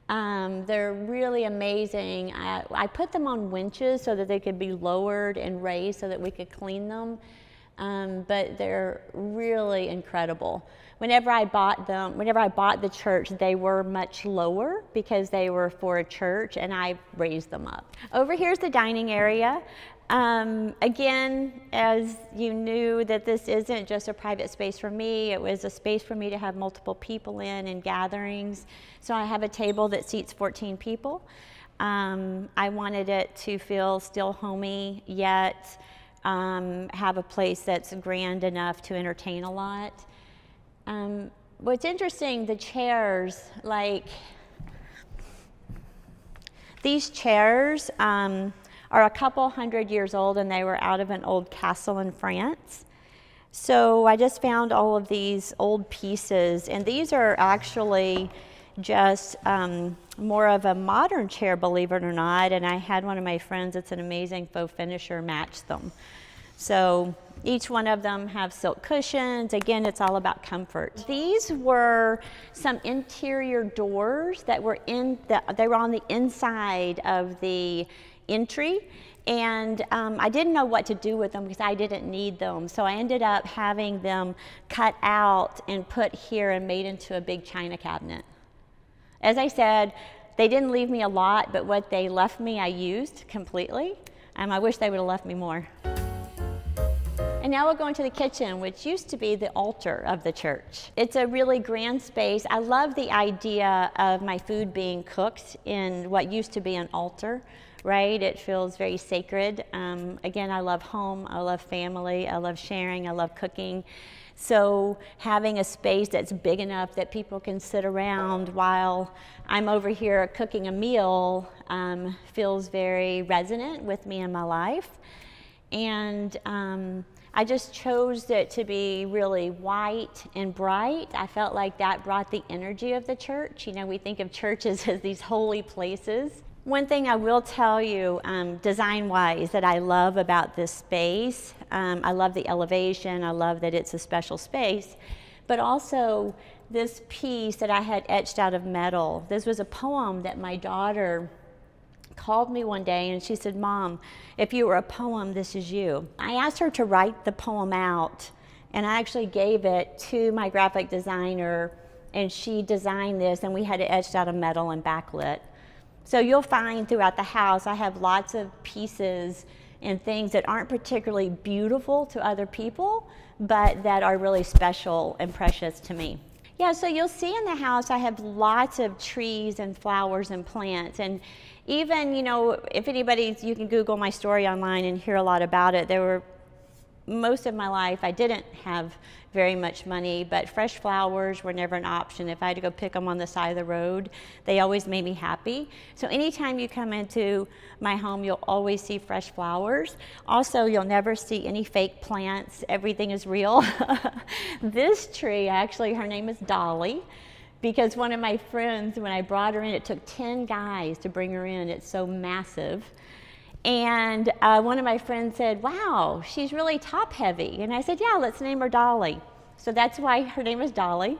They're really amazing. I put them on winches so that they could be lowered and raised so that we could clean them. But they're really incredible. Whenever I bought the church, they were much lower because they were for a church, and I raised them up. Over here's the dining area. Again, as you knew that this isn't just a private space for me, it was a space for me to have multiple people in gatherings. So I have a table that seats 14 people. I wanted it to feel still homey, yet have a place that's grand enough to entertain a lot. What's interesting, the chairs, like these chairs are a couple hundred years old, and they were out of an old castle in France. So I just found all of these old pieces, and these are actually just more of a modern chair, believe it or not, and I had one of my friends that's an amazing faux finisher match them. So each one of them have silk cushions. Again, it's all about comfort. These were some interior doors that were they were on the inside of the entry, and I didn't know what to do with them because I didn't need them. So I ended up having them cut out and put here and made into a big china cabinet. As I said, they didn't leave me a lot, but what they left me, I used completely. I wish they would have left me more. And now we'll go into the kitchen, which used to be the altar of the church. It's a really grand space. I love the idea of my food being cooked in what used to be an altar, right? It feels very sacred. Again, I love home, I love family, I love sharing, I love cooking. So having a space that's big enough that people can sit around while I'm over here cooking a meal feels very resonant with me in my life. And I just chose it to be really white and bright. I felt like that brought the energy of the church. You know, we think of churches as these holy places. One thing I will tell you, design-wise, that I love about this space, I love the elevation, I love that it's a special space, but also this piece that I had etched out of metal. This was a poem that my daughter called me one day and she said, "Mom, if you were a poem, this is you." I asked her to write the poem out, and I actually gave it to my graphic designer, and she designed this, and we had it etched out of metal and backlit. So you'll find throughout the house, I have lots of pieces and things that aren't particularly beautiful to other people, but that are really special and precious to me. Yeah, so you'll see in the house, I have lots of trees and flowers and plants. And even, you know, if anybody's, you can Google my story online and hear a lot about it. Most of my life, I didn't have very much money, but fresh flowers were never an option. If I had to go pick them on the side of the road, they always made me happy. So anytime you come into my home, you'll always see fresh flowers. Also, you'll never see any fake plants. Everything is real. This tree, actually, her name is Dolly, because one of my friends, when I brought her in, it took 10 guys to bring her in. It's so massive. And one of my friends said, "Wow, she's really top heavy." And I said, "Yeah, let's name her Dolly." So that's why her name is Dolly.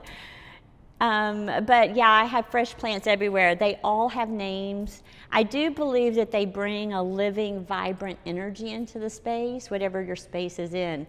But yeah, I have fresh plants everywhere. They all have names. I do believe that they bring a living, vibrant energy into the space, whatever your space is in.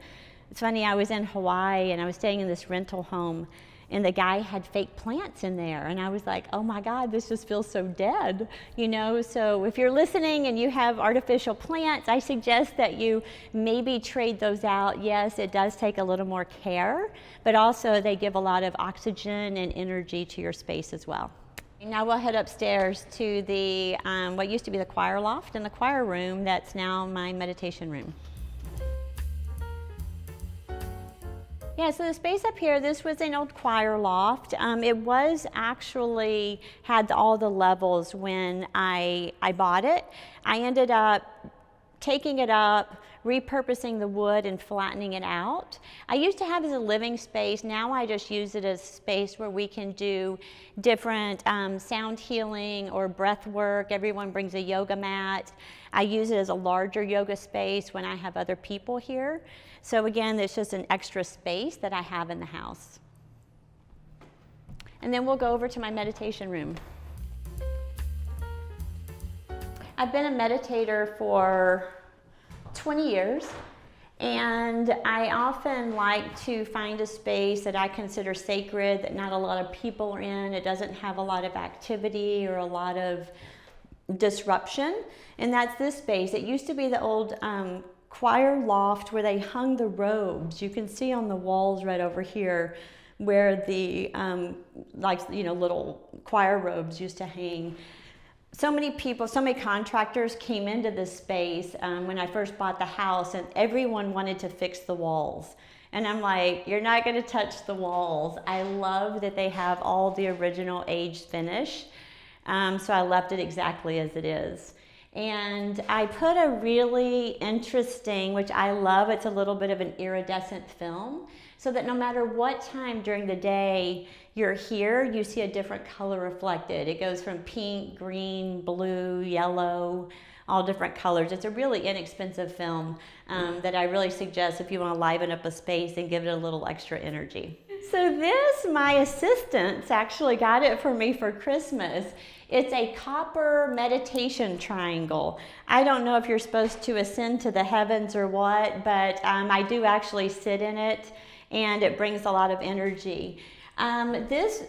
It's funny, I was in Hawaii and I was staying in this rental home, and the guy had fake plants in there, and I was like, oh my God, this just feels so dead, you know? So if you're listening and you have artificial plants, I suggest that you maybe trade those out. Yes, it does take a little more care, but also they give a lot of oxygen and energy to your space as well. Now we'll head upstairs to the what used to be the choir loft and the choir room that's now my meditation room. Yeah, so the space up here, this was an old choir loft. It was actually, had all the levels when I bought it. I ended up taking it up, repurposing the wood and flattening it out. I used to have it as a living space. Now I just use it as a space where we can do different sound healing or breath work. Everyone brings a yoga mat. I use it as a larger yoga space when I have other people here. So again, there's just an extra space that I have in the house. And then we'll go over to my meditation room. I've been a meditator for 20 years, and I often like to find a space that I consider sacred, that not a lot of people are in. It doesn't have a lot of activity or a lot of disruption, and that's this space. It used to be the old choir loft where they hung the robes. You can see on the walls right over here where the little choir robes used to hang. So many people, so many contractors came into this space when I first bought the house, and everyone wanted to fix the walls. And I'm like, you're not going to touch the walls. I love that they have all the original aged finish. So I left it exactly as it is. And I put a really interesting, which I love, it's a little bit of an iridescent film, so that no matter what time during the day you're here, you see a different color reflected. It goes from pink, green, blue, yellow, all different colors. It's a really inexpensive film that I really suggest if you want to liven up a space and give it a little extra energy. So this, my assistants actually got it for me for Christmas. It's a copper meditation triangle. I don't know if you're supposed to ascend to the heavens or what, but I do actually sit in it, and it brings a lot of energy. This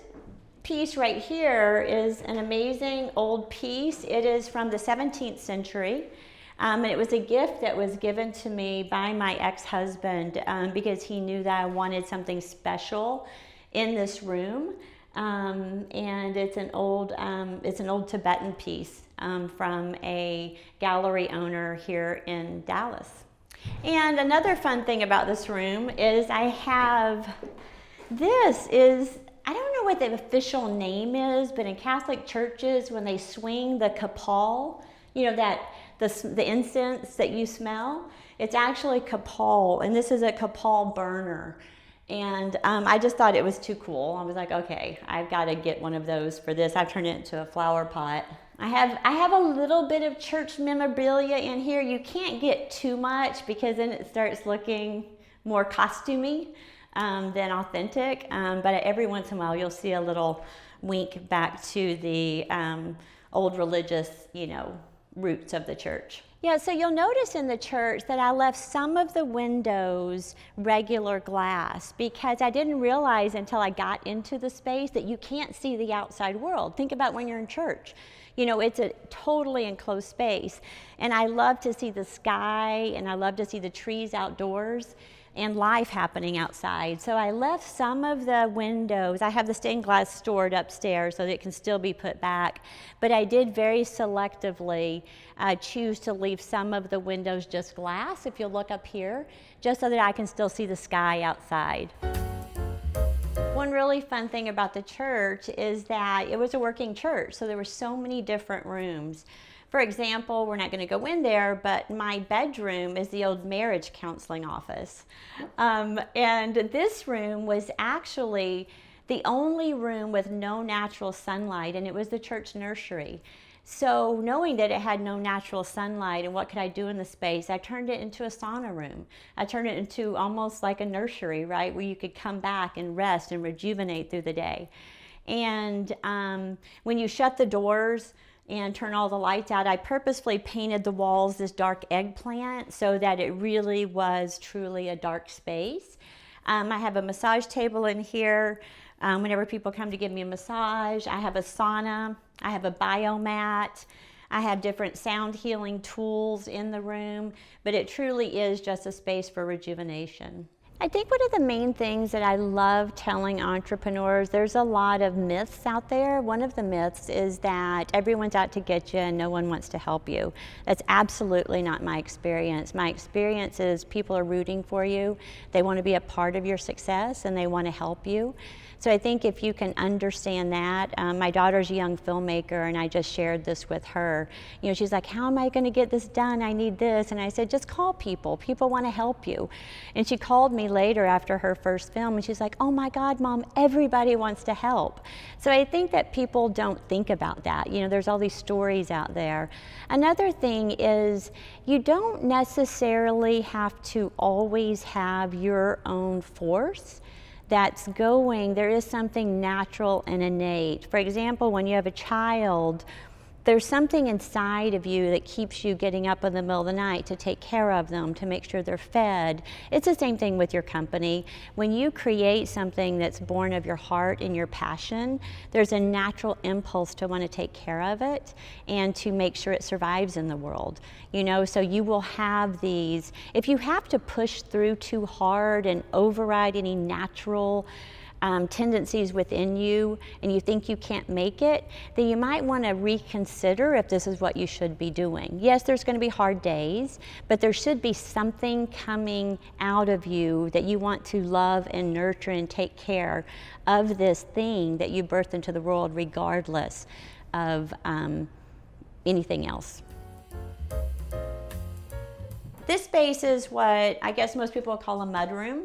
piece right here is an amazing old piece. It is from the 17th century. And it was a gift that was given to me by my ex-husband because he knew that I wanted something special in this room. And it's an old Tibetan piece from a gallery owner here in Dallas. And another fun thing about this room is I have, I don't know what the official name is, but in Catholic churches, when they swing the kapal, you know, the incense that you smell, It's actually Capal, and this is a Capal burner. And I just thought it was too cool. I was like, okay, I've got to get one of those for this. I've turned it into a flower pot. I have a little bit of church memorabilia in here. You can't get too much because then it starts looking more costumey than authentic. But every once in a while, you'll see a little wink back to the old religious, roots of the church. Yeah, so you'll notice in the church that I left some of the windows regular glass because I didn't realize until I got into the space that you can't see the outside world. Think about when you're in church. It's a totally enclosed space. And I love to see the sky, and I love to see the trees outdoors and life happening outside. So I left some of the windows. I have the stained glass stored upstairs so that it can still be put back. But I did very selectively choose to leave some of the windows just glass, if you'll look up here, just so that I can still see the sky outside. One really fun thing about the church is that it was a working church, so there were so many different rooms. For example, we're not going to go in there, but my bedroom is the old marriage counseling office. And this room was actually the only room with no natural sunlight, and it was the church nursery. So knowing that it had no natural sunlight and what could I do in the space, I turned it into a sauna room. I turned it into almost like a nursery, right, where you could come back and rest and rejuvenate through the day. And when you shut the doors and turn all the lights out, I purposefully painted the walls this dark eggplant so that it really was truly a dark space. I have a massage table in here. Whenever people come to give me a massage, I have a sauna, I have a biomat, I have different sound healing tools in the room, but it truly is just a space for rejuvenation. I think one of the main things that I love telling entrepreneurs, there's a lot of myths out there. One of the myths is that everyone's out to get you and no one wants to help you. That's absolutely not my experience. My experience is people are rooting for you. They want to be a part of your success and they want to help you. So I think if you can understand that, my daughter's a young filmmaker and I just shared this with her. She's like, how am I going to get this done? I need this. And I said, just call people. People want to help you. And she called me later after her first film and she's like, oh my God, Mom, everybody wants to help. So I think that people don't think about that. There's all these stories out there. Another thing is you don't necessarily have to always have your own force that's going. There is something natural and innate. For example, when you have a child, there's something inside of you that keeps you getting up in the middle of the night to take care of them, to make sure they're fed. It's the same thing with your company. When you create something that's born of your heart and your passion, there's a natural impulse to want to take care of it and to make sure it survives in the world. So you will have these, if you have to push through too hard and override any natural tendencies within you and you think you can't make it, then you might want to reconsider if this is what you should be doing. Yes, there's going to be hard days, but there should be something coming out of you that you want to love and nurture and take care of this thing that you birthed into the world regardless of anything else. This space is what I guess most people call a mudroom.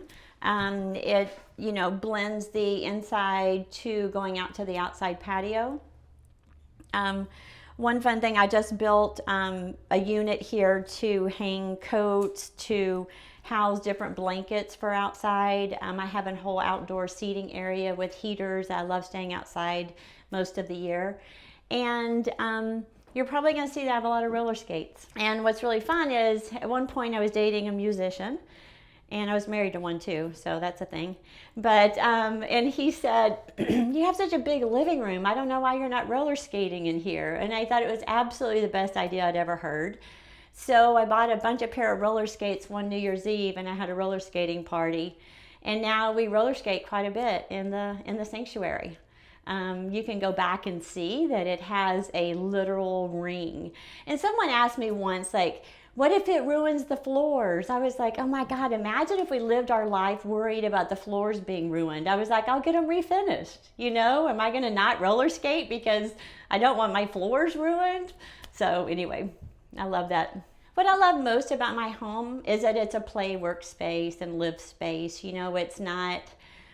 It blends the inside to going out to the outside patio. One fun thing, I just built a unit here to hang coats, to house different blankets for outside. I have a whole outdoor seating area with heaters. I love staying outside most of the year. And you're probably going to see that I have a lot of roller skates. And what's really fun is at one point I was dating a musician. And I was married to one too, so that's a thing. But, and he said, you have such a big living room. I don't know why you're not roller skating in here. And I thought it was absolutely the best idea I'd ever heard. So I bought a bunch of pair of roller skates one New Year's Eve and I had a roller skating party. And now we roller skate quite a bit in the sanctuary. You can go back and see that it has a literal ring. And someone asked me once, like, what if it ruins the floors? I was like, oh my God, imagine if we lived our life worried about the floors being ruined. I was like, I'll get them refinished. Am I gonna not roller skate because I don't want my floors ruined? So anyway, I love that. What I love most about my home is that it's a play workspace and live space. You know, it's not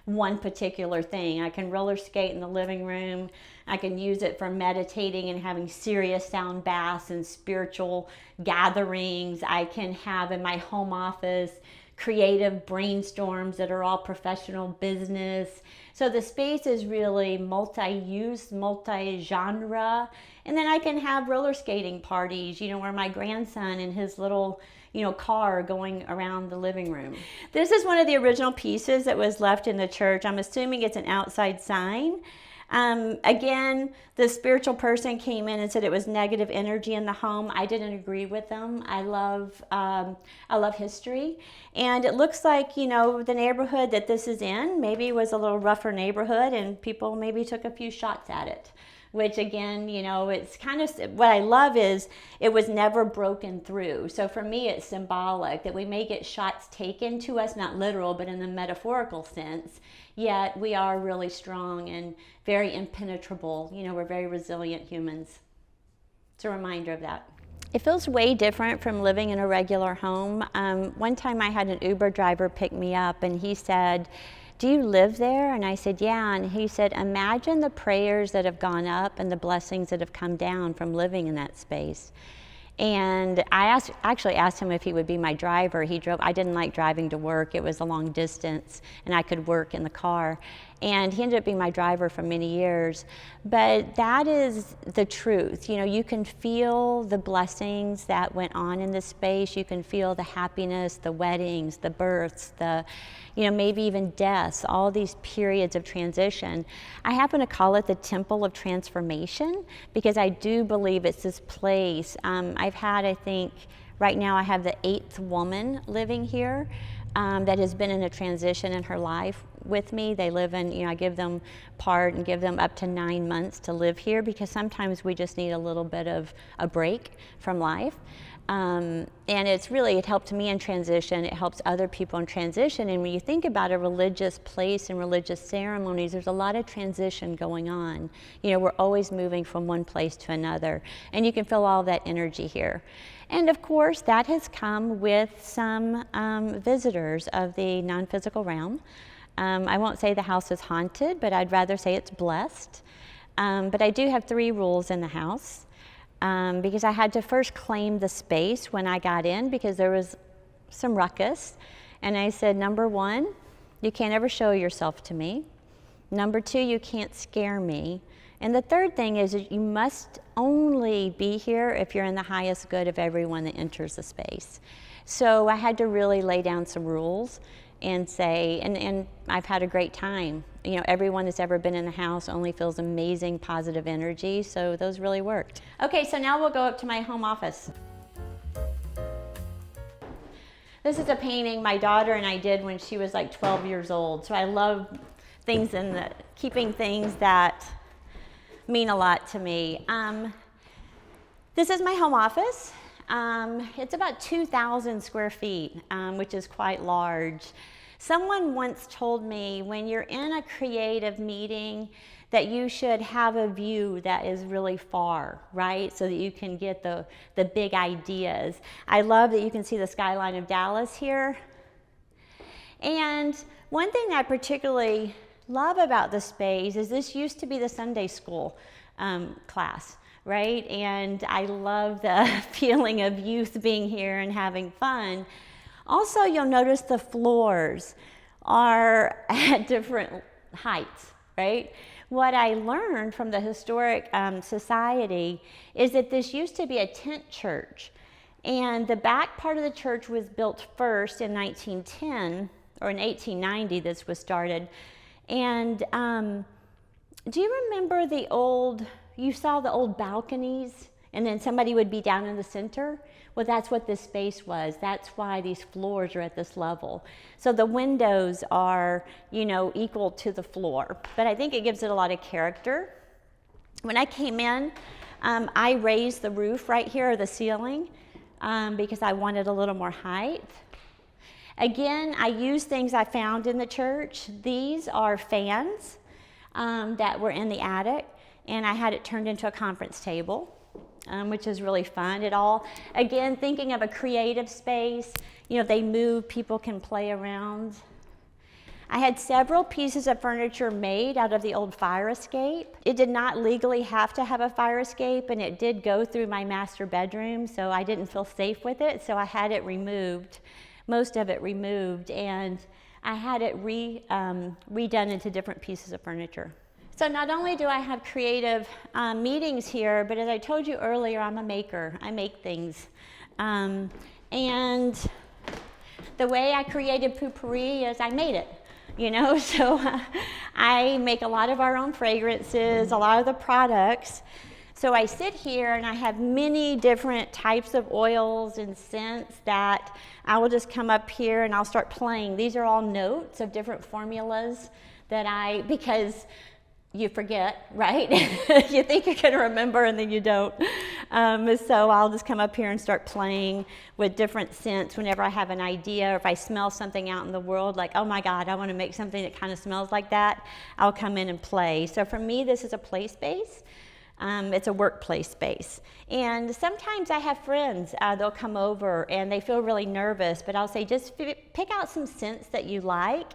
one particular thing. I can roller skate in the living room. I can use it for meditating and having serious sound baths and spiritual gatherings. I can have in my home office creative brainstorms that are all professional business. So the space is really multi-use, multi-genre. And then I can have roller skating parties, you know, where my grandson and his little, you know, car going around the living room. This is one of the original pieces that was left in the church. I'm assuming it's an outside sign. Again, the spiritual person came in and said it was negative energy in the home. I didn't agree with them. I love history. And it looks like, you know, the neighborhood that this is in maybe was a little rougher neighborhood and people maybe took a few shots at it. Which again, you know, it's kind of, what I love is it was never broken through. So for me, it's symbolic that we may get shots taken to us, not literal, but in the metaphorical sense, yet we are really strong and very impenetrable. You know, we're very resilient humans. It's a reminder of that. It feels way different from living in a regular home. One time I had an Uber driver pick me up and he said, "Do you live there?" And I said, "Yeah." And he said, "Imagine the prayers that have gone up and the blessings that have come down from living in that space." And I actually asked him if he would be my driver. He drove, I didn't like driving to work. It was a long distance and I could work in the car. And he ended up being my driver for many years. But that is the truth. You know, you can feel the blessings that went on in this space. You can feel the happiness, the weddings, the births, the, you know, maybe even deaths, all these periods of transition. I happen to call it the Temple of Transformation because I do believe it's this place. I've had, I think, right now I have the 8th woman living here that has been in a transition in her life with me. They live in, you know, I give them part and give them up to 9 months to live here because sometimes we just need a little bit of a break from life. And it helped me in transition. It helps other people in transition. And when you think about a religious place and religious ceremonies, there's a lot of transition going on. You know, we're always moving from one place to another. And you can feel all that energy here. And of course, that has come with some visitors of the non-physical realm. I won't say the house is haunted, but I'd rather say it's blessed. But I do have 3 rules in the house. Because I had to first claim the space when I got in because there was some ruckus. And I said, number 1, you can't ever show yourself to me. Number 2, you can't scare me. And the third thing is that you must only be here if you're in the highest good of everyone that enters the space. So I had to really lay down some rules and say, and I've had a great time. You know, everyone that's ever been in the house only feels amazing positive energy, so those really worked. Okay, so now we'll go up to my home office. This is a painting my daughter and I did when she was like 12 years old. So I love things keeping things that mean a lot to me. This is my home office. It's about 2,000 square feet, which is quite large. Someone once told me when you're in a creative meeting that you should have a view that is really far, right? So that you can get the big ideas. I love that you can see the skyline of Dallas here. And one thing that I particularly love about the space is this used to be the Sunday school class. Right? And I love the feeling of youth being here and having fun. Also, you'll notice the floors are at different heights, right? What I learned from the Historic Society is that this used to be a tent church. And the back part of the church was built first in 1910, or in 1890 this was started. And do you remember you saw the old balconies and then somebody would be down in the center? Well, that's what this space was. That's why these floors are at this level. So the windows are, you know, equal to the floor. But I think it gives it a lot of character. When I came in, I raised the roof right here, or the ceiling, because I wanted a little more height. Again, I used things I found in the church. These are fans that were in the attic. And I had it turned into a conference table. which is really fun. It all, again, thinking of a creative space, you know, they move, people can play around. I had several pieces of furniture made out of the old fire escape. It did not legally have to have a fire escape, and it did go through my master bedroom, so I didn't feel safe with it, so I had it removed, most of it removed, and I had it redone into different pieces of furniture. So not only do I have creative meetings here, but as I told you earlier, I'm a maker. I make things. And the way I created Poopery is I made it. You know, so I make a lot of our own fragrances, a lot of the products. So I sit here and I have many different types of oils and scents that I will just come up here and I'll start playing. These are all notes of different formulas that because you forget, right? You think you're going to remember and then you don't. So I'll just come up here and start playing with different scents whenever I have an idea, or if I smell something out in the world, like, oh my God, I want to make something that kind of smells like that, I'll come in and play. So for me, this is a play space. It's a workplace space. And sometimes I have friends, they'll come over and they feel really nervous, but I'll say, just pick out some scents that you like,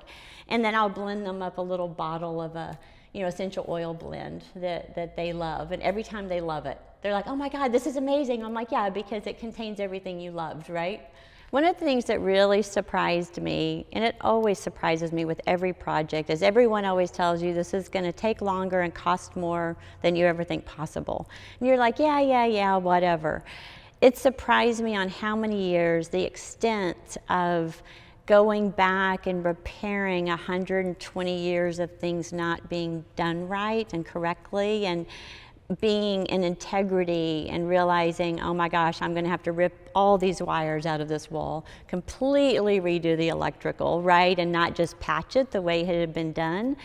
and then I'll blend them up a little bottle of a essential oil blend that they love. And every time they love it, they're like, oh my God, this is amazing. I'm like, yeah, because it contains everything you loved, right? One of the things that really surprised me, and it always surprises me with every project, is everyone always tells you this is gonna take longer and cost more than you ever think possible. And you're like, yeah, whatever. It surprised me on how many years, the extent of going back and repairing 120 years of things not being done right and correctly, and being in integrity and realizing, oh my gosh, I'm gonna have to rip all these wires out of this wall, completely redo the electrical, right? And not just patch it the way it had been done.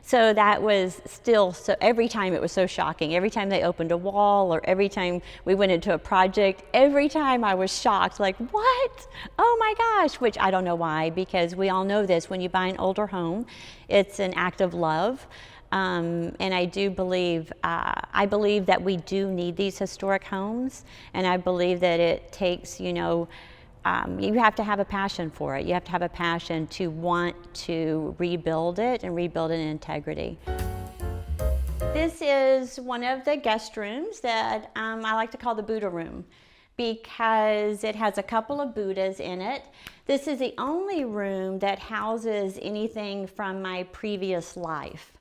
So that was still, so every time it was so shocking. Every time they opened a wall, or every time we went into a project, every time I was shocked, like, what? Oh my gosh, which I don't know why, because we all know this, when you buy an older home, it's an act of love. And I do believe, I believe that we do need these historic homes, and I believe that it takes, you have to have a passion for it. You have to have a passion to want to rebuild it and rebuild it in integrity. This is one of the guest rooms that I like to call the Buddha room, because it has a couple of Buddhas in it. This is the only room that houses anything from my previous life.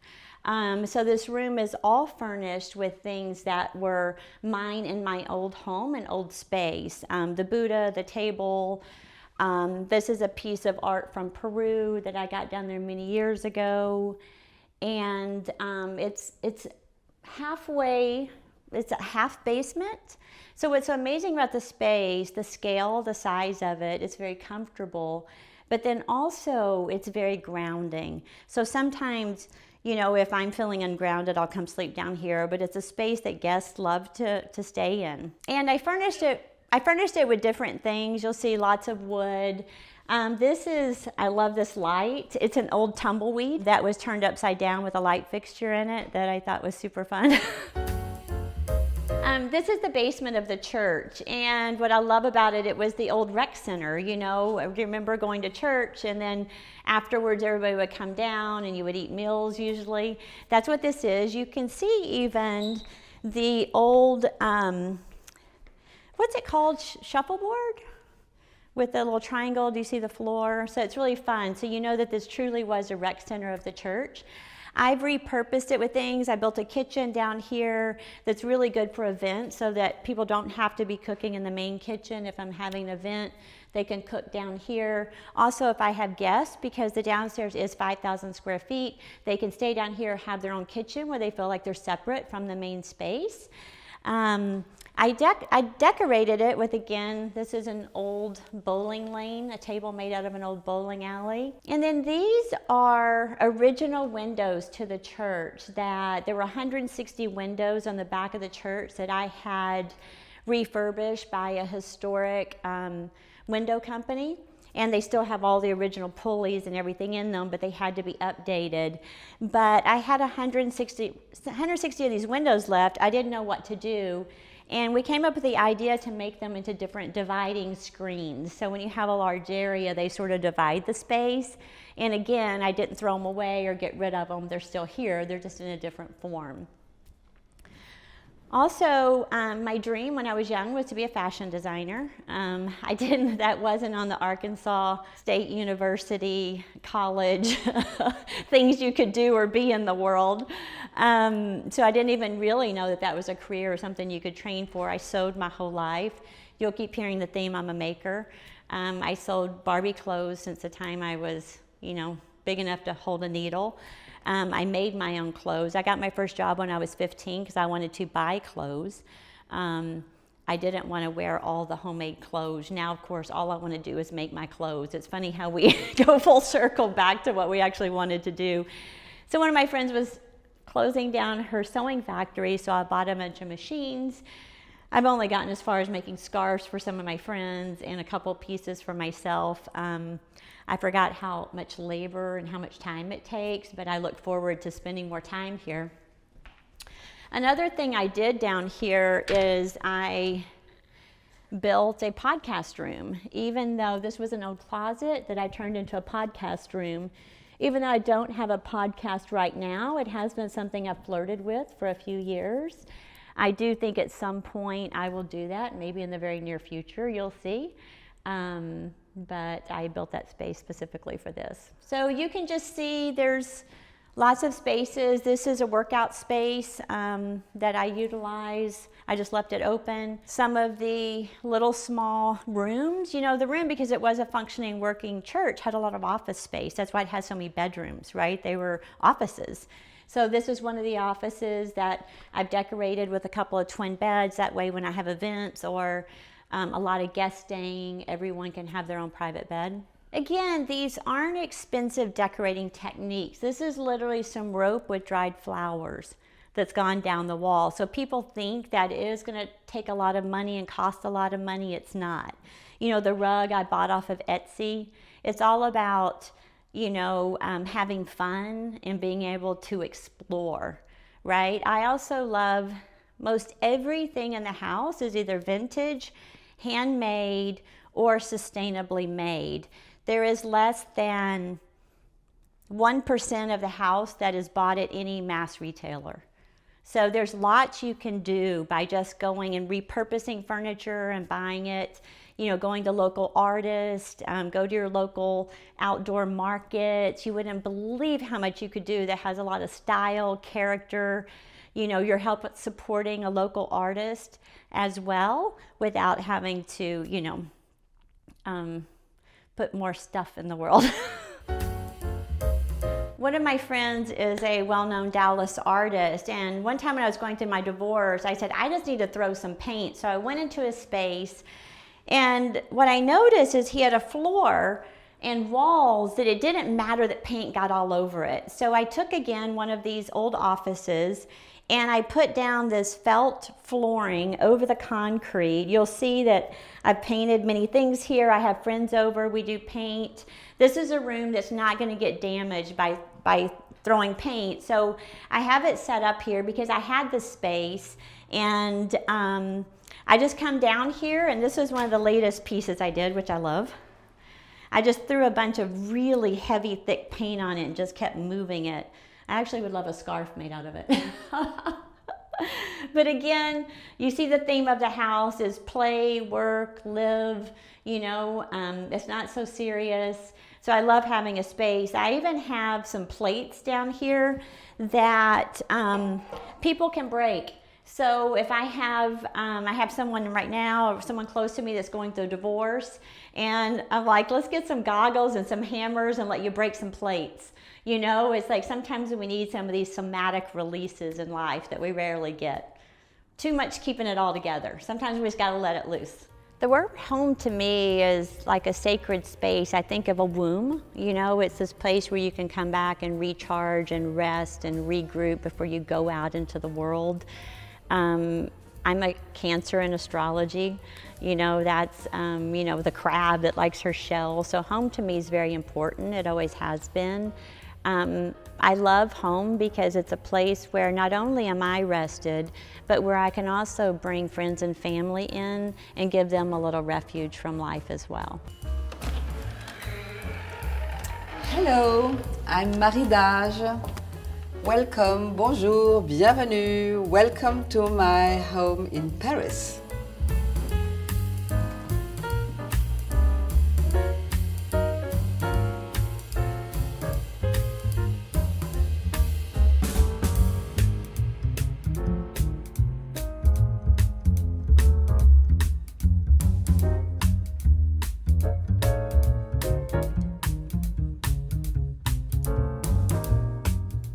So this room is all furnished with things that were mine in my old home and old space. The Buddha, the table. This is a piece of art from Peru that I got down there many years ago. And it's halfway, it's a half basement. So what's so amazing about the space, the scale, the size of it, it's very comfortable, but then also it's very grounding. So sometimes, if I'm feeling ungrounded, I'll come sleep down here, but it's a space that guests love to stay in. And I furnished it with different things. You'll see lots of wood. I love this light. It's an old tumbleweed that was turned upside down with a light fixture in it that I thought was super fun. This is the basement of the church, and what I love about it, it was the old rec center. I remember going to church, and then afterwards everybody would come down and you would eat meals usually. That's what this is. You can see even the old, what's it called, shuffleboard? With the little triangle, do you see the floor? So it's really fun. So you know that this truly was a rec center of the church. I've repurposed it with things. I built a kitchen down here that's really good for events, so that people don't have to be cooking in the main kitchen. If I'm having an event, they can cook down here. Also, if I have guests, because the downstairs is 5,000 square feet, they can stay down here, have their own kitchen where they feel like they're separate from the main space. I decorated it with, again, this is an old bowling lane, a table made out of an old bowling alley. And then these are original windows to the church. That there were 160 windows on the back of the church that I had refurbished by a historic window company. And they still have all the original pulleys and everything in them, but they had to be updated. But I had 160 of these windows left. I didn't know what to do. And we came up with the idea to make them into different dividing screens. So when you have a large area, they sort of divide the space. And again, I didn't throw them away or get rid of them. They're still here. They're just in a different form. Also, my dream when I was young was to be a fashion designer. That wasn't on the Arkansas State University college things you could do or be in the world. So I didn't even really know that that was a career or something you could train for. I sewed my whole life. You'll keep hearing the theme, I'm a maker. I sold Barbie clothes since the time I was, big enough to hold a needle. I made my own clothes. I got my first job when I was 15 because I wanted to buy clothes. I didn't want to wear all the homemade clothes. Now, of course, all I want to do is make my clothes. It's funny how we go full circle back to what we actually wanted to do. So one of my friends was closing down her sewing factory, so I bought a bunch of machines. I've only gotten as far as making scarves for some of my friends and a couple pieces for myself. I forgot how much labor and how much time it takes, but I look forward to spending more time here. Another thing I did down here is I built a podcast room. Even though this was an old closet that I turned into a podcast room, even though I don't have a podcast right now, it has been something I've flirted with for a few years. I do think at some point I will do that, maybe in the very near future, you'll see. But I built that space specifically for this. So you can just see there's lots of spaces. This is a workout space that I utilize. I just left it open. Some of the little small rooms, the room, because it was a functioning working church, had a lot of office space. That's why it has so many bedrooms, right? They were offices. So this is one of the offices that I've decorated with a couple of twin beds. That way when I have events or a lot of guest staying, everyone can have their own private bed. Again, these aren't expensive decorating techniques. This is literally some rope with dried flowers that's gone down the wall. So people think that it is going to take a lot of money and cost a lot of money. It's not. The rug I bought off of Etsy, it's all about, having fun and being able to explore, right? I also love most everything in the house is either vintage, handmade, or sustainably made. There is less than 1% of the house that is bought at any mass retailer. So there's lots you can do by just going and repurposing furniture and buying it, going to local artists, go to your local outdoor markets. You wouldn't believe how much you could do that has a lot of style, character. You're helping supporting a local artist as well without having to, put more stuff in the world. One of my friends is a well-known Dallas artist, and one time when I was going through my divorce, I said, I just need to throw some paint. So I went into his space, and what I noticed is he had a floor and walls that it didn't matter that paint got all over it. So I took again one of these old offices and I put down this felt flooring over the concrete. You'll see that I've painted many things here. I have friends over, we do paint. This is a room that's not gonna get damaged by throwing paint. So I have it set up here because I had the space, and I just come down here, and this is one of the latest pieces I did, which I love. I just threw a bunch of really heavy, thick paint on it and just kept moving it. I actually would love a scarf made out of it. But again, you see the theme of the house is play, work, live, it's not so serious. So I love having a space. I even have some plates down here that people can break. So if I have someone right now or someone close to me that's going through a divorce, and I'm like, let's get some goggles and some hammers and let you break some plates. It's like sometimes we need some of these somatic releases in life that we rarely get. Too much keeping it all together. Sometimes we just gotta let it loose. The word home to me is like a sacred space. I think of a womb, it's this place where you can come back and recharge and rest and regroup before you go out into the world. I'm a Cancer in astrology. That's, the crab that likes her shell. So home to me is very important. It always has been. I love home because it's a place where not only am I rested, but where I can also bring friends and family in and give them a little refuge from life as well. Hello, I'm Marie Dage. Welcome, bonjour, bienvenue. Welcome to my home in Paris.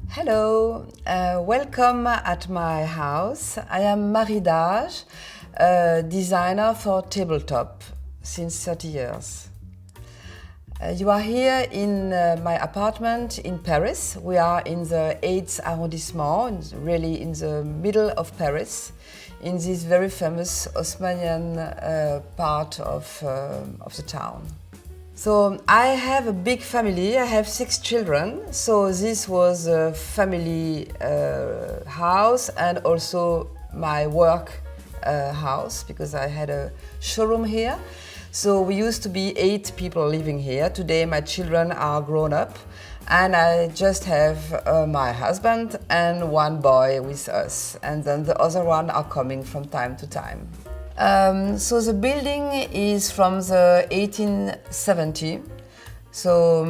Hello, welcome at my house. I am Marie Dage, designer for tabletop since 30 years. You are here in my apartment in Paris. We are in the 8th arrondissement, really in the middle of Paris, in this very famous Haussmannian part of the town. So I have a big family. I have 6 children. So this was a family house and also my work house, because I had a showroom here. So we used to be 8 people living here. Today my children are grown up and I just have my husband and 1 boy with us, and then the other one are coming from time to time. So the building is from the 1870. So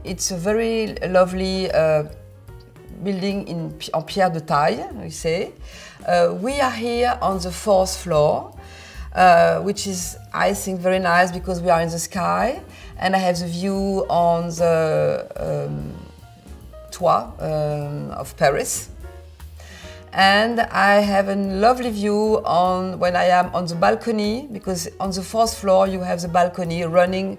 it's a very lovely building en pierre de taille, we say. We are here on the 4th floor, which is, I think, very nice because we are in the sky and I have the view on the toit of Paris. And I have a lovely view on when I am on the balcony, because on the 4th floor you have the balcony running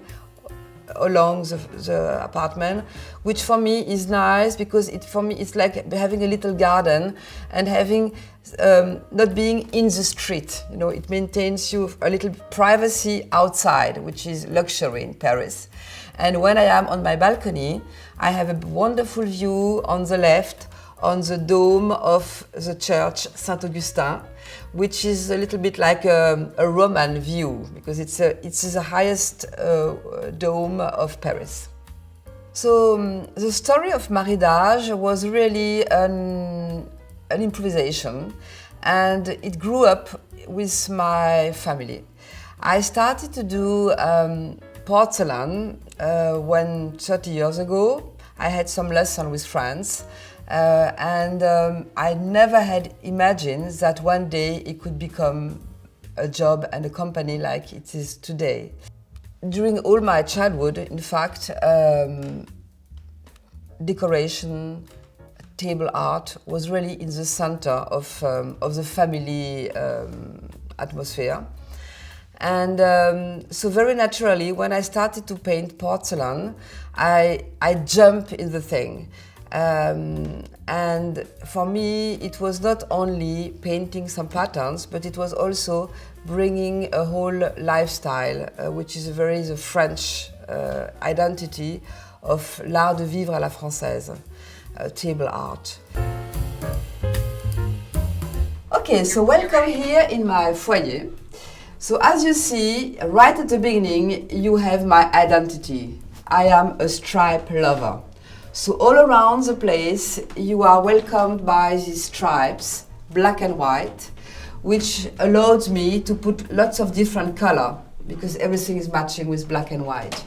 along the apartment, which for me is nice because for me it's like having a little garden and having not being in the street. You know, it maintains you a little privacy outside, which is luxury in Paris. And when I am on my balcony, I have a wonderful view on the left on the dome of the church Saint-Augustin, which is a little bit like a Roman view, because it's the highest dome of Paris. So the story of Marie Dage was really an improvisation, and it grew up with my family. I started to do porcelain when 30 years ago. I had some lessons with friends. And I never had imagined that one day it could become a job and a company like it is today. During all my childhood, in fact, decoration, table art was really in the center of the family atmosphere. And so very naturally, when I started to paint porcelain, I jumped in the thing. And for me, it was not only painting some patterns, but it was also bringing a whole lifestyle, which is the French identity of l'art de vivre à la française, table art. Okay, so welcome here in my foyer. So as you see, right at the beginning, you have my identity. I am a stripe lover. So all around the place, you are welcomed by these stripes, black and white, which allows me to put lots of different color, because everything is matching with black and white.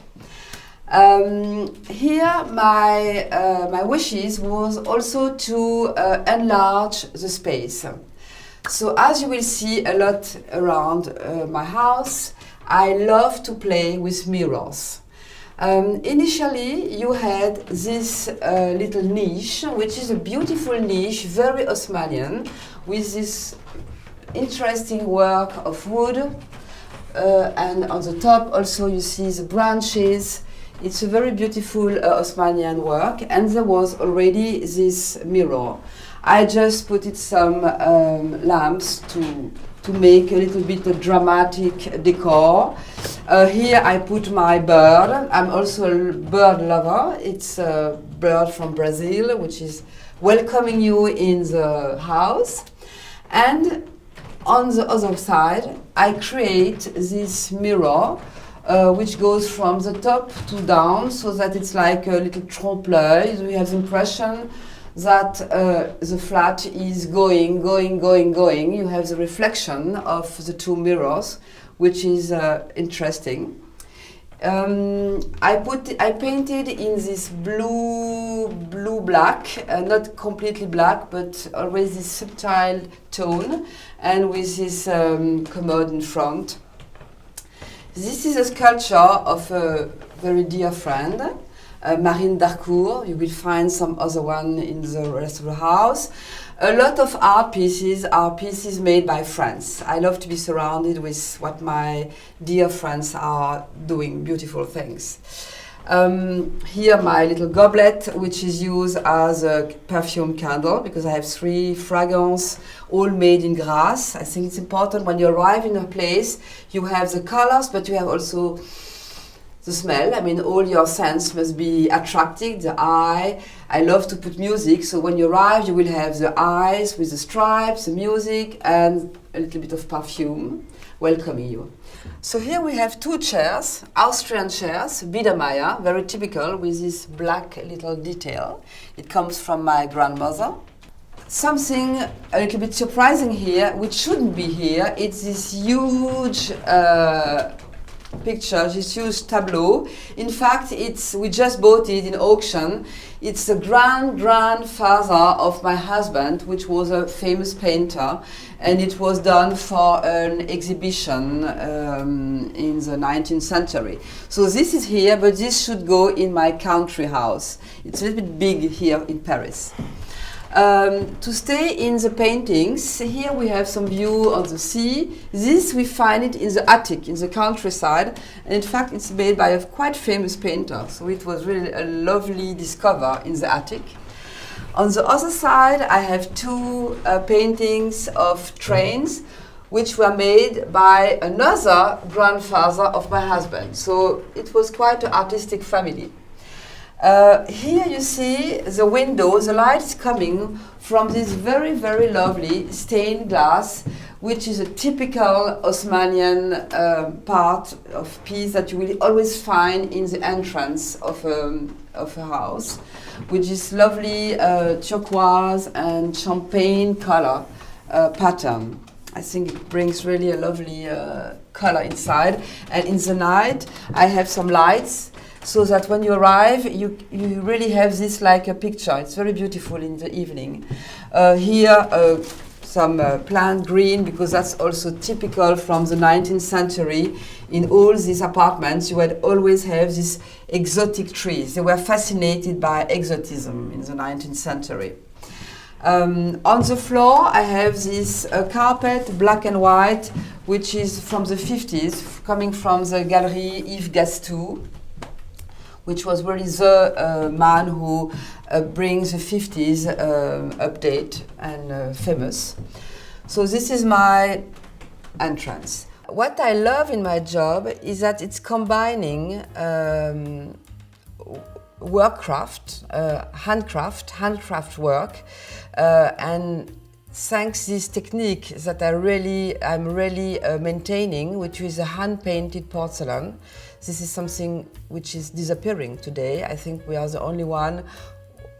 Here, my wishes was also to enlarge the space. So as you will see a lot around my house, I love to play with mirrors. Initially, you had this little niche, which is a beautiful niche, very Haussmannian, with this interesting work of wood. And on the top also you see the branches. It's a very beautiful Haussmannian work, and there was already this mirror. I just put it some lamps to make a little bit of dramatic decor. Here I put my bird. I'm also a bird lover. It's a bird from Brazil, which is welcoming you in the house. And on the other side, I create this mirror, which goes from the top to down, so that it's like a little trompe-l'œil. We have the impression that the flat is going. You have the reflection of the two mirrors, which is interesting. I painted in this blue black, not completely black, but always this subtle tone, and with this commode in front. This is a sculpture of a very dear friend, Marine Darcourt. You will find some other one in the rest of the house. A lot of art pieces are pieces made by friends. I love to be surrounded with what my dear friends are doing, beautiful things. Here my little goblet, which is used as a perfume candle, because I have 3 fragrances, all made in grass. I think it's important when you arrive in a place, you have the colors, but you have also the smell. I mean, all your sense must be attracted, the eye. I love to put music, so when you arrive, you will have the eyes with the stripes, the music, and a little bit of perfume welcoming you. So here we have 2 chairs, Austrian chairs, Biedermeier, very typical, with this black little detail. It comes from my grandmother. Something a little bit surprising here, which shouldn't be here, it's this huge picture, this huge tableau. In fact, we just bought it in auction. It's the grandfather of my husband, which was a famous painter, and it was done for an exhibition in the 19th century. So this is here, but this should go in my country house. It's a little bit big here in Paris. To stay in the paintings, here we have some view of the sea. This we find it in the attic, in the countryside, and in fact it's made by a quite famous painter, so it was really a lovely discovery in the attic. On the other side I have 2 paintings of trains, which were made by another grandfather of my husband, so it was quite an artistic family. Here you see the window, the light is coming from this very, very lovely stained glass, which is a typical Osmanian part of piece that you will always find in the entrance of a house, which is lovely turquoise and champagne color pattern. I think it brings really a lovely color inside. And in the night, I have some lights, so that when you arrive, you really have this like a picture. It's very beautiful in the evening. Here, some plant green, because that's also typical from the 19th century. In all these apartments, you would always have these exotic trees. They were fascinated by exotism in the 19th century. On the floor, I have this carpet, black and white, which is from the 50s, coming from the Galerie Yves Gastou, which was really the man who brings the 50s update and famous. So this is my entrance. What I love in my job is that it's combining workcraft, handcraft work, and thanks this technique that I'm really maintaining, which is a hand-painted porcelain. This is something which is disappearing today. I think we are the only one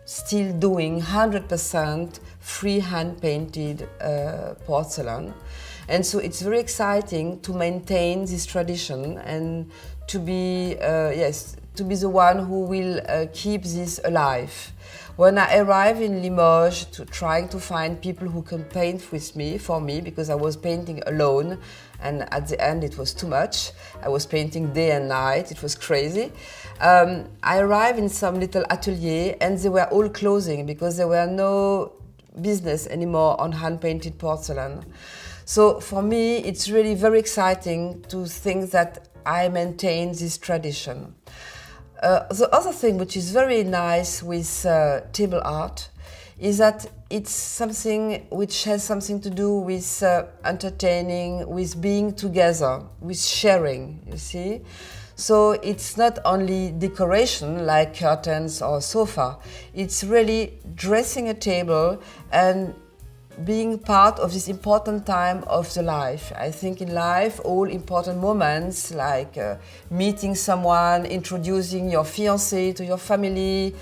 still doing 100% free hand-painted porcelain. And so it's very exciting to maintain this tradition and to be, to be the one who will keep this alive. When I arrived in Limoges, trying to find people who can paint with me, for me, because I was painting alone, and at the end it was too much. I was painting day and night, it was crazy. I arrived in some little atelier and they were all closing because there were no business anymore on hand-painted porcelain. So for me, it's really very exciting to think that I maintain this tradition. The other thing which is very nice with table art is that it's something which has something to do with entertaining, with being together, with sharing, you see. So it's not only decoration like curtains or sofa, it's really dressing a table and being part of this important time of the life. I think in life, all important moments like meeting someone, introducing your fiancé to your family,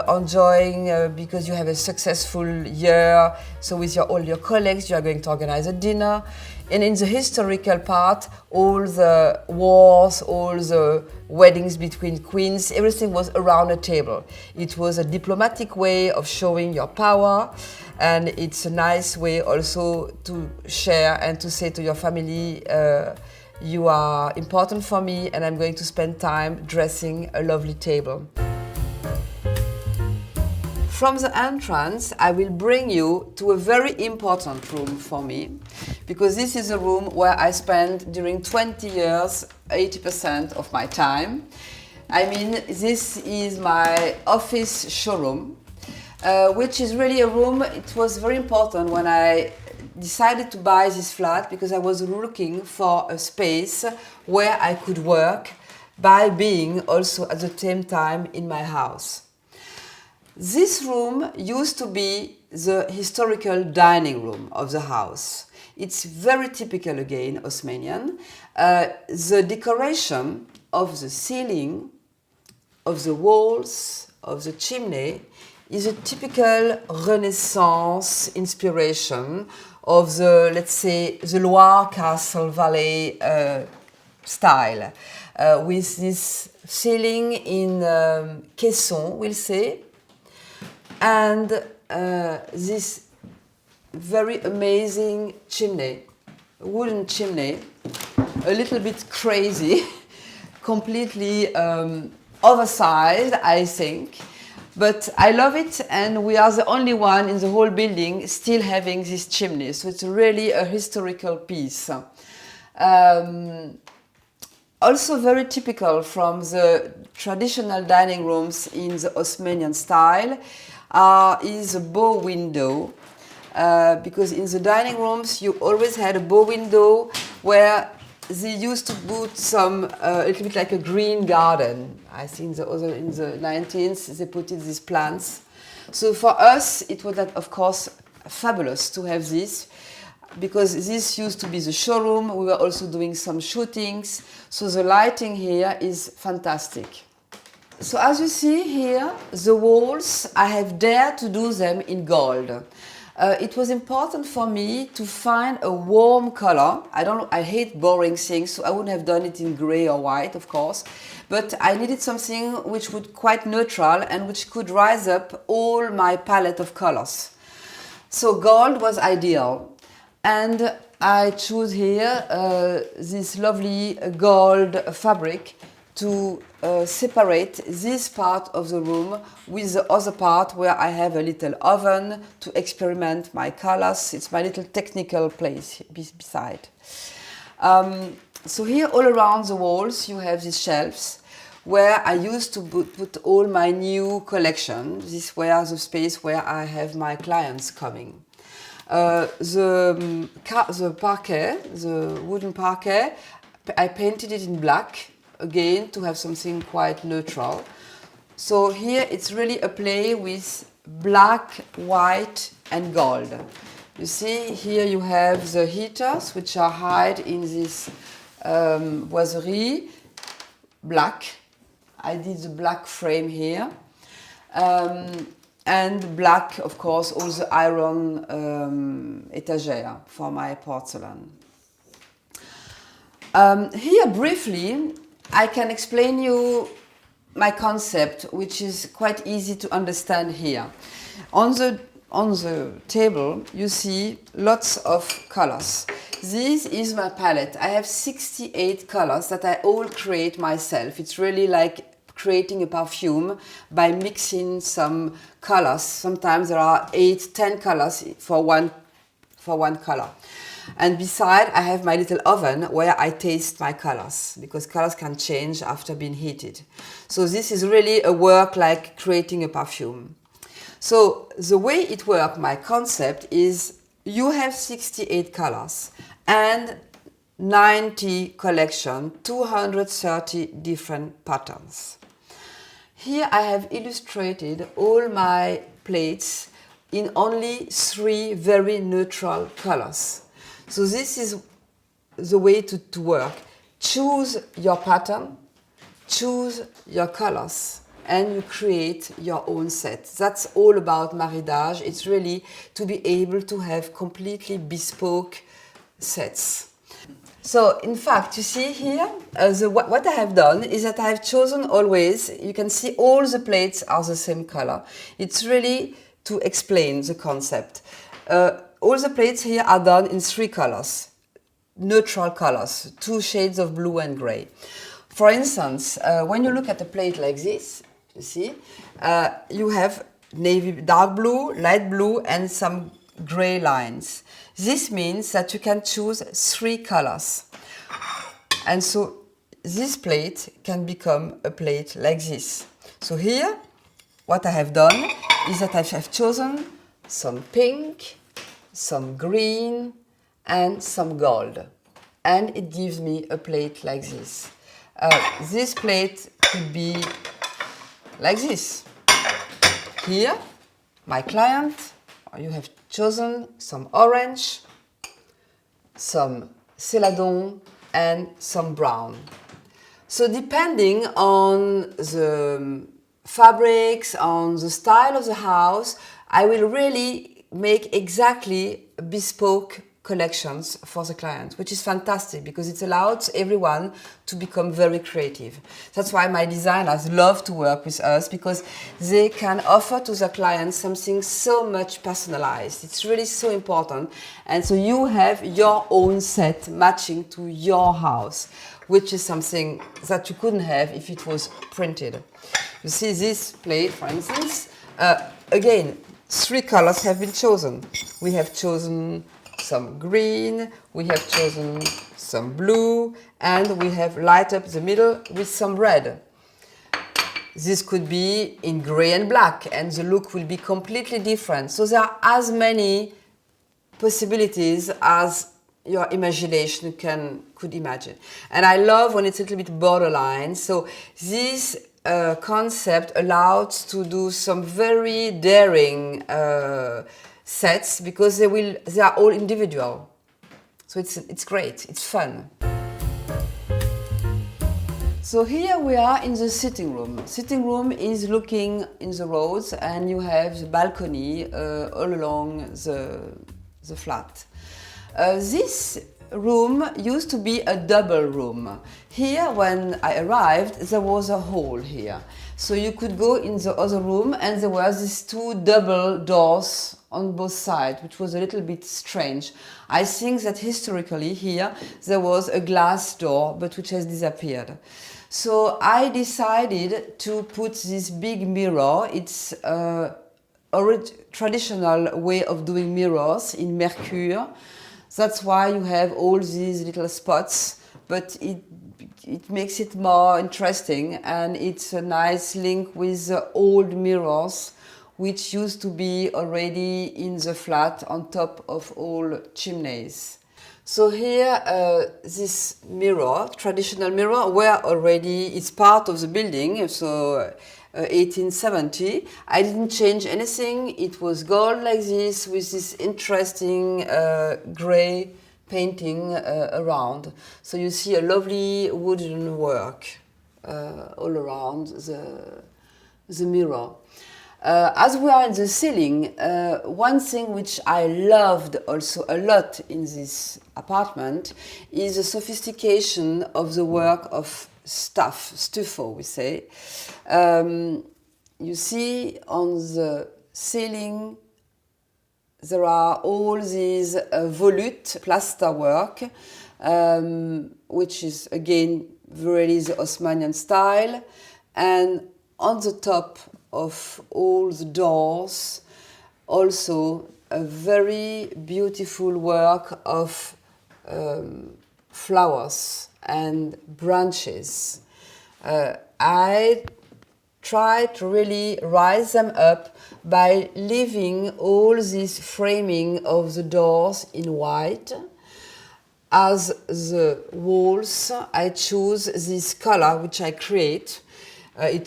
enjoying because you have a successful year. So with all your colleagues, you are going to organize a dinner. And in the historical part, all the wars, all the weddings between queens, everything was around a table. It was a diplomatic way of showing your power, and it's a nice way also to share and to say to your family, you are important for me and I'm going to spend time dressing a lovely table. From the entrance, I will bring you to a very important room for me, because this is a room where I spent during 20 years 80% of my time. I mean, this is my office showroom, which is really a room. It was very important when I decided to buy this flat, because I was looking for a space where I could work by being also at the same time in my house. This room used to be the historical dining room of the house. It's very typical again, Osmanian. The decoration of the ceiling, of the walls, of the chimney is a typical Renaissance inspiration of the, let's say, the Loire Castle Valley style, with this ceiling in caisson, we'll say, and this very amazing chimney, wooden chimney, a little bit crazy, completely oversized, I think. But I love it, and we are the only one in the whole building still having this chimney. So it's really a historical piece. Also very typical from the traditional dining rooms in the Osmanian style is a bow window. Because in the dining rooms you always had a bow window where they used to put some a little bit like a green garden. I think in the 19th they put in these plants. So for us it was, of course, fabulous to have this, because this used to be the showroom. We were also doing some shootings, so the lighting here is fantastic. So as you see here, the walls, I have dared to do them in gold. It was important for me to find a warm color. I hate boring things, so I wouldn't have done it in gray or white, of course. But I needed something which would quite neutral and which could rise up all my palette of colors. So gold was ideal. And I choose here this lovely gold fabric to separate this part of the room with the other part where I have a little oven to experiment my colors. It's my little technical place beside. So here all around the walls you have these shelves where I used to put all my new collection. This was the space where I have my clients coming. The parquet, the wooden parquet, I painted it in black, again to have something quite neutral. So here it's really a play with black, white and gold. You see here you have the heaters which are hide in this boiserie, black. I did the black frame here. And black, of course, all the iron étagère for my porcelain. Here briefly, I can explain you my concept, which is quite easy to understand here. On the table, you see lots of colors. This is my palette. I have 68 colors that I all create myself. It's really like creating a perfume by mixing some colors. Sometimes there are 8-10 colors for one color. And beside I have my little oven where I taste my colors, because colors can change after being heated. So this is really a work like creating a perfume. So the way it works, my concept is you have 68 colors and 90 collection, 230 different patterns. Here I have illustrated all my plates in only 3 very neutral colors. So this is the way to work. Choose your pattern, choose your colors, and you create your own set. That's all about maridage. It's really to be able to have completely bespoke sets. So in fact, you see here, what I have done is that I have chosen always, you can see all the plates are the same color. It's really to explain the concept. All the plates here are done in 3 colors, neutral colors, 2 shades of blue and gray. For instance, when you look at a plate like this, you see, you have navy, dark blue, light blue, and some gray lines. This means that you can choose 3 colors. And so this plate can become a plate like this. So here, what I have done is that I have chosen some pink, some green, and some gold. And it gives me a plate like this. This plate could be like this. Here, my client, you have chosen some orange, some celadon, and some brown. So depending on the fabrics, on the style of the house, I will really make exactly bespoke collections for the client, which is fantastic because it allows everyone to become very creative. That's why my designers love to work with us, because they can offer to the client something so much personalized. It's really so important. And so you have your own set matching to your house, which is something that you couldn't have if it was printed. You see this plate, for instance, again, 3 colors have been chosen. We have chosen some green, we have chosen some blue, and we have light up the middle with some red. This could be in gray and black, and the look will be completely different. So there are as many possibilities as your imagination could imagine. And I love when it's a little bit borderline. So this concept allows to do some very daring sets, because they are all individual. So it's great, it's fun. So here we are in the sitting room. Sitting room is looking in the roads, and you have the balcony all along the flat. This room used to be a double room. Here, when I arrived, there was a hole here. So you could go in the other room, and there were these 2 double doors on both sides, which was a little bit strange. I think that historically here there was a glass door, but which has disappeared. So I decided to put this big mirror. It's a traditional way of doing mirrors in mercure. That's why you have all these little spots, but it makes it more interesting, and it's a nice link with the old mirrors, which used to be already in the flat on top of all chimneys. So here, this mirror, traditional mirror, it's part of the building, so 1870. I didn't change anything. It was gold like this, with this interesting gray painting around. So you see a lovely wooden work all around the mirror. As we are in the ceiling, one thing which I loved also a lot in this apartment is the sophistication of the work of stuffo, we say. You see on the ceiling there are all these volute plaster work, which is again really the Osmanian style, and on the top of all the doors also a very beautiful work of flowers and branches. I try to really rise them up by leaving all this framing of the doors in white. As the walls, I choose this color which I create. I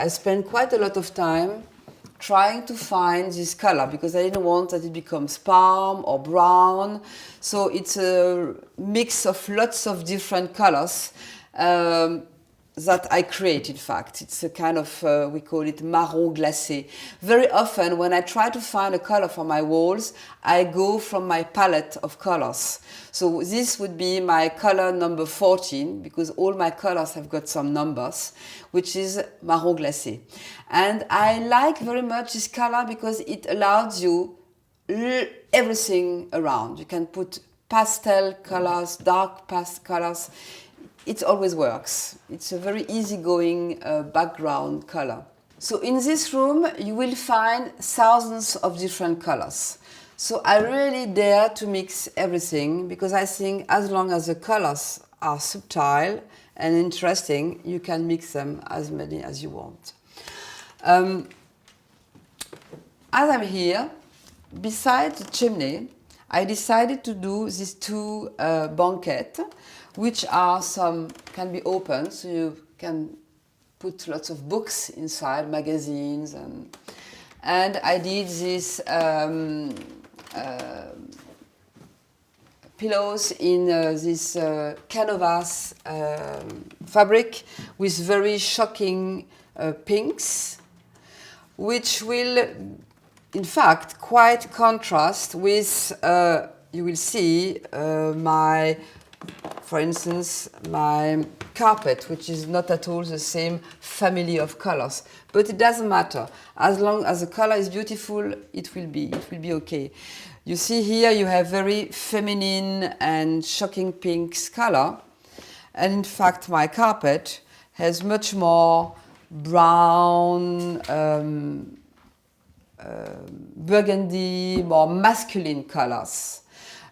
spent quite a lot of time trying to find this color because I didn't want that it becomes palm or brown. So it's a mix of lots of different colors that I create, in fact. It's a kind of, we call it marron glacé. Very often when I try to find a color for my walls, I go from my palette of colors. So this would be my color number 14, because all my colors have got some numbers, which is marron glacé. And I like very much this color because it allows you everything around. You can put pastel colors, dark pastel colors. It always works. It's a very easygoing background color. So in this room, you will find thousands of different colors. So I really dare to mix everything because I think as long as the colors are subtle and interesting, you can mix them as many as you want. As I'm here, beside the chimney, I decided to do these two banquettes, which are can be open, so you can put lots of books inside, magazines, and I did these pillows in this canvas fabric with very shocking pinks, which will in fact quite contrast with, you will see, for instance, my carpet, which is not at all the same family of colors. But it doesn't matter. As long as the color is beautiful, it will be okay. You see here you have very feminine and shocking pinks color. And in fact, my carpet has much more brown, burgundy, more masculine colors.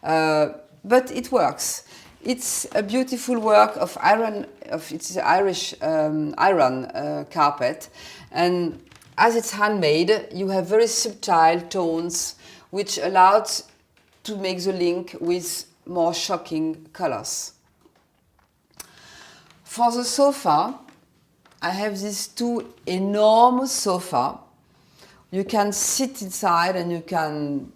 But it works. It's a beautiful work of iron. It's an Irish iron carpet, and as it's handmade, you have very subtle tones, which allows to make the link with more shocking colors. For the sofa, I have these two enormous sofas. You can sit inside and you can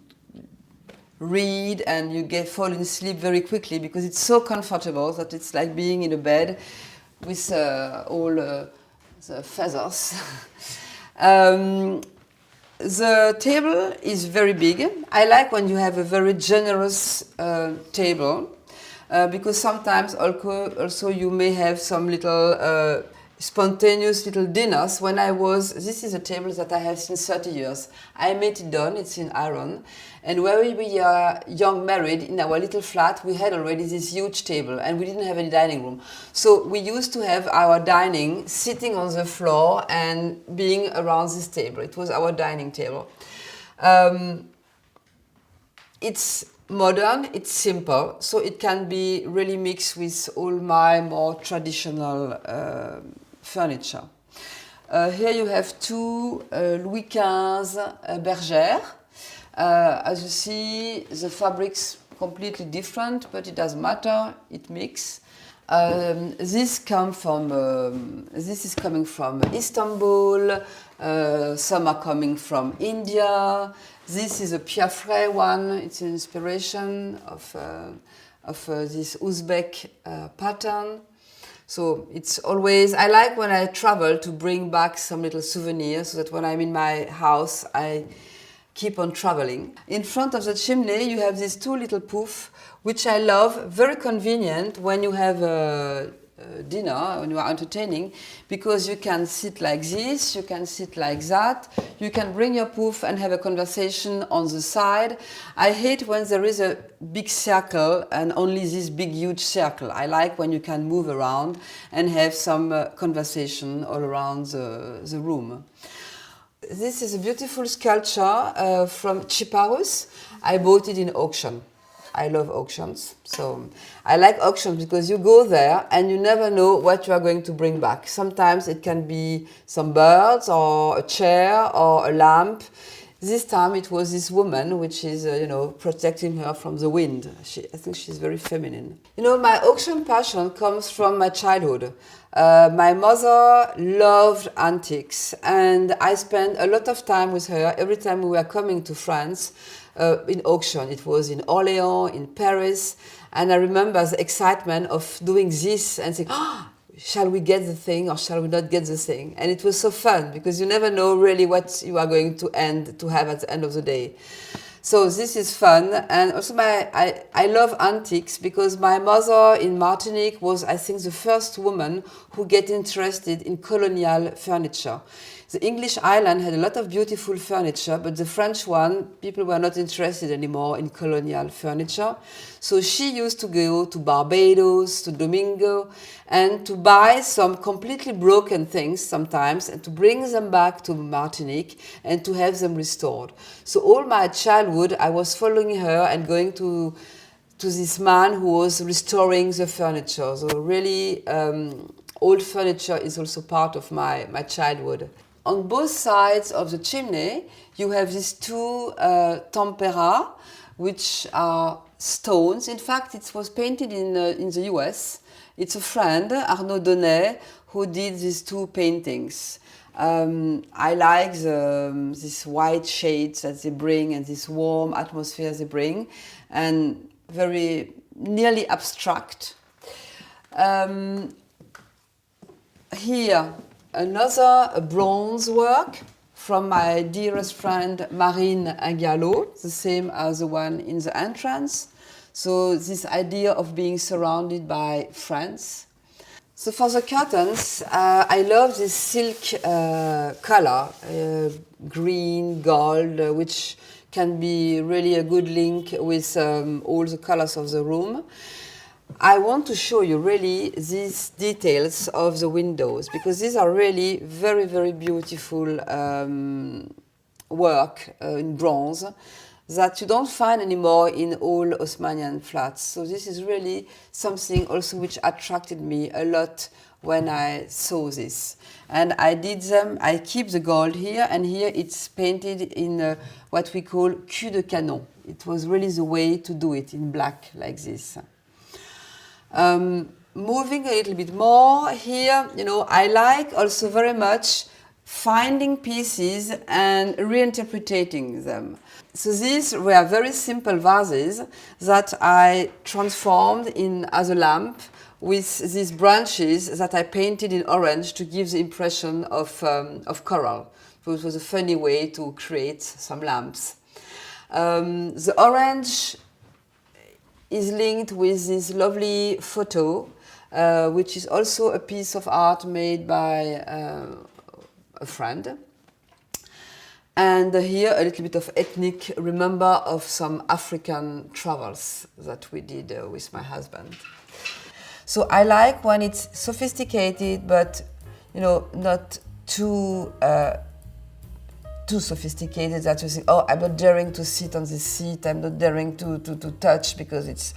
read and you fall asleep very quickly because it's so comfortable that it's like being in a bed with all the feathers. The table is very big. I like when you have a very generous table because sometimes also you may have some little spontaneous little dinners. This is a table that I have since 30 years. I made it done, it's in iron. And when we are young married in our little flat, we had already this huge table and we didn't have any dining room. So we used to have our dining sitting on the floor and being around this table. It was our dining table. It's modern, it's simple, so it can be really mixed with all my more traditional furniture. Here you have two Louis XV bergères. As you see, the fabric's completely different, but it doesn't matter, it mixes. This is coming from Istanbul, some are coming from India. This is a Piafre one, it's an inspiration of this Uzbek pattern. So it's always, I like when I travel to bring back some little souvenirs so that when I'm in my house, I keep on traveling. In front of the chimney, you have these two little poofs, which I love, very convenient when you have a dinner, when you are entertaining, because you can sit like this, you can sit like that, you can bring your poof and have a conversation on the side. I hate when there is a big circle and only this big huge circle. I like when you can move around and have some conversation all around the room. This is a beautiful sculpture from Chiparus. I bought it in auction. I love auctions. So I like auctions because you go there and you never know what you are going to bring back. Sometimes it can be some birds or a chair or a lamp. This time it was this woman, which is, protecting her from the wind. I think she's very feminine. My auction passion comes from my childhood. My mother loved antiques, and I spent a lot of time with her every time we were coming to France in auction. It was in Orléans, in Paris, and I remember the excitement of doing this and saying, shall we get the thing or shall we not get the thing? And it was so fun because you never know really what you are going to have at the end of the day. So this is fun. And also I love antiques because my mother in Martinique was, I think, the first woman who get interested in colonial furniture. The English island had a lot of beautiful furniture, but the French one, people were not interested anymore in colonial furniture. So she used to go to Barbados, to Domingo, and to buy some completely broken things sometimes and to bring them back to Martinique and to have them restored. So all my childhood, I was following her and going to this man who was restoring the furniture. So really, old furniture is also part of my childhood. On both sides of the chimney, you have these two tempera, which are stones. In fact, it was painted in the US. It's a friend, Arnaud Donnet, who did these two paintings. I like these white shades that they bring and this warm atmosphere they bring, and very nearly abstract. Here, another bronze work from my dearest friend Marine Gallo, the same as the one in the entrance. So this idea of being surrounded by friends. So for the curtains, I love this silk color, green, gold, which can be really a good link with all the colors of the room. I want to show you really these details of the windows because these are really very, very beautiful work in bronze that you don't find anymore in all Haussmannian flats. So this is really something also which attracted me a lot when I saw this. And I keep the gold here, and here it's painted in what we call cul de canon. It was really the way to do it in black like this. Moving a little bit more here, I like also very much finding pieces and reinterpreting them. So these were very simple vases that I transformed as a lamp with these branches that I painted in orange to give the impression of coral. So it was a funny way to create some lamps. The orange is linked with this lovely photo, which is also a piece of art made by a friend. And here a little bit of ethnic remember of some African travels that we did with my husband. So I like when it's sophisticated, but not too sophisticated that you think, I'm not daring to sit on this seat, I'm not daring to touch because it's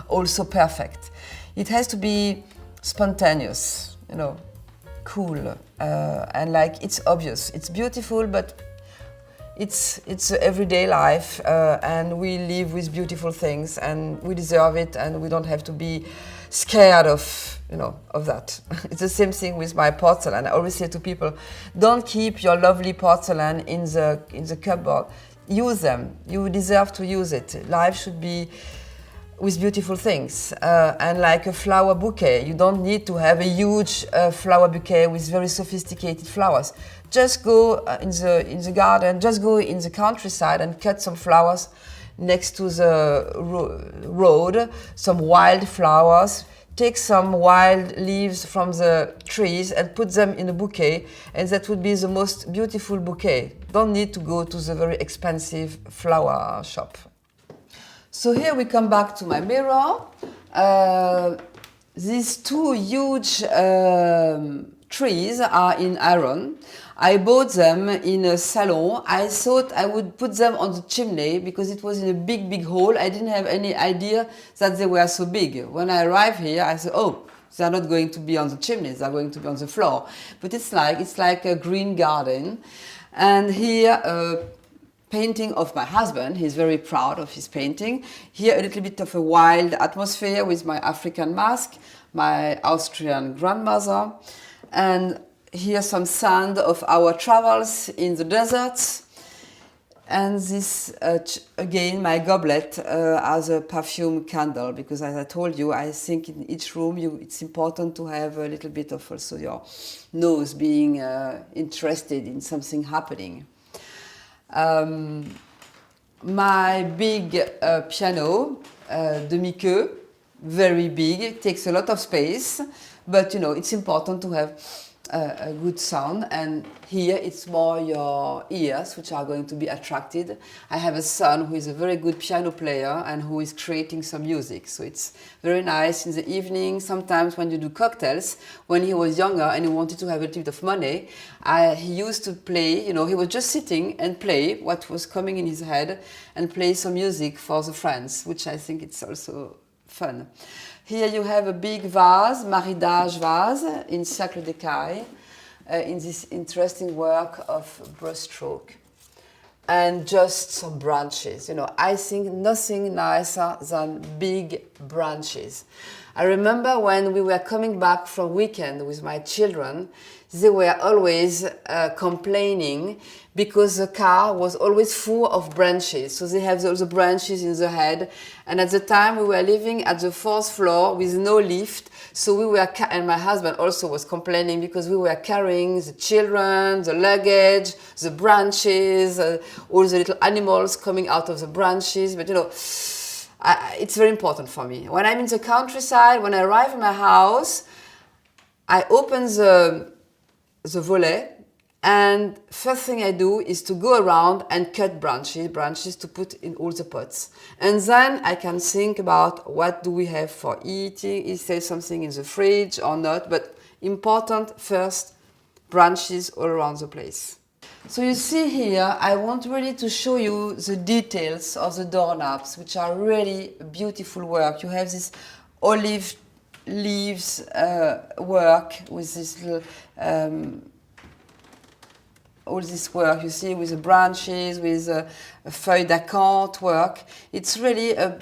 also perfect. It has to be spontaneous, cool, and like it's obvious. It's beautiful, but it's everyday life, and we live with beautiful things, and we deserve it, and we don't have to be scared of that. It's the same thing with my porcelain. I always say to people, don't keep your lovely porcelain in the cupboard. Use them. You deserve to use it. Life should be with beautiful things. And like a flower bouquet, you don't need to have a huge flower bouquet with very sophisticated flowers. Just go in the garden, just go in the countryside and cut some flowers next to the road, some wild flowers. Take some wild leaves from the trees and put them in a bouquet, and that would be the most beautiful bouquet. Don't need to go to the very expensive flower shop. So here we come back to my mirror. These two huge trees are in iron. I bought them in a salon. I thought I would put them on the chimney because it was in a big hall. I didn't have any idea that they were so big. When I arrived here, I said, oh, they're not going to be on the chimney, they're going to be on the floor. But it's like a green garden. And here, painting of my husband. He's very proud of his painting. Here a little bit of a wild atmosphere with my African mask, my Austrian grandmother, and here some sound of our travels in the deserts. And this, again, my goblet as a perfume candle, because as I told you, I think in each room it's important to have a little bit of also your nose being interested in something happening. My big piano, demi-queue, very big, takes a lot of space, but you know, it's important to have a good sound, and here it's more your ears which are going to be attracted. I have a son who is a very good piano player and who is creating some music, so it's very nice in the evening. Sometimes when you do cocktails, when he was younger and he wanted to have a little bit of money, he used to play, you know, he was just sitting and play what was coming in his head and play some music for the friends, which I think it's also fun. Here you have a big vase, Maridage vase, in Cercle d'Écaille, in this interesting work of brushstroke. And just some branches. You know, I think nothing nicer than big branches. I remember when we were coming back from weekend with my children, they were always complaining because the car was always full of branches. So they have those branches in the head. And at the time we were living at the 4th floor with no lift. So we were, and my husband also was complaining because we were carrying the children, the luggage, the branches, all the little animals coming out of the branches. But you know, it's very important for me. When I'm in the countryside, when I arrive in my house, I open the volet, and first thing I do is to go around and cut branches to put in all the pots. And then I can think about what do we have for eating, is there something in the fridge or not, but important first, branches all around the place. So you see here, I want really to show you the details of the doorknobs, which are really beautiful work. You have this olive leaves work with this little all this work you see with the branches, with a feuille d'acanthe work. It's really a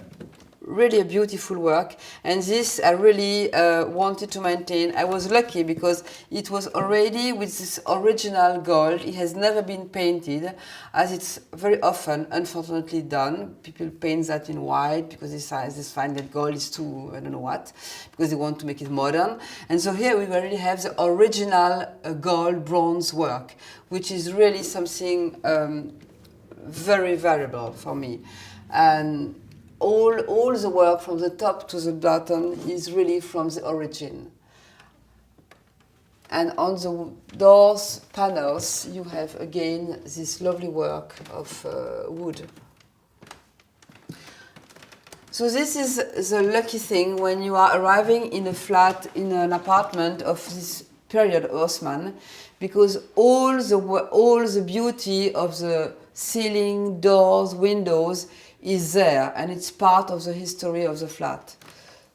beautiful work, and this I really wanted to maintain. I was lucky because it was already with this original gold. It has never been painted, as it's very often unfortunately done. People paint that in white because they find that gold is too, I don't know what, because they want to make it modern. And so here we already have the original gold bronze work, which is really something very valuable for me. And all the work from the top to the bottom is really from the origin. And on the doors panels you have again this lovely work of wood. So this is the lucky thing when you are arriving in a flat, in an apartment of this period Haussmann, because all the beauty of the ceiling, doors, windows is there, and it's part of the history of the flat.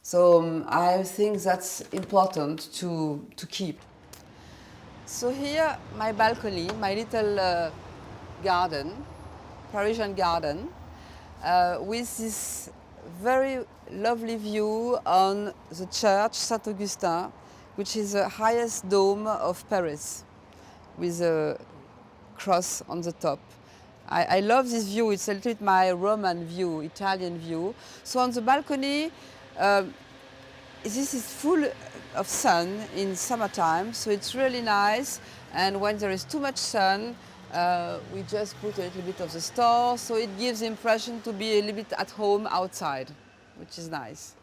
So I think that's important to keep. So here, my balcony, my little garden, Parisian garden, with this very lovely view on the church Saint-Augustin, which is the highest dome of Paris, with a cross on the top. I love this view. It's a little bit my Roman view, Italian view. So on the balcony, this is full of sun in summertime, so it's really nice. And when there is too much sun, we just put a little bit of the store, so it gives the impression to be a little bit at home outside, which is nice.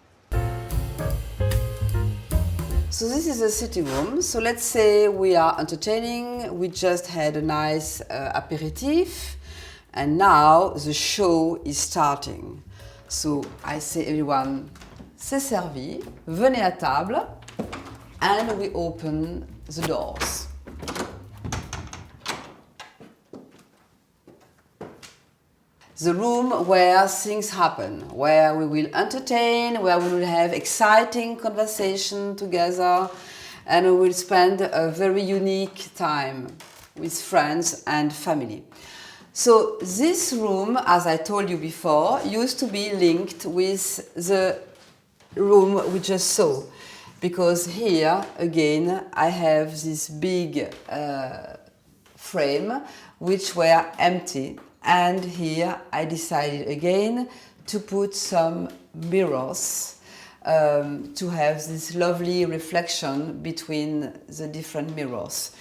So this is the sitting room. So let's say we are entertaining, we just had a nice aperitif, and now the show is starting. So I say everyone, c'est servi, venez à table, and we open the doors. The room where things happen, where we will entertain, where we will have exciting conversation together, and we will spend a very unique time with friends and family. So this room, as I told you before, used to be linked with the room we just saw, because here again I have this big frame which were empty, and here I decided again to put some mirrors to have this lovely reflection between the different mirrors.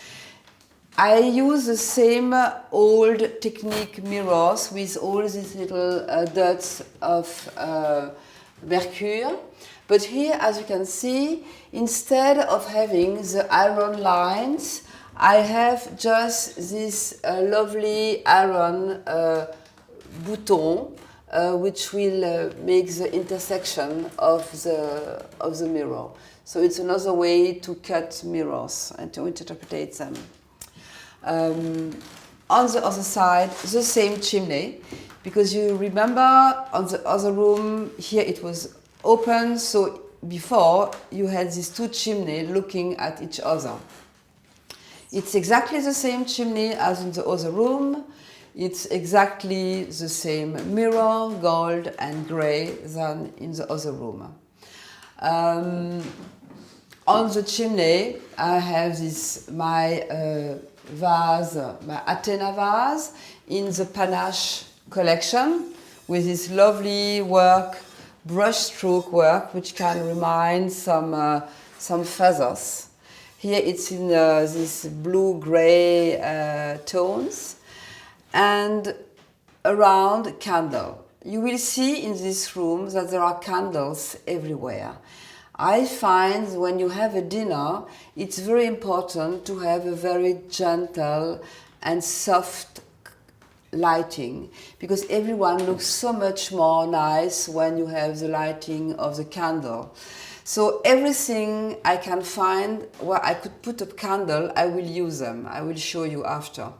I use the same old technique mirrors with all these little dots of mercury, but here, as you can see, instead of having the iron lines, I have just this lovely iron button which will make the intersection of the mirror. So it's another way to cut mirrors and to interpret them. On the other side, the same chimney, because you remember on the other room here it was open, so before you had these two chimneys looking at each other. It's exactly the same chimney as in the other room. It's exactly the same mirror, gold and grey, than in the other room. On the chimney, I have this my vase, my Athena vase, in the Panache collection, with this lovely work, brush stroke work, which can remind some feathers. Here it's in these blue-grey tones, and around candle. You will see in this room that there are candles everywhere. I find when you have a dinner, it's very important to have a very gentle and soft lighting, because everyone looks so much more nice when you have the lighting of the candle. So everything I can find where I could put a candle, I will use them. I will show you after.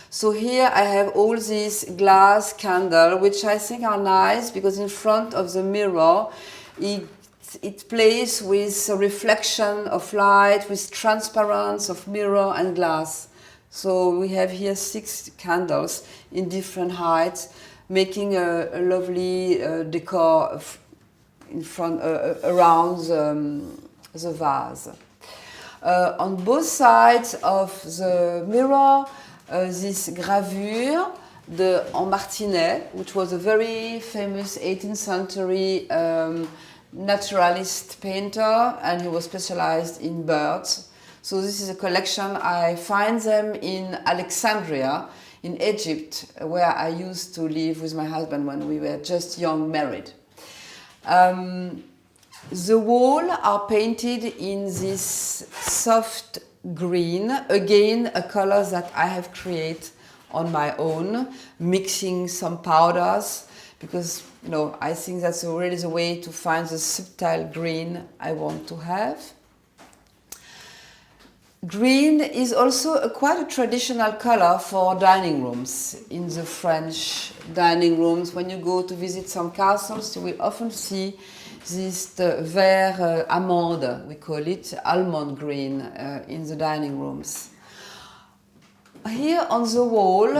So here I have all these glass candles, which I think are nice because in front of the mirror, it plays with a reflection of light, with transparency of mirror and glass. So we have here 6 candles in different heights, making a lovely decor in front, around the vase. On both sides of the mirror, this gravure, the en Martinet, which was a very famous 18th century naturalist painter, and he was specialized in birds. So this is a collection. I find them in Alexandria, in Egypt, where I used to live with my husband when we were just young married. The walls are painted in this soft green, again a color that I have created on my own, mixing some powders, because I think that's really the way to find the subtle green I want to have. Green is also quite a traditional color for dining rooms. In the French dining rooms, when you go to visit some castles, you will often see this vert amande, we call it, almond green, in the dining rooms. Here on the wall,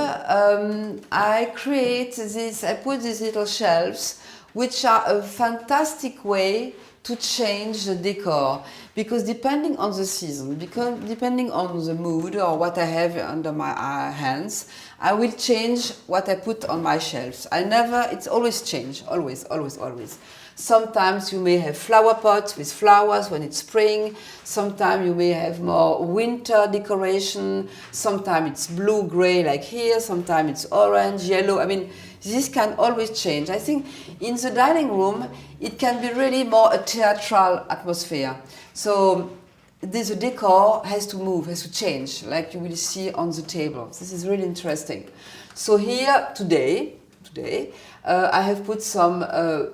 I put these little shelves, which are a fantastic way to change the decor, because depending on the season, depending on the mood or what I have under my hands, I will change what I put on my shelves. It's always change, always. Sometimes you may have flower pots with flowers when it's spring. Sometimes you may have more winter decoration. Sometimes it's blue-gray like here. Sometimes it's orange, yellow. I mean, this can always change. I think in the dining room, it can be really more a theatrical atmosphere. So the decor has to move, has to change, like you will see on the table. This is really interesting. So here today, I have put some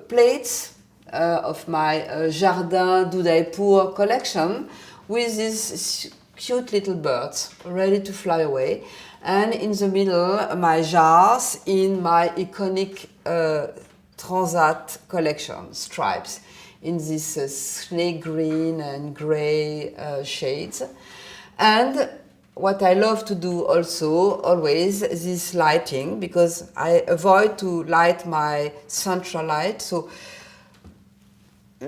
plates of my Jardin d'Udaipur collection with these cute little birds ready to fly away. And in the middle, my jars in my iconic Transat collection, stripes, in this snake green and gray shades. And what I love to do also, always, this lighting, because I avoid to light my central light, so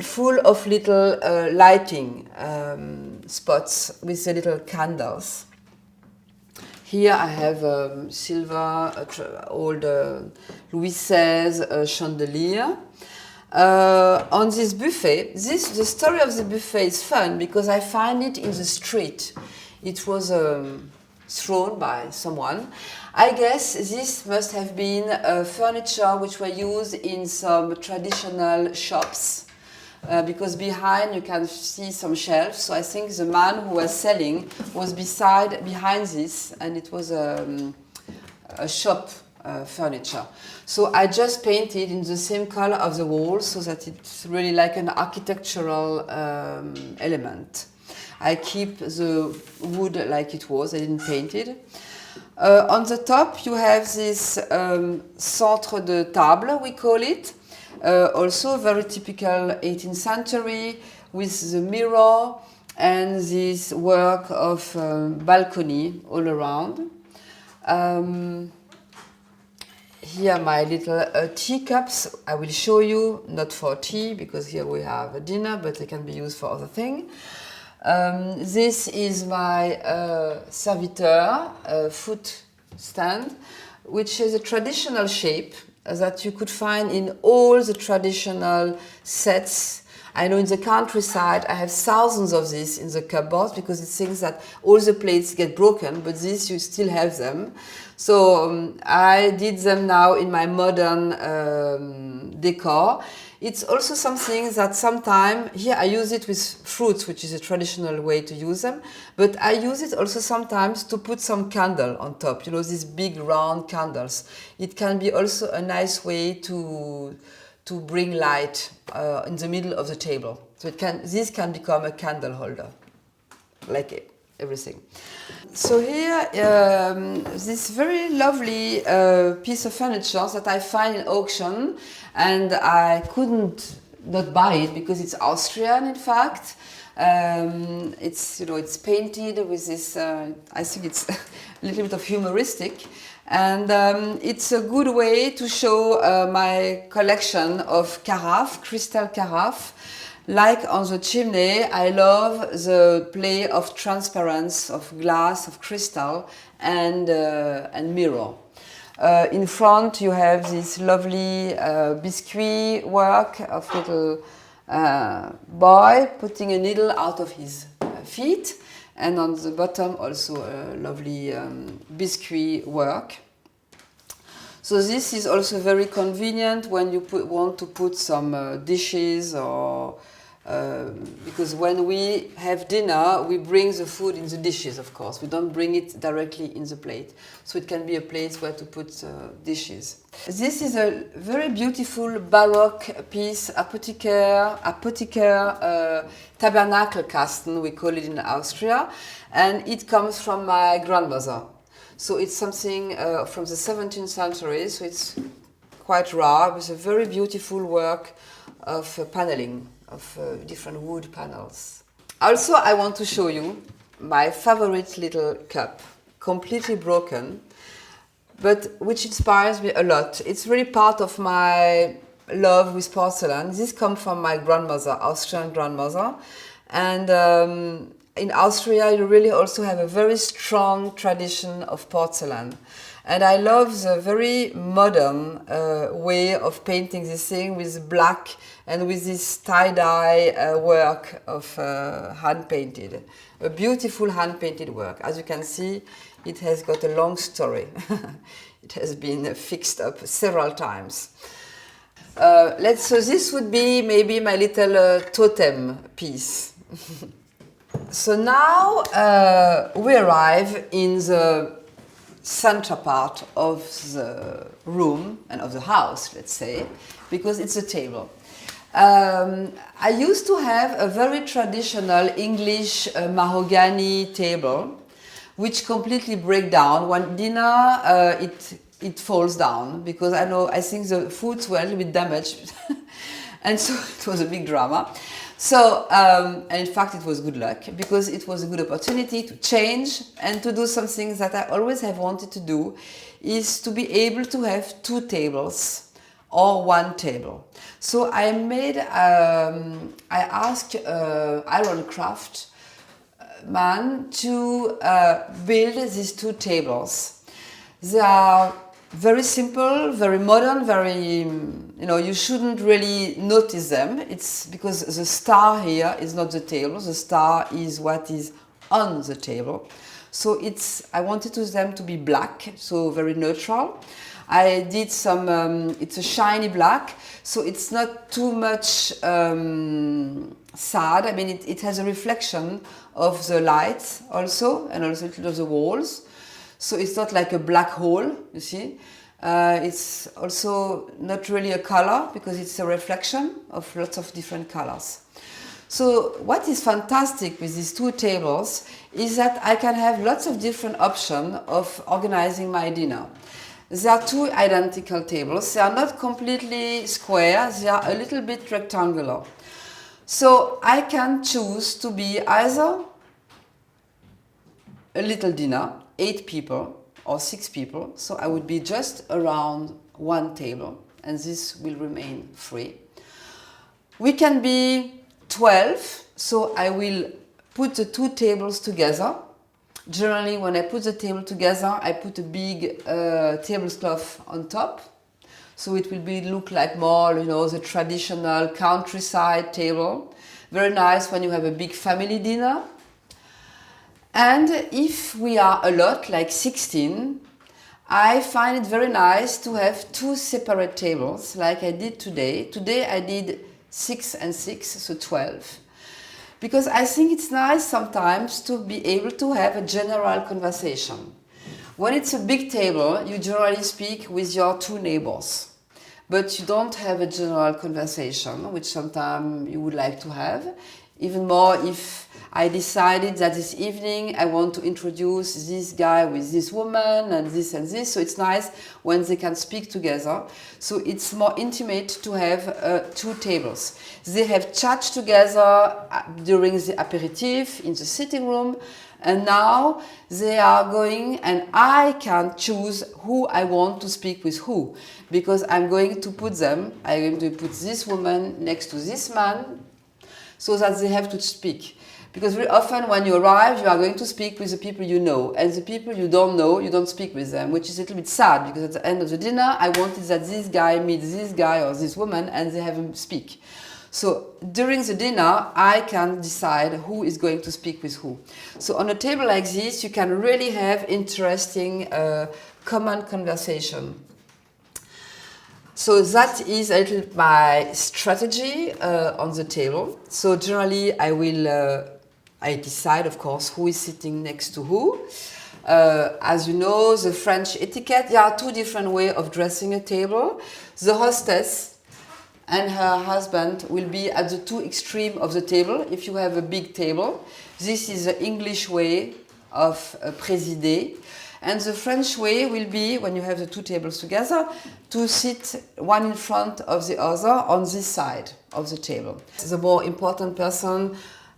full of little lighting spots with the little candles. Here I have silver, old Louis XVI chandelier. On this buffet, the story of the buffet is fun because I find it in the street. It was thrown by someone. I guess this must have been furniture which were used in some traditional shops. Because behind you can see some shelves, so I think the man who was selling was behind this, and it was a shop furniture. So I just painted in the same color of the wall, so that it's really like an architectural element. I keep the wood like it was, I didn't paint it. On the top you have this centre de table, we call it. Also very typical 18th century with the mirror and this work of balcony all around. Here my little teacups, I will show you, not for tea because here we have a dinner, but they can be used for other things. This is my serviteur foot stand, which is a traditional shape that you could find in all the traditional sets. I know in the countryside I have thousands of these in the cupboards because it seems that all the plates get broken, but these you still have them. So I did them now in my modern decor. It's also something that sometimes, here I use it with fruits, which is a traditional way to use them, but I use it also sometimes to put some candle on top, you know, these big round candles. It can be also a nice way to bring light in the middle of the table. So this can become a candle holder, like everything. So here, this very lovely piece of furniture that I find in auction, and I couldn't not buy it because it's Austrian, in fact. It's, you know, it's painted with this, I think it's a little bit of humoristic, and it's a good way to show my collection of carafe, crystal carafe. Like on the chimney, I love the play of transparency, of glass, of crystal, and mirror. In front, you have this lovely biscuit work of little boy putting a needle out of his feet, and on the bottom also a lovely biscuit work. So this is also very convenient when you want to put some dishes, or because when we have dinner, we bring the food in the dishes, of course. We don't bring it directly in the plate. So it can be a place where to put dishes. This is a very beautiful Baroque piece, apothecary tabernacle kasten, we call it in Austria. And it comes from my grandmother. So it's something from the 17th century, so it's quite rare, with a very beautiful work of paneling, of different wood panels. Also, I want to show you my favorite little cup, completely broken, but which inspires me a lot. It's really part of my love with porcelain. This comes from my grandmother, Austrian grandmother, and in Austria, you really also have a very strong tradition of porcelain. And I love the very modern way of painting this thing with black and with this tie-dye work of hand-painted. A beautiful hand-painted work. As you can see, it has got a long story. It has been fixed up several times. So this would be maybe my little totem piece. So now we arrive in the center part of the room and of the house, let's say, because it's a table. I used to have a very traditional English mahogany table, which completely break down. One dinner, it falls down because I think the foods were a little bit damaged, and so it was a big drama. So, and in fact, it was good luck because it was a good opportunity to change and to do some things that I always have wanted to do, is to be able to have 2 tables or 1 table. So I asked iron craft man to build these 2 tables. They are very simple, very modern, very, you shouldn't really notice them. It's because the star here is not the table, the star is what is on the table. So I wanted them to be black, so very neutral. I did some, it's a shiny black, so it's not too much sad. I mean, it has a reflection of the light also, and also of the walls. So it's not like a black hole, you see. It's also not really a color because it's a reflection of lots of different colors. So what is fantastic with these 2 tables is that I can have lots of different options of organizing my dinner. There are 2 identical tables. They are not completely square, they are a little bit rectangular. So I can choose to be either a little dinner, 8 people or 6 people, so I would be just around 1 table, and this will remain free. We can be 12, so I will put the 2 tables together. Generally, when I put the table together, I put a big tablecloth on top, so it will look like more, the traditional countryside table. Very nice when you have a big family dinner. And if we are a lot, like 16, I find it very nice to have 2 separate tables, like I did today. Today I did 6 and 6, so 12. Because I think it's nice sometimes to be able to have a general conversation. When it's a big table, you generally speak with your 2 neighbors. But you don't have a general conversation, which sometimes you would like to have. Even more if I decided that this evening I want to introduce this guy with this woman and this, so it's nice when they can speak together. So it's more intimate to have 2 tables. They have chat together during the aperitif in the sitting room, and now they are going, and I can choose who I want to speak with who, because I'm going to put this woman next to this man so that they have to speak. Because very often when you arrive, you are going to speak with the people you know, and the people you don't know, you don't speak with them, which is a little bit sad, because at the end of the dinner, I wanted that this guy meets this guy or this woman, and they have him speak. So during the dinner, I can decide who is going to speak with who. So on a table like this, you can really have interesting common conversation. So that is a little my strategy on the table. So generally, I decide, of course, who is sitting next to who. As you know, the French etiquette, there are 2 different ways of dressing a table. The hostess and her husband will be at the 2 extremes of the table. If you have a big table, this is the English way of présider. And the French way will be, when you have the 2 tables together, to sit one in front of the other on this side of the table. The more important person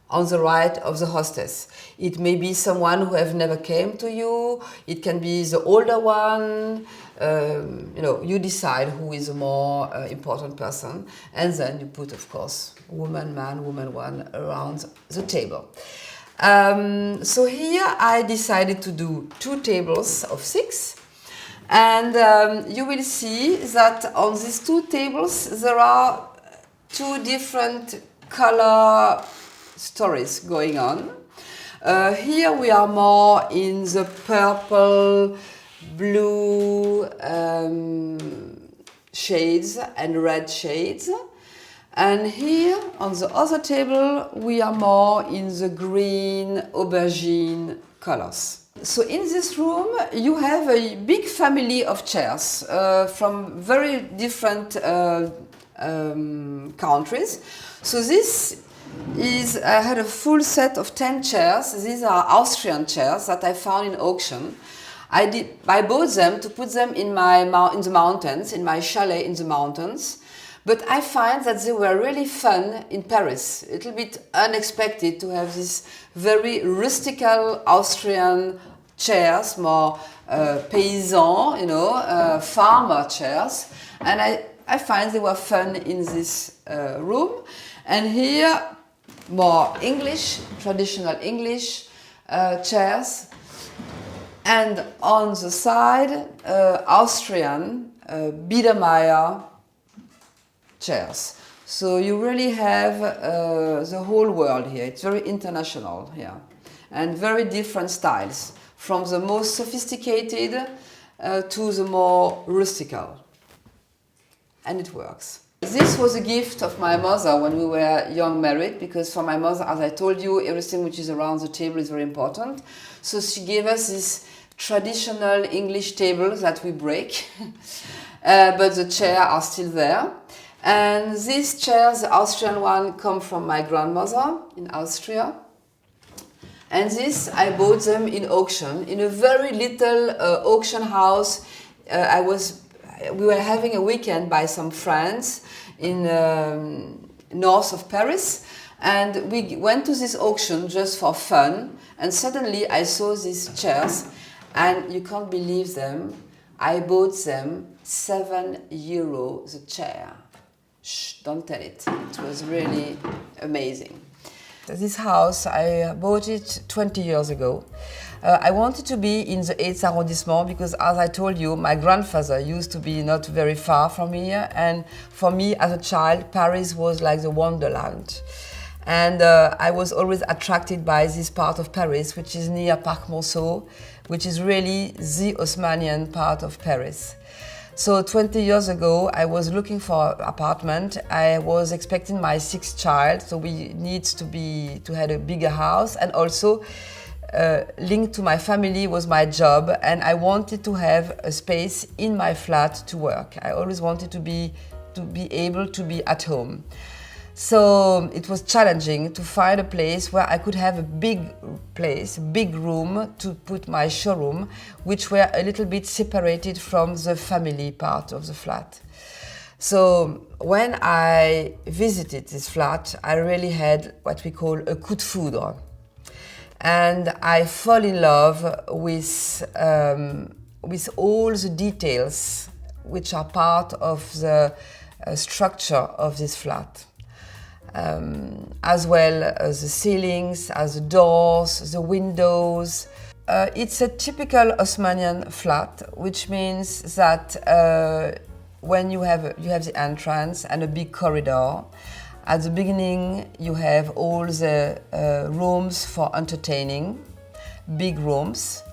on the right of the hostess. It may be someone who have never came to you. It can be the older one. You decide who is a more important person, and then you put, of course, woman, man, woman, one around the table. So here I decided to do 2 tables of 6, and you will see that on these 2 tables there are 2 different color stories going on. Here we are more in the purple, blue shades and red shades. And here on the other table we are more in the green aubergine colors. So in this room you have a big family of chairs from very different countries. So this is, I had a full set of 10 chairs. These are Austrian chairs that I found in auction. I bought them to put them in the mountains, in my chalet in the mountains. But I find that they were really fun in Paris. A little bit unexpected to have these very rustical Austrian chairs, more paysan, you know, farmer chairs. And I find they were fun in this room. And here, more English, traditional English chairs. And on the side, Austrian Biedermeier chairs. So you really have the whole world here. It's very international here. And very different styles, from the most sophisticated to the more rustical. And it works. This was a gift of my mother when we were young married, because for my mother, as I told you, everything which is around the table is very important. So she gave us this traditional English table that we break, but the chairs are still there. And these chairs, the Austrian one, come from my grandmother in Austria. And this, I bought them in auction, in a very little auction house. We were having a weekend by some friends in north of Paris. And we went to this auction just for fun. And suddenly I saw these chairs, and you can't believe them. I bought them €7 the chair. Shh, don't tell it. It was really amazing. This house, I bought it 20 years ago. I wanted to be in the 8th arrondissement because, as I told you, my grandfather used to be not very far from here. And for me, as a child, Paris was like the wonderland. And I was always attracted by this part of Paris, which is near Parc Monceau, which is really the Haussmannian part of Paris. So 20 years ago, I was looking for an apartment. I was expecting my 6th child, so we need to have a bigger house, and also linked to my family was my job, and I wanted to have a space in my flat to work. I always wanted to be able to be at home. So it was challenging to find a place where I could have a big place, big room to put my showroom, which were a little bit separated from the family part of the flat. So when I visited this flat, I really had what we call a coup de foudre. And I fall in love with all the details which are part of the structure of this flat. As well as the ceilings, as the doors, the windows. It's a typical Haussmannian flat, which means that when you have the entrance and a big corridor, at the beginning you have all the rooms for entertaining, big rooms.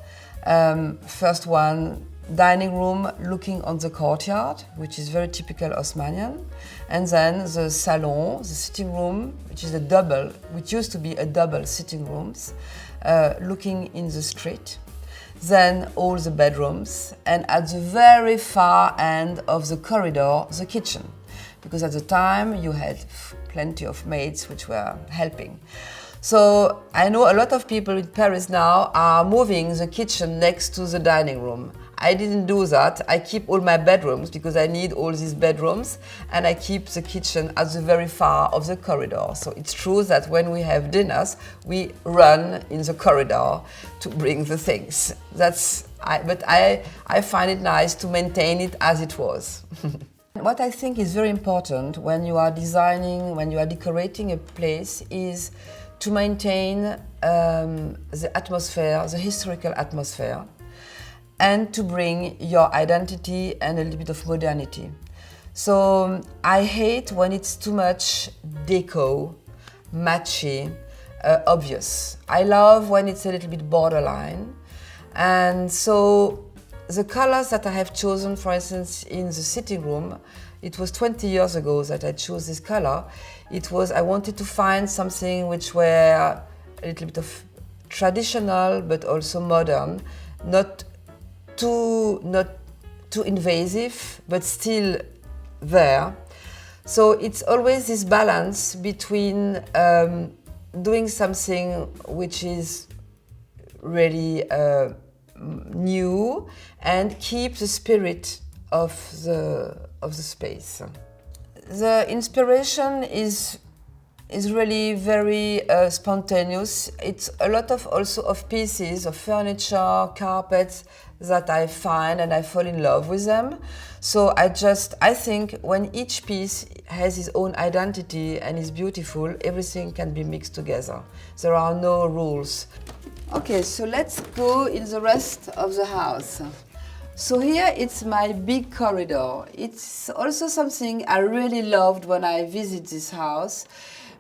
First one, dining room looking on the courtyard, which is very typical Haussmannian, and then the salon, the sitting room, which used to be a double sitting rooms, looking in the street. Then all the bedrooms, and at the very far end of the corridor, the kitchen, because at the time you had plenty of maids which were helping. So I know a lot of people in Paris now are moving the kitchen next to the dining room. I didn't do that. I keep all my bedrooms because I need all these bedrooms, and I keep the kitchen at the very far of the corridor. So it's true that when we have dinners, we run in the corridor to bring the things. But I find it nice to maintain it as it was. What I think is very important when you are designing, when you are decorating a place, is to maintain the atmosphere, the historical atmosphere, and to bring your identity and a little bit of modernity. So I hate when it's too much deco, matchy, obvious. I love when it's a little bit borderline. And so the colors that I have chosen, for instance, in the sitting room, it was 20 years ago that I chose this color. I wanted to find something which were a little bit of traditional but also modern, not too invasive but still there. So it's always this balance between doing something which is really new and keep the spirit of the space. The inspiration is really very spontaneous. It's a lot of also of pieces of furniture, carpets that I find and I fall in love with them. So I think when each piece has its own identity and is beautiful, everything can be mixed together. There are no rules. Okay, so let's go in the rest of the house. So here it's my big corridor. It's also something I really loved when I visit this house,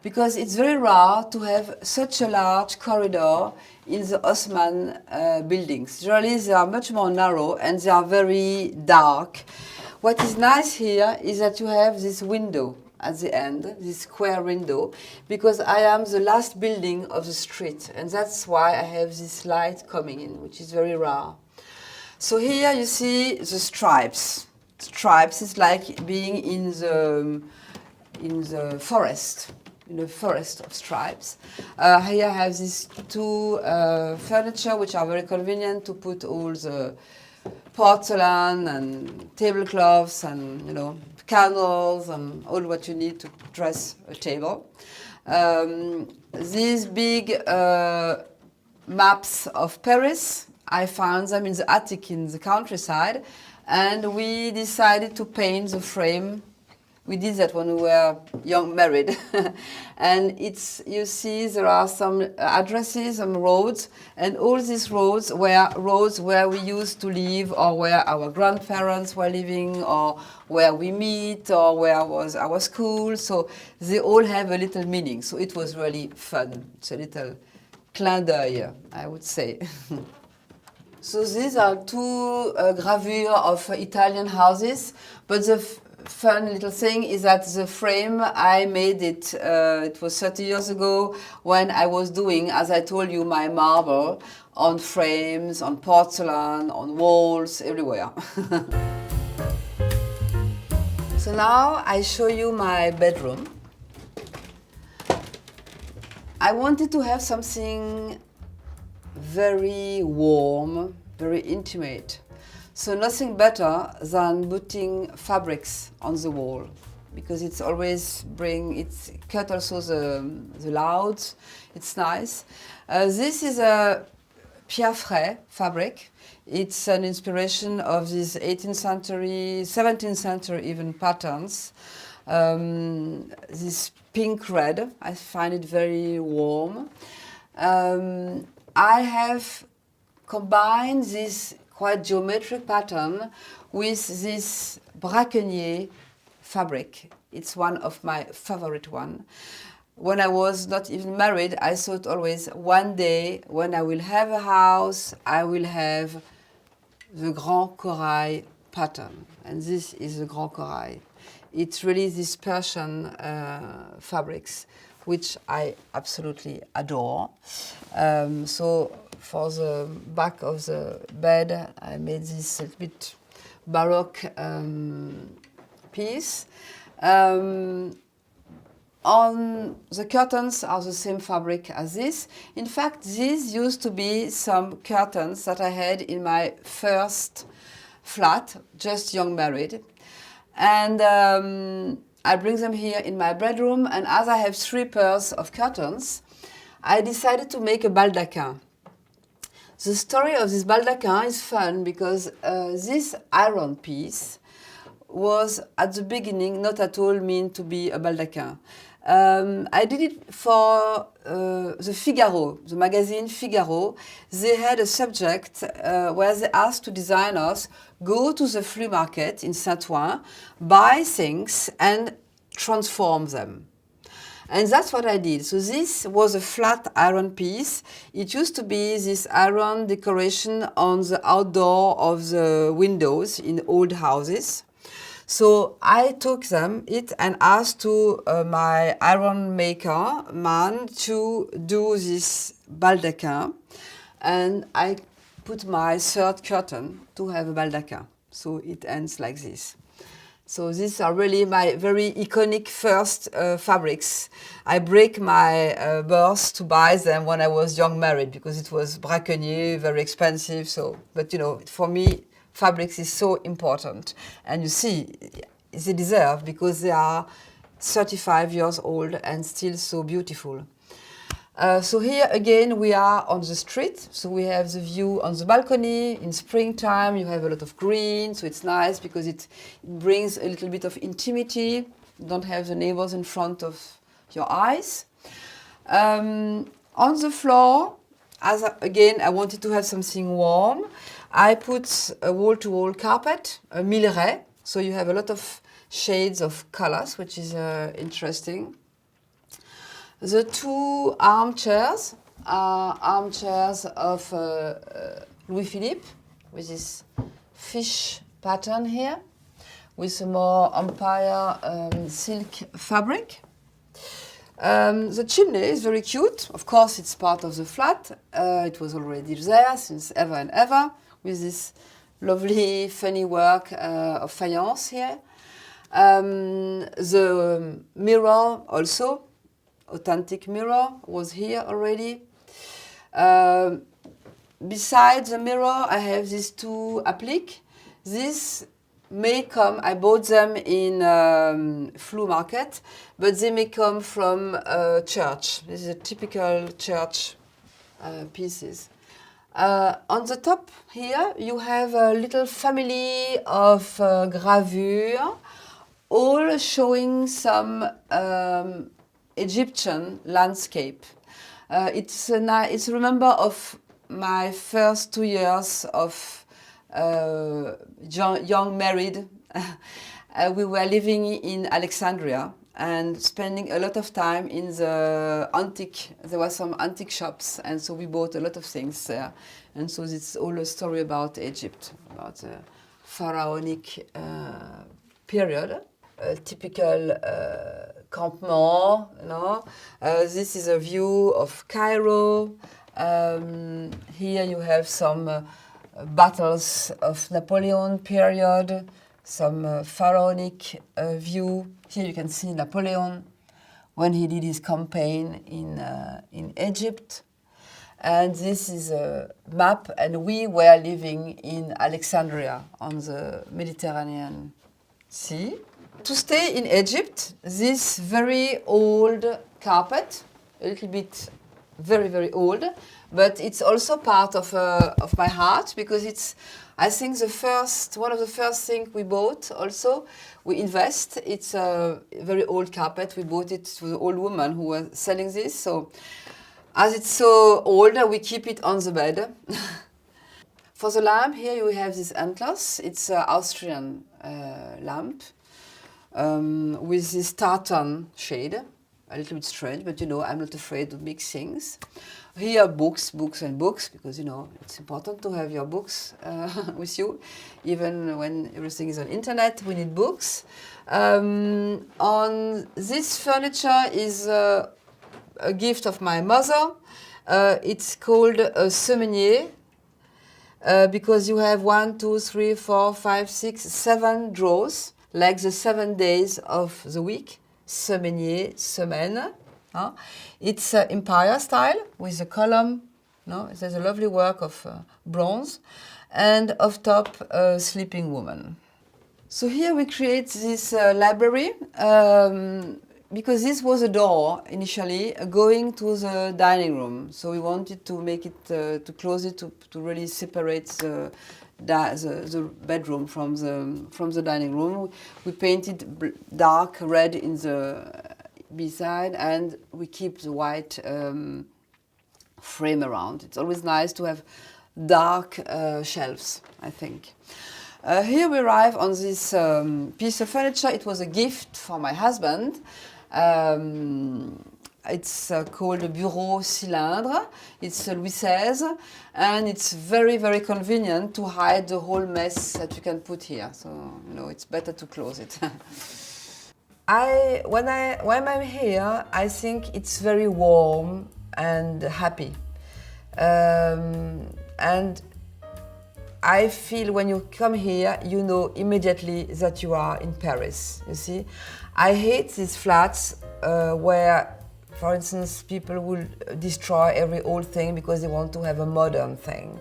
because it's very rare to have such a large corridor in the Haussmann buildings. Generally, they are much more narrow and they are very dark. What is nice here is that you have this window at the end, this square window, because I am the last building of the street, and that's why I have this light coming in, which is very rare. So here you see the stripes. Stripes is like being in the forest. In a forest of stripes. Here I have these two furniture which are very convenient to put all the porcelain and tablecloths and candles and all what you need to dress a table. These big maps of Paris, I found them in the attic in the countryside, and we decided to paint the frame. We did that when we were young married. And you see there are some addresses, some roads, and all these roads were roads where we used to live, or where our grandparents were living, or where we meet, or where was our school. So they all have a little meaning. So it was really fun. It's a little clin d'œil, I would say. So these are two gravures of Italian houses, but the fun little thing is that the frame, I made it, it was 30 years ago when I was doing, as I told you, my marble on frames, on porcelain, on walls, everywhere. So now I show you my bedroom. I wanted to have something very warm, very intimate. So nothing better than putting fabrics on the wall, because it's always it's cut also the louds. It's nice. This is a Pierre Fray fabric. It's an inspiration of these 18th century, 17th century even patterns. This pink red, I find it very warm. I have combined this quite geometric pattern with this braconnier fabric. It's one of my favorite one. When I was not even married, I thought always, one day when I will have a house, I will have the Grand Corail pattern. And this is the Grand Corail. It's really these Persian fabrics, which I absolutely adore. So for the back of the bed, I made this a bit Baroque piece. On the curtains are the same fabric as this. In fact, these used to be some curtains that I had in my first flat, just young married. And I bring them here in my bedroom, and as I have 3 pairs of curtains, I decided to make a baldaquin. The story of this baldaquin is fun because this iron piece was at the beginning not at all meant to be a baldaquin. I did it for the Figaro, the magazine Figaro. They had a subject where they asked 2 designers, go to the flea market in Saint-Ouen, buy things and transform them. And that's what I did. So this was a flat iron piece. It used to be this iron decoration on the outdoor of the windows in old houses. So I took it and asked to my iron maker man to do this baldaquin, and I put my third curtain to have a baldaquin. So it ends like this. So these are really my very iconic first fabrics. I break my purse to buy them when I was young married because it was braconnier, very expensive. So, but you know, for me, fabrics is so important. And you see, they deserve because they are 35 years old and still so beautiful. So here again we are on the street, so we have the view on the balcony. In springtime you have a lot of green, so it's nice because it brings a little bit of intimity. You don't have the neighbors in front of your eyes. On the floor, again I wanted to have something warm, I put a wall-to-wall carpet, a milleret, so you have a lot of shades of colors, which is interesting. The two armchairs are armchairs of Louis Philippe, with this fish pattern here, with a more empire silk fabric. The chimney is very cute. Of course, it's part of the flat. It was already there since ever and ever, with this lovely, funny work of faience here. The mirror also, authentic mirror, was here already. Besides the mirror, I have these two appliques. This may come, I bought them in flea market, but they may come from a church. This is a typical church pieces. On the top here, you have a little family of gravure, all showing some Egyptian landscape. It's a remember of my first 2 years of young married. We were living in Alexandria and spending a lot of time in the antique. There were some antique shops, and so we bought a lot of things there. And so it's all a story about Egypt, about the pharaonic period. A typical campement, you know. This is a view of Cairo. Here you have some battles of Napoleon period, some pharaonic view. Here you can see Napoleon when he did his campaign in Egypt. And this is a map, and we were living in Alexandria on the Mediterranean Sea. To stay in Egypt, this very old carpet, a little bit very, very old, but it's also part of my heart because it's, I think, one of the first things we bought also. We invest. It's a very old carpet. We bought it to the old woman who was selling this. So as it's so old, we keep it on the bed. For the lamp, here you have this antlers. It's an Austrian lamp. With this tartan shade, a little bit strange, but you know, I'm not afraid to mix things. Here, books, because you know, it's important to have your books with you. Even when everything is on internet, we need books. On this furniture is a gift of my mother. It's called a semainier. Because you have 1, 2, 3, 4, 5, 6, 7 drawers, like the 7 days of the week, semainier, semaine. It's empire style with a column. No, there's a lovely work of bronze, and off top a sleeping woman. So here we create this library because this was a door initially going to the dining room. So we wanted to make it to close it to really separate the bedroom from the dining room. We painted dark red in the beside, and we keep the white frame around. It's always nice to have dark shelves, I think. Here we arrive on this piece of furniture. It was a gift for my husband. It's called a bureau cylindre. It's a Louis XVI, and it's very, very convenient to hide the whole mess that you can put here. So, you know, it's better to close it. When I'm here, I think it's very warm and happy. And I feel when you come here, you know immediately that you are in Paris, you see. I hate these flats where, for instance, people will destroy every old thing because they want to have a modern thing.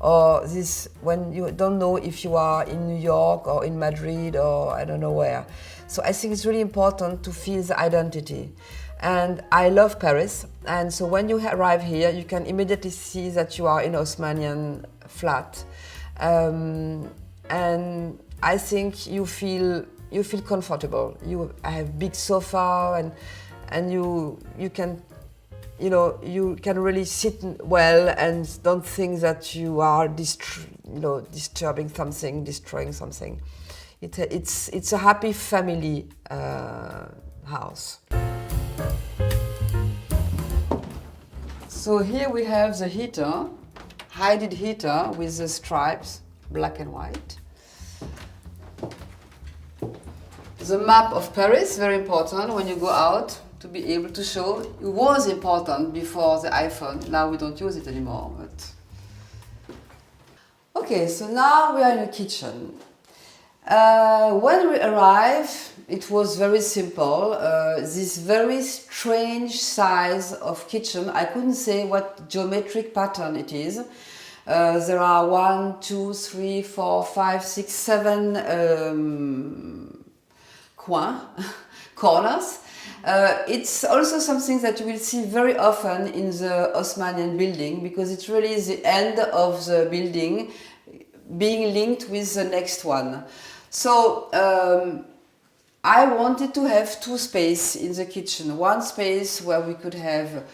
Or this, when you don't know if you are in New York or in Madrid or I don't know where. So I think it's really important to feel the identity. And I love Paris, and so when you arrive here, you can immediately see that you are in Haussmannian flat. And I think you feel comfortable. I have big sofa, and you can, you know, you can really sit well and don't think that you are disturbing something, destroying something. It's a happy family house. So here we have the heater, hidden heater with the stripes, black and white. The map of Paris, very important when you go out to be able to show. It was important before the iPhone, now we don't use it anymore. But okay, so now we are in the kitchen. When we arrived, it was very simple. This very strange size of kitchen. I couldn't say what geometric pattern it is. There are 1, 2, 3, 4, 5, 6, 7 corners. It's also something that you will see very often in the Haussmannian building because it's really the end of the building being linked with the next one. So I wanted to have two spaces in the kitchen. One space where we could have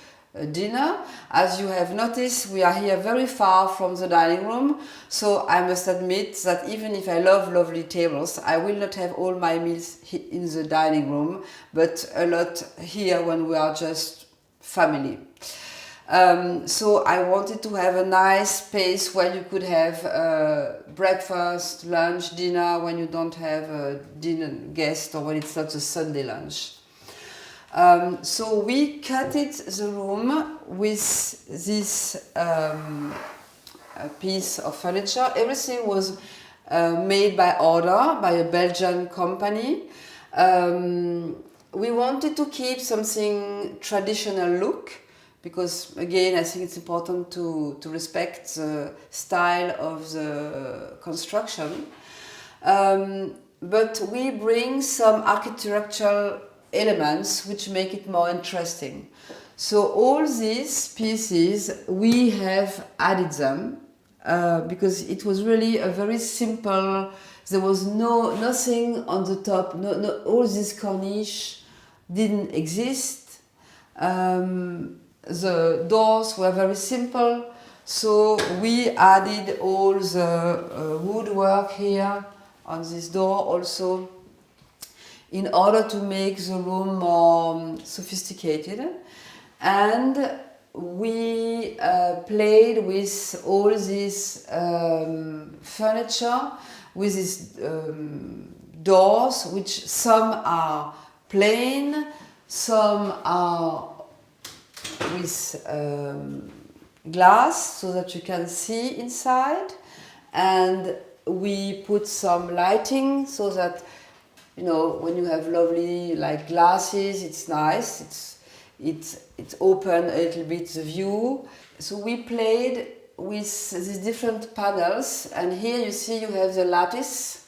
dinner. As you have noticed, we are here very far from the dining room. So I must admit that even if I love lovely tables, I will not have all my meals in the dining room, but a lot here when we are just family. So I wanted to have a nice space where you could have breakfast, lunch, dinner when you don't have a dinner guest or when it's not a Sunday lunch. So we cutted the room with this piece of furniture. Everything was made by order by a Belgian company. We wanted to keep something traditional look, because again I think it's important to respect the style of the construction. But we bring some architectural elements which make it more interesting. So all these pieces, we have added them because it was really a very simple, there was nothing on the top, all this corniche didn't exist. The doors were very simple, so we added all the woodwork here on this door also in order to make the room more sophisticated. And we played with all this furniture, with these doors, which some are plain, some are with glass so that you can see inside, and we put some lighting so that, you know, when you have lovely like glasses, it's nice, it's open a little bit the view. So we played with these different panels, and here you see you have the lattice,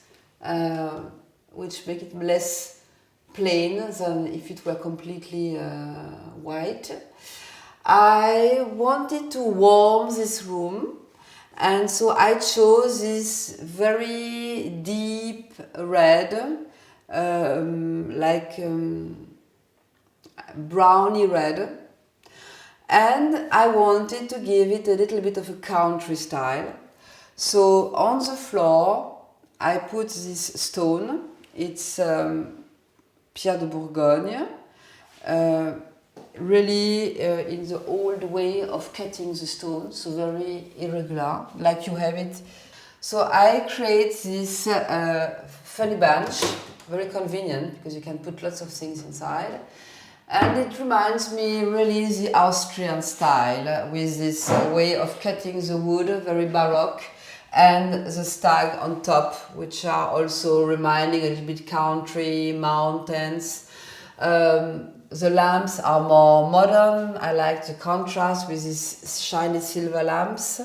which make it less plain than if it were completely white. I wanted to warm this room, and so I chose this very deep red, browny red, and I wanted to give it a little bit of a country style. So on the floor I put this stone. It's Pierre de Bourgogne. really in the old way of cutting the stone, so very irregular, like you have it. So I create this funny bench, very convenient because you can put lots of things inside. And it reminds me really the Austrian style with this way of cutting the wood, very baroque, and the stag on top, which are also reminding a little bit country, mountains. The lamps are more modern. I like the contrast with these shiny silver lamps.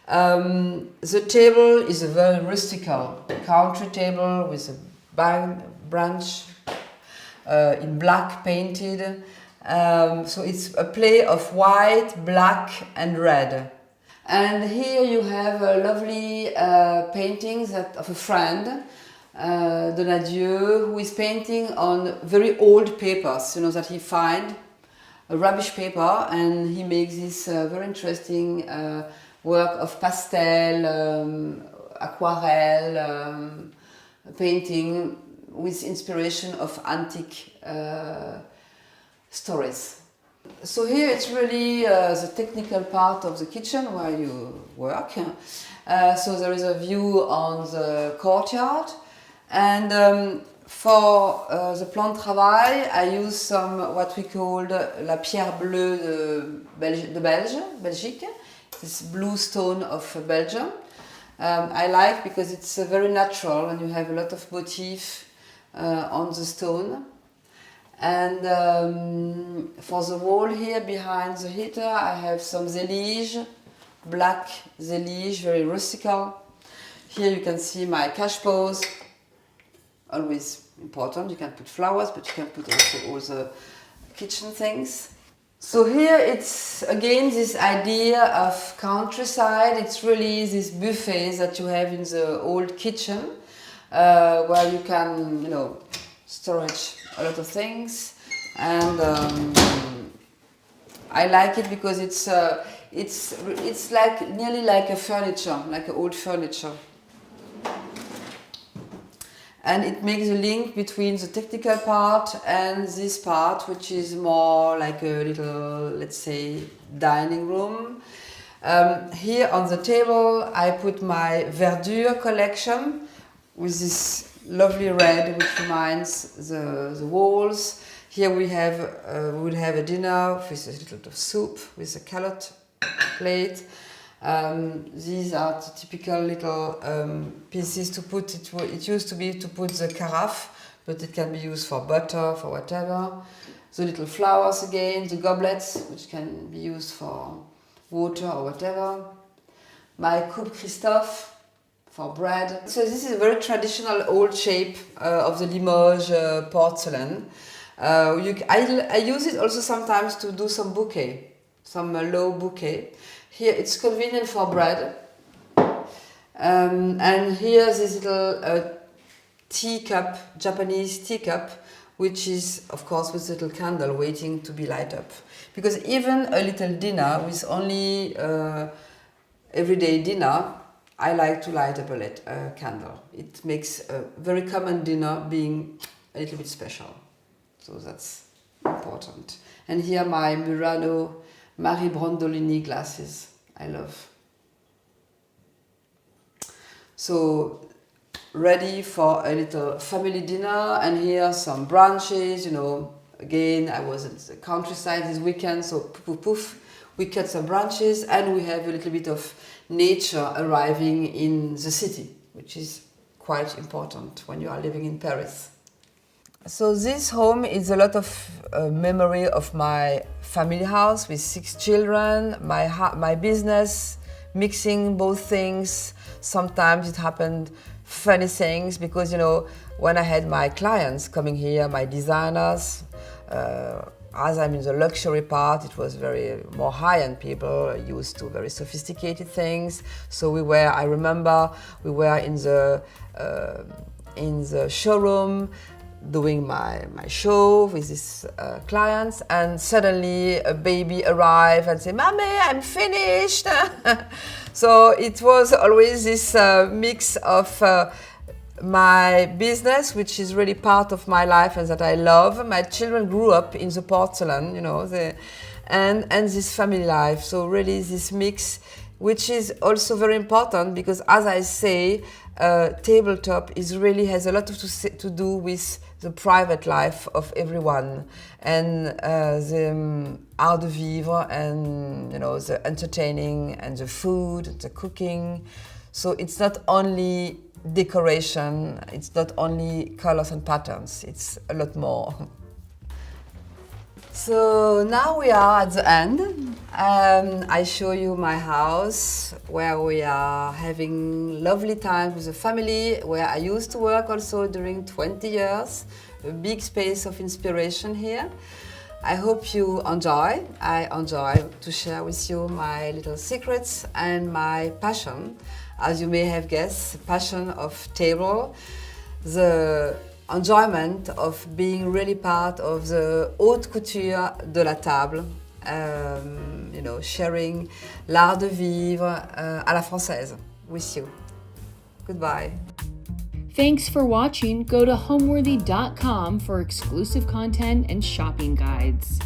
The table is a very rustical country table with a branch in black painted. So it's a play of white, black and red. And here you have a lovely paintings of a friend, Donadieu, who is painting on very old papers, you know, that he find, a rubbish paper, and he makes this very interesting work of pastel, aquarelle, painting with inspiration of antique stories. So here it's really the technical part of the kitchen where you work. So there is a view on the courtyard, and for the plan de travail I use some what we call la pierre bleue de Belgique, this blue stone of Belgium. I like because it's very natural and you have a lot of motif on the stone. And for the wall here behind the heater I have some zelige, black zelige, very rustical. Here you can see my cache pose, always important. You can put flowers, but you can put also all the kitchen things. So here it's again this idea of countryside. It's really these buffets that you have in the old kitchen where you can, you know, storage a lot of things, and I like it because it's like nearly like a furniture, like an old furniture, and it makes a link between the technical part and this part, which is more like a little, let's say, dining room. Here on the table I put my verdure collection with this lovely red, which reminds the walls. Here we will have a dinner with a little bit of soup with a carrot plate. These are the typical little pieces to put. It used to be to put the carafe, but it can be used for butter, for whatever. The little flowers again, the goblets, which can be used for water or whatever. My coupe Christophe for bread. So this is a very traditional old shape of the Limoges porcelain. I use it also sometimes to do some bouquet, some low bouquet. Here it's convenient for bread. And here this little teacup, Japanese teacup, which is of course with a little candle waiting to be light up. Because even a little dinner with only everyday dinner, I like to light up a candle. It makes a very common dinner being a little bit special. So that's important. And here my Murano Marie Brondolini glasses, I love. So ready for a little family dinner, and here some branches, you know, again I was at the countryside this weekend, so poof poof poof, we cut some branches and we have a little bit of nature arriving in the city, which is quite important when you are living in Paris. So this home is a lot of memory of my family house with 6 children, my business, mixing both things. Sometimes it happened funny things because, you know, when I had my clients coming here, my designers, as I'm in the luxury part, it was very more high-end people used to very sophisticated things. So I remember we were in the showroom doing my show with these clients, and suddenly a baby arrived and said, "Mommy, I'm finished." So it was always this mix of my business, which is really part of my life and that I love. My children grew up in the porcelain, you know, and this family life. So really this mix, which is also very important because, as I say, tabletop has a lot to do with the private life of everyone and the art de vivre and, you know, the entertaining and the food, the cooking. So it's not only decoration, it's not only colors and patterns, it's a lot more. So now we are at the end. I show you my house where we are having lovely time with the family, where I used to work also during 20 years. A big space of inspiration here. I hope you enjoy. I enjoy to share with you my little secrets and my passion. As you may have guessed, passion of table, the enjoyment of being really part of the haute couture de la table, you know, sharing l'art de vivre à la française with you. Goodbye. Thanks for watching. Go to homeworthy.com for exclusive content and shopping guides.